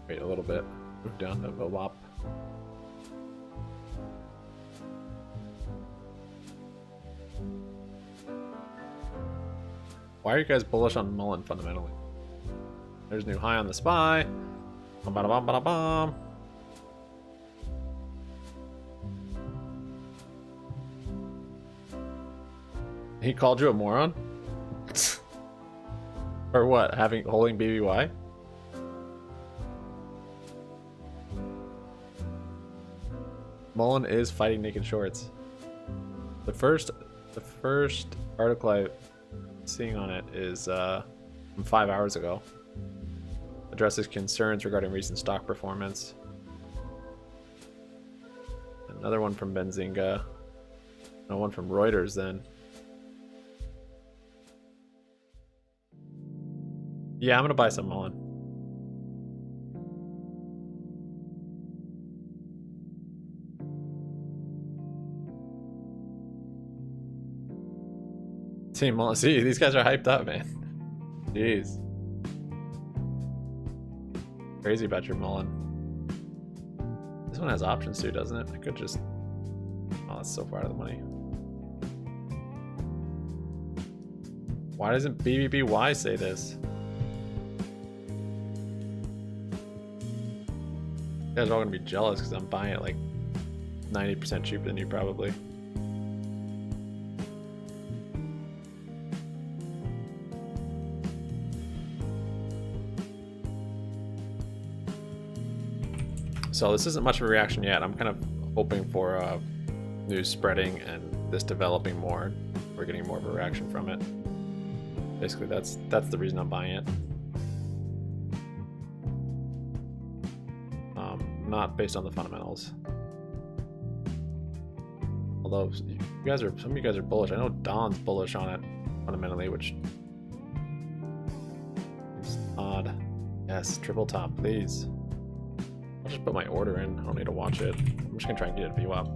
A: Wait a little bit. Move down to VWAP. Why are you guys bullish on Mullen fundamentally? There's a new high on the SPY. Bum. He called you a moron? Or what? Holding BBY? Mullen is fighting naked shorts. The first article I'm seeing on it is from 5 hours ago. Addresses concerns regarding recent stock performance. Another one from Benzinga. No one from Reuters then. Yeah, I'm gonna buy some Mullen. Team Mullen. See, these guys are hyped up, man. Jeez. Crazy about your Mullen. This one has options too, doesn't it? I could just... Oh, that's so far out of the money. Why doesn't BBBY say this? You guys are all gonna be jealous because I'm buying it like 90% cheaper than you probably. So this isn't much of a reaction yet. I'm kind of hoping for news spreading and this developing more. We're getting more of a reaction from it. Basically, that's the reason I'm buying it. Not based on the fundamentals. Although some of you guys are bullish. I know Don's bullish on it fundamentally, which is odd. Yes, triple top, please. I'll just put my order in. I don't need to watch it. I'm just gonna try and get it VWAP.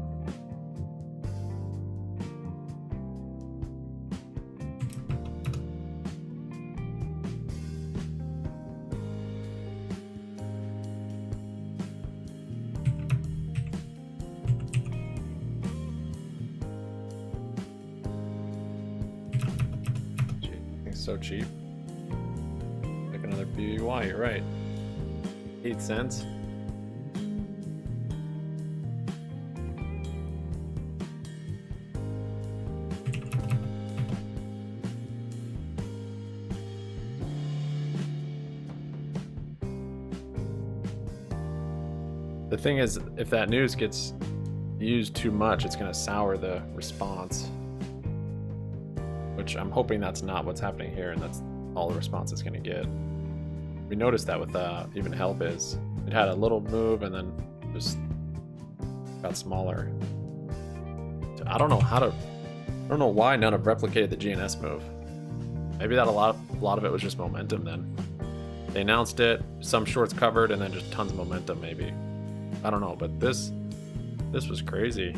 A: So cheap. Like another BBY, you're right. 8 cents. The thing is, if that news gets used too much, it's going to sour the response. Which I'm hoping that's not what's happening here, and that's all the response it's going to get. We noticed that with even help is it had a little move and then just got smaller. So I don't know why none have replicated the GNS move. Maybe that a lot of it was just momentum then. They announced it, some shorts covered, and then just tons of momentum maybe. I don't know, but this was crazy.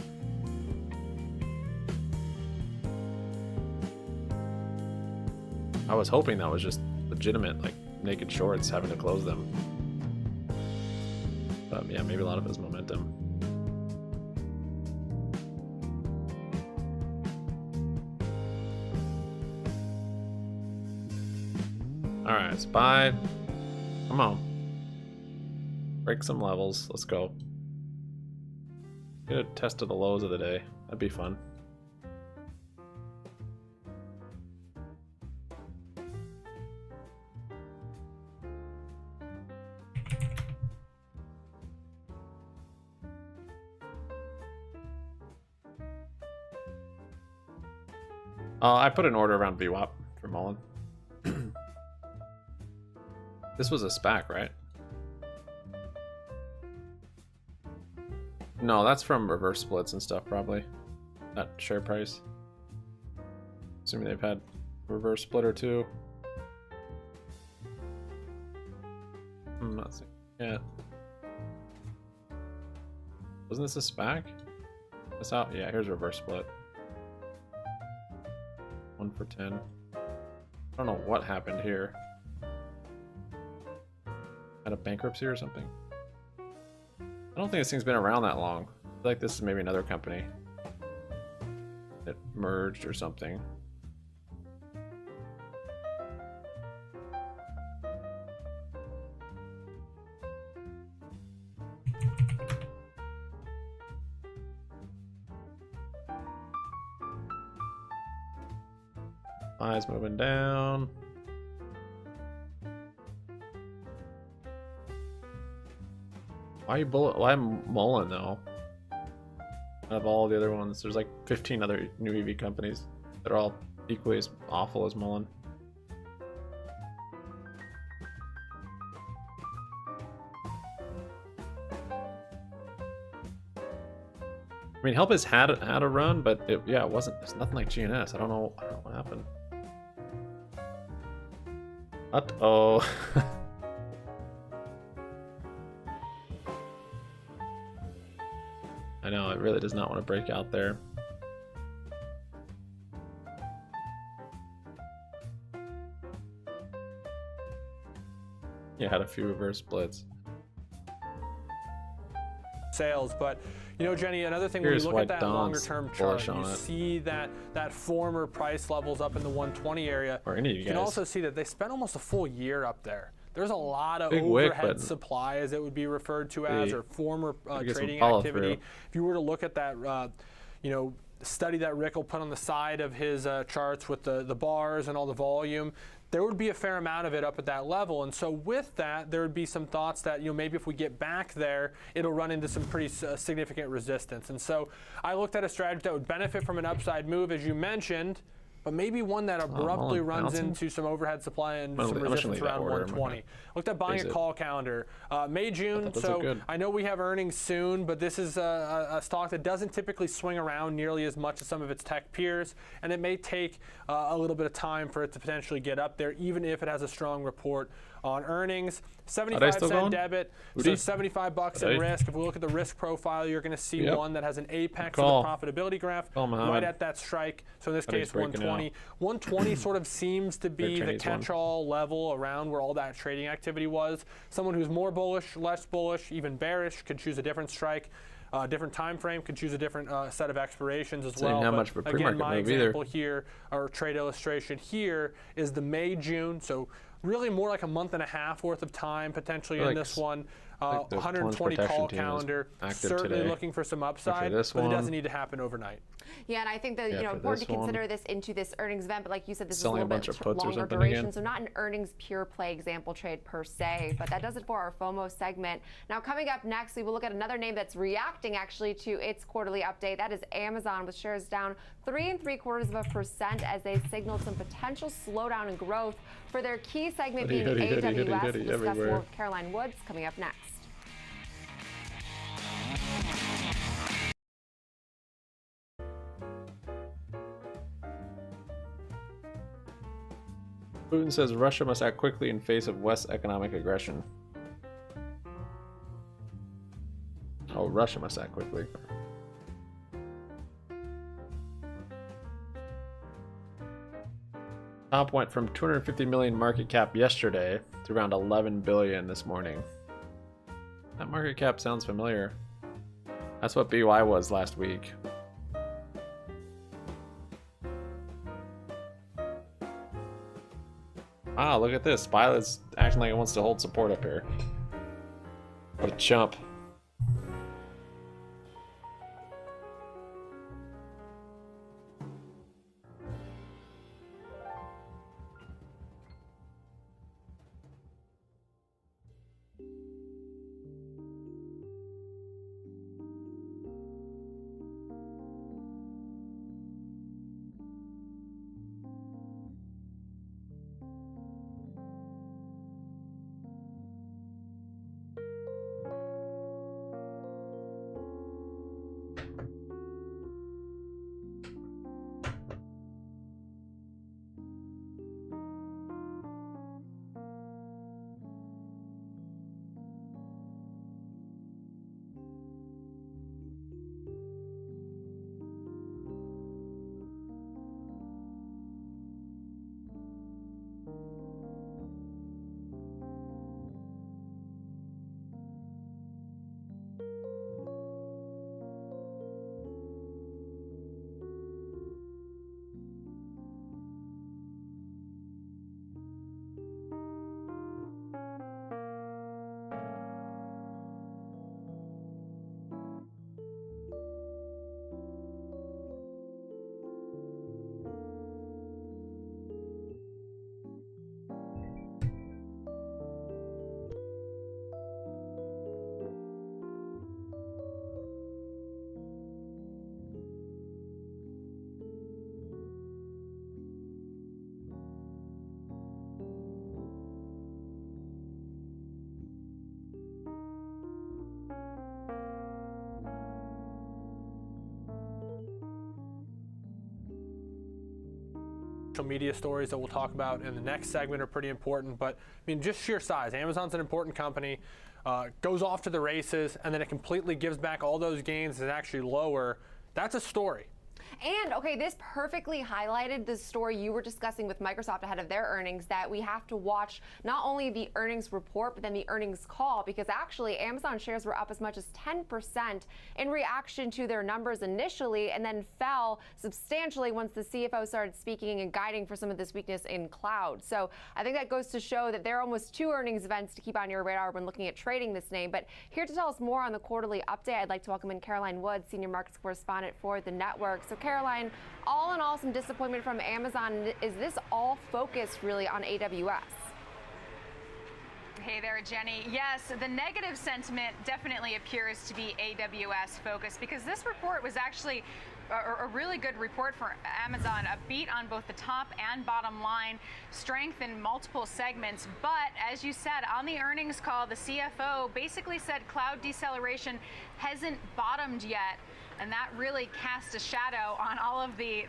A: I was hoping that was just legitimate, like naked shorts having to close them. But yeah, maybe a lot of it is momentum. Alright, SPY. Come on. Break some levels. Let's go. Get a test of the lows of the day. That'd be fun. I put an order around VWAP for Mullen. This was a SPAC, right? No, that's from reverse splits and stuff, probably. Not share price. Assuming they've had reverse split or two. I'm not seeing it yet. Wasn't this a SPAC? This out? Yeah, here's reverse split. 1 for 10. I don't know what happened here. Had a bankruptcy or something? I don't think this thing's been around that long. I feel like this is maybe another company that merged or something. Eyes moving down. Why Mullen though? Out of all the other ones, there's like 15 other new EV companies that are all equally as awful as Mullen. I mean, Help has had a run, but it wasn't. It's nothing like GNS. I don't know what happened. Uh-oh. I know, it really does not want to break out there. Yeah, had a few reverse splits.
P: sales. But, you know, Jenny, another thing, when you look at that longer-term chart, you see that former price levels up in the 120 area. You can also see that they spent almost a full year up there. There's a lot of overhead supply, as it would be referred to as, or former trading activity. If you were to look at that, you know, study that Rick will put on the side of his charts with the bars and all the volume, there would be a fair amount of it up at that level. And so with that, there would be some thoughts that, you know, maybe if we get back there, it'll run into some pretty significant resistance. And so I looked at a strategy that would benefit from an upside move, as you mentioned, but maybe one that abruptly runs into some overhead supply and some resistance around 120. Looked at buying a call calendar. May, June, so I know we have earnings soon, but this is a stock that doesn't typically swing around nearly as much as some of its tech peers, and it may take a little bit of time for it to potentially get up there, even if it has a strong report on earnings. 75-cent debit, so $75 in risk. If we look at the risk profile, you're going to see one that has an apex of the profitability graph right at that strike. So in this case, 120. 120 sort of seems to be the catch-all level around where all that trading activity was. Someone who's more bullish, less bullish, even bearish could choose a different strike. Different time frame, could choose a different set of expirations as well.
A: Not much of a pre-market
P: again, my example here, or trade illustration here, is the May-June. So really more like a month and a half worth of time potentially in this one. 120 call calendar, certainly looking for some upside, but it doesn't need to happen overnight.
R: Yeah, and I think that, you know, important to consider this into this earnings event, but like you said, this is a little bit longer duration, so not an earnings pure play example trade per se, but that does it for our FOMO segment. Now, coming up next, we will look at another name that's reacting actually to its quarterly update. That is Amazon, with shares down 3 3/4% as they signaled some potential slowdown in growth for their key segment being AWS. We'll discuss more with Caroline Woods coming up next.
A: Putin says Russia must act quickly in face of West's economic aggression. Oh, Russia must act quickly. Top went from 250 million market cap yesterday to around 11 billion this morning. That market cap sounds familiar. That's what BY was last week. Wow, look at this. Pilot's acting like it wants to hold support up here. What a chump.
P: Media stories that we'll talk about in the next segment are pretty important, but I mean, just sheer size. Amazon's an important company, goes off to the races, and then it completely gives back all those gains and actually lower. That's a story.
R: And, okay, this perfectly highlighted the story you were discussing with Microsoft ahead of their earnings, that we have to watch not only the earnings report, but then the earnings call, because actually Amazon shares were up as much as 10% in reaction to their numbers initially, and then fell substantially once the CFO started speaking and guiding for some of this weakness in cloud. So I think that goes to show that there are almost 2 earnings events to keep on your radar when looking at trading this name. But here to tell us more on the quarterly update, I'd like to welcome in Caroline Wood, Senior Markets Correspondent for the network. So Caroline, all in all, some disappointment from Amazon. Is this all focused really on AWS?
O: Hey there, Jenny. Yes, the negative sentiment definitely appears to be AWS focused, because this report was actually a really good report for Amazon, a beat on both the top and bottom line, strength in multiple segments. But as you said, on the earnings call, the CFO basically said cloud deceleration hasn't bottomed yet. And that really cast a shadow on all of the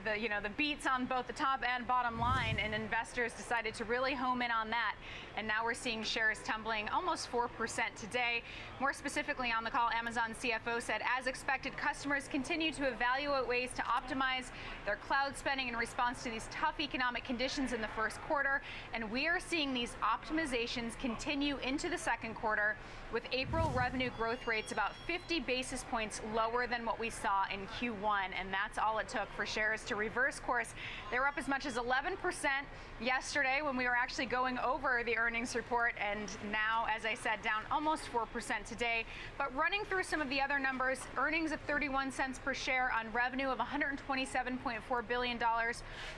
O: beats on both the top and bottom line, and investors decided to really home in on that. And now we're seeing shares tumbling almost 4% today. More specifically on the call, Amazon CFO said, as expected, customers continue to evaluate ways to optimize their cloud spending in response to these tough economic conditions in the first quarter. And we are seeing these optimizations continue into the second quarter, with April revenue growth rates about 50 basis points lower than what we saw in Q1, and that's all it took for shares to reverse course. They were up as much as 11% yesterday when we were actually going over the earnings report, and now, as I said, down almost 4% today. But running through some of the other numbers, earnings of 31 cents per share on revenue of $127.4 billion,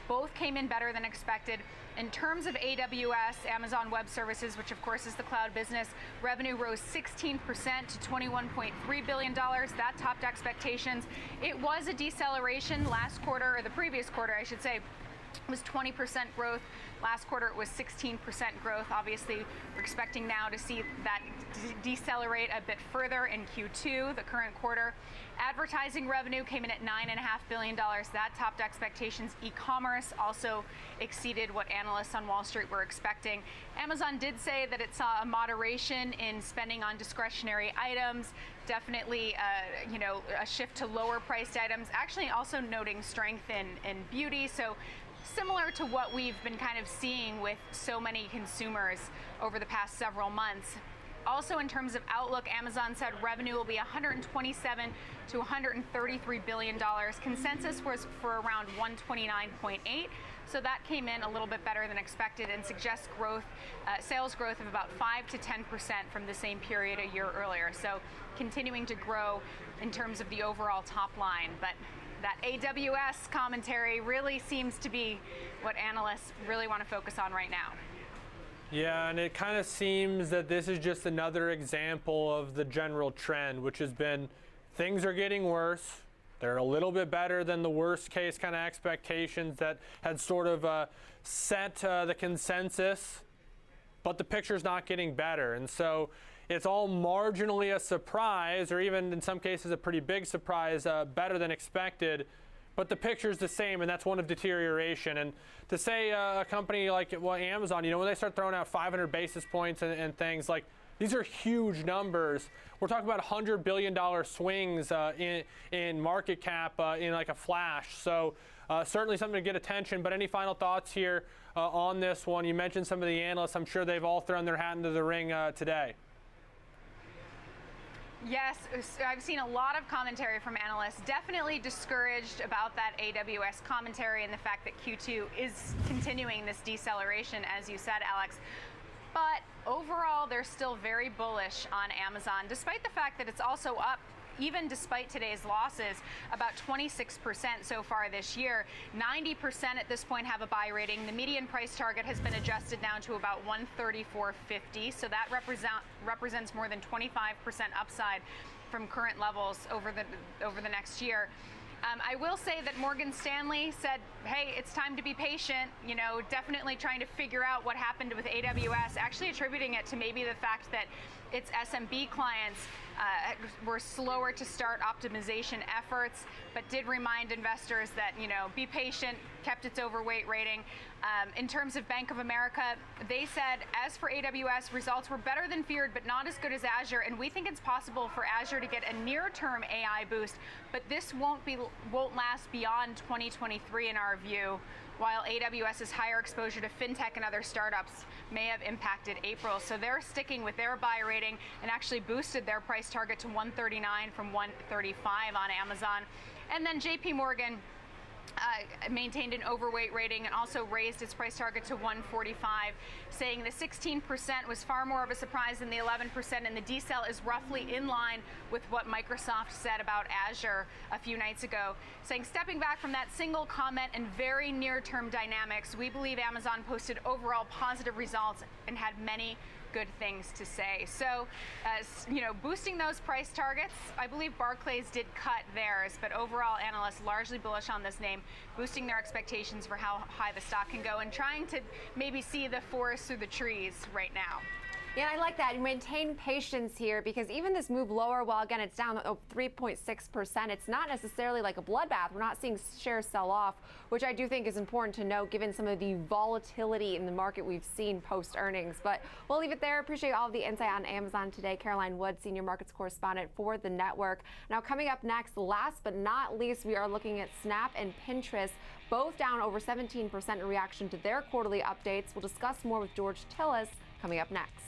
O: both came in better than expected. In terms of AWS, Amazon Web Services, which of course is the cloud business, revenue rose 16% to $21.3 billion. That topped expectations. It was a deceleration last quarter, or the previous quarter, I should say. It was 20% growth. Last quarter, it was 16% growth. Obviously, we're expecting now to see that decelerate a bit further in Q2, the current quarter. Advertising revenue came in at $9.5 billion. That topped expectations. E-commerce also exceeded what analysts on Wall Street were expecting. Amazon did say that it saw a moderation in spending on discretionary items. Definitely, a shift to lower priced items. Actually, also noting strength in beauty. So similar to what we've been kind of seeing with so many consumers over the past several months. Also, in terms of outlook, Amazon said revenue will be $127 to $133 billion. Consensus was for around $129.8. So that came in a little bit better than expected and suggests growth, sales growth of about 5 to 10% from the same period a year earlier. So continuing to grow in terms of the overall top line. But that AWS commentary really seems to be what analysts really want to focus on right now.
P: Yeah, and it kind of seems that this is just another example of the general trend, which has been things are getting worse. They're a little bit better than the worst case kind of expectations that had sort of set the consensus, but the picture's not getting better. And so it's all marginally a surprise, or even in some cases a pretty big surprise, better than expected. But the picture's the same, and that's one of deterioration. And to say a company like Amazon, when they start throwing out 500 basis points and things, like, these are huge numbers. We're talking about $100 billion swings in market cap in like a flash. So certainly something to get attention. But any final thoughts here on this one? You mentioned some of the analysts. I'm sure they've all thrown their hat into the ring today.
O: Yes, I've seen a lot of commentary from analysts, definitely discouraged about that AWS commentary and the fact that Q2 is continuing this deceleration, as you said, Alex. But overall, they're still very bullish on Amazon, despite the fact that it's also up, even despite today's losses, about 26% so far this year. 90% at this point have a buy rating. The median price target has been adjusted down to about $134.50, so that represents more than 25% upside from current levels over the next year. I will say that Morgan Stanley said, hey, it's time to be patient, definitely trying to figure out what happened with AWS, actually attributing it to maybe the fact that its SMB clients were slower to start optimization efforts, but did remind investors that, be patient, kept its overweight rating. In terms of Bank of America, they said, as for AWS, results were better than feared, but not as good as Azure, and we think it's possible for Azure to get a near-term AI boost, but this won't last beyond 2023 in our view, while AWS's higher exposure to fintech and other startups may have impacted April. So they're sticking with their buy rating and actually boosted their price target to 139 from 135 on Amazon. And then JP Morgan maintained an overweight rating and also raised its price target to 145, saying the 16% was far more of a surprise than the 11%, and the decel is roughly in line with what Microsoft said about Azure a few nights ago, saying stepping back from that single comment and very near-term dynamics, we believe Amazon posted overall positive results and had many good things to say. So, boosting those price targets, I believe Barclays did cut theirs, but overall analysts largely bullish on this name, boosting their expectations for how high the stock can go and trying to maybe see the forest through the trees right now.
R: Yeah, I like that. You maintain patience here because even this move lower, well, again, it's down 3.6%. It's not necessarily like a bloodbath. We're not seeing shares sell off, which I do think is important to note given some of the volatility in the market we've seen post-earnings. But we'll leave it there. Appreciate all of the insight on Amazon today. Caroline Wood, Senior Markets Correspondent for the network. Now, coming up next, last but not least, we are looking at Snap and Pinterest, both down over 17% in reaction to their quarterly updates. We'll discuss more with George Tillis coming up next.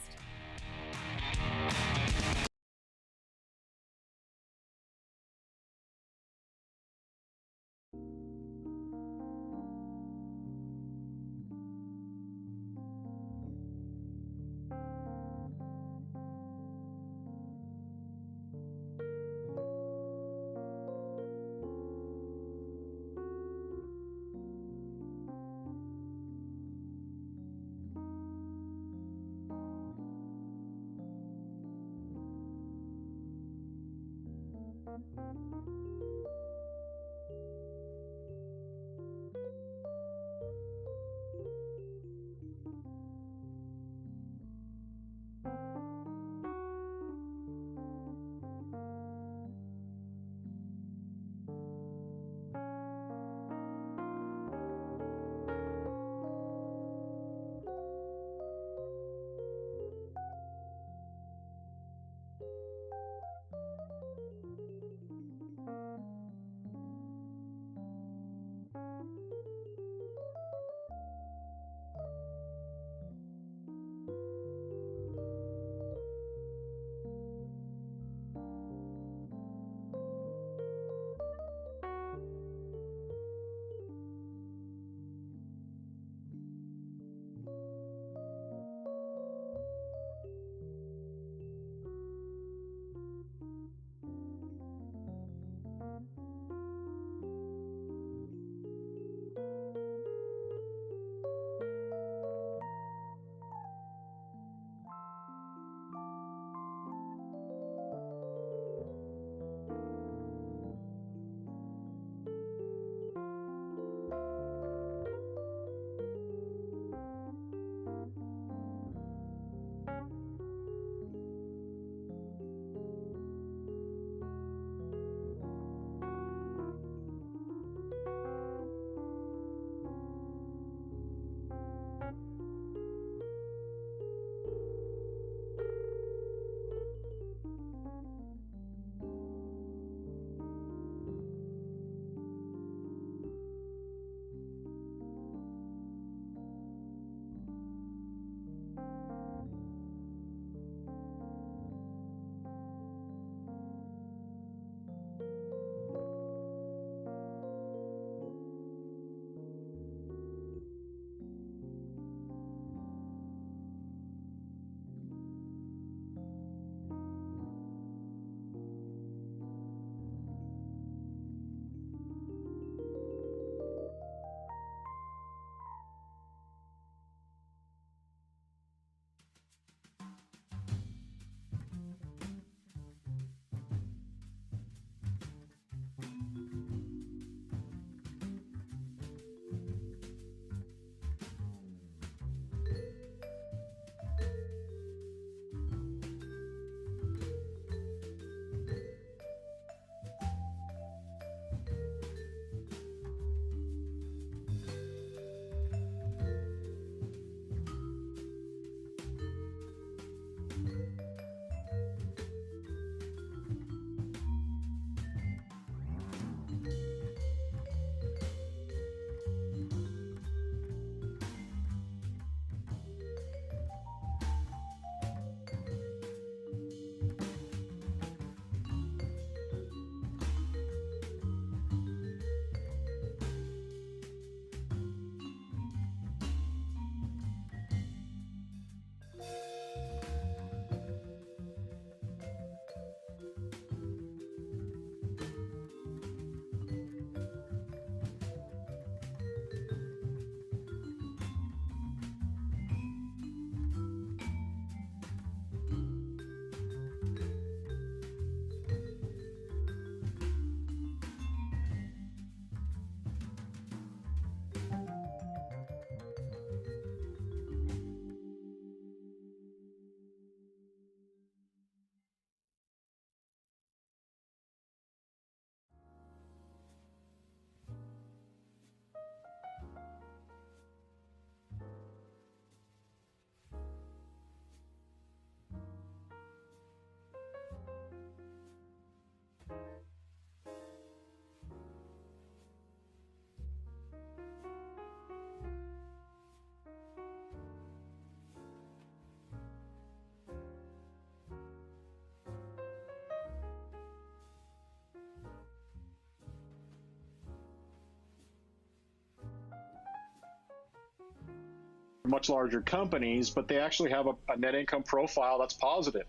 K: much larger companies, but they actually have a net income profile that's positive.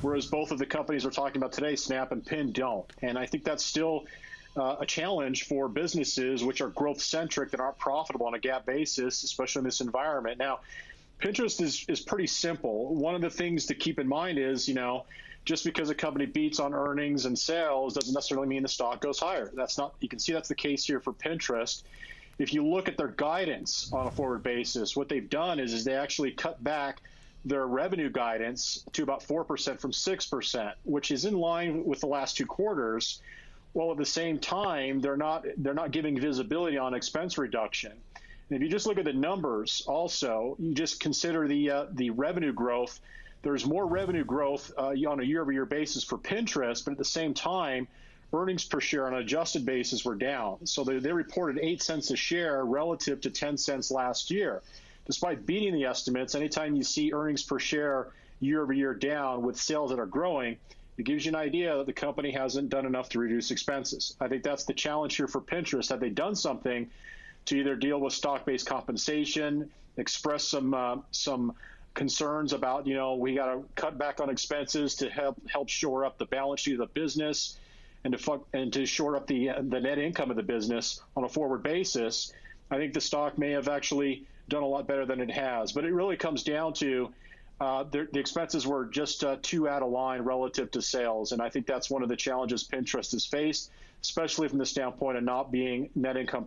K: Whereas both of the companies we're talking about today, Snap and Pin, don't. And I think that's still a challenge for businesses which are growth-centric that aren't profitable on a GAAP basis, especially in this environment. Now, Pinterest is pretty simple. One of the things to keep in mind is, just because a company beats on earnings and sales doesn't necessarily mean the stock goes higher. You can see that's the case here for Pinterest. If you look at their guidance on a forward basis, what they've done is they actually cut back their revenue guidance to about 4% from 6%, which is in line with the last 2 quarters. While at the same time, they're not giving visibility on expense reduction. And if you just look at the numbers, also, you just consider the revenue growth. There's more revenue growth on a year-over-year basis for Pinterest, but at the same time, earnings per share on an adjusted basis were down. So they reported 8 cents a share relative to 10 cents last year. Despite beating the estimates, anytime you see earnings per share year-over-year down with sales that are growing, it gives you an idea that the company hasn't done enough to reduce expenses. I think that's the challenge here for Pinterest. Have they done something to either deal with stock-based compensation, express some concerns about, we got to cut back on expenses to help shore up the balance sheet of the business and to shore up the net income of the business on a forward basis? I think the stock may have actually done a lot better than it has. But it really comes down to the expenses were just too out of line relative to sales. And I think that's one of the challenges Pinterest has faced, especially from the standpoint of not being net income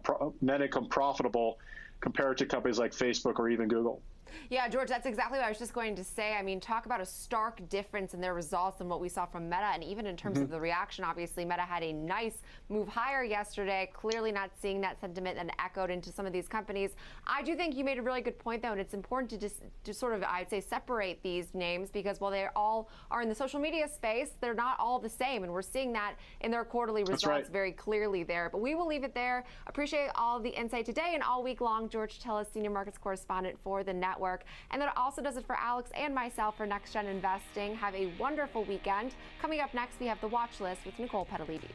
K: profitable compared to companies like Facebook or even Google.
R: Yeah, George, that's exactly what I was just going to say. I mean, talk about a stark difference in their results than what we saw from Meta. And even in terms of the reaction, obviously, Meta had a nice move higher yesterday, clearly not seeing that sentiment and echoed into some of these companies. I do think you made a really good point, though, and it's important to just sort of, I'd say, separate these names because while they all are in the social media space, they're not all the same. And we're seeing that in their quarterly results very clearly there. But we will leave it there. Appreciate all the insight today and all week long. George Tillis, Senior Markets Correspondent for the network. And that also does it for Alex and myself for Next Gen Investing. Have a wonderful weekend. Coming up next, we have the Watch List with Nicole Petalides.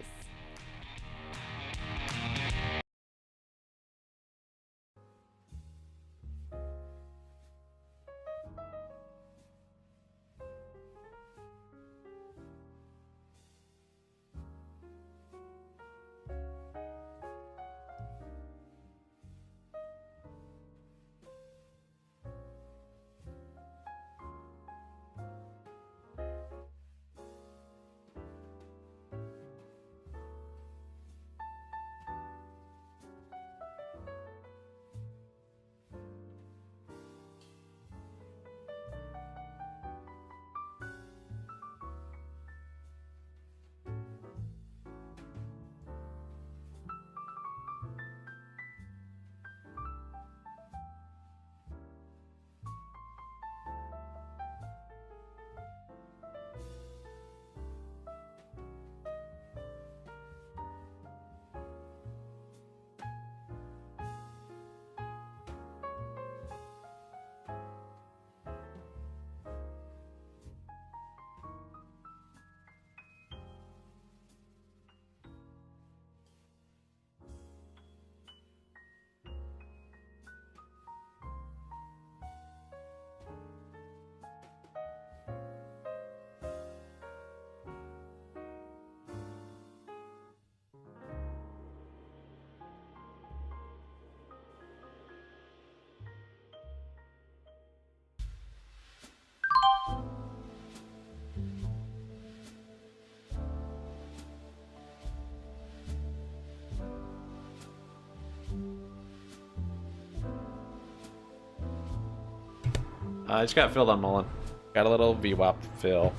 A: I just got filled on Mullen. Got a little VWAP fill.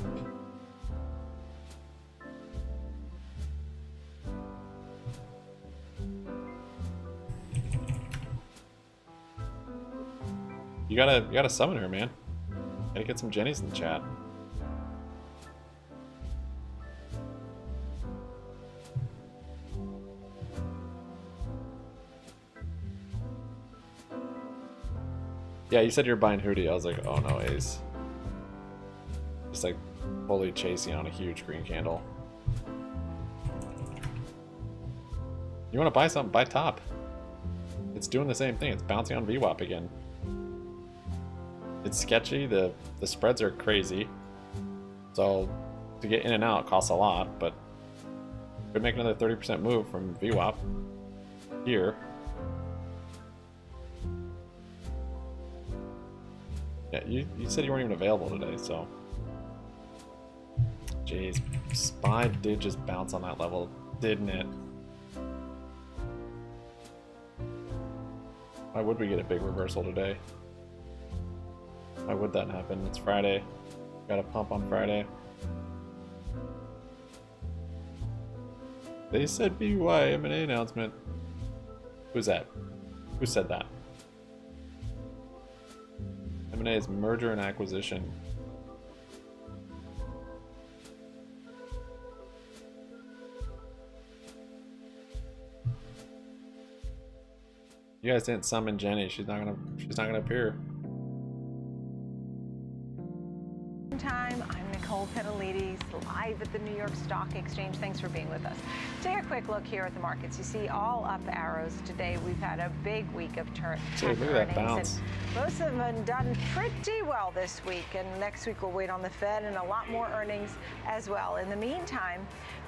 A: You gotta summon her, man. Gotta get some Jennies in the chat. Yeah, you said you're buying Hootie. I was like, oh no, Ace. Just like fully chasing on a huge green candle. You want to buy something? Buy top. It's doing the same thing. It's bouncing on VWAP again. it's sketchy. The spreads are crazy. So to get in and out costs a lot, but could make another 30% move from VWAP here. Yeah, you said you weren't even available today, so. Jeez, SPY did just bounce on that level, didn't it? Why would we get a big reversal today? Why would that happen? It's Friday. Got a pump on Friday. They said BBY M&A announcement. Who's that? Who said that? M&A is merger and acquisition. You guys didn't summon Jenny. She's not gonna appear.
J: Time. I'm Nicole Petalides, live at the New York Stock Exchange. Thanks for being with us. Take a quick look here at the markets. You see all up arrows today. We've had a big week of tech
A: look at that bounce.
J: And most of them have done pretty well this week. And next week we'll wait on the Fed and a lot more earnings as well. In the meantime,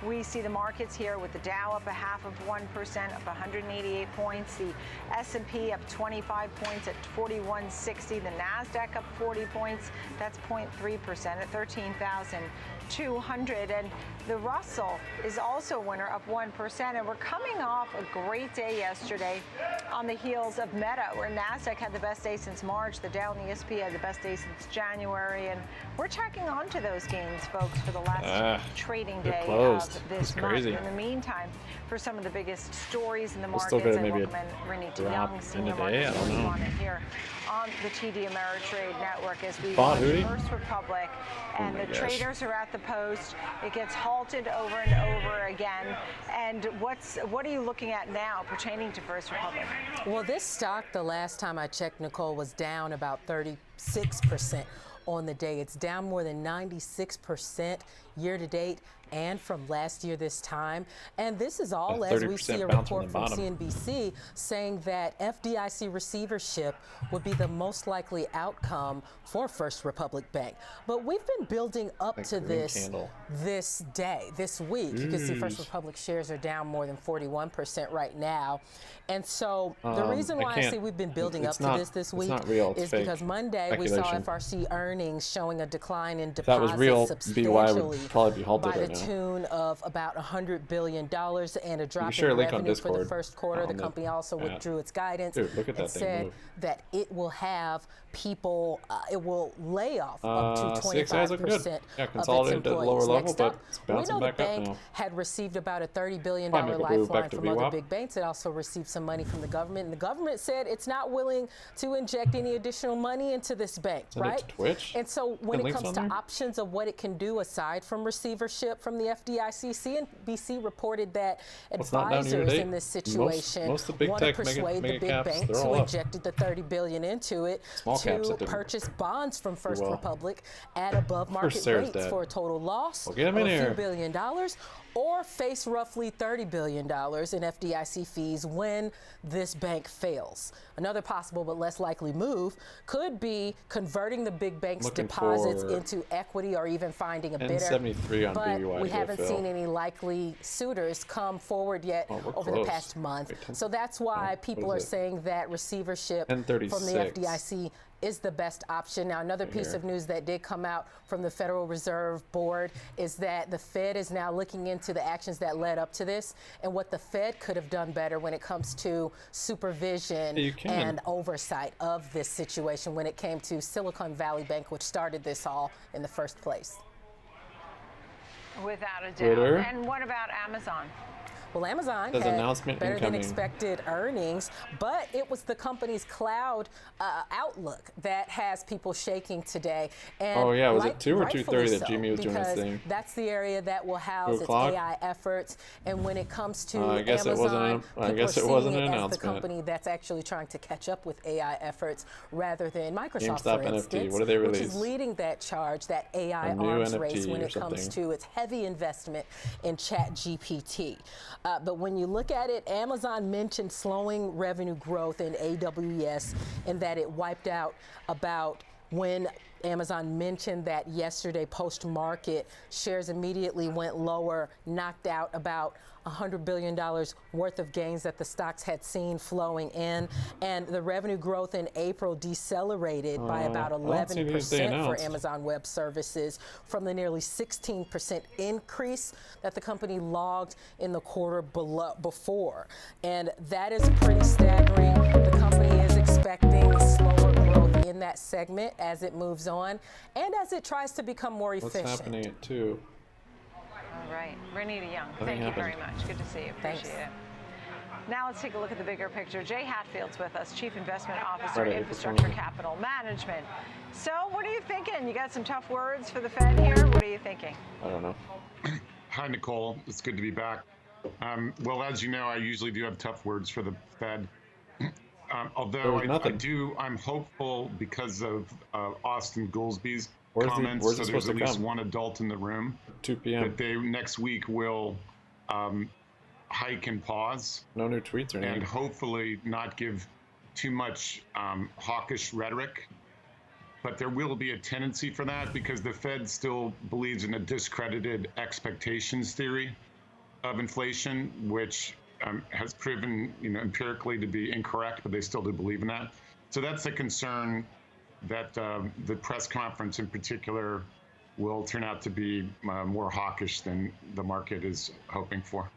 J: we see the markets here with the Dow up 0.5%, up 188 points. The S&P up 25 points at 4160. The Nasdaq up 40 points. That's 0.3% at 13,200. And the Russell is also a winner, up 1%. And we're coming off a great day yesterday on the heels of Meta, where Nasdaq had the best day since March. The Dow and the S&P had the best day since January. And we're checking on to those gains, folks, for the last trading day of this month. In the meantime, for some of the biggest stories in the markets, I welcome Renita Young, senior market correspondent here on the TD Ameritrade Network, as we watch First Republic, and the traders are at the post. It gets halted over and over again. And what are you looking at now pertaining to First Republic?
T: Well, this stock, the last time I checked, Nicole, was down about 36% on the day. It's down more than 96% year to date and from last year this time. And this is all as we see a report from CNBC saying that FDIC receivership would be the most likely outcome for First Republic Bank. But we've been building up to this day, this week. You can see First Republic shares are down more than 41% right now. And so the reason why I say we've been building up to this week is because Monday we saw FRC earnings showing a decline in deposits substantially by the tune of about $100 billion and a drop in revenue for the first quarter. The company also withdrew its guidance and said that it will have people, it will lay off up to 25% of its employees. Next up, we know the bank had received about a $30 billion lifeline from other big banks. It also received some money from the government, and the government said it's not willing to inject any additional money into this bank, right? And so when it comes to options of what it can do aside from receivership from the FDIC, CNBC reported that advisors in this situation want to persuade the big banks who injected the $30 billion into it to purchase bonds from First Republic at above market rates for a total loss of a few $billion, or face roughly $30 billion in FDIC fees when this bank fails. Another possible but less likely move could be converting the big bank's deposits into equity or even finding a bidder. But we haven't seen any likely suitors come forward yet over the past month. So that's why people are saying that receivership from the FDIC is the best option. Now, another piece of news that did come out from the Federal Reserve Board is that the Fed is now looking into the actions that led up to this and what the Fed could have done better when it comes to supervision and oversight of this situation when it came to Silicon Valley Bank, which started this all in the first place.
J: Without a doubt. And what about Amazon?
T: Well, Amazon had better than expected earnings, but it was the company's cloud outlook that has people shaking today. And
A: was it 2 or 2:30 that GME was doing this thing?
T: That's the area that will house its AI efforts. And when it comes to Amazon, people are seeing it as the company that's actually trying to catch up with AI efforts rather than Microsoft, for instance, which is leading that charge, that AI arms race when it comes to its heavy investment in ChatGPT. But when you look at it, Amazon mentioned slowing revenue growth in AWS and that it wiped out about when Amazon mentioned that yesterday post-market, shares immediately went lower, knocked out about $100 billion worth of gains that the stocks had seen flowing in. And the revenue growth in April decelerated by about 11% for Amazon Web Services from the nearly 16% increase that the company logged in the quarter before. And that is pretty staggering. The company is expecting slower growth in that segment as it moves on and as it tries to become more efficient.
A: What's happening at 2?
J: All right. Renita Young, thank you very much. Good to see you. Appreciate it. Now let's take a look at the bigger picture. Jay Hatfield's with us, Chief Investment Officer at Infrastructure Capital Management. So what are you thinking? You got some tough words for the Fed here? What are you thinking?
A: I don't know.
U: Hi, Nicole. It's good to be back. Well, as you know, I usually do have tough words for the Fed. Although I'm hopeful because of Austin Goolsby's comments. So there's at least one adult in the room.
A: 2 p.m.
U: That they next week will hike and pause.
A: No new tweets or anything.
U: And hopefully not give too much hawkish rhetoric. But there will be a tendency for that because the Fed still believes in a discredited expectations theory of inflation, which has proven, empirically to be incorrect, but they still do believe in that. So that's a concern that the press conference in particular will turn out to be more hawkish than the market is hoping for.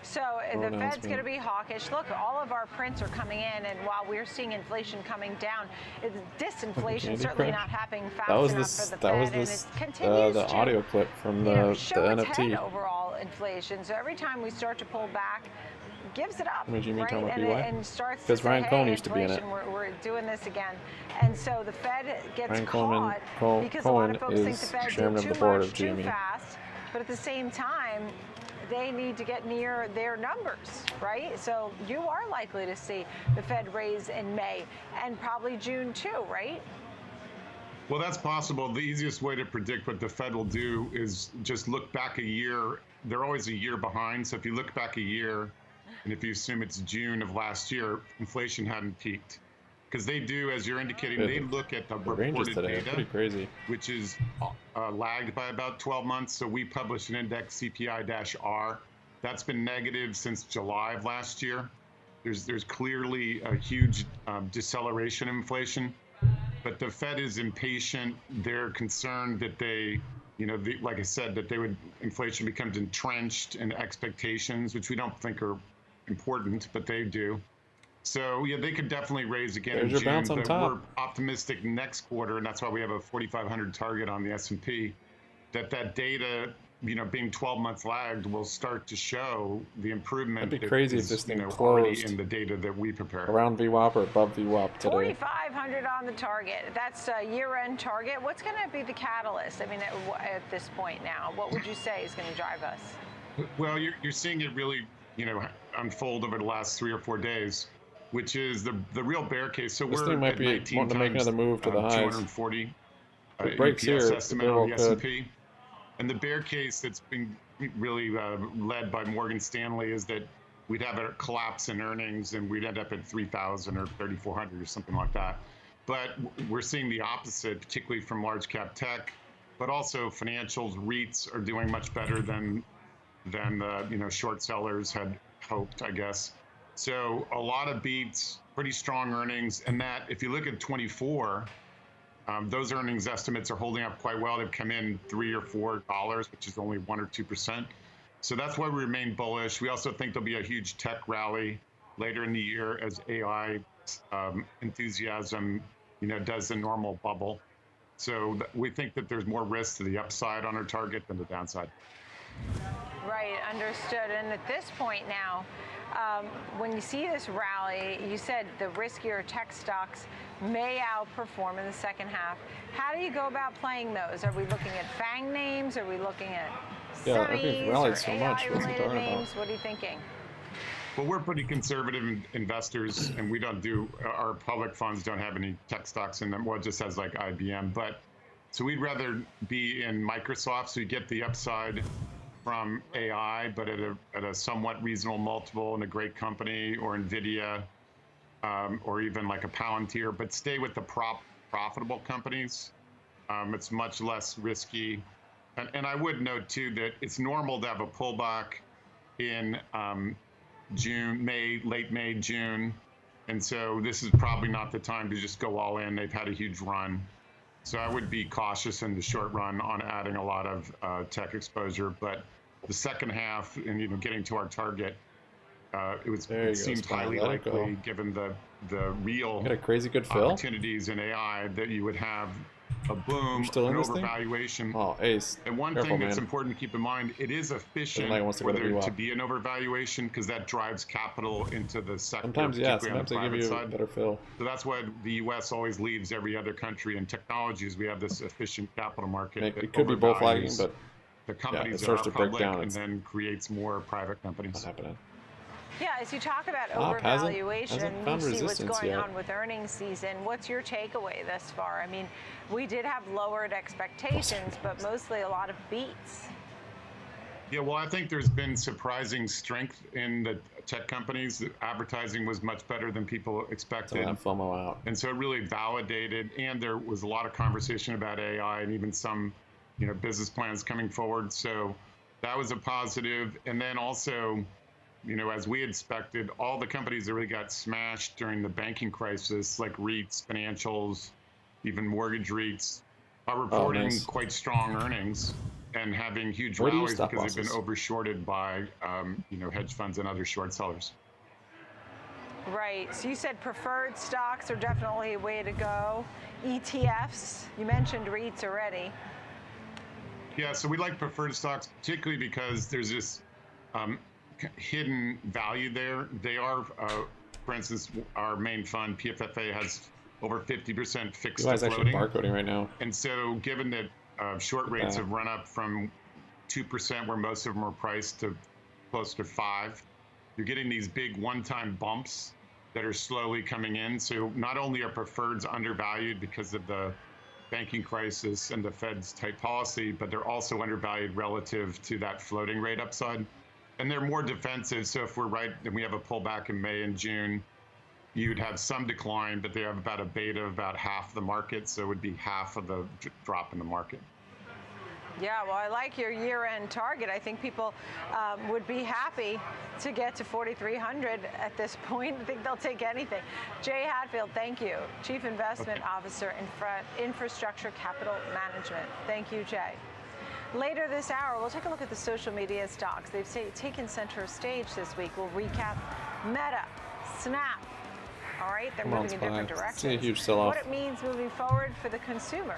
J: So the Fed's going to be hawkish. Look, all of our prints are coming in, and while we're seeing inflation coming down, it's disinflation certainly not happening fast enough for the Fed, and it continues
A: the audio clip from the
J: show its
A: NFT.
J: head overall inflation. So every time we start to pull back, gives it up, right? And starts to say,
A: Ryan Cohen used to be in it.
J: We're doing this again. And so the Fed gets
A: Ryan
J: caught because a lot of folks think the Fed did too much too fast, but at the same time, they need to get near their numbers, right? So you are likely to see the Fed raise in May and probably June too, right?
U: Well, that's possible. The easiest way to predict what the Fed will do is just look back a year. They're always a year behind. So if you look back a year, and if you assume it's June of last year, inflation hadn't peaked. Because they do, as you're indicating, they look at the reported data,
A: pretty crazy,
U: which is lagged by about 12 months. So we published an index, CPI-R. That's been negative since July of last year. There's clearly a huge deceleration in inflation. But the Fed is impatient. They're concerned that like I said, that inflation becomes entrenched in expectations, which we don't think are important, but they do. So yeah, they could definitely raise again in June, but we're optimistic next quarter, and that's why we have a 4,500 target on the S&P, that data, being 12 months lagged, will start to show the improvement.
A: It'd be crazy if this thing closed
U: already in the data that we prepare.
A: Around VWAP or above VWAP today.
J: 4,500 on the target. That's a year-end target. What's going to be the catalyst? I mean, at this point now, what would you say is going to drive us?
U: Well, you're seeing it really, unfold over the last 3 or 4 days, which is the real bear case. So
A: this thing might be wanting to make another move to the highs.
U: 240
A: it breaks
U: EPS
A: here,
U: estimate on the S&P. And the bear case that's been really led by Morgan Stanley is that we'd have a collapse in earnings and we'd end up at 3,000 or 3,400 or something like that. But we're seeing the opposite, particularly from large cap tech, but also financials. REITs are doing much better than the short sellers had hoped, I guess. So a lot of beats, pretty strong earnings, and that if you look at 24, those earnings estimates are holding up quite well. They've come in $3 or $4, which is only 1 or 2%. So that's why we remain bullish. We also think there'll be a huge tech rally later in the year as AI enthusiasm, does the normal bubble. So we think that there's more risk to the upside on our target than the downside.
J: Right, understood. And at this point now, when you see this rally, you said the riskier tech stocks may outperform in the second half. How do you go about playing those? Are we looking at FANG names? Are we looking at semis or AI-related names? What are you thinking?
U: Well, we're pretty conservative investors, and we don't do, our public funds don't have any tech stocks in them. Well, it just has like IBM. But so we'd rather be in Microsoft, so you get the upside from AI, but at a somewhat reasonable multiple in a great company, or NVIDIA, or even like a Palantir, but stay with the prop profitable companies. It's much less risky. And I would note too that it's normal to have a pullback in late May, June. And so this is probably not the time to just go all in. They've had a huge run. So I would be cautious in the short run on adding a lot of tech exposure. But the second half and getting to our target, it seemed highly likely given the real
A: got a crazy good fill
U: opportunities in AI that you would have a boom, an overvaluation.
A: Oh, Ace.
U: And one thing that's important to keep in mind, it is efficient for there to be an overvaluation because that drives capital into the sector.
A: Sometimes, yeah, sometimes they give you a better fill.
U: So that's why the U.S. always leads every other country in technologies. We have this efficient capital market.
A: It could be both lagging, but
U: the companies that are public and then creates more private companies.
A: Not happening.
J: Yeah, as you talk about overvaluation, you see what's going on with earnings season. What's your takeaway thus far? I mean, we did have lowered expectations, but mostly a lot of beats.
U: Yeah, well, I think there's been surprising strength in the tech companies. The advertising was much better than people expected.
A: So that FOMO out.
U: And so it really validated, and there was a lot of conversation about AI and even some, business plans coming forward. So that was a positive. And then also, as we expected, all the companies that really got smashed during the banking crisis, like REITs, financials, even mortgage REITs, are reporting quite strong earnings and having huge rallies because they've been overshorted by, hedge funds and other short sellers.
J: Right. So you said preferred stocks are definitely a way to go. ETFs, you mentioned REITs already.
U: Yeah, so we like preferred stocks, particularly because there's this hidden value there. They are, for instance, our main fund, PFFA, has over 50% fixed to floating.
A: Actually barcoding right now.
U: And so given that short rates have run up from 2%, where most of them are priced, to close to 5%, you're getting these big one-time bumps that are slowly coming in. So not only are preferreds undervalued because of the banking crisis and the Fed's tight policy, but they're also undervalued relative to that floating rate upside. And they're more defensive. So if we're right, then we have a pullback in May and June, you'd have some decline, but they have about a beta of about half the market. So it would be half of the drop in the market.
J: Yeah, well, I like your year-end target. I think people would be happy to get to 4,300 at this point. I think they'll take anything. Jay Hatfield, thank you. Chief Investment Officer, Infrastructure Capital Management. Thank you, Jay. Later this hour, we'll take a look at the social media stocks. They've taken center stage this week. We'll recap Meta, Snap. All right, they're moving in different directions.
A: See a huge sell-off.
J: What it means moving forward for the consumer.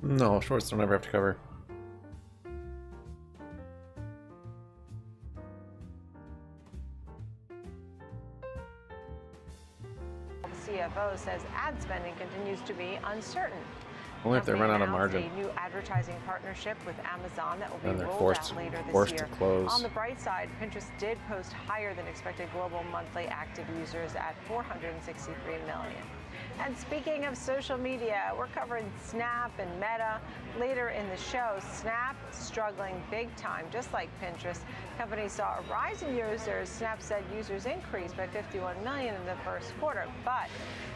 A: No, shorts don't ever have to cover.
J: The CFO says ad spending continues to be uncertain.
A: Only if they run out of margin.
J: A new advertising partnership with Amazon that will be rolled
A: forced
J: out later this
A: forced
J: year.
A: To close.
J: On the bright side, Pinterest did post higher than expected global monthly active users at 463 million. And speaking of social media, we're covering Snap and Meta later in the show. Snap struggling big time, just like Pinterest. Company saw a rise in users. Snap said users increased by 51 million in the first quarter, but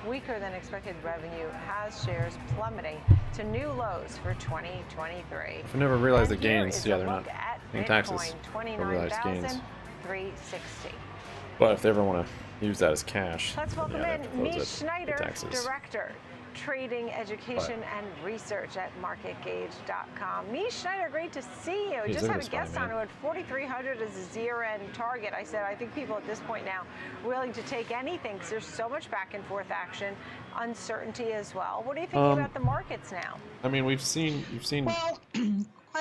J: weaker than expected revenue has shares plummeting to new lows for 2023.
A: I never realized the gains. Yeah, they're not paying taxes.
J: Realized gains. 360.
A: But if they ever want to use that as cash,
J: let's welcome in Mies Schneider, Director, Trading Education and Research at MarketGauge.com. Mies Schneider, great to see you. Just had a guest on who had 4,300 as his year-end target. I said, I think people at this point now willing to take anything because there's so much back and forth action, uncertainty as well. What are you thinking about the markets now?
A: I mean, you've seen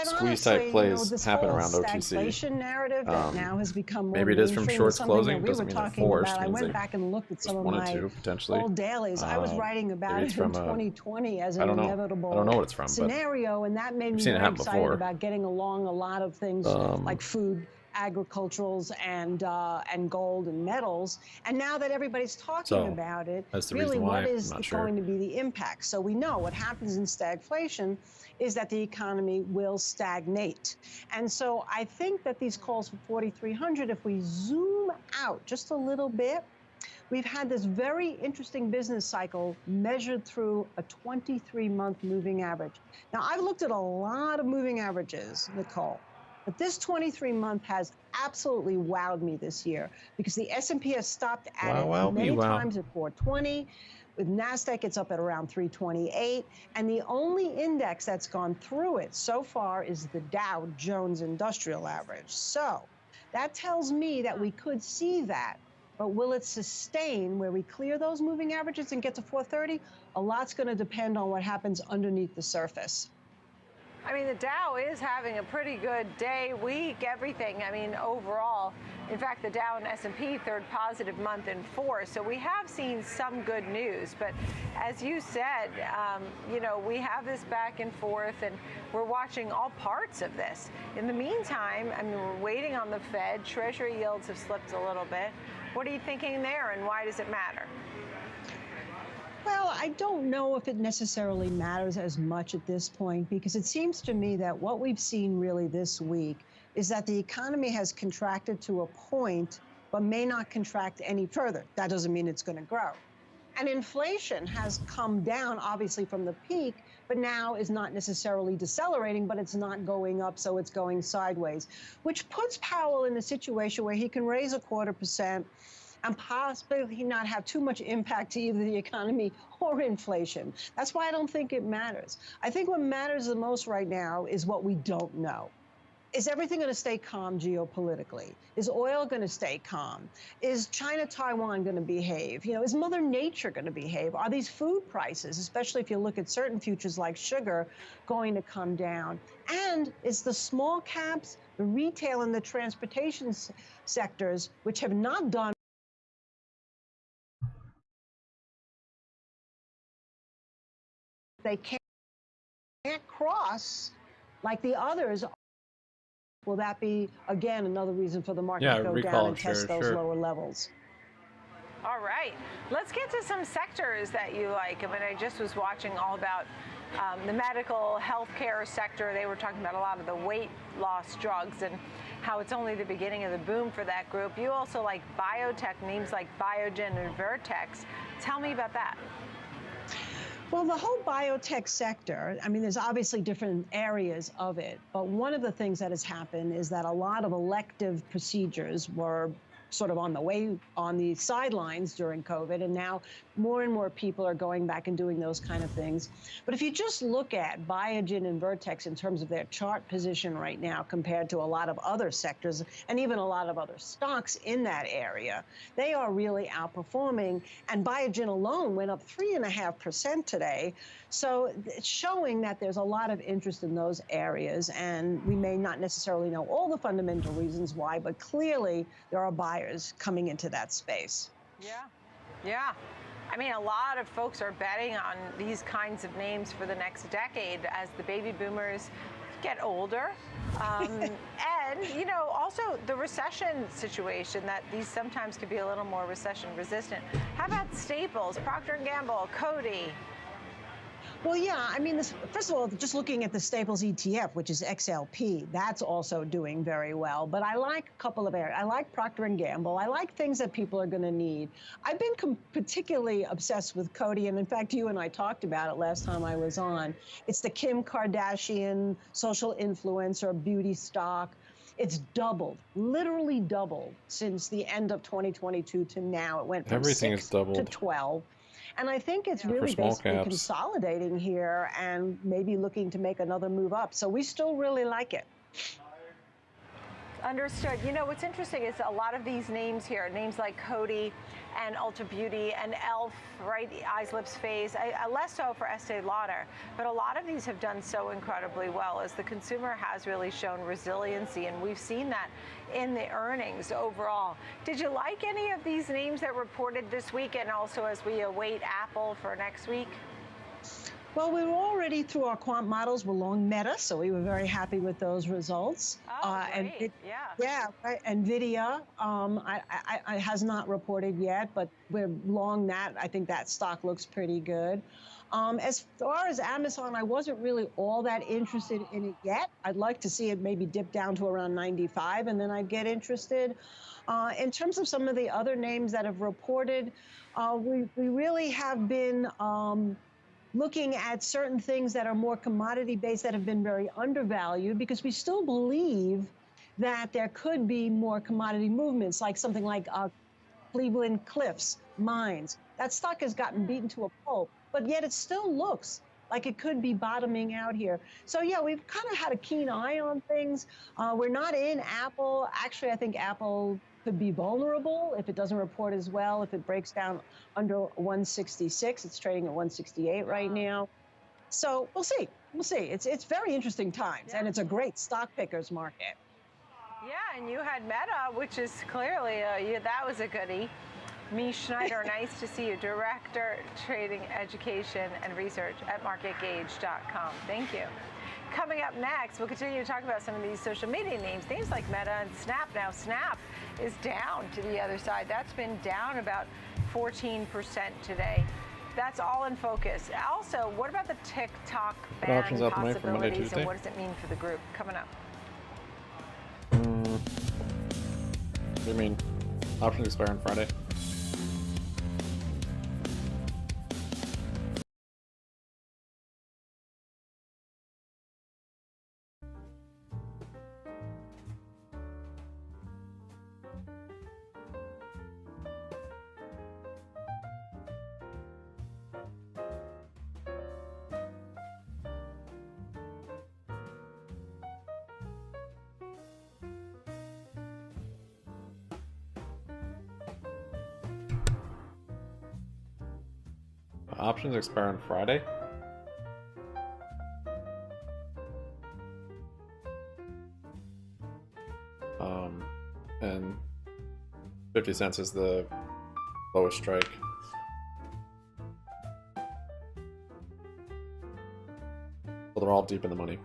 A: squeeze type plays happen around OTC.
C: Narrative that now has become more
A: maybe it is from shorts closing.
C: We
A: doesn't
C: were
A: mean
C: talking
A: forced.
C: about. I went back and looked at some of my old dailies. I was writing about it in 2020 as an inevitable scenario, and that made me very excited about getting along a lot of things like food, agriculturals, and gold and metals. And now that everybody's talking about it, really what is going to be the impact? So we know what happens in stagflation is that the economy will stagnate. And so I think that these calls for 4,300, if we zoom out just a little bit, we've had this very interesting business cycle measured through a 23-month moving average. Now, I've looked at a lot of moving averages, Nicole, but this 23-month has absolutely wowed me this year because the S&P has stopped at it many times at 420. With NASDAQ, it's up at around 328. And the only index that's gone through it so far is the Dow Jones Industrial Average. So that tells me that we could see that. But will it sustain where we clear those moving averages and get to 430? A lot's going to depend on what happens underneath the surface.
J: I mean, the Dow is having a pretty good day, week, everything. I mean, overall, in fact, the Dow and S&P third positive month in 4. So we have seen some good news. But as you said, we have this back and forth, and we're watching all parts of this. In the meantime, I mean, we're waiting on the Fed. Treasury yields have slipped a little bit. What are you thinking there, and why does it matter?
C: Well, I don't know if it necessarily matters as much at this point, because it seems to me that what we've seen really this week is that the economy has contracted to a point, but may not contract any further. That doesn't mean it's going to grow. And inflation has come down, obviously, from the peak, but now is not necessarily decelerating, but it's not going up, so it's going sideways, which puts Powell in a situation where he can raise 0.25% and possibly not have too much impact to either the economy or inflation. That's why I don't think it matters. I think what matters the most right now is what we don't know. Is everything going to stay calm geopolitically? Is oil going to stay calm? Is China-Taiwan going to behave? Is Mother Nature going to behave? Are these food prices, especially if you look at certain futures like sugar, going to come down? And is the small caps, the retail, and the transportation sectors, which have not done they can't cross like the others. Will that be, again, another reason for the market to go down and test those lower levels?
J: All right. Let's get to some sectors that you like. I mean, I just was watching all about the medical healthcare sector. They were talking about a lot of the weight loss drugs and how it's only the beginning of the boom for that group. You also like biotech, names like Biogen and Vertex. Tell me about that.
C: Well, the whole biotech sector, I mean, there's obviously different areas of it, but one of the things that has happened is that a lot of elective procedures were sort of on the sidelines during COVID, and now more and more people are going back and doing those kind of things. But if you just look at Biogen and Vertex in terms of their chart position right now compared to a lot of other sectors and even a lot of other stocks in that area, they are really outperforming. And Biogen alone went up 3.5% today. So it's showing that there's a lot of interest in those areas. And we may not necessarily know all the fundamental reasons why, but clearly there are buyers coming into that space.
J: Yeah. Yeah. I mean, a lot of folks are betting on these kinds of names for the next decade as the baby boomers get older. And, you know, also the recession situation, that these sometimes could be a little more recession resistant. How about Staples, Procter & Gamble, Coty?
C: Well, yeah, I mean, first of all, just looking at the Staples ETF, which is XLP, that's also doing very well. But I like a couple of areas. I like Procter & Gamble. I like things that people are going to need. I've been particularly obsessed with Coty, and in fact, you and I talked about it last time I was on. It's the Kim Kardashian social influencer beauty stock. It's doubled, literally doubled since the end of 2022 to now. It went from 6 to 12. And I think it's really basically consolidating here and maybe looking to make another move up. So we still really like it.
J: Understood. You know, what's interesting is a lot of these names here, names like Coty and Ulta Beauty and e.l.f., right? Eyes, Lips, Face, less so for Estee Lauder. But a lot of these have done so incredibly well as the consumer has really shown resiliency. And we've seen that in the earnings overall. Did you like any of these names that reported this week, and also as we await Apple for next week?
C: Well, we were already through our quant models. We're long Meta, so we were very happy with those results.
J: Oh, great.
C: Yeah, right. NVIDIA I has not reported yet, but we're long that. I think that stock looks pretty good. As far as Amazon, I wasn't really all that interested in it yet. I'd like to see it maybe dip down to around 95, and then I'd get interested. In terms of some of the other names that have reported, we really have been looking at certain things that are more commodity-based that have been very undervalued, because we still believe that there could be more commodity movements, like something like Cleveland Cliffs Mines. That stock has gotten beaten to a pulp, but yet it still looks like it could be bottoming out here. So yeah, we've kind of had a keen eye on things. We're not in Apple. Actually, I think Apple could be vulnerable if it doesn't report as well, if it breaks down under 166. It's trading at 168 right now. So we'll see. We'll see. It's very interesting times, and it's a great stock pickers market.
J: Yeah, and you had Meta, which is clearly, that was a goodie. Mies Schneider, nice to see you, Director, Trading Education and Research at MarketGauge.com. Thank you. Coming up next, we'll continue to talk about some of these social media names like Meta and Snap. Now, Snap is down to the other side. That's been down about 14% today. That's all in focus. Also, what about the TikTok ban possibilities, and what does it mean for the group? Coming up.
A: What do you mean? Options expire on Friday. Options expire on Friday. And 50 cents is the lowest strike. So they're all deep in the money.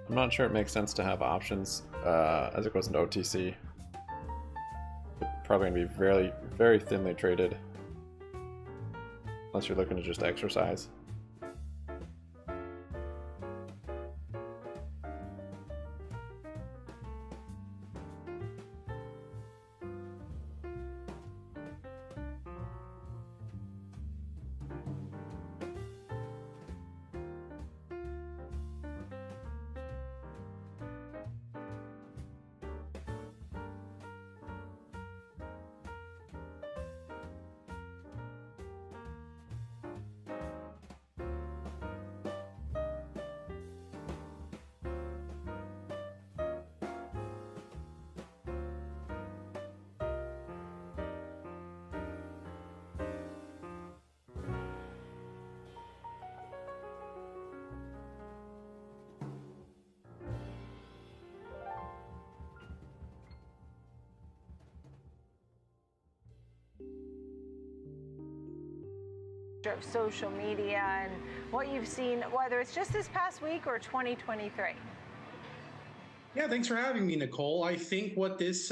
A: I'm not sure it makes sense to have options as it goes into OTC. It's probably going to be very, very thinly traded. Unless you're looking to just exercise.
J: Of social media and what you've seen, whether it's just this past week or 2023.
D: Yeah, thanks for having me, Nicole. I think what this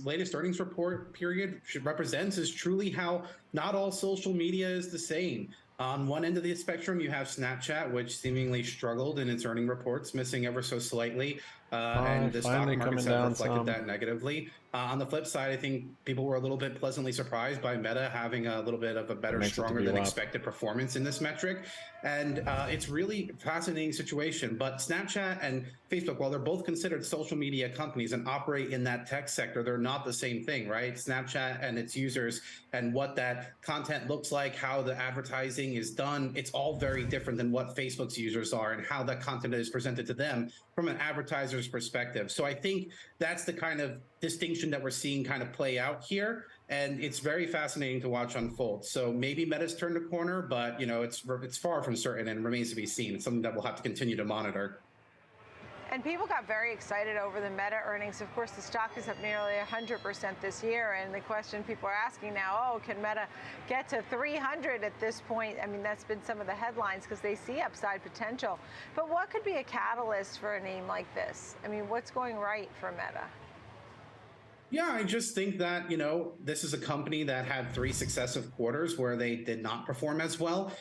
D: latest earnings report period represents is truly how not all social media is the same. On one end of the spectrum, you have Snapchat, which seemingly struggled in its earning reports, missing ever so slightly, and the stock markets have reflected that negatively. On the flip side, I think people were a little bit pleasantly surprised by Meta having a little bit of a better, stronger than expected performance in this metric. And it's really a fascinating situation. But Snapchat and Facebook, while they're both considered social media companies and operate in that tech sector, they're not the same thing, right? Snapchat and its users and what that content looks like, how the advertising is done, it's all very different than what Facebook's users are and how that content is presented to them from an advertiser's perspective. So I think that's the kind of distinction that we're seeing kind of play out here. And it's very fascinating to watch unfold. So maybe Meta's turned a corner, but you know, it's far from certain and remains to be seen. It's something that we'll have to continue to monitor.
J: And people got very excited over the Meta earnings. Of course, the stock is up nearly 100% this year. And the question people are asking now, oh, can Meta get to 300 at this point? I mean, that's been some of the headlines because they see upside potential. But what could be a catalyst for a name like this? I mean, what's going right for Meta?
D: Yeah, I just think that, you know, this is a company that had 3 successive quarters where they did not perform as well.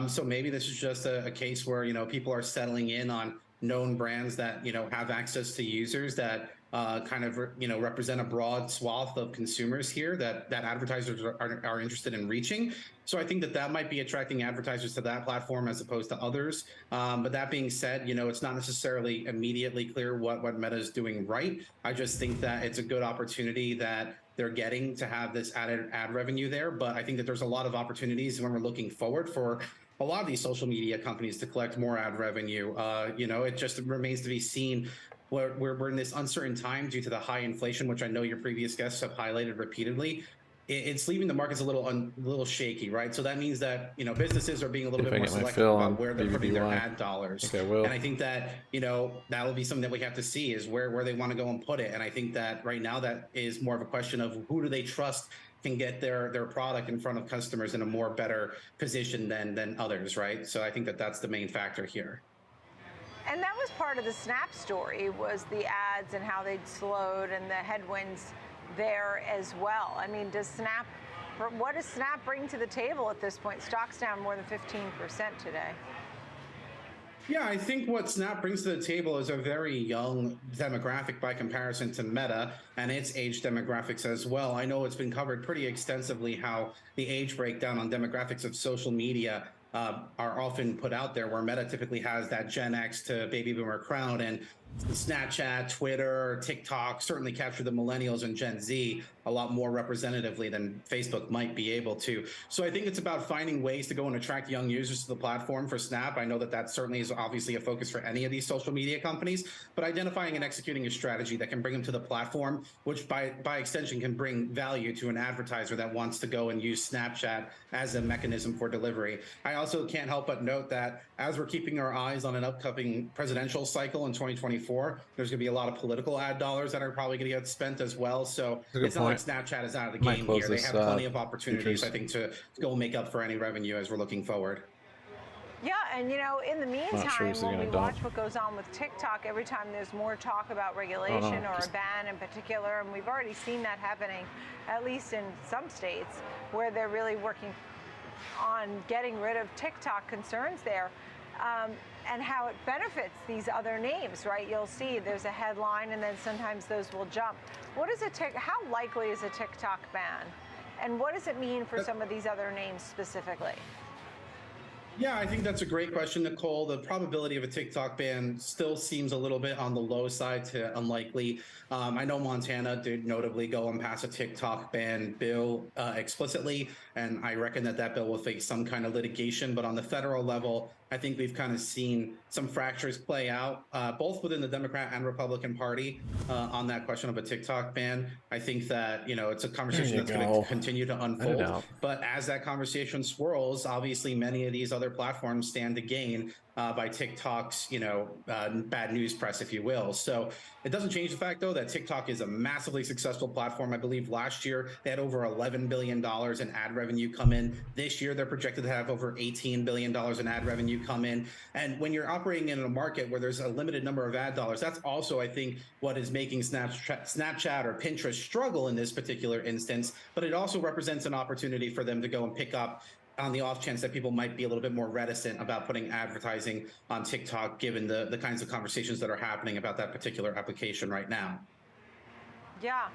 D: So maybe this is just a case where, you know, people are settling in on known brands that, you know, have access to users that kind of, you know, represent a broad swath of consumers here that advertisers are interested in reaching. So I think that might be attracting advertisers to that platform as opposed to others. But that being said, you know, it's not necessarily immediately clear what Meta is doing right. I just think that it's a good opportunity that they're getting to have this added ad revenue there. But I think that there's a lot of opportunities when we're looking forward for a lot of these social media companies to collect more ad revenue. You know, it just remains to be seen. We're in this uncertain time due to the high inflation, which I know your previous guests have highlighted repeatedly. It's leaving the markets a little shaky, right? So that means that, you know, businesses are being a little bit more selective about where they're putting their ad dollars. And I think that, you know, that'll be something that we have to see is where they want to go and put it. And I think that right now that is more of a question of who do they trust can get their product in front of customers in a more better position than others, right? So I think that that's the main factor here.
J: And that was part of the Snap story, was the ads and how they'd slowed and the headwinds there as well. I mean, what does Snap bring to the table at this point? Stock's down more than 15% today.
D: Yeah, I think what Snap brings to the table is a very young demographic by comparison to Meta and its age demographics as well. I know it's been covered pretty extensively how the age breakdown on demographics of social media are often put out there, where Meta typically has that Gen X to baby boomer crowd, and Snapchat, Twitter, TikTok certainly capture the millennials and Gen Z a lot more representatively than Facebook might be able to. So I think it's about finding ways to go and attract young users to the platform for Snap. I know that certainly is obviously a focus for any of these social media companies, but identifying and executing a strategy that can bring them to the platform, which by extension can bring value to an advertiser that wants to go and use Snapchat as a mechanism for delivery. I also can't help but note that as we're keeping our eyes on an upcoming presidential cycle in 2024, there's going to be a lot of political ad dollars that are probably going to get spent as well. So it's not like Snapchat is out of the game here. They have plenty of opportunities, I think, to go make up for any revenue as we're looking forward.
J: Yeah, and in the meantime, when we watch what goes on with TikTok, every time there's more talk about regulation or a ban in particular, and we've already seen that happening, at least in some states, where they're really working on getting rid of TikTok concerns there, and how it benefits these other names, right? You'll see there's a headline, and then sometimes those will jump. How likely is a TikTok ban, and what does it mean for some of these other names specifically?
D: Yeah, I think that's a great question, Nicole. The probability of a TikTok ban still seems a little bit on the low side to unlikely. I know Montana did notably go and pass a TikTok ban bill explicitly, and I reckon that bill will face some kind of litigation. But on the federal level, I think we've kind of seen some fractures play out, both within the Democrat and Republican Party on that question of a TikTok ban. I think that, it's a conversation that's going to continue to unfold. But as that conversation swirls, obviously many of these other platforms stand to gain by TikTok's, bad news press, if you will. So it doesn't change the fact, though, that TikTok is a massively successful platform. I believe last year they had over $11 billion in ad revenue come in. This year they're projected to have over $18 billion in ad revenue come in. And when you're operating in a market where there's a limited number of ad dollars, that's also, I think, what is making Snapchat or Pinterest struggle in this particular instance. But it also represents an opportunity for them to go and pick up on the off chance that people might be a little bit more reticent about putting advertising on TikTok, given the kinds of conversations that are happening about that particular application right now.
J: Yeah,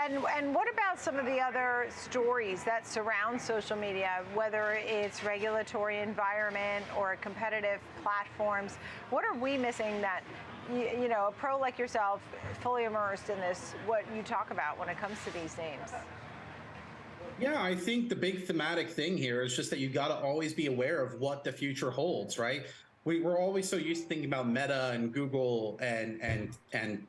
J: and what about some of the other stories that surround social media, whether it's regulatory environment or competitive platforms? What are we missing that, a pro like yourself, fully immersed in this, what you talk about when it comes to these names?
D: Yeah, I think the big thematic thing here is just that you got to always be aware of what the future holds, right? We're always so used to thinking about Meta and Google and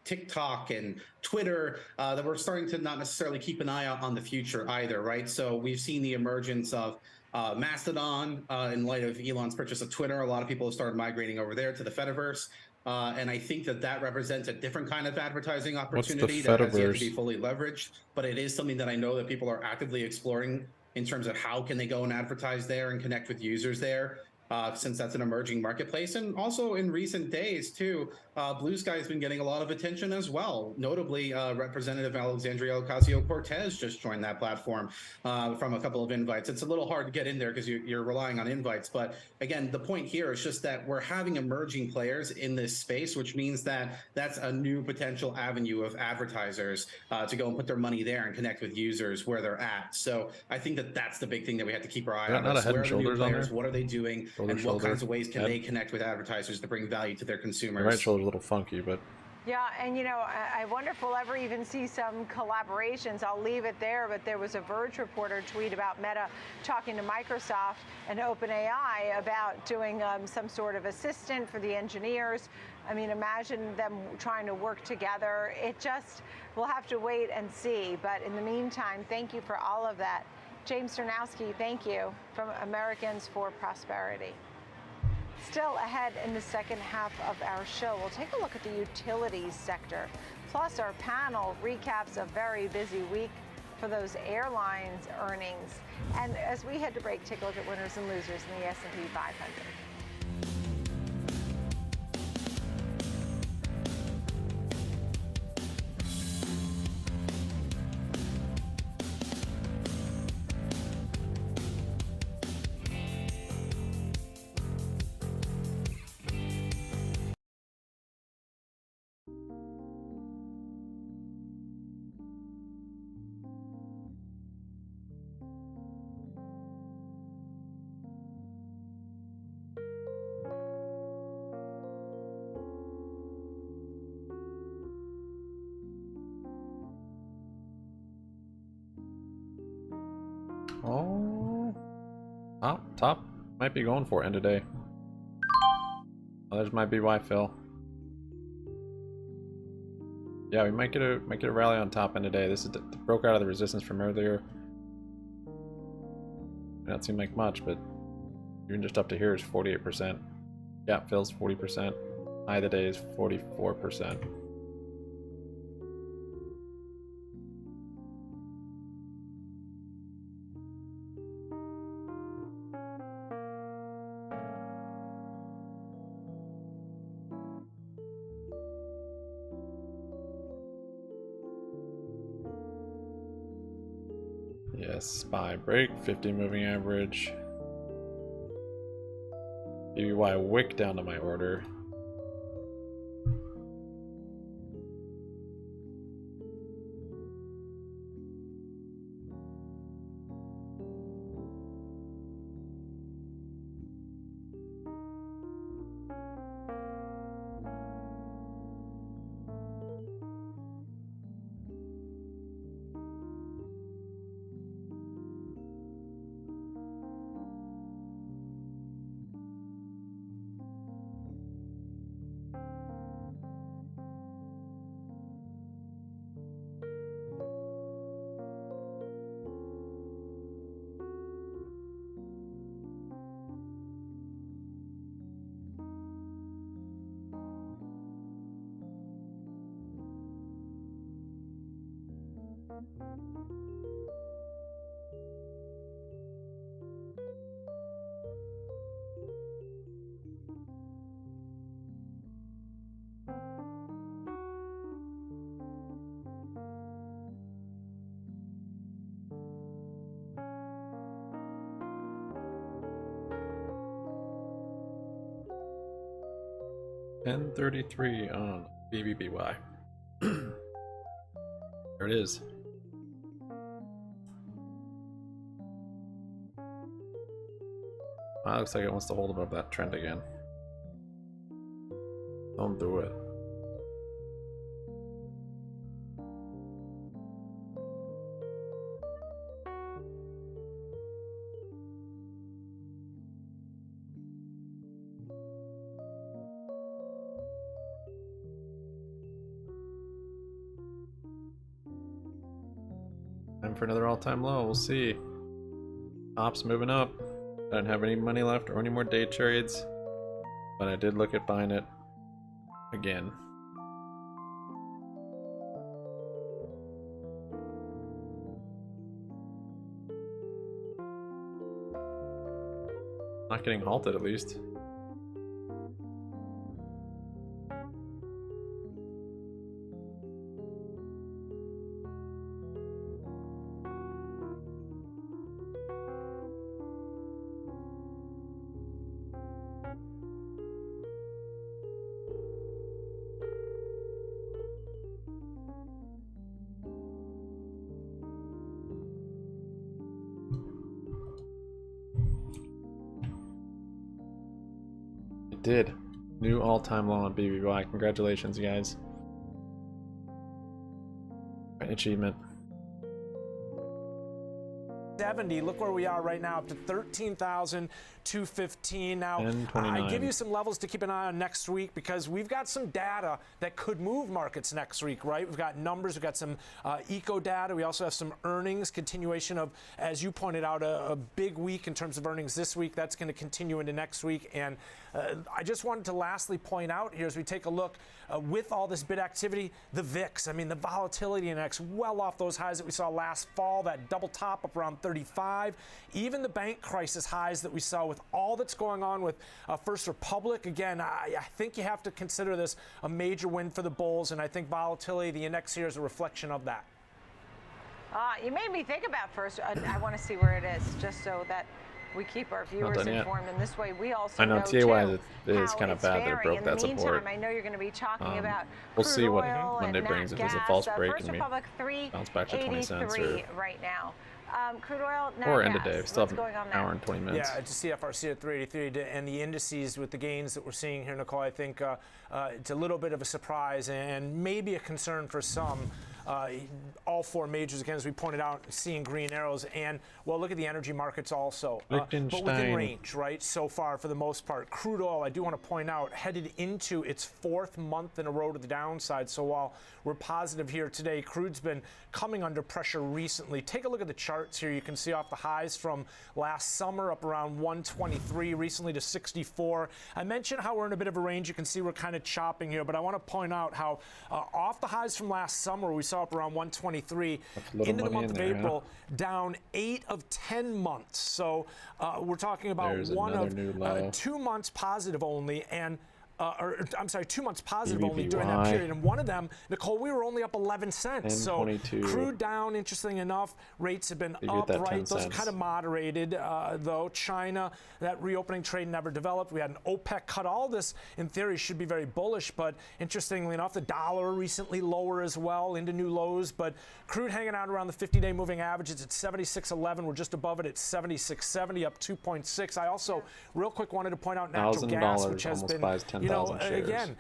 D: TikTok and Twitter that we're starting to not necessarily keep an eye out on the future either, right? So we've seen the emergence of Mastodon in light of Elon's purchase of Twitter. A lot of people have started migrating over there to the Fediverse. And I think that represents a different kind of advertising opportunity that has yet to be fully leveraged. But it is something that I know that people are actively exploring in terms of how can they go and advertise there and connect with users there. Since that's an emerging marketplace. And also in recent days, too, Blue Sky has been getting a lot of attention as well. Notably, Representative Alexandria Ocasio-Cortez just joined that platform from a couple of invites. It's a little hard to get in there because you're relying on invites. But again, the point here is just that we're having emerging players in this space, which means that that's a new potential avenue of advertisers to go and put their money there and connect with users where they're at. So I think that that's the big thing that we have to keep our eye on. Where are the new players? What are they doing? And what kinds of ways can they connect with advertisers to bring value to their consumers?
A: The right shoulder's a little funky, but...
J: Yeah, and I wonder if we'll ever even see some collaborations. I'll leave it there, but there was a Verge reporter tweet about Meta talking to Microsoft and OpenAI about doing some sort of assistant for the engineers. I mean, imagine them trying to work together. We'll have to wait and see. But in the meantime, thank you for all of that. James Sternowski, thank you, from Americans for Prosperity. Still ahead in the second half of our show, we'll take a look at the utilities sector. Plus, our panel recaps a very busy week for those airlines earnings. And as we head to break, take a look at winners and losers in the S&P 500.
A: Oh, top might be going for it end of day. Oh, there's my BBBY fill. Yeah, we might get a rally on top end of day. This is broke out of the resistance from earlier. May not seem like much, but even just up to here is 48%. Gap fills 40%. High of the day is 44%. Yes, SPY break, 50 moving average. BBY wick down to my order. $10.33 on BBBY. There it is. Looks like it wants to hold above that trend again. Don't do it. Time for another all-time low. We'll see. Ops moving up. I don't have any money left or any more day trades, but I did look at buying it again. Not getting halted, at least. Did. New all-time low on BBBY. Congratulations, you guys. Great achievement.
P: 70. Look where we are right now, up to 13,215. Now, I give you some levels to keep an eye on next week because we've got some data that could move markets next week, right? We've got numbers, we've got some eco data. We also have some earnings, continuation of, as you pointed out, a big week in terms of earnings this week. That's going to continue into next week. And I just wanted to lastly point out here as we take a look with all this bid activity, the VIX, I mean, the volatility index well off those highs that we saw last fall, that double top up around 35. Even the bank crisis highs that we saw with all that's going on with First Republic. Again, I think you have to consider this a major win for the bulls, and I think volatility, the index here is a reflection of that.
J: You made me think about First. I want to see where it is, just so that we keep our viewers informed, and this way we also know
A: TAY is kind of bad. They broke that support.
J: I know you're going to be talking about
A: we'll see what Monday brings. If there's a false break
J: First
A: and
J: Republic,
A: bounce back to 20 cents or
J: right now. Crude oil,
A: or end of day. We still have an hour and 20 minutes.
P: Yeah, it's a CFRC at 383, and the indices with the gains that we're seeing here, Nicole, I think it's a little bit of a surprise and maybe a concern for some. All four majors, again, as we pointed out, seeing green arrows. And, well, look at the energy markets also. But within range, right, so far for the most part. Crude oil, I do want to point out, headed into its fourth month in a row to the downside. So while we're positive here today, crude's been coming under pressure recently. Take a look at the charts here. You can see off the highs from last summer up around 123, recently to 64. I mentioned how we're in a bit of a range. You can see we're kind of chopping here, but I want to point out how off the highs from last summer, we saw up around 123 into the month of April, down 8 of 10 months. So we're talking about one of 2 months positive only, and I'm sorry, 2 months positive only during that period. And one of them, Nicole, we were only up 11 cents. So crude down, interesting enough. Rates have been up, right? Those are kind of moderated, though. China, that reopening trade never developed. We had an OPEC cut. All this, in theory, should be very bullish. But interestingly enough, the dollar recently lower as well into new lows. But crude hanging out around the 50-day moving average. It's at 76.11. We're just above it at 76.70, up 2.6. I also, real quick, wanted to point out natural gas, which has been, again,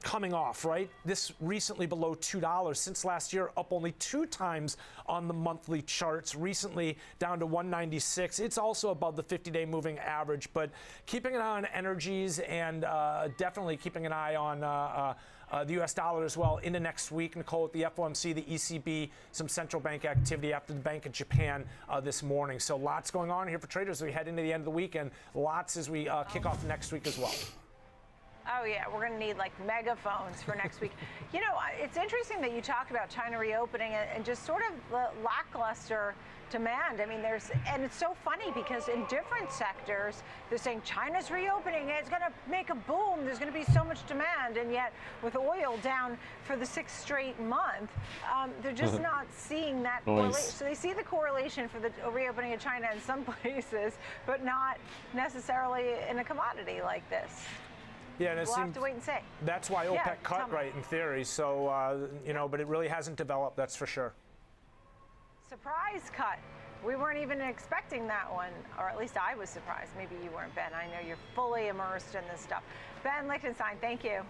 P: coming off, right? This recently below $2. Since last year, up only 2 times on the monthly charts. Recently down to 196. It's also above the 50-day moving average. But keeping an eye on energies and definitely keeping an eye on the U.S. dollar as well into next week. Nicole, at the FOMC, the ECB, some central bank activity after the Bank of Japan this morning. So lots going on here for traders as we head into the end of the week, and lots as we kick off next week as well.
J: Oh, yeah, we're going to need like megaphones for next week. You know, it's interesting that you talked about China reopening and just sort of lackluster demand. I mean, and it's so funny because in different sectors, they're saying China's reopening, it's going to make a boom, there's going to be so much demand. And yet, with oil down for the 6th straight month, they're just not seeing that correlation. So they see the correlation for the reopening of China in some places, but not necessarily in a commodity like this.
P: Yeah, and
J: we'll have to wait and see.
P: That's why OPEC cut, right, in theory. So, but it really hasn't developed, that's for sure.
J: Surprise cut. We weren't even expecting that one, or at least I was surprised. Maybe you weren't, Ben. I know you're fully immersed in this stuff. Ben Lichtenstein, thank you.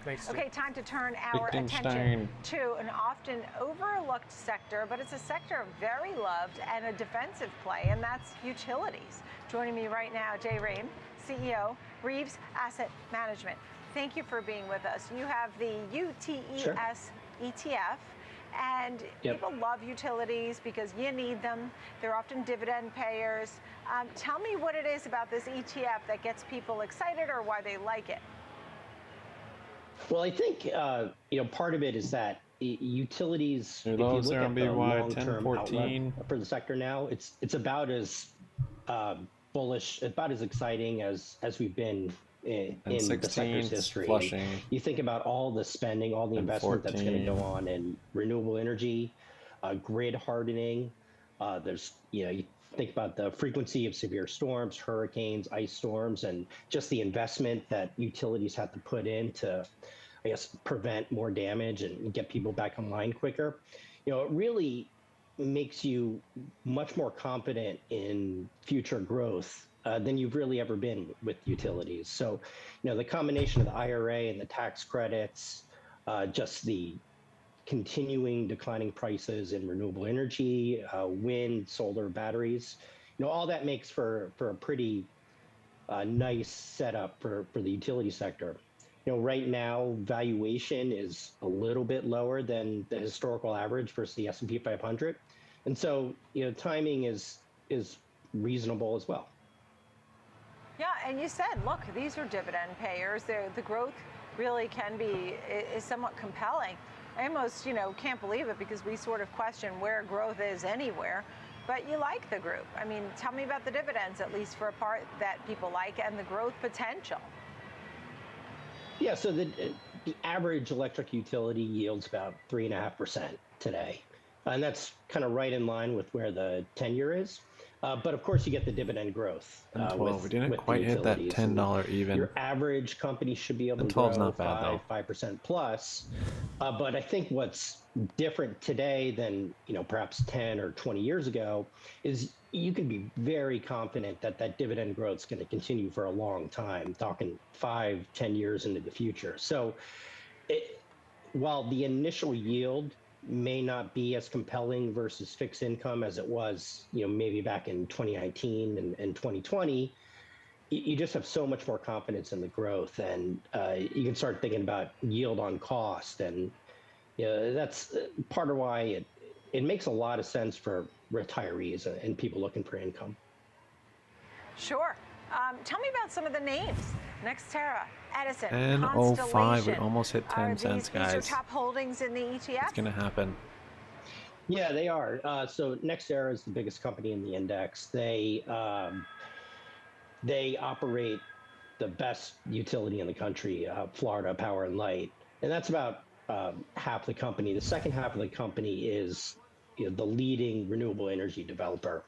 P: Thanks.
J: Okay, time to turn our attention to an often overlooked sector, but it's a sector very loved and a defensive play, and that's utilities. Joining me right now, Jay Rehm, CEO, Reeves Asset Management. Thank you for being with us. You have the UTES ETF, and people love utilities because you need them. They're often dividend payers. Tell me what it is about this ETF that gets people excited or why they like it.
F: Well, I think part of it is that utilities, if you look at the long-term outlook for the sector now, it's about as bullish, about as exciting as we've been in the sector's history. You think about all the spending, all the investment that's going to go on in renewable energy, grid hardening. You think about the frequency of severe storms, hurricanes, ice storms, and just the investment that utilities have to put in to, I guess, prevent more damage and get people back online quicker. It really makes you much more confident in future growth than you've really ever been with utilities. So, the combination of the IRA and the tax credits, just the continuing declining prices in renewable energy, wind, solar, batteries, all that makes for a pretty nice setup for the utility sector. Right now, valuation is a little bit lower than the historical average versus the S&P 500. And so, timing is reasonable as well.
J: Yeah, and you said, look, these are dividend payers. The growth really is somewhat compelling. I almost, can't believe it because we sort of question where growth is anywhere, but you like the group. I mean, tell me about the dividends, at least for a part that people like, and the growth potential.
F: Yeah, so the average electric utility yields about 3.5% today. And that's kind of right in line with where the 10-year is. But of course, you get the dividend growth.
A: We didn't quite hit that $10 even.
F: Your average company should be able to grow 5% plus. But I think what's different today than perhaps 10 or 20 years ago is you can be very confident that that dividend growth is going to continue for a long time, talking 5-10 years into the future. So while the initial yield may not be as compelling versus fixed income as it was, maybe back in 2019 and 2020, you just have so much more confidence in the growth, and you can start thinking about yield on cost, and that's part of why it makes a lot of sense for retirees and people looking for income.
J: Sure. Tell me about some of the names. NextEra, Edison,
A: 10.05. We almost hit 10 cents, guys.
J: These are top holdings in the ETF?
A: It's going to happen.
F: Yeah, they are. So NextEra is the biggest company in the index. They operate the best utility in the country, Florida Power and Light, and that's about half the company. The second half of the company is the leading renewable energy developer.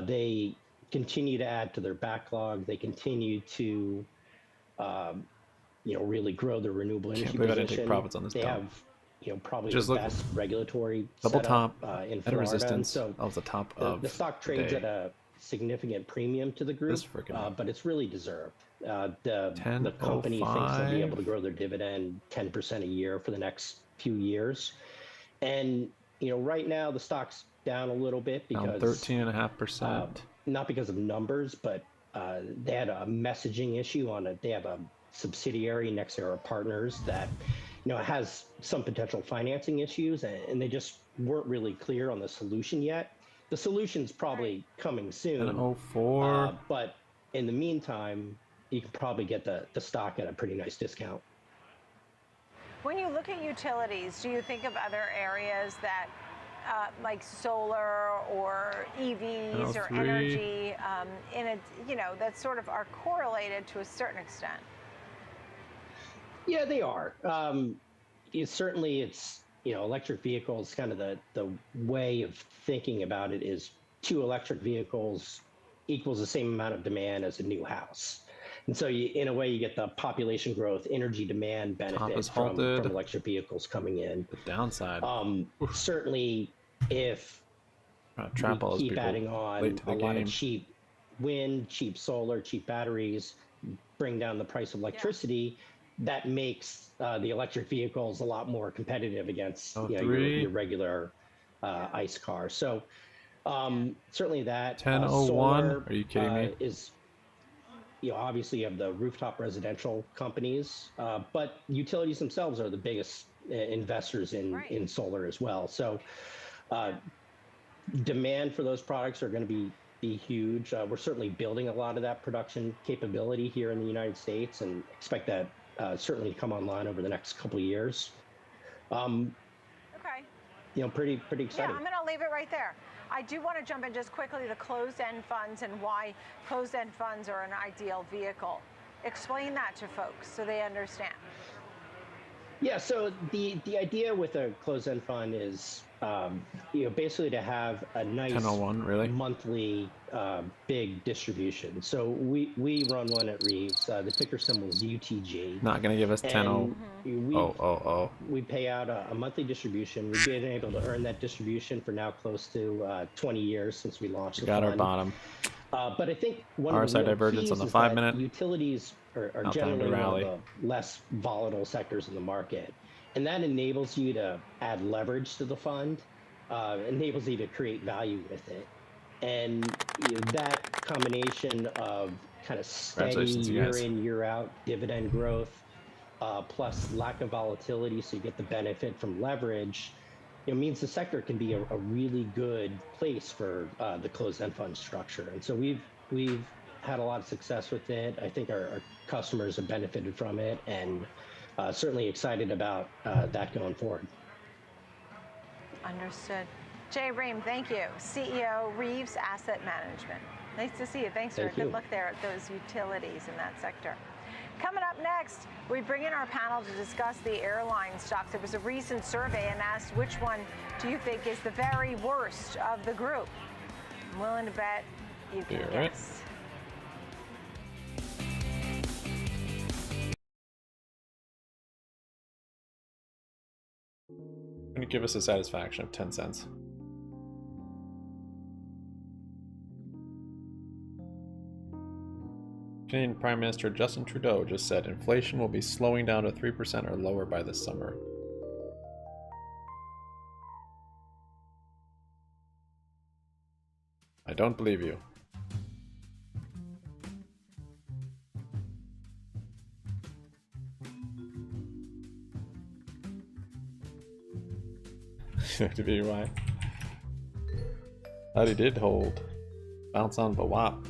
F: They continue to add to their backlog. They continue to really grow their renewable energy position.
A: I didn't take profits on this.
F: They have probably
A: just
F: the best regulatory
A: double
F: setup,
A: top
F: in
A: at
F: Florida.
A: a resistance.
F: And so
A: that was the top of
F: the stock trades at a significant premium to the group, but it's really deserved. The company thinks they'll be able to grow their dividend 10% a year for the next few years. And right now the stock's down a little bit because
A: 13.5%.
F: Not because of numbers, but they had a messaging issue on it. They have a subsidiary, Nexera Partners, that has some potential financing issues, and they just weren't really clear on the solution yet. The solution's probably coming soon.
A: 10.04.
F: But in the meantime, you can probably get the stock at a pretty nice discount.
J: When you look at utilities, do you think of other areas that, like solar or EVs or energy, that sort of are correlated to a certain extent?
F: Yeah, they are. Certainly, it's electric vehicles. Kind of the way of thinking about it is 2 electric vehicles equals the same amount of demand as a new house. And so in a way, you get the population growth, energy demand benefit from electric vehicles coming in.
A: The downside.
F: Certainly, if we keep adding on a lot of cheap wind, cheap solar, cheap batteries, bring down the price of electricity, that makes the electric vehicles a lot more competitive against your regular ICE car. So certainly that
A: 10.01. Are you kidding me?
F: Is obviously you have the rooftop residential companies, but utilities themselves are the biggest investors in solar as well. So demand for those products are going to be huge. We're certainly building a lot of that production capability here in the United States, and expect that certainly to come online over the next couple of years.
J: Okay.
F: Pretty exciting.
J: Yeah, I'm going to leave it right there. I do want to jump in just quickly to closed-end funds and why closed-end funds are an ideal vehicle. Explain that to folks so they understand.
F: Yeah, so the idea with a closed-end fund is basically to have a nice
A: 10.01, really?
F: monthly big distribution. So we run one at Reeves. The ticker symbol is UTG.
A: Not going to give us 10.0.
F: We pay out a monthly distribution. We've been able to earn that distribution for now close to 20 years since we launched the fund.
A: Got our bottom.
F: But I think one
A: RSI
F: of the
A: divergence on the 5-minute.
F: Utilities are generally one of the less volatile sectors in the market. And that enables you to add leverage to the fund, enables you to create value with it. And that combination of kind of steady year in, year out dividend growth, plus lack of volatility, so you get the benefit from leverage, means the sector can be a really good place for the closed-end fund structure. And so we've had a lot of success with it. I think our customers have benefited from it, and certainly excited about that going forward.
J: Understood. Jay Ream, thank you. CEO, Reeves Asset Management. Nice to see you. Thanks for a good look there at those utilities in that sector. Coming up next, we bring in our panel to discuss the airline stocks. There was a recent survey and asked which one do you think is the very worst of the group. I'm willing to bet you can guess.
A: Going to give us a satisfaction of 10 cents. Canadian Prime Minister Justin Trudeau just said inflation will be slowing down to 3% or lower by this summer. I don't believe you. BBBY. Thought he did hold. Bounce on the wop.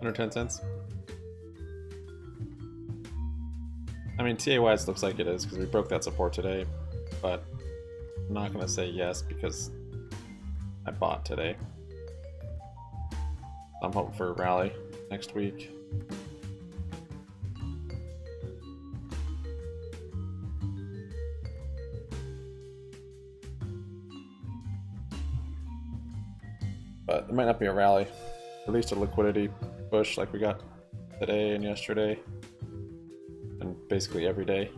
A: Under 10 cents. I mean, TA-wise looks like it is because we broke that support today, but I'm not going to say yes because I bought today. I'm hoping for a rally next week. But there might not be a rally, at least a liquidity push like we got today and yesterday, and basically every day.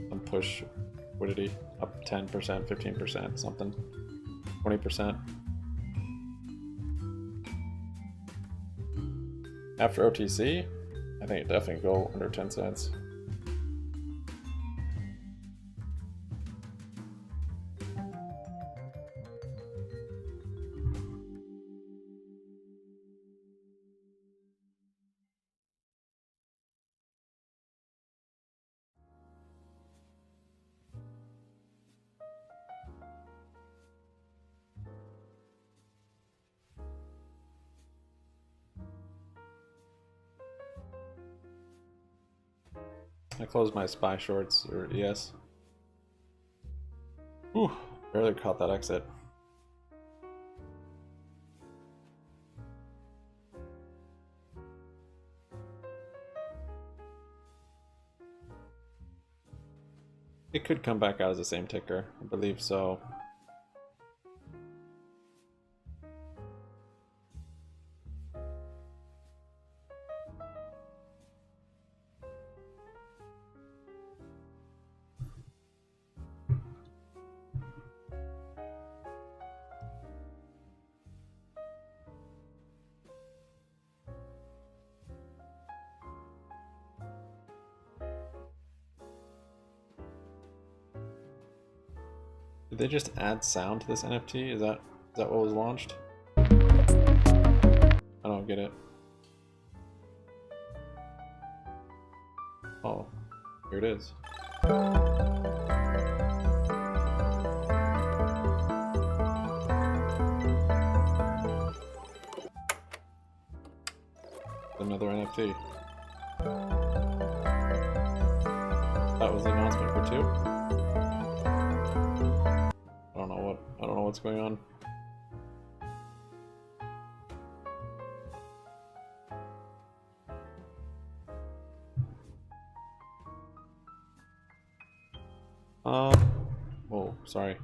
A: Some push liquidity up 10%, 15%, something, 20%. After OTC, I think it definitely go under 10 cents. I closed my SPY shorts, or ES. Whew, barely caught that exit. It could come back out as the same ticker, I believe so. Did they just add sound to this NFT? Is that what was launched? I don't get it. Oh, here it is. Another NFT. That was the announcement for 2. I don't know what's going on. Oh, sorry.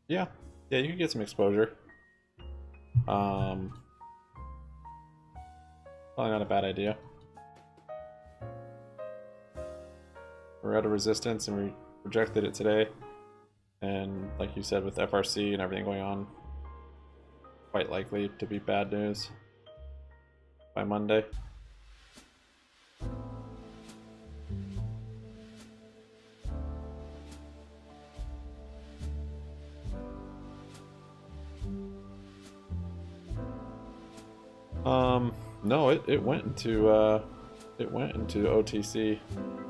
A: Yeah, you can get some exposure. Probably not a bad idea. We're at a resistance and we rejected it today. And like you said, with FRC and everything going on, quite likely to be bad news by Monday. No, it went into OTC,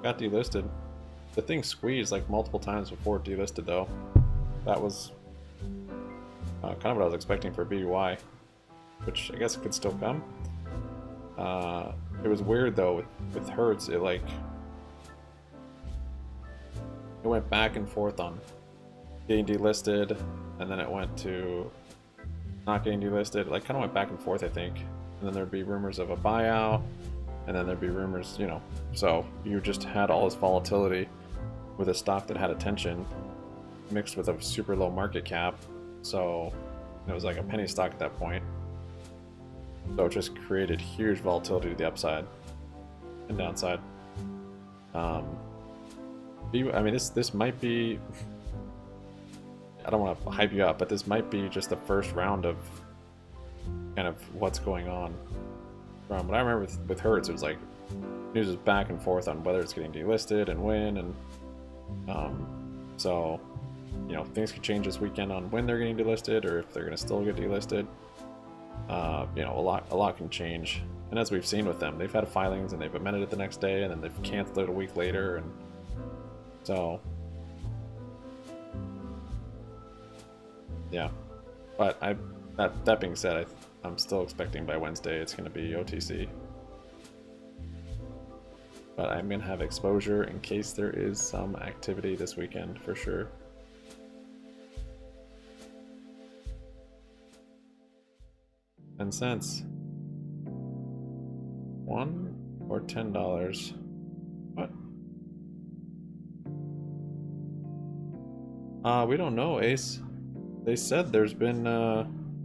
A: got delisted. The thing squeezed like multiple times before it delisted though. That was kind of what I was expecting for BBY, which I guess could still come. It was weird though with Hertz. It went back and forth on getting delisted, and then it went to not getting delisted. It kind of went back and forth, I think. And then there'd be rumors of a buyout, and then there'd be rumors, so you just had all this volatility with a stock that had attention mixed with a super low market cap, so it was like a penny stock at that point. So it just created huge volatility to the upside and downside. I mean, this might be, I don't want to hype you up, but this might be just the first round of kind of what's going on. From what I remember with Hertz, it was like news was back and forth on whether it's getting delisted and when, and so things could change this weekend on when they're getting delisted or if they're going to still get delisted. A lot can change, and as we've seen with them, they've had filings and they've amended it the next day, and then they've canceled it a week later, and so yeah. But that being said, I'm still expecting by Wednesday it's going to be OTC. but I'm going to have exposure in case there is some activity this weekend for sure. $0.10. $1 or $10? What? We don't know, Ace. They said there's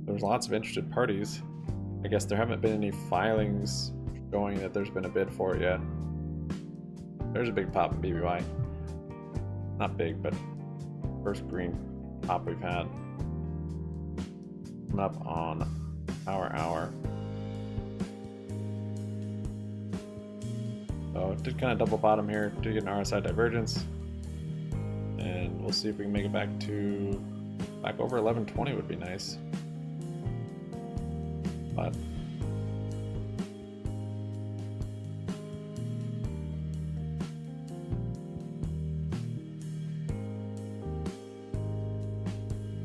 A: lots of interested parties. I guess there haven't been any filings showing that there's been a bid for it yet. There's a big pop in BBY. Not big, but first green pop we've had. Coming up on hour. So it did kind of double bottom here, did get an RSI divergence. And we'll see if we can make it back over 1120 would be nice. But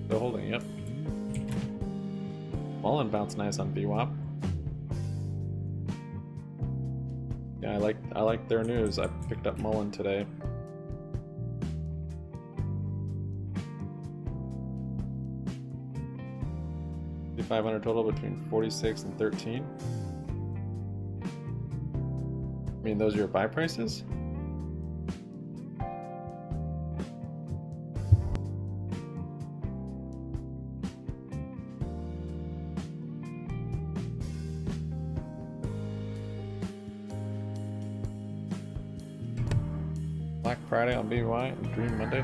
A: still holding, yep. Mullen bounced nice on VWAP. Yeah, I like their news. I picked up Mullen today. $500 total between 46 and 13. I mean, those are your buy prices? Black Friday on BBY and Dream Monday.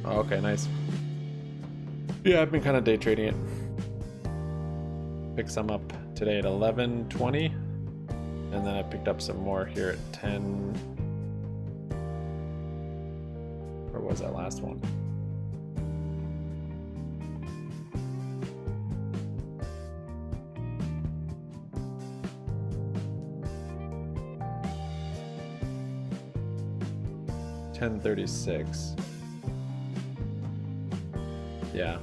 A: Okay, nice. Yeah, I've been kind of day trading it. Picked some up today at 11:20, and then I picked up some more here at 10. Where was that last one? $10.36. Yeah.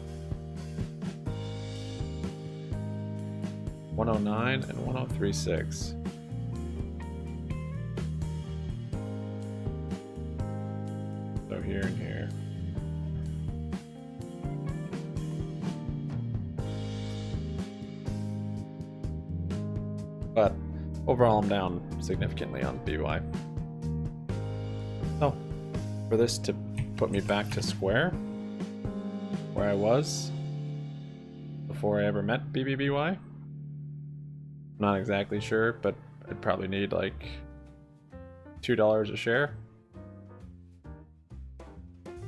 A: 109 and 1036. So here and here. But overall I'm down significantly on BBY. So for this to put me back to square where I was before I ever met BBBY. Not exactly sure, but I'd probably need like $2 a share.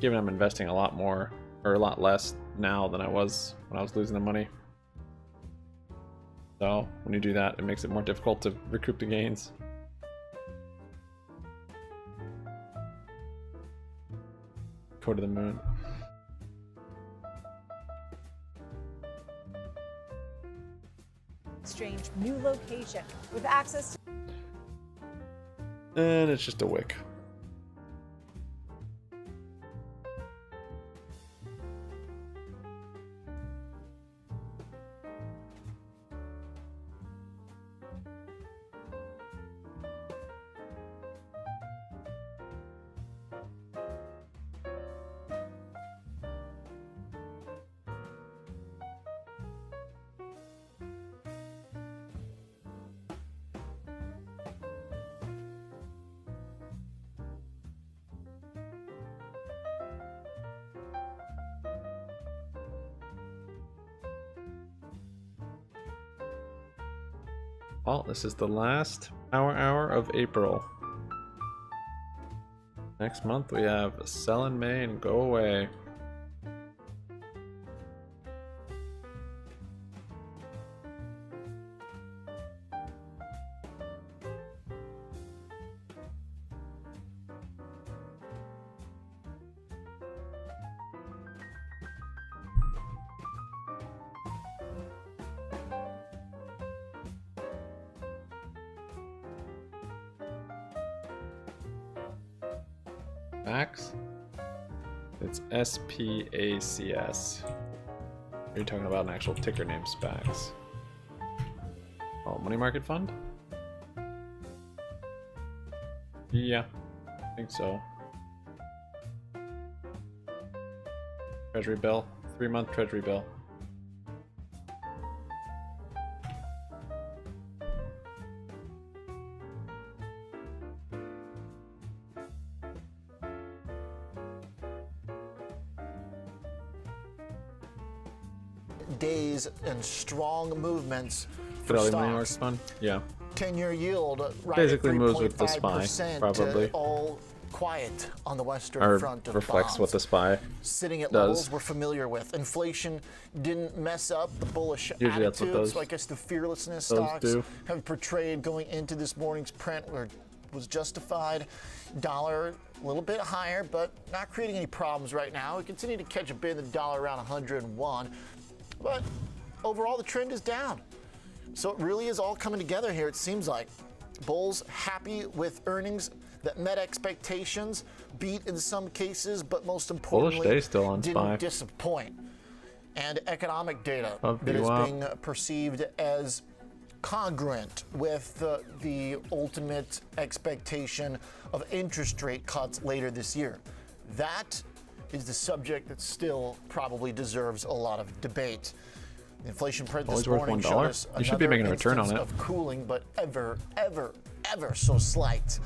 A: Given I'm investing a lot more, or a lot less now than I was when I was losing the money. So when you do that, it makes it more difficult to recoup the gains. Go to the moon.
B: Strange new location with access to.
A: And it's just a wick. Well, this is the last hour of April. Next month we have sell in May and go away. SPACs? It's SPACS. Are you talking about an actual ticker name, SPACs? Oh, money market fund? Yeah, I think so. Treasury bill, 3-month Treasury bill.
G: Days and strong movements for
A: Money
G: stocks.
A: market fund? Yeah.
G: 10-year yield right
A: Basically
G: at
A: moves with the SPY,
G: 3.5%,
A: probably.
G: all quiet on the western
A: Or
G: front of
A: reflects
G: bonds.
A: what the SPY
G: Sitting at
A: does.
G: levels we're familiar with. Inflation didn't mess up the bullish
A: Usually that's what
G: attitude,
A: those-
G: so I guess the fearlessness
A: those
G: stocks
A: do.
G: have portrayed going into this morning's print was justified. Dollar a little bit higher, but not creating any problems right now. We continue to catch a bid in the dollar around 101, but overall the trend is down. So it really is all coming together here, it seems like. Bulls happy with earnings that met expectations, beat in some cases, but most importantly,
A: day still on
G: didn't
A: SPY.
G: disappoint. And economic data
A: Up
G: that is
A: VWAP.
G: being perceived as congruent with the ultimate expectation of interest rate cuts later this year. That is the subject that still probably deserves a lot of debate. The inflation print this
A: Always worth
G: morning showed
A: $1.
G: us
A: You should be
G: another
A: making a return on
G: instance
A: it.
G: of cooling, but ever so slight.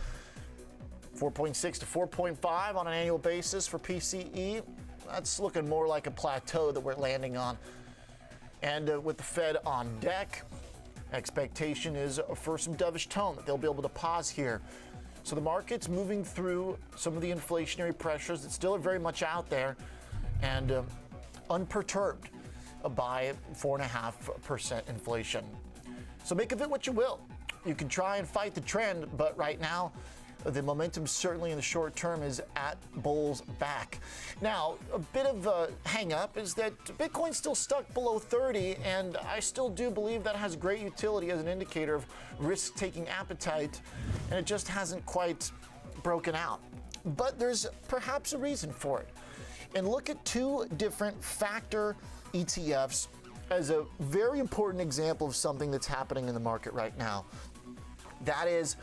G: 4.6 to 4.5 on an annual basis for PCE. That's looking more like a plateau that we're landing on. And with the Fed on deck, expectation is for some dovish tone, that they'll be able to pause here. So the market's moving through some of the inflationary pressures that still are very much out there and unperturbed by 4.5% inflation. So make of it what you will. You can try and fight the trend, but right now, the momentum certainly in the short term is at bulls back. Now, a bit of a hang up is that Bitcoin's still stuck below 30, and I still do believe that has great utility as an indicator of risk-taking appetite, and it just hasn't quite broken out. But there's perhaps a reason for it. And look at two different factor ETFs as a very important example of something that's happening in the market right now. That is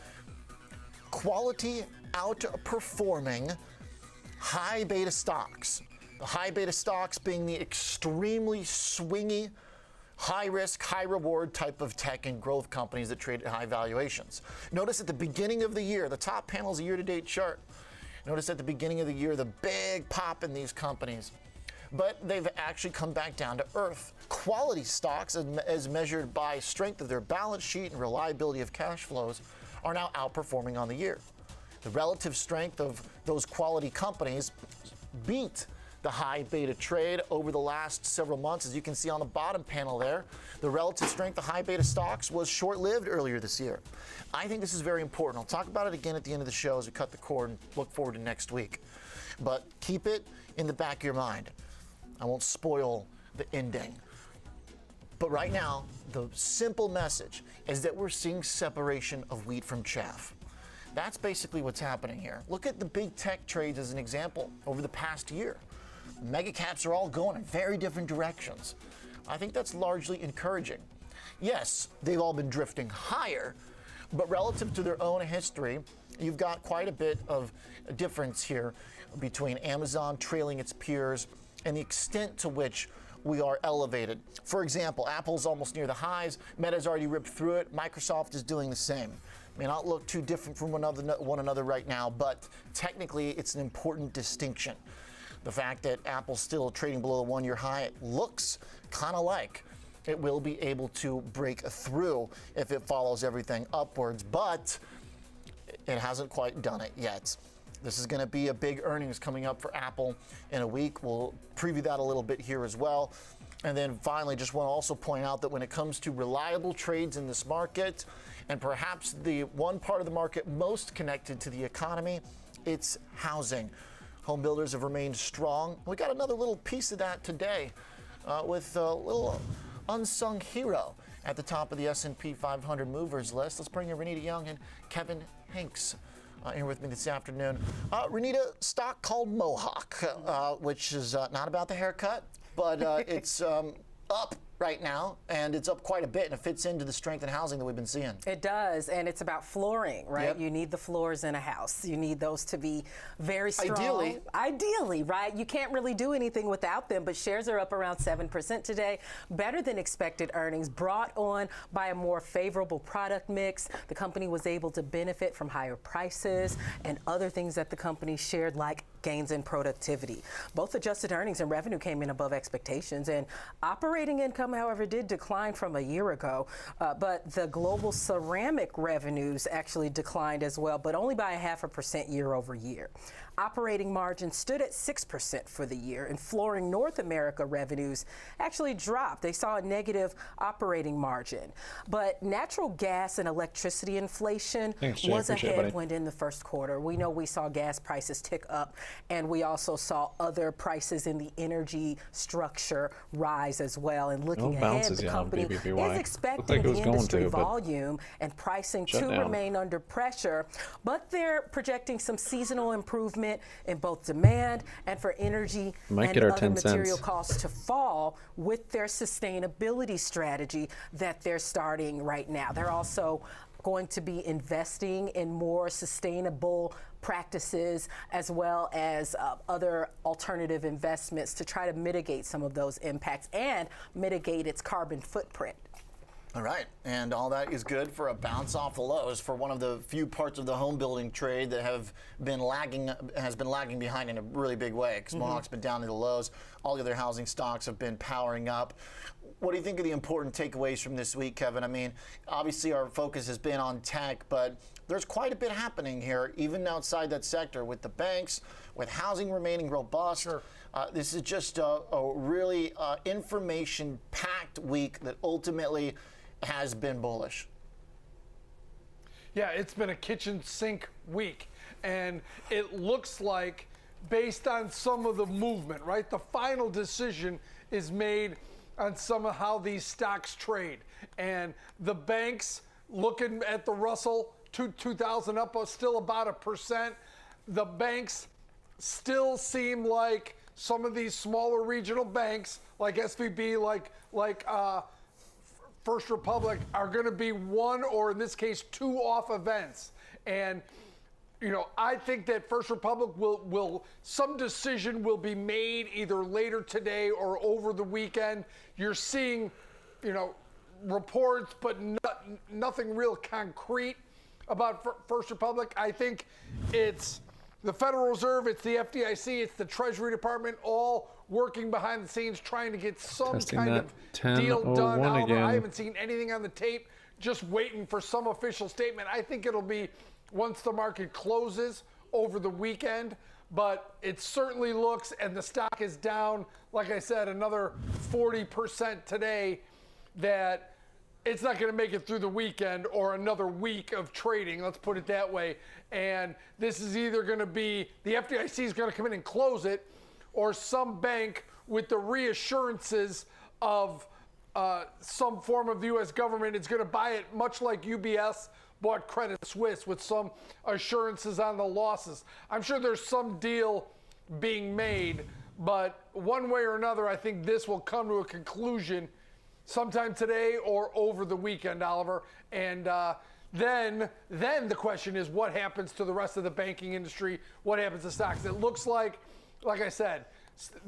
G: quality outperforming high beta stocks. The high beta stocks being the extremely swingy, high risk, high reward type of tech and growth companies that trade at high valuations. Notice at the beginning of the year, the top panel is a year-to-date chart. Notice at the beginning of the year, the big pop in these companies. But they've actually come back down to earth. Quality stocks, as measured by strength of their balance sheet and reliability of cash flows, are now outperforming on the year. The relative strength of those quality companies beat the high beta trade over the last several months. As you can see on the bottom panel there, the relative strength of high beta stocks was short-lived earlier this year. I think this is very important. I'll talk about it again at the end of the show as we cut the cord and look forward to next week. But keep it in the back of your mind. I won't spoil the ending. But right now, the simple message is that we're seeing separation of wheat from chaff. That's basically what's happening here. Look at the big tech trades as an example over the past year. Mega caps are all going in very different directions. I think that's largely encouraging. Yes, they've all been drifting higher, but relative to their own history, you've got quite a bit of a difference here between Amazon trailing its peers and the extent to which we are elevated. For example, Apple's almost near the highs, Meta's already ripped through it, Microsoft is doing the same. May not look too different from one another right now, but technically it's an important distinction. The fact that Apple's still trading below the one-year high, it looks kind of like it will be able to break through if it follows everything upwards, but it hasn't quite done it yet. This is going to be a big earnings coming up for Apple in a week. We'll preview that a little bit here as well. And then finally, just want to also point out that when it comes to reliable trades in this market, and perhaps the one part of the market most connected to the economy, it's housing. Home builders have remained strong. We got another little piece of that today with a little unsung hero at the top of the S&P 500 movers list. Let's bring in Renita Young and Kevin Hanks here with me this afternoon. Renita, stock called Mohawk, which is not about the haircut, but it's up right now, and it's up quite a bit, and it fits into the strength in housing that we've been seeing.
T: It does, and it's about flooring, right?
G: Yep.
T: You need the floors in a house. You need those to be very
G: Ideally.
T: strong. Ideally, right? You can't really do anything without them, but shares are up around 7% today. Better than expected earnings brought on by a more favorable product mix. The company was able to benefit from higher prices and other things that the company shared, like gains in productivity. Both adjusted earnings and revenue came in above expectations, and operating income, however, did decline from a year ago, but the global ceramic revenues actually declined as well, but only by 0.5% year over year. Operating margin stood at 6% for the year, and Flooring North America revenues actually dropped. They saw a negative operating margin. But natural gas and electricity inflation was a headwind in the first quarter. We know we saw gas prices tick up, and we also saw other prices in the energy structure rise as well. And looking ahead, the company is expecting the industry volume and pricing to remain under pressure, but they're projecting some seasonal improvement in both demand and for energy and other material costs to fall with their sustainability strategy that they're starting right now. They're also going to be investing in more sustainable practices as well as other alternative investments to try to mitigate some of those impacts and mitigate its carbon footprint.
G: All right, and all that is good for a bounce off the lows for one of the few parts of the home building trade that has been lagging behind in a really big way, because Mohawk's been down to the lows. All the other housing stocks have been powering up. What do you think of the important takeaways from this week, Kevin? I mean, obviously our focus has been on tech, but there's quite a bit happening here, even outside that sector, with the banks, with housing remaining robust. Sure. This is just a really information-packed week that ultimately has been bullish.
H: Yeah, it's been a kitchen sink week, and it looks like, based on some of the movement, right, the final decision is made on some of how these stocks trade. And the banks, looking at the Russell 2000 up, still about 1%. The banks still seem like some of these smaller regional banks, like SVB, like First Republic, are going to be one, or in this case, two off events. And, you know, I think that First Republic some decision will be made either later today or over the weekend. You're seeing, you know, reports, but nothing real concrete about First Republic. I think it's the Federal Reserve, it's the FDIC, it's the Treasury Department, all working behind the scenes trying to get some kind of deal done. However, I haven't seen anything on the tape, just waiting for some official statement. I think it'll be once the market closes over the weekend, but it certainly looks, and the stock is down, like I said, another 40% today, that it's not going to make it through the weekend or another week of trading, let's put it that way. And this is either going to be the FDIC is going to come in and close it, or some bank with the reassurances of some form of the U.S. government is going to buy it, much like UBS bought Credit Suisse, with some assurances on the losses. I'm sure there's some deal being made, but one way or another, I think this will come to a conclusion sometime today or over the weekend, Oliver. And then the question is, what happens to the rest of the banking industry? What happens to stocks? It looks like I said,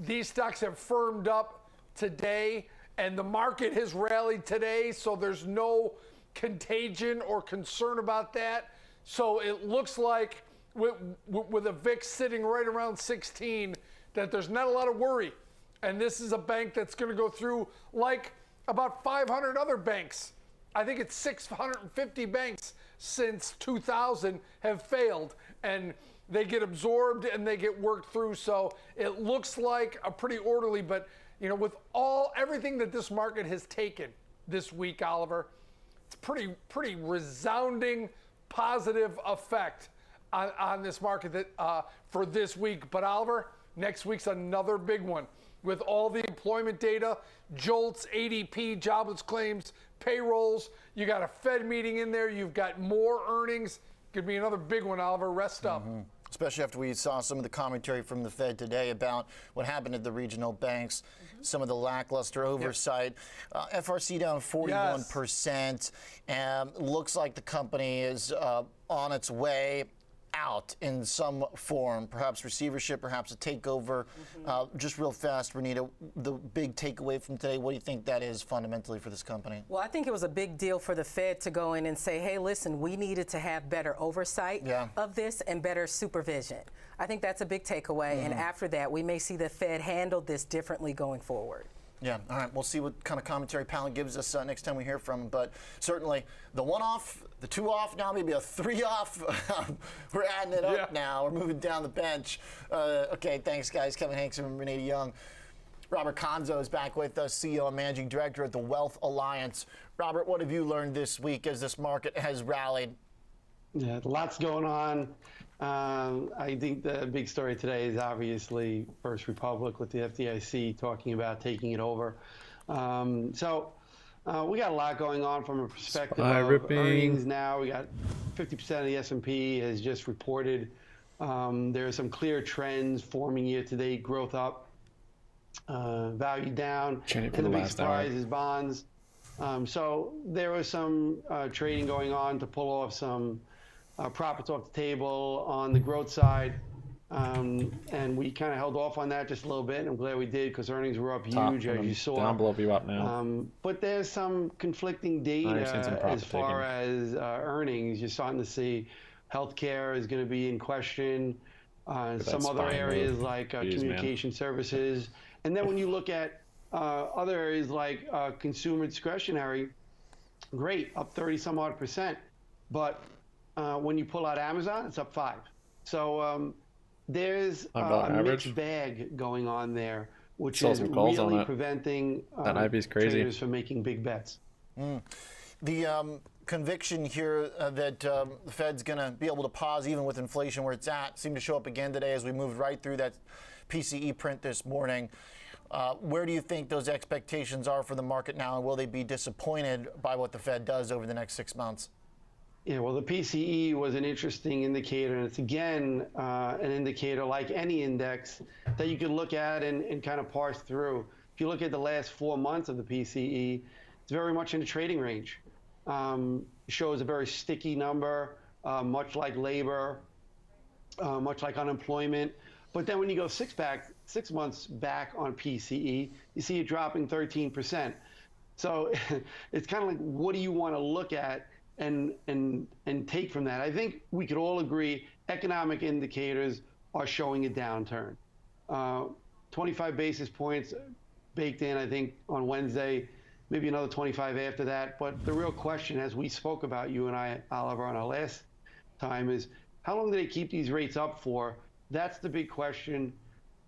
H: these stocks have firmed up today, and the market has rallied today, so there's no contagion or concern about that. So it looks like with a VIX sitting right around 16, that there's not a lot of worry. And this is a bank that's going to go through like about 500 other banks. I think it's 650 banks since 2000 have failed, and they get absorbed and they get worked through. So it looks like a pretty orderly, but you know, with everything that this market has taken this week, Oliver, it's pretty resounding positive effect on this market that for this week. But Oliver, next week's another big one with all the employment data, JOLTS, ADP, jobless claims, payrolls. You got a Fed meeting in there. You've got more earnings. Could be another big one, Oliver. Rest up.
G: Especially after we saw some of the commentary from the Fed today about what happened at the regional banks, some of the lackluster oversight. FRC down 41%. Looks like the company is on its way out in some form, perhaps receivership, perhaps a takeover. Just real fast, Renita, the big takeaway from today, what do you think that is fundamentally for this company?
T: Well, I think it was a big deal for the Fed to go in and say, hey, listen, we needed to have better oversight of this and better supervision. I think that's a big takeaway. And after that, we may see the Fed handle this differently going forward.
G: Yeah, all right, we'll see what kind of commentary Powell gives us next time we hear from him. But certainly the 1 off, the 2 off, now maybe a 3 off. We're adding it up now. We're moving down the bench. Okay, thanks, guys. Kevin Hanks and Renita Young. Robert Conzo is back with us, CEO and Managing Director at the Wealth Alliance. Robert, what have you learned this week as this market has rallied?
E: Yeah, lots going on. I think the big story today is obviously First Republic with the FDIC talking about taking it over. We got a lot going on from a perspective of earnings now. We got 50% of the S&P has just reported. There are some clear trends forming year-to-date, growth up, value down, and the big surprise is bonds. So there was some trading going on to pull off some profits off the table on the growth side, and we kind of held off on that just a little bit, and I'm glad we did because earnings were up huge, as you saw.
A: Down below you up now.
E: But there's some conflicting data as far as earnings. You're starting to see healthcare is going to be in question, some other areas like communication services. And then when you look at other areas like consumer discretionary, great, up 30-some-odd%. But when you pull out Amazon, it's up 5%. So there's a mixed bag going on there, which is really preventing traders from making big bets.
G: The conviction here that the Fed's going to be able to pause even with inflation where it's at seemed to show up again today as we moved right through that PCE print this morning. Where do you think those expectations are for the market now, and will they be disappointed by what the Fed does over the next 6 months?
E: Yeah, well, the PCE was an interesting indicator, and it's, again, an indicator like any index that you could look at and kind of parse through. If you look at the last 4 months of the PCE, it's very much in the trading range. Shows a very sticky number, much like labor, much like unemployment. But then when you go 6 months back on PCE, you see it dropping 13%. So it's kind of like, what do you want to look at and take from that? I think we could all agree economic indicators are showing a downturn. 25 basis points baked in, I think, on Wednesday, maybe another 25 after that. But the real question, as we spoke about, you and I, Oliver, on our last time, is how long do they keep these rates up for? That's the big question.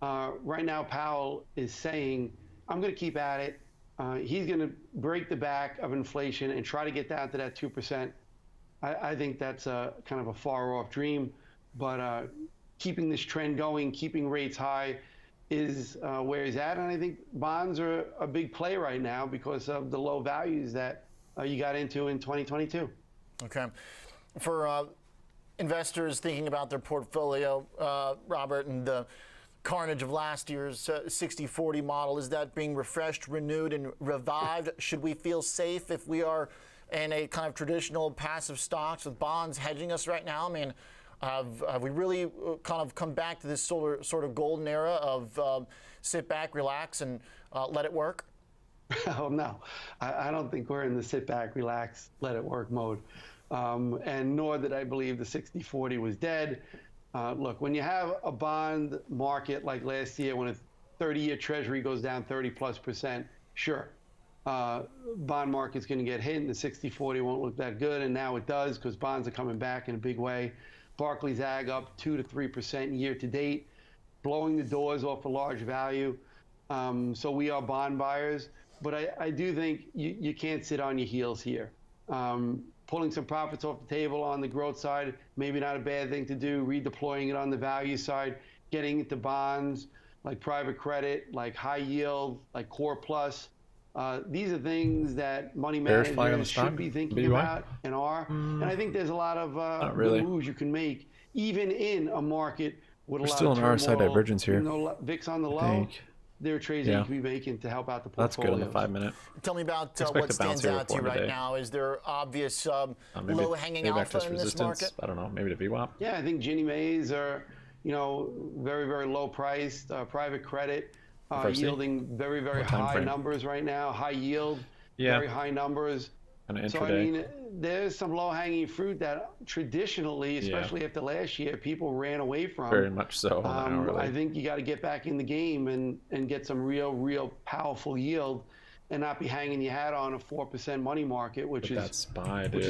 E: Right now, Powell is saying, I'm going to keep at it. He's going to break the back of inflation and try to get down to that 2%. I think that's kind of a far-off dream. But keeping this trend going, keeping rates high is where he's at. And I think bonds are a big play right now because of the low values that you got into in 2022.
G: Okay. For investors thinking about their portfolio, Robert, and the carnage of last year's 60-40 model, is that being refreshed, renewed, and revived? Should we feel safe if we are in a kind of traditional passive stocks with bonds hedging us right now? I mean, have we really kind of come back to this sort of golden era of sit back, relax, and let it work?
E: Oh, no. I don't think we're in the sit back, relax, let it work mode. And nor did I believe the 60-40 was dead. Look, when you have a bond market like last year, when a 30-year Treasury goes down 30+%, sure, bond market's going to get hit, and the 60-40 won't look that good, and now it does because bonds are coming back in a big way. Barclays Ag up 2 to 3% year to date, blowing the doors off a large value. So we are bond buyers, but I do think you can't sit on your heels here. Pulling some profits off the table on the growth side, maybe not a bad thing to do. Redeploying it on the value side, getting into bonds like private credit, like high yield, like Core Plus, These are things that money managers should be thinking about and are. And I think there's a lot of good moves you can make, even in a market with a lot of turmoil. We're still on our side divergence here. VIX on the low. There are trades that you can be making to help out the portfolio.
A: That's good on the 5-minute.
G: Tell me about what stands out to you right now. Is there obvious low-hanging alpha in this market?
A: I don't know. Maybe the VWAP.
E: Yeah, I think Ginnie Maes are, very, very low priced. Private credit yielding very, very high numbers right now. High yield, very high numbers. So, I mean, there's some low-hanging fruit that traditionally, especially after last year, people ran away from.
A: Very much so.
E: I think you got to get back in the game and get some real powerful yield and not be hanging your hat on a 4% money market, which is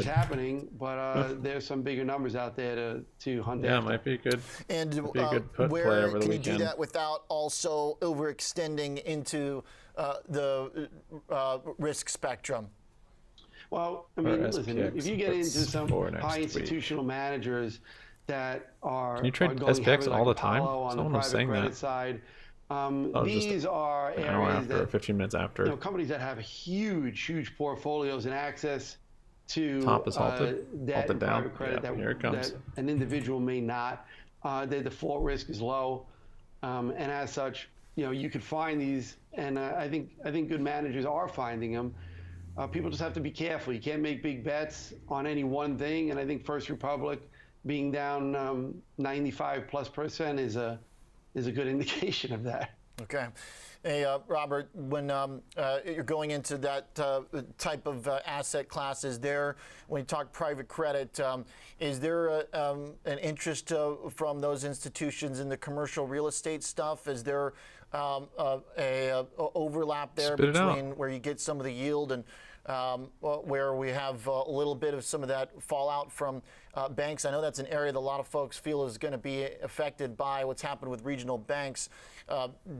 E: happening. But there's some bigger numbers out there to hunt after.
A: Yeah, it might be good.
G: And
A: good put play over the
G: can
A: weekend.
G: You do that without also overextending into the risk spectrum?
E: Well, I mean, listen, if you get into some high institutional managers that are,
A: can you trade SPX all the time?
E: On the private credit side, these are areas that
A: 15 minutes after.
E: Companies that have huge portfolios and access to
A: top is halted,
E: debt and
A: down.
E: Private credit
A: here it comes.
E: that an individual may not. Their default risk is low, and as such, you could find these, and I think good managers are finding them. People just have to be careful. You can't make big bets on any one thing, and I think First Republic being down 95+% is a good indication of that.
G: Okay. Hey, Robert, when you're going into that type of asset class, when you talk private credit, is there an interest from those institutions in the commercial real estate stuff? Is there a overlap there between where you get some of the yield and where we have a little bit of some of that fallout from banks? I know that's an area that a lot of folks feel is going to be affected by what's happened with regional banks.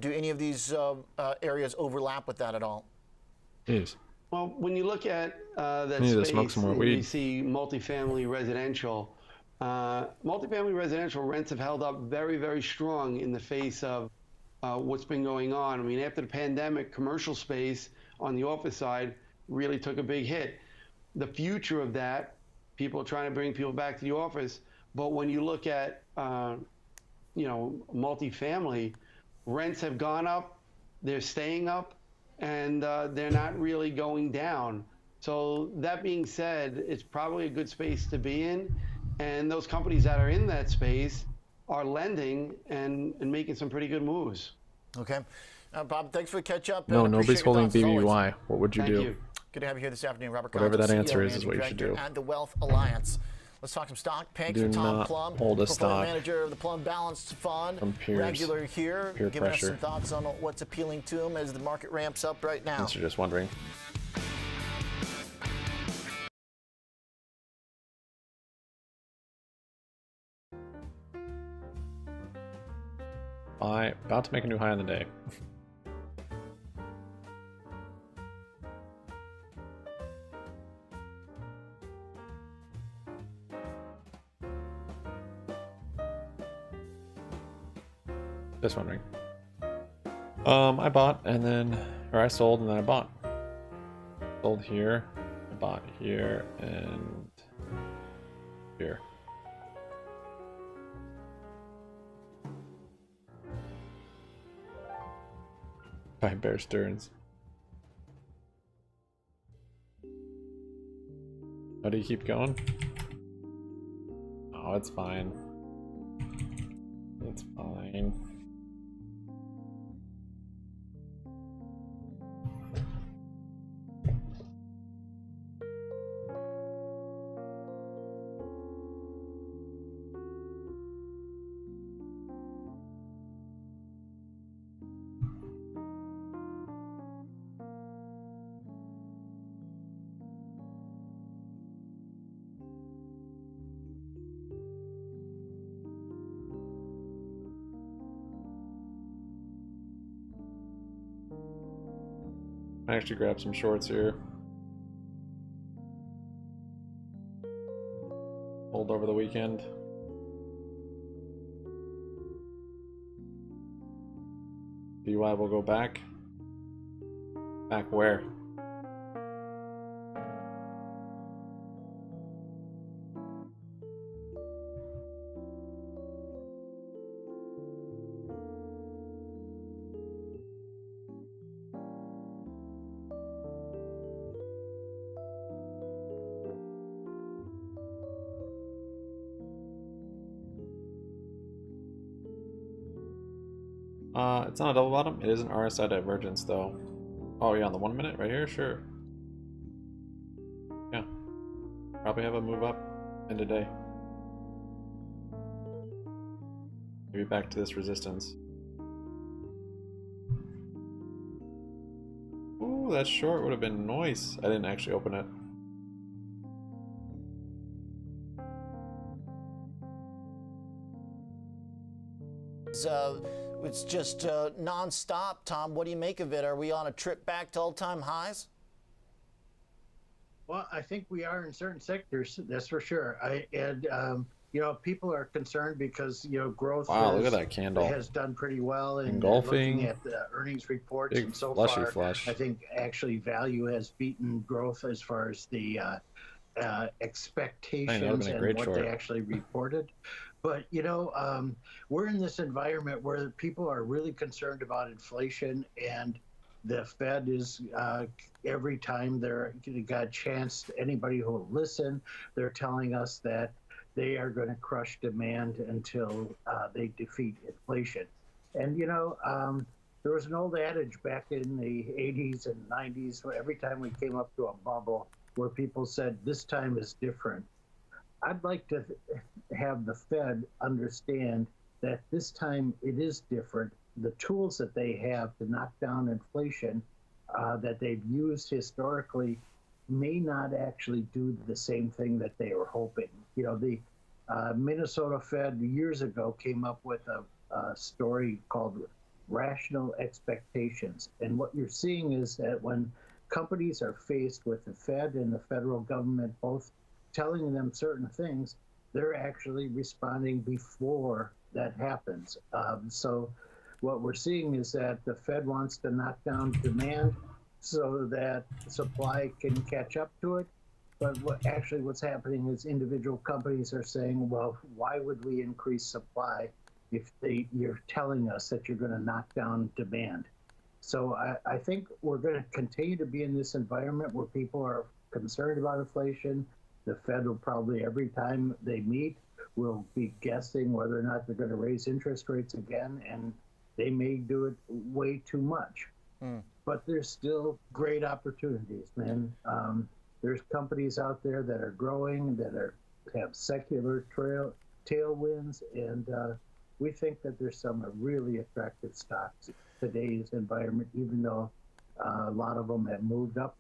G: Do any of these areas overlap with that at all?
A: Yes.
E: Well, when you look at that space, you see multifamily residential. Multifamily residential rents have held up very, very strong in the face of what's been going on. I mean, after the pandemic, commercial space on the office side really took a big hit. The future of that, people are trying to bring people back to the office, but when you look at multifamily, rents have gone up, they're staying up, and they're not really going down. So that being said, it's probably a good space to be in, and those companies that are in that space are lending and making some pretty good moves.
G: Okay. Bob, thanks for the catch up.
A: No, nobody's holding BBBY. What would you do?
E: You.
G: Good to have you here this afternoon, Robert.
A: Whatever that answer
G: is
A: what you should do.
G: And the Wealth Alliance. Let's talk some stock picks with Tom Plum,
A: hold a stock.
G: Manager of the Plum Balanced Fund. Regular here, giving us some thoughts on what's appealing to him as the market ramps up right now.
A: Unless you're just wondering. About to make a new high on the day. Just wondering. I bought and then, or I sold and then I bought. Sold here, I bought here and here. By Bear Stearns. How do you keep going? Oh, it's fine. It's fine. I actually grabbed some shorts here. Hold over the weekend. BY will go back. Back where? It's not a double bottom. It is an RSI divergence, though. Oh, yeah, on the 1 minute right here? Sure. Yeah. Probably have a move up in today. Maybe back to this resistance. Ooh, that short would have been nice. I didn't actually open it.
G: It's just non-stop. Tom, what do you make of it? Are we on a trip back to all-time highs?
I: Well, I think we are in certain sectors, that's for sure. You know, people are concerned because, you know, growth
A: look at that candle.
I: Has done pretty well. And
A: engulfing.
I: Looking at the earnings reports,
A: Big
I: and so
A: flushy
I: far,
A: flush.
I: I think actually value has beaten growth as far as the expectations and what they actually reported. But, you know, we're in this environment where people are really concerned about inflation, and the Fed is every time they got a chance, anybody who will listen, they're telling us that they are going to crush demand until they defeat inflation. And, you know, there was an old adage back in the 80s and 90s, where every time we came up to a bubble, where people said, this time is different. I'd like to have the Fed understand that this time it is different. The tools that they have to knock down inflation that they've used historically may not actually do the same thing that they were hoping. You know, the Minnesota Fed years ago came up with a story called rational expectations. And what you're seeing is that when companies are faced with the Fed and the federal government both telling them certain things, they're actually responding before that happens. So what we're seeing is that the Fed wants to knock down demand so that supply can catch up to it. But what's happening is individual companies are saying, well, why would we increase supply if you're telling us that you're going to knock down demand? So I think we're going to continue to be in this environment where people are concerned about inflation. The Fed will probably, every time they meet, will be guessing whether or not they're going to raise interest rates again, and they may do it way too much. But there's still great opportunities, man. There's companies out there that are growing, that have secular tailwinds, and we think that there's some really attractive stocks in today's environment. Even though a lot of them have moved up,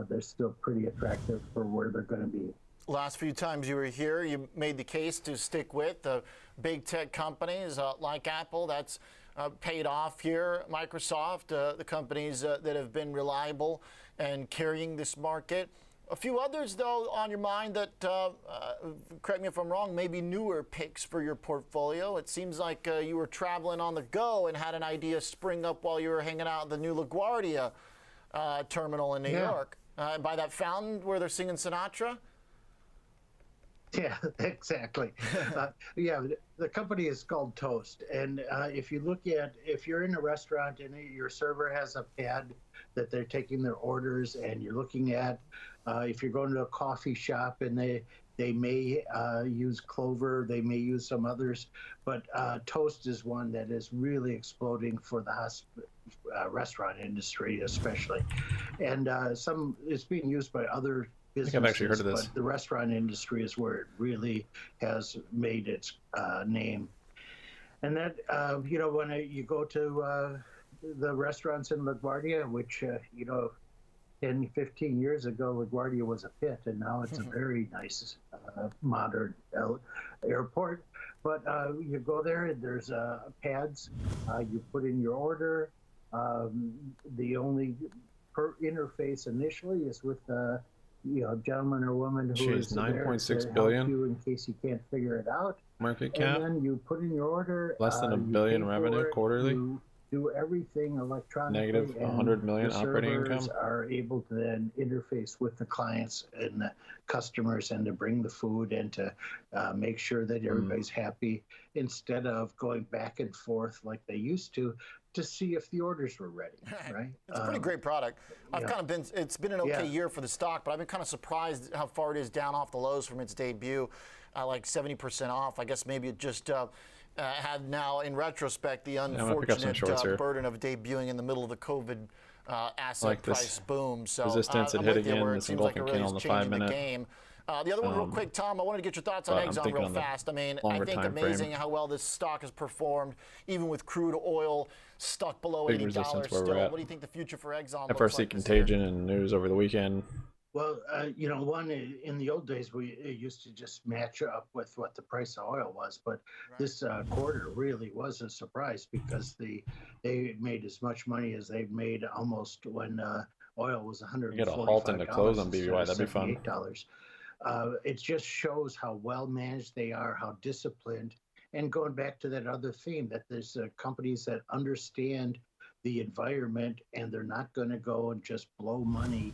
I: they're still pretty attractive for where they're going to be.
G: Last few times you were here, you made the case to stick with the big tech companies like Apple. That's paid off here. Microsoft, the companies that have been reliable and carrying this market. A few others, though, on your mind that, correct me if I'm wrong, maybe newer picks for your portfolio. It seems like you were traveling on the go and had an idea spring up while you were hanging out at the new LaGuardia terminal in New York. By that fountain where they're singing Sinatra?
I: Yeah, exactly. The company is called Toast. And if you're in a restaurant and your server has a pad that they're taking their orders, and you're looking at, if you're going to a coffee shop and they may use Clover, they may use some others, but Toast is one that is really exploding for the restaurant industry especially. And it's being used by other businesses.
A: I think I've actually heard of this.
I: But the restaurant industry is where it really has made its name. And that, when you go to the restaurants in LaGuardia, which, 10, 15 years ago, LaGuardia was a pit, and now it's a very nice, modern airport. But you go there, and there's pads. You put in your order. The only interface initially is with gentleman or woman who is there to help you in case you can't figure it out.
A: Market cap.
I: And then you put in your order.
A: Less than $1 billion revenue quarterly.
I: You do everything electronically.
A: Negative 100 million operating income.
I: Are able to then interface with the clients and the customers, and to bring the food, and to make sure that everybody's happy, instead of going back and forth like they used to see if the orders were ready, right?
G: It's a pretty great product. It's been an okay year for the stock, but I've been kind of surprised how far it is down off the lows from its debut, like 70% off. I guess maybe it just had now, in retrospect, the unfortunate burden of debuting in the middle of the COVID asset price boom. So
A: resistance it hit again. This engulfing candle on the 5-minute.
G: The other one, real quick, Tom, I wanted to get your thoughts on Exxon real fast. I mean, I think amazing how well this stock has performed, even with crude oil stuck below $80 still. What do you think the future for Exxon looks
A: FRC
G: like
A: contagion and news over the weekend.
I: Well, one, in the old days, we used to just match up with what the price of oil was. But this quarter really was a surprise because they made as much money as they've made almost when oil was $145.
A: Get a halt and a close on BBY. That'd be fun.
I: It just shows how well managed they are, how disciplined. And going back to that other theme, that there's companies that understand the environment and they're not going to go and just blow money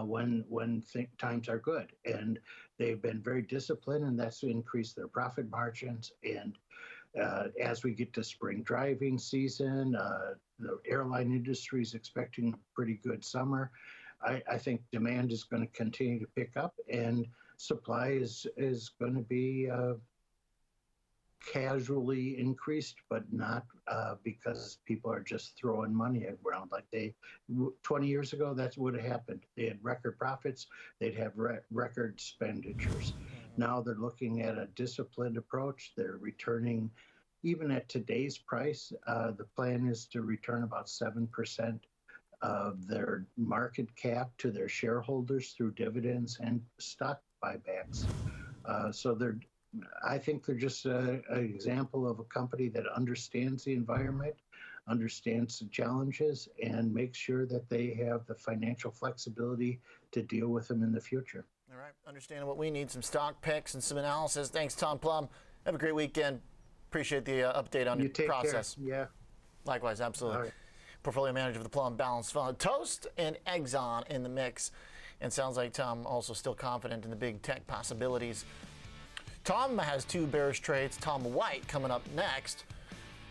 I: when times are good. And they've been very disciplined, and that's increased their profit margins. And as we get to spring driving season, the airline industry is expecting a pretty good summer. I think demand is going to continue to pick up, and supply is going to be casually increased, but not because people are just throwing money around like 20 years ago. That's what had happened. They had record profits. They'd have record expenditures. Now they're looking at a disciplined approach. They're returning, even at today's price, the plan is to return about 7% of their market cap to their shareholders through dividends and stock buybacks. I think they're just an example of a company that understands the environment, understands the challenges, and makes sure that they have the financial flexibility to deal with them in the future.
G: All right, understanding what we need, some stock picks and some analysis. Thanks, Tom Plum. Have a great weekend. Appreciate the update on your process.
I: Care. Yeah.
G: Likewise, absolutely. Right. Portfolio manager of the Plum Balanced Fund. Toast and Exxon in the mix. And sounds like Tom also still confident in the big tech possibilities. Tom has two bearish trades. Tom White coming up next.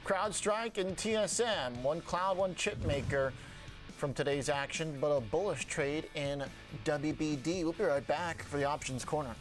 G: CrowdStrike and TSM. One cloud, one chip maker from today's action, but a bullish trade in WBD. We'll be right back for the Options Corner.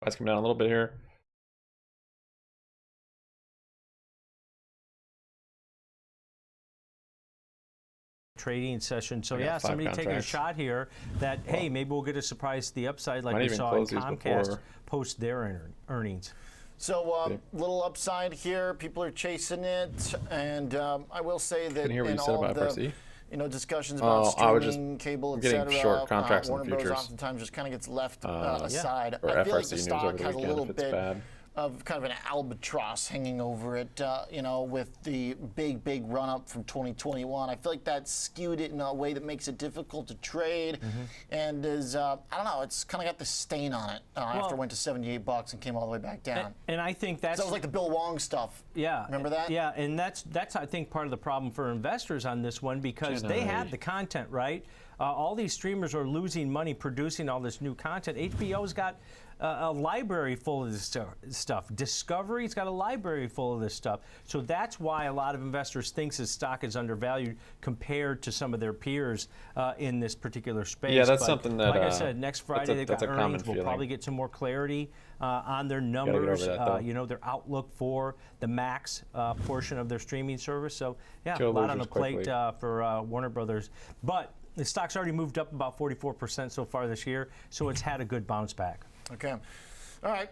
A: Let's come down a little bit here.
N: Trading session. So yeah, somebody taking a shot here that, hey, maybe we'll get a surprise to the upside like we saw in Comcast post their earnings.
G: So little upside here. People are chasing it, and I will say that in all of the discussions about streaming, cable, etc.
A: Short contracts
G: Warner
A: in the futures.
G: Bros. Oftentimes just kind of gets left aside.
A: Or
G: I feel
A: FRC
G: like the stock
A: news over the
G: has a
A: weekend
G: little
A: if it's
G: bit
A: bad.
G: of kind of an albatross hanging over it, with the big run up from 2021. I feel like that skewed it in a way that makes it difficult to trade, and is I don't know, it's kind of got the stain on it after it went to $78 and came all the way back down.
N: And I think that
G: was like the Bill Wong stuff.
N: Yeah,
G: remember that?
N: Yeah, and that's I think part of the problem for investors on this one, because they have the content, right? All these streamers are losing money producing all this new content. HBO's got a library full of this stuff. Discovery's got a library full of this stuff. So that's why a lot of investors think this stock is undervalued compared to some of their peers in this particular space.
A: Yeah, that's something that,
N: like I said, next Friday they've got earnings. We'll probably get some more clarity on their numbers, their outlook for the Max portion of their streaming service. So yeah, a lot on the plate for Warner Brothers. But the stock's already moved up about 44% so far this year, so it's had a good bounce back.
G: Okay. All right.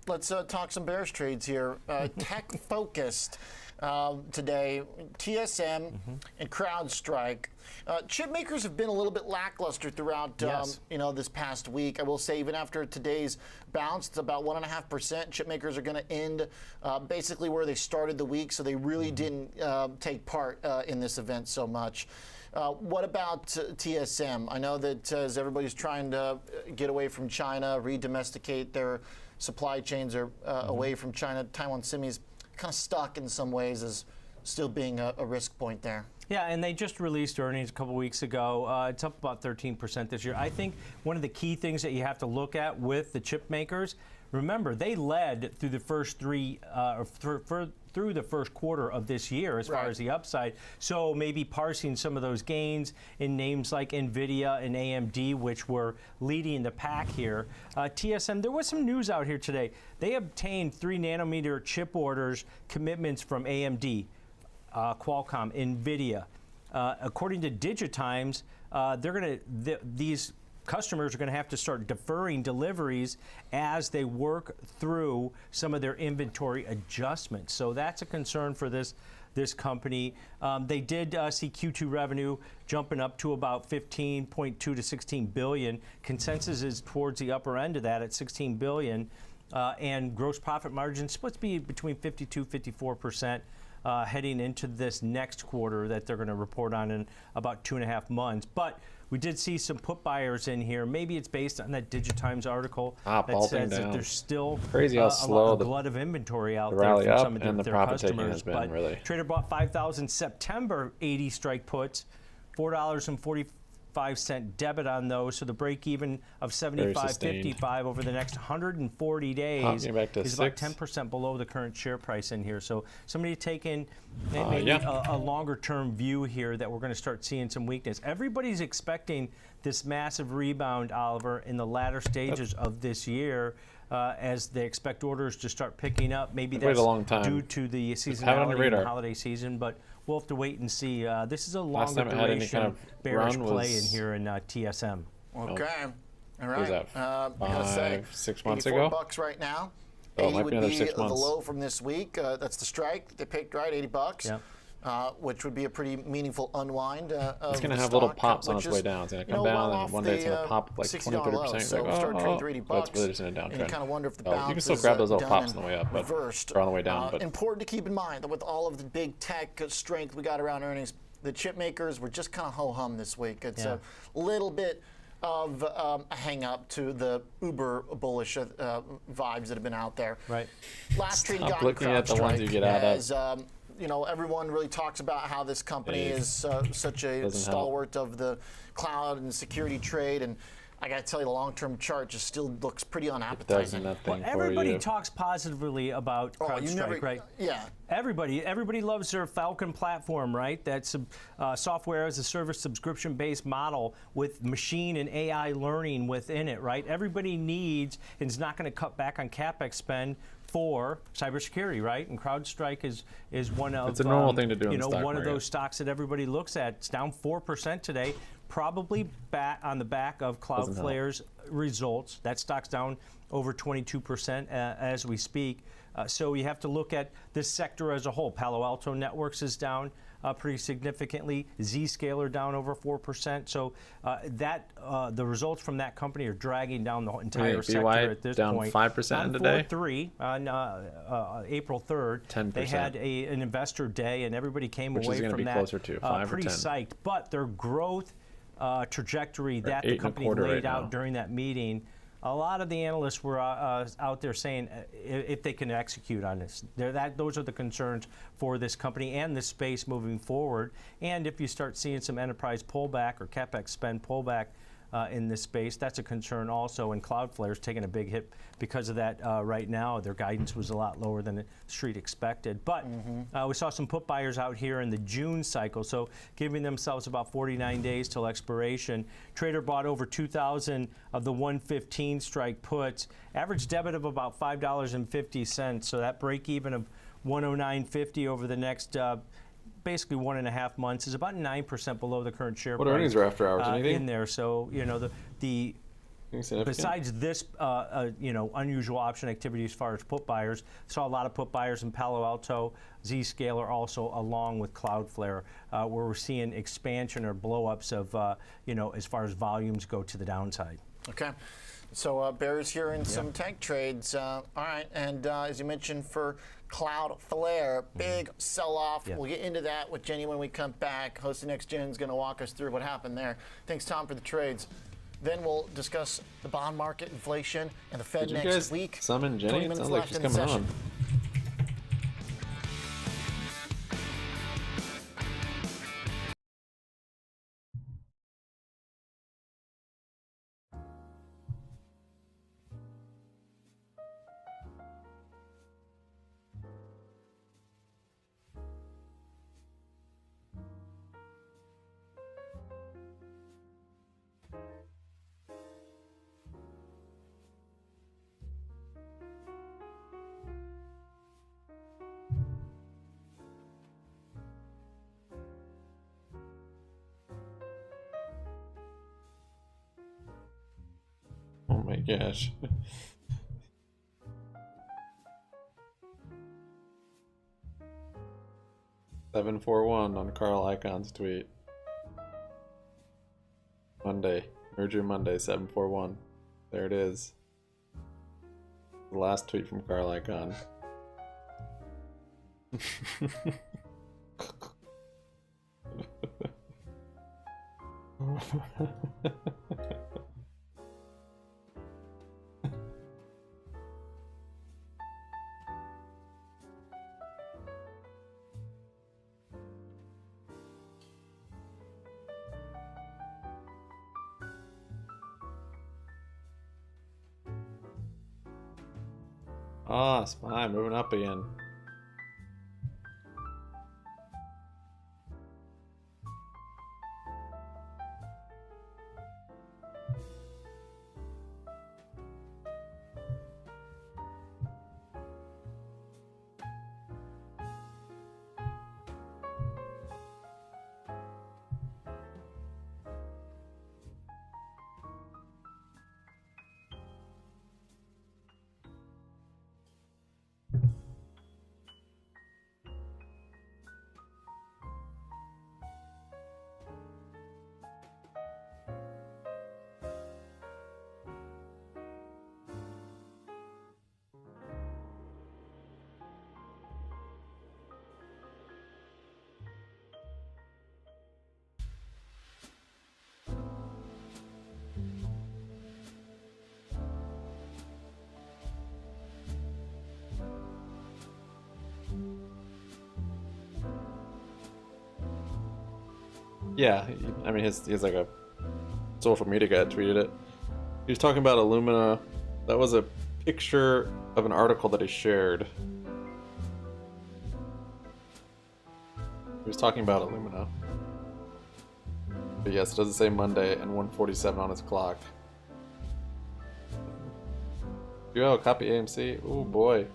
G: Let's talk some bearish trades here. Tech-focused today, TSM and CrowdStrike. Chip makers have been a little bit lackluster throughout this past week. I will say, even after today's bounce, it's about 1.5%. Chip makers are going to end basically where they started the week, so they really didn't take part in this event so much. What about TSM? I know that as everybody's trying to get away from China, re-domesticate their supply chains are away from China, Taiwan Semi's kind of stuck in some ways as still being a risk point there.
N: Yeah, and they just released earnings a couple weeks ago. It's up about 13% this year. I think one of the key things that you have to look at with the chip makers, remember, they led through the first through the first quarter of this year as far as the upside. So maybe parsing some of those gains in names like NVIDIA and AMD, which were leading the pack here. TSM, there was some news out here today. They obtained 3-nanometer chip orders commitments from AMD, Qualcomm, NVIDIA. According to Digitimes, these customers are going to have to start deferring deliveries as they work through some of their inventory adjustments. So that's a concern for this company. They did see Q2 revenue jumping up to about 15.2 to 16 billion. Consensus is towards the upper end of that at 16 billion, and gross profit margin supposed to be between 52-54%. Heading into this next quarter that they're going to report on in about 2.5 months. But we did see some put buyers in here. Maybe it's based on that Digitimes article that says that there's still
A: crazy how slow
N: a glut of inventory out there from some of their customers.
A: Has been, really.
N: Trader bought 5,000 September 80 strike puts, $4.45 debit on those, so the break even of 75.55 over the next 140 days is about 10% below the current share price in here. So somebody taking maybe a longer term view here that we're going to start seeing some weakness. Everybody's expecting this massive rebound, Oliver, in the latter stages of this year. As they expect orders to start picking up. Maybe that's due to the seasonality of the holiday season, but we'll have to wait and see. This is a longer duration bearish play in here in TSM.
G: Okay. All right.
A: What was that? 5-6 months
G: ago? $84
A: $6
G: right now.
A: Oh,
G: 80
A: might be another 6
G: the
A: months.
G: low from this week. That's the strike they picked, right? $80.
N: Yeah.
G: Which would be a pretty meaningful unwind.
A: It's going to have little pops on its way down. It's going to come down, and one day it's going to pop like 20-30%.
G: So we'll start trading for $80.
A: But it's really just in a downtrend.
G: And you kind of wonder if the bounce
A: you can still grab those little pops
G: on
A: the way up, but
G: reversed.
A: or on the way down. But
G: important to keep in mind that with all of the big tech strength we got around earnings, the chip makers were just kind of ho-hum this week. It's a little bit of a hang-up to the uber bullish vibes that have been out there.
N: Right.
G: Last trade got
A: looking at the ones you get out of.
G: Everyone really talks about how this company is such a stalwart of the cloud and security trade, and I got to tell you, the long-term chart just still looks pretty unappetizing.
N: Well, everybody talks positively about CrowdStrike, right?
G: Yeah.
N: Everybody loves their Falcon platform, right? That's software as a service subscription-based model with machine and AI learning within it, right? Everybody needs and is not going to cut back on CapEx spend for cybersecurity, right? And CrowdStrike is one of
A: it's a normal thing to do in the stock
N: one
A: market.
N: of those stocks that everybody looks at. It's down 4% today. Probably on the back of Cloudflare's results. That stock's down over 22% as we speak. So you have to look at this sector as a whole. Palo Alto Networks is down pretty significantly. Zscaler down over 4%. So the results from that company are dragging down the entire sector at this
A: down
N: point.
A: 5% today.
N: 4.3 on April 3rd.
A: 10%.
N: They had an investor day, and everybody came
A: Which
N: away
A: is
N: from
A: be
N: that
A: closer to 5
N: pretty
A: or 10.
N: psyched. But their growth trajectory that the company laid out during that meeting, a lot of the analysts were out there saying if they can execute on this. Those are the concerns for this company and this space moving forward. And if you start seeing some enterprise pullback or CapEx spend pullback in this space, that's a concern also. And Cloudflare's taking a big hit because of that right now. Their guidance was a lot lower than the street expected. But we saw some put buyers out here in the June cycle, so giving themselves about 49 days till expiration. Trader bought over 2,000 of the 115 strike puts. Average debit of about $5.50, so that break even of 109.50 over the next basically 1.5 months is about 9% below the current share price.
A: What earnings are after hours? Anything
N: in there? So besides this, unusual option activity as far as put buyers, saw a lot of put buyers in Palo Alto, Zscaler also, along with Cloudflare, where we're seeing expansion or blowups of, as far as volumes go to the downside.
G: Okay. So bears here in some tech trades. All right, and as you mentioned for Cloudflare, big sell-off. We'll get into that with Jenny when we come back. Host of Next Gen's going to walk us through what happened there. Thanks, Tom, for the trades. Then we'll discuss the bond market, inflation, and the Fed next week.
A: Summon Jenny? It sounds like she's coming on. Oh my gosh. $741 on Carl Icahn's tweet. Monday. Merger Monday, 741. There it is. The last tweet from Carl Icahn. Ah, SPY moving up again. Yeah, I mean, he's like a social media guy that tweeted it. He was talking about Illumina. That was a picture of an article that he shared. He was talking about Illumina. But yes, it doesn't say Monday and 1:47 on his clock. Yo, copy AMC. Oh boy.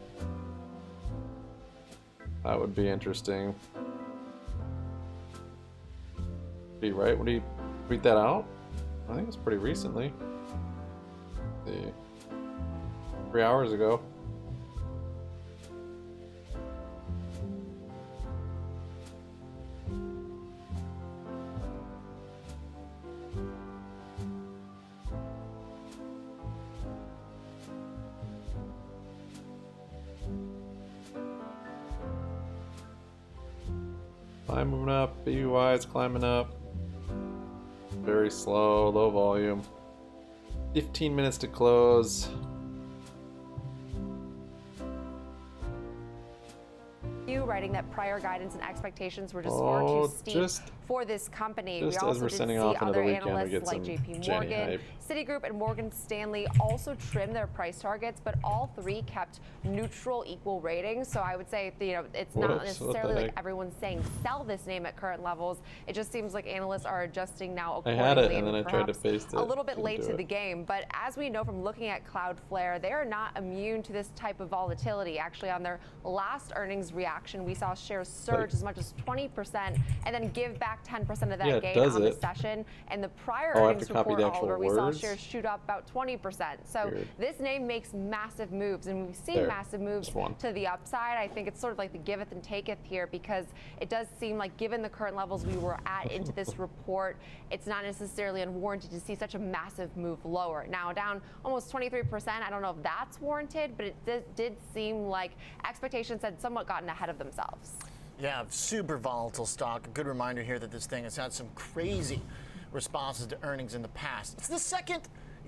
A: That would be interesting. Be right? Would he tweet that out? I think it's pretty recently. Let's see. 3 hours ago. Moving up, BBY is climbing up. Very slow, low volume. 15 minutes to close.
R: Writing that prior guidance and expectations were just far too steep for this company. We also did see other analysts like JP Morgan, Citigroup, and Morgan Stanley also trim their price targets, but all three kept neutral equal ratings. So I would say, it's not necessarily like everyone's saying sell this name at current levels. It just seems like analysts are adjusting now accordingly.
A: I had it and then I tried to paste it.
R: A little bit late to the game, but as we know from looking at Cloudflare, they are not immune to this type of volatility. Actually, on their last earnings reaction, we saw shares surge as much as 20% and then give back 10% of that gain on the session. And the prior earnings report, Oliver, we saw shares shoot up about 20%. So this name makes massive moves, and we've seen massive moves to the upside. I think it's sort of like the giveth and taketh here, because it does seem like, given the current levels we were at into this report, it's not necessarily unwarranted to see such a massive move lower. Now down almost 23%, I don't know if that's warranted, but it did seem like expectations had somewhat gotten ahead of themselves.
G: Yeah, super volatile stock. A good reminder here that this thing has had some crazy responses to earnings in the past. It's the second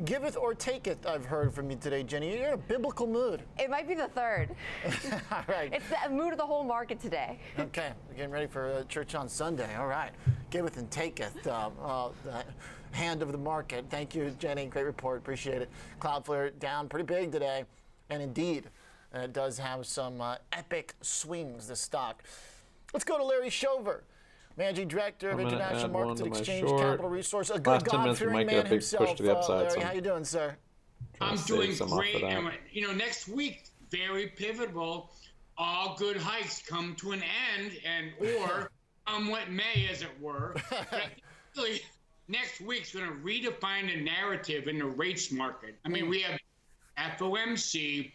G: giveth or taketh I've heard from you today, Jenny. You're in a biblical mood.
R: It might be the third.
G: All right.
R: It's the mood of the whole market today.
G: Okay, we're getting ready for church on Sunday. All right. Giveth and taketh. The hand of the market. Thank you, Jenny. Great report. Appreciate it. Cloudflare down pretty big today. And indeed, it does have some epic swings, this stock. Let's go to Larry Shover, Managing Director of International Markets and Exchange Capital Resource. A good God-fearing man himself. Larry, how you doing, sir?
M: I'm doing great. And, next week, very pivotal. All good hikes come to an end, or what may, as it were. Really, next week's going to redefine the narrative in the rates market. I mean, we have FOMC.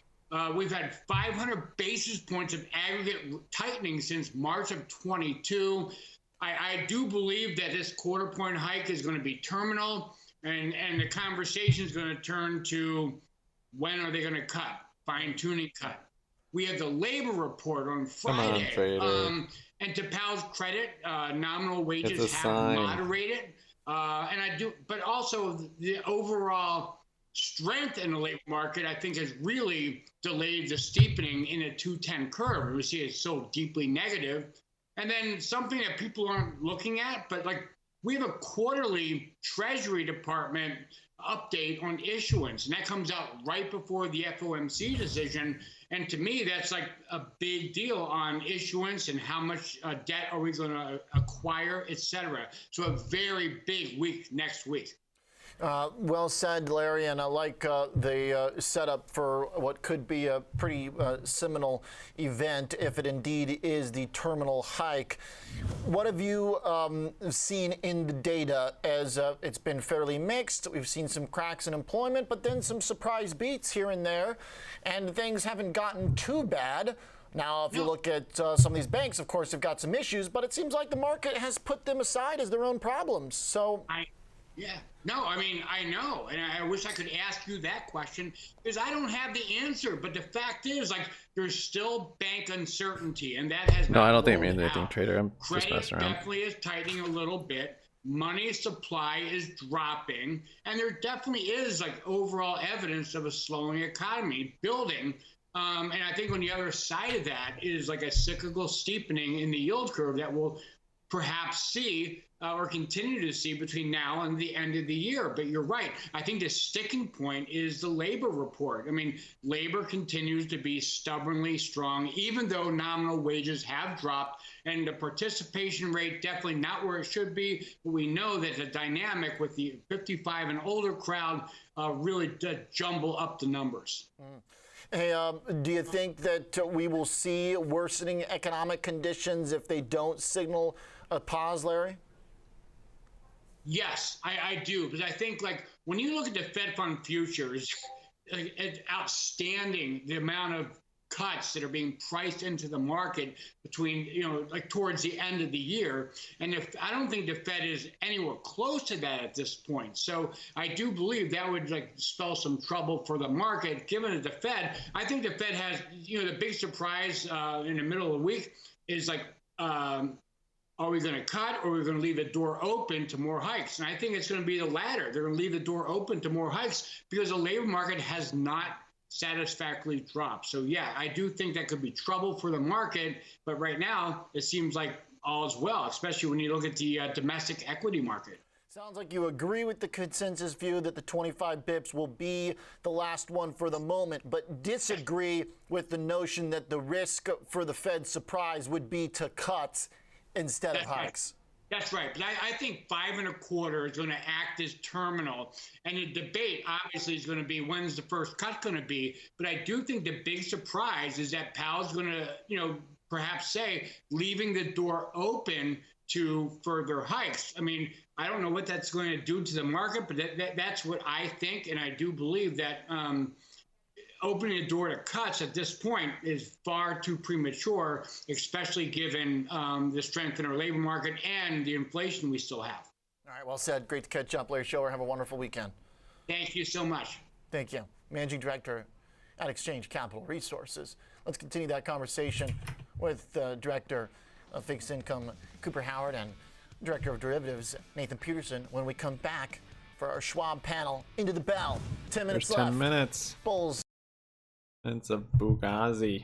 M: We've had 500 basis points of aggregate tightening since March of 22. I do believe that this quarter point hike is going to be terminal, and the conversation is going to turn to when are they going to cut, fine-tuning cut. We have the labor report on Friday. And to Powell's credit, nominal wages have moderated. But also the overall strength in the labor market, I think, has really delayed the steepening in a 210 curve. We see it's so deeply negative. And then something that people aren't looking at, but we have a quarterly Treasury Department update on issuance, and that comes out right before the FOMC decision. And to me, that's like a big deal on issuance and how much debt are we going to acquire, et cetera. So a very big week next week.
G: Well said, Larry, and I like the setup for what could be a pretty seminal event if it indeed is the terminal hike. What have you seen in the data as it's been fairly mixed? We've seen some cracks in employment, but then some surprise beats here and there, and things haven't gotten too bad. Now, if you look at some of these banks, of course, have got some issues, but it seems like the market has put them aside as their own problems. So.
M: Yeah. No, I mean, I know, and I wish I could ask you that question because I don't have the answer. But the fact is, there's still bank uncertainty, and that has
A: no. I don't think I'm in anything, trader. I'm just messing around.
M: Credit definitely is tightening a little bit. Money supply is dropping, and there definitely is overall evidence of a slowing economy building. And I think on the other side of that is a cyclical steepening in the yield curve that will perhaps see or continue to see between now and the end of the year. But you're right. I think the sticking point is the labor report. I mean, labor continues to be stubbornly strong, even though nominal wages have dropped and the participation rate definitely not where it should be. But we know that the dynamic with the 55 and older crowd really does jumble up the numbers.
G: Hey, do you think that we will see worsening economic conditions if they don't signal a pause, Larry?
M: Yes, I do, because I think, like, when you look at the Fed Fund futures, it's outstanding the amount of cuts that are being priced into the market between, like towards the end of the year. And if I don't think the Fed is anywhere close to that at this point. So I do believe that would like spell some trouble for the market, given that the Fed, I think the Fed has, the big surprise in the middle of the week is like, are we going to cut or are we going to leave the door open to more hikes? And I think it's going to be the latter. They're going to leave the door open to more hikes because the labor market has not satisfactorily dropped. So, yeah, I do think that could be trouble for the market. But right now, it seems like all is well, especially when you look at the domestic equity market.
G: Sounds like you agree with the consensus view that the 25 bips will be the last one for the moment, but disagree with the notion that the risk for the Fed surprise would be to cuts instead of hikes.
M: That's right. But I think 5.25 is going to act as terminal. And the debate, obviously, is going to be when's the first cut going to be. But I do think the big surprise is that Powell's going to, perhaps say, leaving the door open to further hikes. I mean, I don't know what that's going to do to the market, but that's what I think. And I do believe that opening the door to cuts at this point is far too premature, especially given the strength in our labor market and the inflation we still have.
G: All right, well said. Great to catch up, Larry Schiller. Have a wonderful weekend.
M: Thank you so much.
G: Thank you. Managing Director at Exchange Capital Resources. Let's continue that conversation with Director of Fixed Income Cooper Howard and Director of Derivatives Nathan Peterson when we come back for our Schwab panel. Into the bell. 10 minutes left.
A: 10 minutes.
G: Bulls.
A: It's a Bugazzi.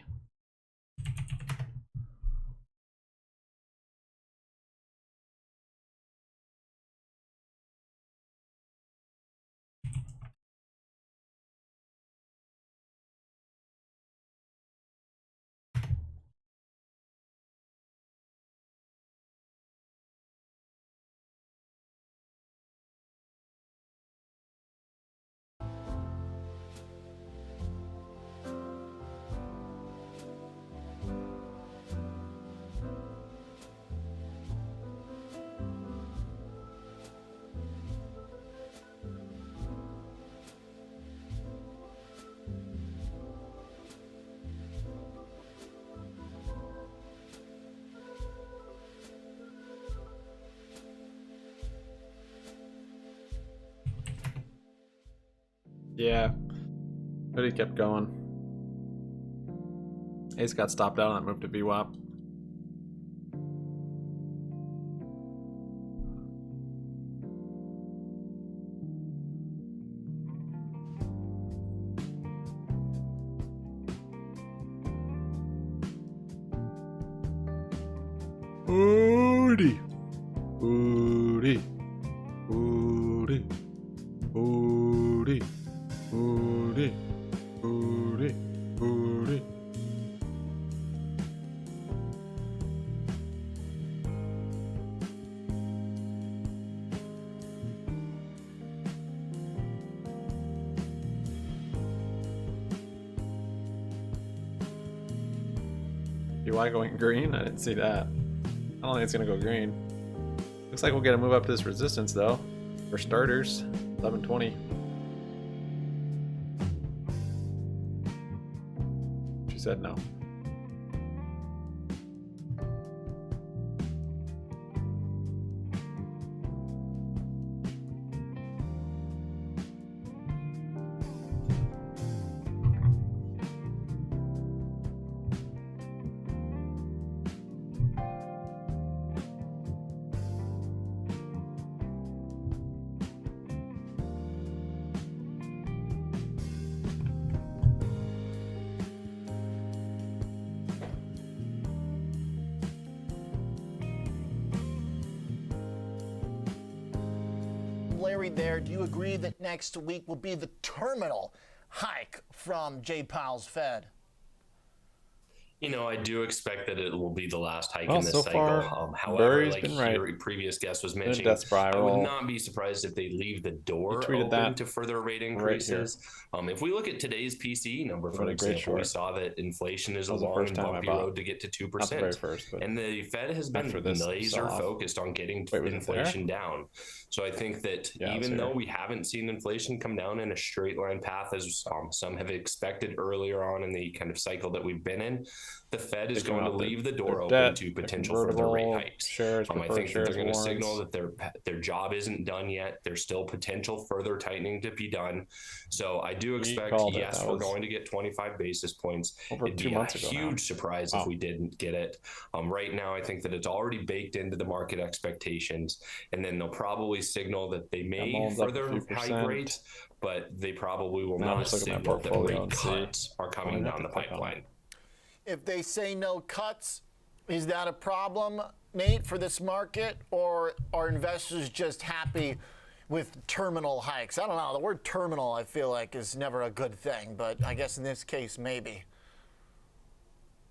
A: Yeah, but he kept going. Ace got stopped out on that move to VWAP. Booty. Booty. Booty. Booty. Booty, booty, booty. BBBY going green? I didn't see that. I don't think it's gonna go green. Looks like we'll get a move up to this resistance though. For starters, 1120. Said no.
G: Larry there. Do you agree that next week will be the terminal hike from Jay Powell's Fed?
L: You know, I do expect that it will be the last hike
A: Well,
L: in this
A: so
L: cycle.
A: far,
L: However,
A: Barry's
L: like
A: been
L: your
A: right.
L: previous guest was
A: In a
L: mentioning,
A: death spiral.
L: I would not be surprised if they leave the door
A: tweeted
L: open
A: that
L: to further rate
A: right
L: increases. If we look at today's PCE number, for
A: What a great
L: example, we
A: short.
L: saw that inflation is
A: That
L: a
A: was the
L: long
A: first
L: and
A: time I
L: bumpy
A: bought.
L: road to get to 2%.
A: Not the very first, but
L: and the Fed has been
A: after this
L: laser
A: sell-off.
L: focused on getting
A: Wait, was it
L: inflation down. So I think that
A: Yeah, it was
L: even though
A: here.
L: we haven't seen inflation come down in a straight line path as some have expected earlier on in the kind of cycle that we've been in, the Fed is
A: They come
L: going to
A: out their-
L: leave the
A: their
L: door open
A: debt,
L: to
A: their
L: potential further rate
A: convertible
L: hikes.
A: shares,
L: I
A: preferred
L: think that they're
A: shares,
L: going to
A: warrants.
L: signal that their job isn't done yet. There's still potential further tightening to be done. So I do expect,
A: called it.
L: yes,
A: That
L: we're
A: was
L: going to get 25 basis points.
A: over
L: It'd
A: 2
L: be
A: months
L: a
A: ago now.
L: huge surprise
A: Wow.
L: if we didn't get it. Right now, I think that it's already baked into the market expectations, and then they'll probably signal that they may
A: Mullins up a
L: further
A: few
L: hike
A: percent.
L: rates, but they probably will
A: Now I'm
L: not
A: just looking at my
L: signal that
A: portfolio
L: rate
A: and see.
L: cuts are coming
A: I'd have
L: down
A: to
L: the
A: click on it.
L: pipeline.
G: If they say no cuts, is that a problem, Nate, for this market? Or are investors just happy with terminal hikes? I don't know. The word terminal, I feel like, is never a good thing. But I guess in this case, maybe.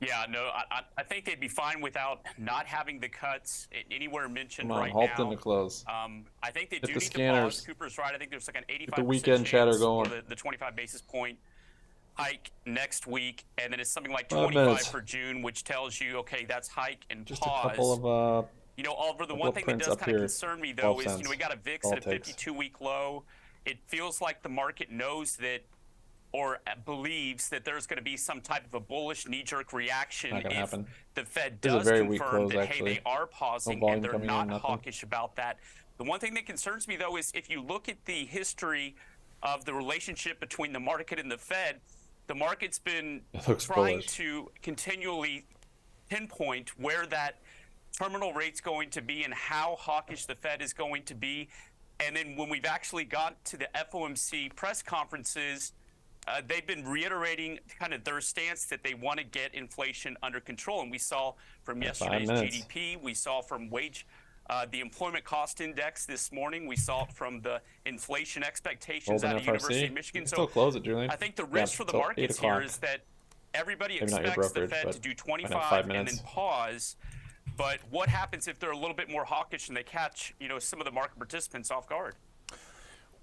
V: Yeah, no, I think they'd be fine without not having the cuts anywhere mentioned
A: Come on,
V: right
A: Halton
V: now.
A: to close.
V: I think they
A: Get
V: do
A: the
V: need
A: scanners.
V: to pause. Cooper's right. I think there's like an 85%
A: the weekend chatter
V: chance
A: going.
V: for the 25 basis point hike next week, and then it's something like
A: 5
V: 25
A: minutes.
V: for June, which tells you, okay, that's hike and
A: Just
V: pause.
A: a couple of
V: You know, Oliver, the
A: couple
V: one
A: of
V: thing that
A: prints
V: does
A: up
V: kind of
A: here,
V: concern me,
A: 12
V: though, is,
A: cents.
V: we got a VIX
A: All
V: at a
A: it takes.
V: 52-week low. It feels like the market knows that, or believes that there's going to be some type of a bullish knee-jerk reaction
A: Not gonna
V: if
A: happen.
V: the Fed
A: This is a
V: does
A: very weak
V: confirm
A: close,
V: that,
A: actually.
V: hey, they are pausing
A: volume
V: and they're
A: coming in,
V: not
A: nothing.
V: hawkish about that. The one thing that concerns me, though, is if you look at the history of the relationship between the market and the Fed, the market's been
A: It looks
V: trying
A: bullish.
V: to continually pinpoint where that terminal rate's going to be and how hawkish the Fed is going to be. And then when we've actually got to the FOMC press conferences, they've been reiterating kind of their stance that they want to get inflation under control. And we saw from yesterday's
A: minutes.
V: GDP, we saw from the employment cost index this morning, we saw it from the inflation expectations
A: Golden
V: out of
A: FRC.
V: University of
A: You
V: Michigan.
A: can still close it, Julian.
V: I think the
A: Yeah,
V: risk for the
A: till 8
V: markets here
A: o'clock.
V: is that everybody
A: Maybe not your
V: expects the
A: brokerage,
V: Fed
A: but
V: to do
A: might have
V: 25
A: 5
V: and then
A: minutes.
V: pause. But what happens if they're a little bit more hawkish and they catch, some of the market participants off guard?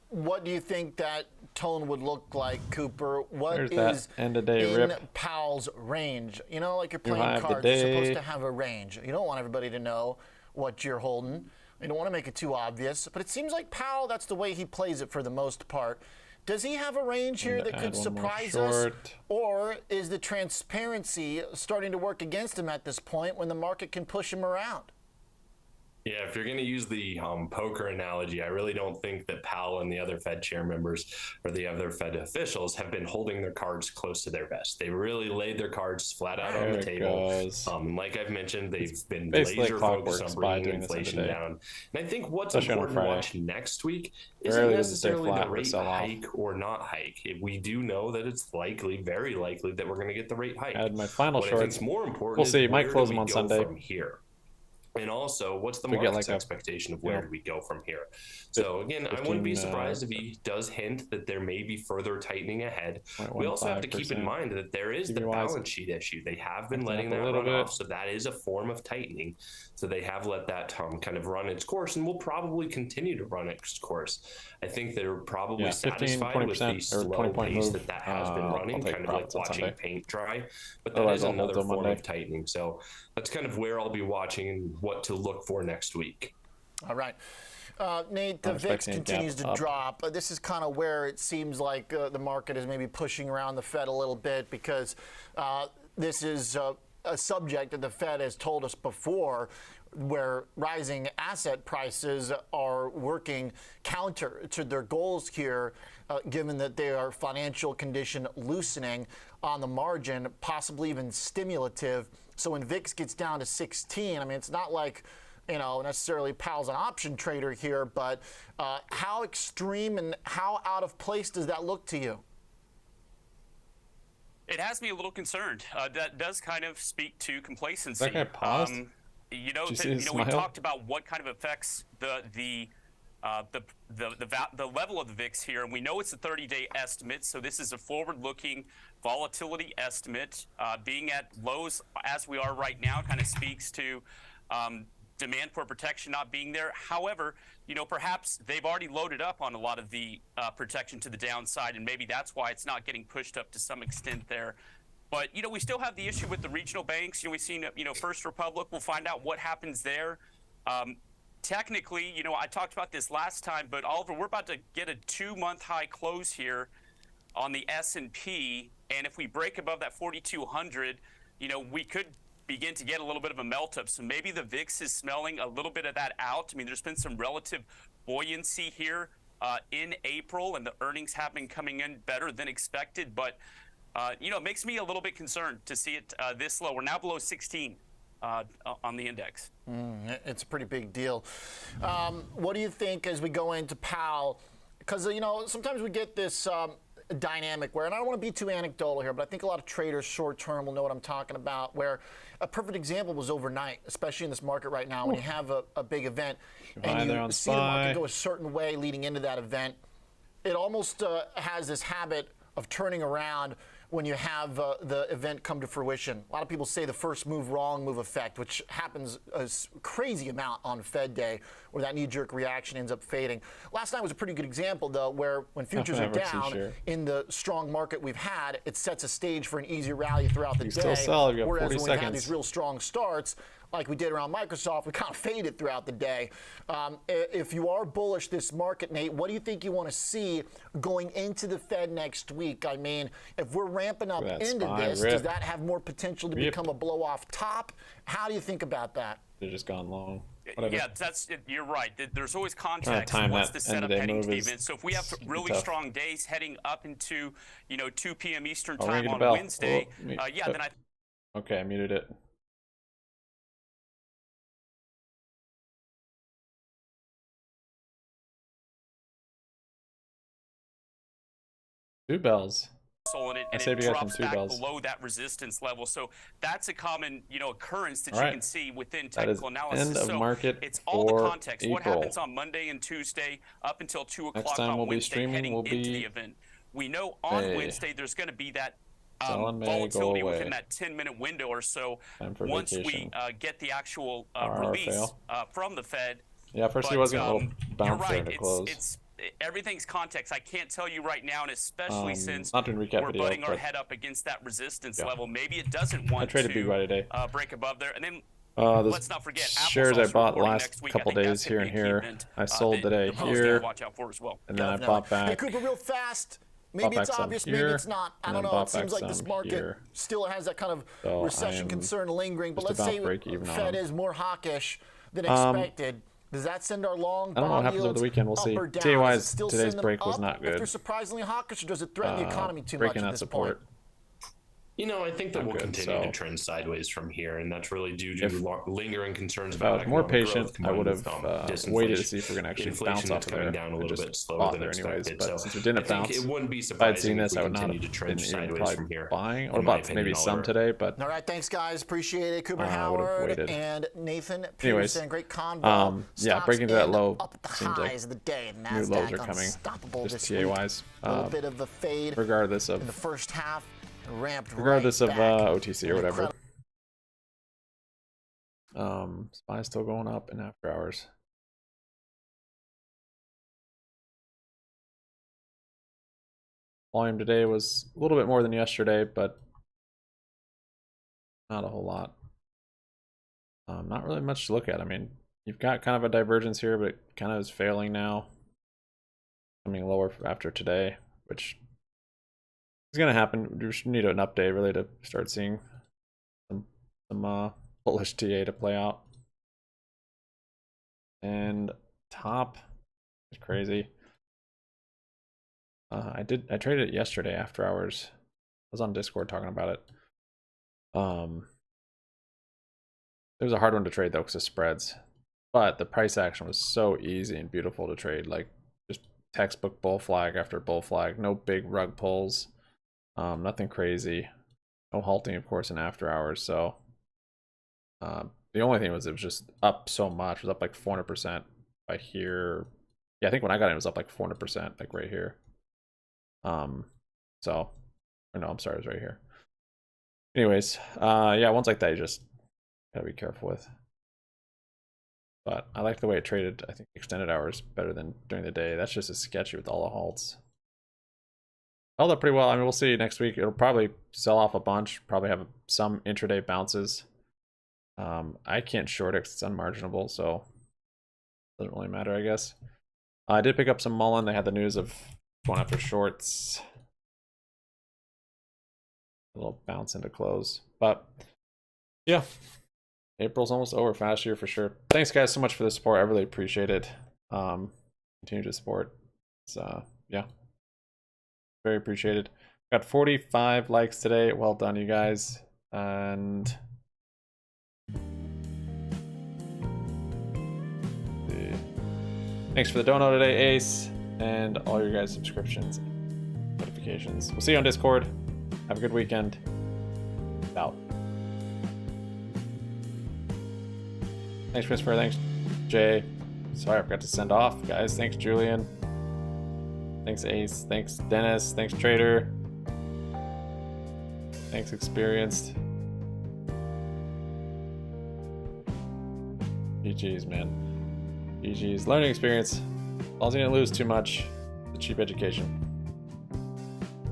G: What do you think that tone would look like, Cooper? What
A: There's that
G: is
A: end-of-day
G: in
A: rip.
G: Powell's range? You know, like you're
A: New high
G: playing
A: of the
G: cards, you're supposed
A: day.
G: to have a range. You don't want everybody to know what you're holding. You don't want to make it too obvious. But it seems like Powell, that's the way he plays it for the most part. Does he have a range here
A: And
G: that
A: add
G: could
A: one more
G: surprise us?
A: short.
G: Or is the transparency starting to work against him at this point when the market can push him around?
L: Yeah, if you're going to use the poker analogy, I really don't think that Powell and the other Fed chair members or the other Fed officials have been holding their cards close to their vest. They really laid their cards flat out on the
A: There it
L: table.
A: goes.
L: Like I've mentioned, they've been
A: basically
L: laser focused
A: clockwork
L: on
A: SPY
L: bringing
A: doing this every
L: inflation
A: day.
L: down. And I think what's
A: Especially on a
L: important to
A: Friday.
L: watch next week
A: Rarely
L: isn't
A: does it stay
L: necessarily
A: flat
L: the
A: or
L: rate
A: sell off.
L: hike or not hike. We do know that it's likely, very likely, that we're going to get the rate hike.
A: Add my final
L: what I
A: shorts.
L: think's more important
A: We'll
L: is
A: see. Might
L: where
A: close
L: do
A: them
L: we
A: on
L: go
A: Sunday.
L: from here? And also, what's the
A: We get
L: market's
A: like a,
L: expectation of where do we go from here? So again, I
A: 15,
L: wouldn't be surprised if he does hint that there may be further tightening ahead. We also have to keep in
A: 0.15%.
L: mind that there is the
A: BBBY 's
L: balance sheet issue. They have been
A: acting
L: letting
A: up a
L: that
A: little
L: run
A: bit.
L: off, so that is a form of tightening. So they have let that kind of run its course, and will probably continue to run its course. I think they're probably
A: Yeah, 15,
L: satisfied with the
A: 20% or
L: slow
A: 20-point
L: pace
A: move.
L: that has been
A: I'll
L: running,
A: take
L: kind of like
A: profits on
L: watching
A: Sunday.
L: paint dry. But that
A: Otherwise,
L: is
A: I'll hold
L: another
A: till
L: form
A: Monday.
L: of tightening. So that's kind of where I'll be watching and what to look for next week.
G: All right. Nate, the
A: I'm
G: VIX
A: expecting a
G: continues
A: gap
G: to
A: up.
G: drop. This is kind of where it seems like the market is maybe pushing around the Fed a little bit because this is a subject that the Fed has told us before where rising asset prices are working counter to their goals here, given that they are financial condition loosening on the margin, possibly even stimulative. So when VIX gets down to 16, I mean, it's not like necessarily Powell's an option trader here, but how extreme and how out of place does that look to you?
V: It has me a little concerned. That does kind of speak to complacency.
A: That guy paused?
V: You know,
A: Did you see his
V: we
A: smile?
V: talked about what kind of affects the the level of the VIX here, and we know it's a 30-day estimate, so this is a forward-looking volatility estimate. Being at lows as we are right now kind of speaks to demand for protection not being there. However, perhaps they've already loaded up on a lot of the protection to the downside, and maybe that's why it's not getting pushed up to some extent there. But, we still have the issue with the regional banks. We've seen, First Republic. We'll find out what happens there. Technically, I talked about this last time, but Oliver, we're about to get a 2-month high close here on the S&P, and if we break above that 4,200, we could begin to get a little bit of a melt up. So maybe the VIX is smelling a little bit of that out. I mean, there's been some relative buoyancy here in April, and the earnings have been coming in better than expected, but it makes me a little bit concerned to see it this low. We're now below 16. On the index.
G: It's a pretty big deal. What do you think as we go into Powell? Because, sometimes we get this dynamic where, and I don't want to be too anecdotal here, but I think a lot of traders short term will know what I'm talking about, where a perfect example was overnight, especially in this market right now, when you have a big event and you see the market go a certain way leading into that event. It almost has this habit of turning around when you have the event come to fruition. A lot of people say the first move wrong move effect, which happens a crazy amount on Fed Day, where that knee-jerk reaction ends up fading. Last night was a pretty good example, though, where when futures are down in the strong market we've had, it sets a stage for an easy rally throughout the day.
A: Still sell. You got
G: whereas
A: 40
G: when
A: seconds.
G: we have these real strong starts, like we did around Microsoft, we kind of faded throughout the day. If you are bullish this market, Nate, what do you think you want to see going into the Fed next week? I mean, if we're ramping up into this, does that have more potential to become a blow-off top? How do you think about that?
A: They're just gone long.
V: Whatever. Yeah, you're right. There's always context. What's the setup heading to the event? So if we have really strong days heading up into 2 p.m. Eastern time on Wednesday, then I.
A: Okay, I muted it. Two bells.
V: And it drops back below that resistance level. So that's a common, occurrence that you can see within technical analysis.
A: End of market
V: it's all the context. What happens on Monday and Tuesday up until 2 o'clock on Wednesday heading into the event. We know on Wednesday there's going to be that volatility within that 10-minute window or so once we get the actual release from the Fed.
A: Yeah, first he was getting a little bounce there to close.
V: Everything's context. I can't tell you right now, and especially since
A: we're
V: butting our head up against that resistance level. Maybe it doesn't want to
A: BBBY today.
V: Break above there. And then
A: let's not forget, shares I bought last couple days here and here. I sold today here,
V: watch out for as well.
A: and then I bought back.
G: Hey, Cooper, real fast. Maybe it's obvious, maybe it's not. I don't know. It seems like this market still has that kind of recession concern lingering. But let's say Fed is more hawkish than expected. Does that send our long
A: I don't know what happens over the weekend. We'll see. TAY's today's break was not good.
G: If they're surprisingly hawkish, or does it threaten the economy too
A: breaking
G: much
A: that support.
G: Point?
L: I think that we'll continue to trend sideways from here, and that's really due to lingering concerns
A: about. If I was more patient,
L: growth,
A: I would have waited to see if we're going to actually bounce off of there.
L: Down a little bit
A: slower
L: than expected.
A: But since we didn't bounce,
L: it wouldn't be
A: if I'd seen this, I would
L: not
A: not have been
L: sideways from here.
A: Buying, or bought maybe some today. But
G: all right, thanks guys, appreciate it. Cooper Howard and Nathan
A: Anyways,
G: Peterson, great convo.
A: Yeah, breaking to that low
G: up at the
A: seems like
G: highs of the day.
A: new lows are coming. Just TA-wise,
G: a little bit of a fade.
A: Regardless of
G: in the first half. Ramped
A: regardless
G: right
A: of OTC or whatever. SPY still going up in after hours. Volume today was a little bit more than yesterday, but not a whole lot. Not really much to look at. I mean, you've got kind of a divergence here, but it kind of is failing now. Coming lower after today, which is going to happen. We just need an update really to start seeing some bullish TA to play out. And top is crazy. I traded it yesterday after hours. I was on Discord talking about it. It was a hard one to trade though because of spreads, but the price action was so easy and beautiful to trade. Like just textbook bull flag after bull flag, no big rug pulls. Nothing crazy, no halting of course in after hours. So the only thing was it was just up so much. It was up like 400% by here, Yeah, I think when I got in, it was up like 400%, like right here. So, or no, I'm sorry, it was right here. Anyways, yeah, ones like that you just gotta be careful with. But I like the way it traded. I think extended hours better than during the day. That's just as sketchy with all the halts. Held up pretty well. I mean, we'll see next week. It'll probably sell off a bunch. Probably have some intraday bounces. I can't short it because it's unmarginable, so it doesn't really matter, I guess. I did pick up some Mullen. They had the news of going after shorts. A little bounce into close. But yeah, April's almost over. Fast year for sure. Thanks guys so much for the support. I really appreciate it. Continue to support. It's yeah, very appreciated. Got 45 likes today. Well done, you guys. And thanks for the dono today, Ace, and all your guys' subscriptions, notifications. We'll see you on Discord. Have a good weekend. Out. Thanks, Christopher. Thanks, Jay. Sorry, I forgot to send off, guys. Thanks, Julian. Thanks, Ace. Thanks, Dennis. Thanks, Trader. Thanks, Experienced. GG's, man. GG's. Learning experience. As long as you didn't lose too much. It's a cheap education.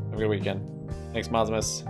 A: Have a good weekend. Thanks, Mosmus.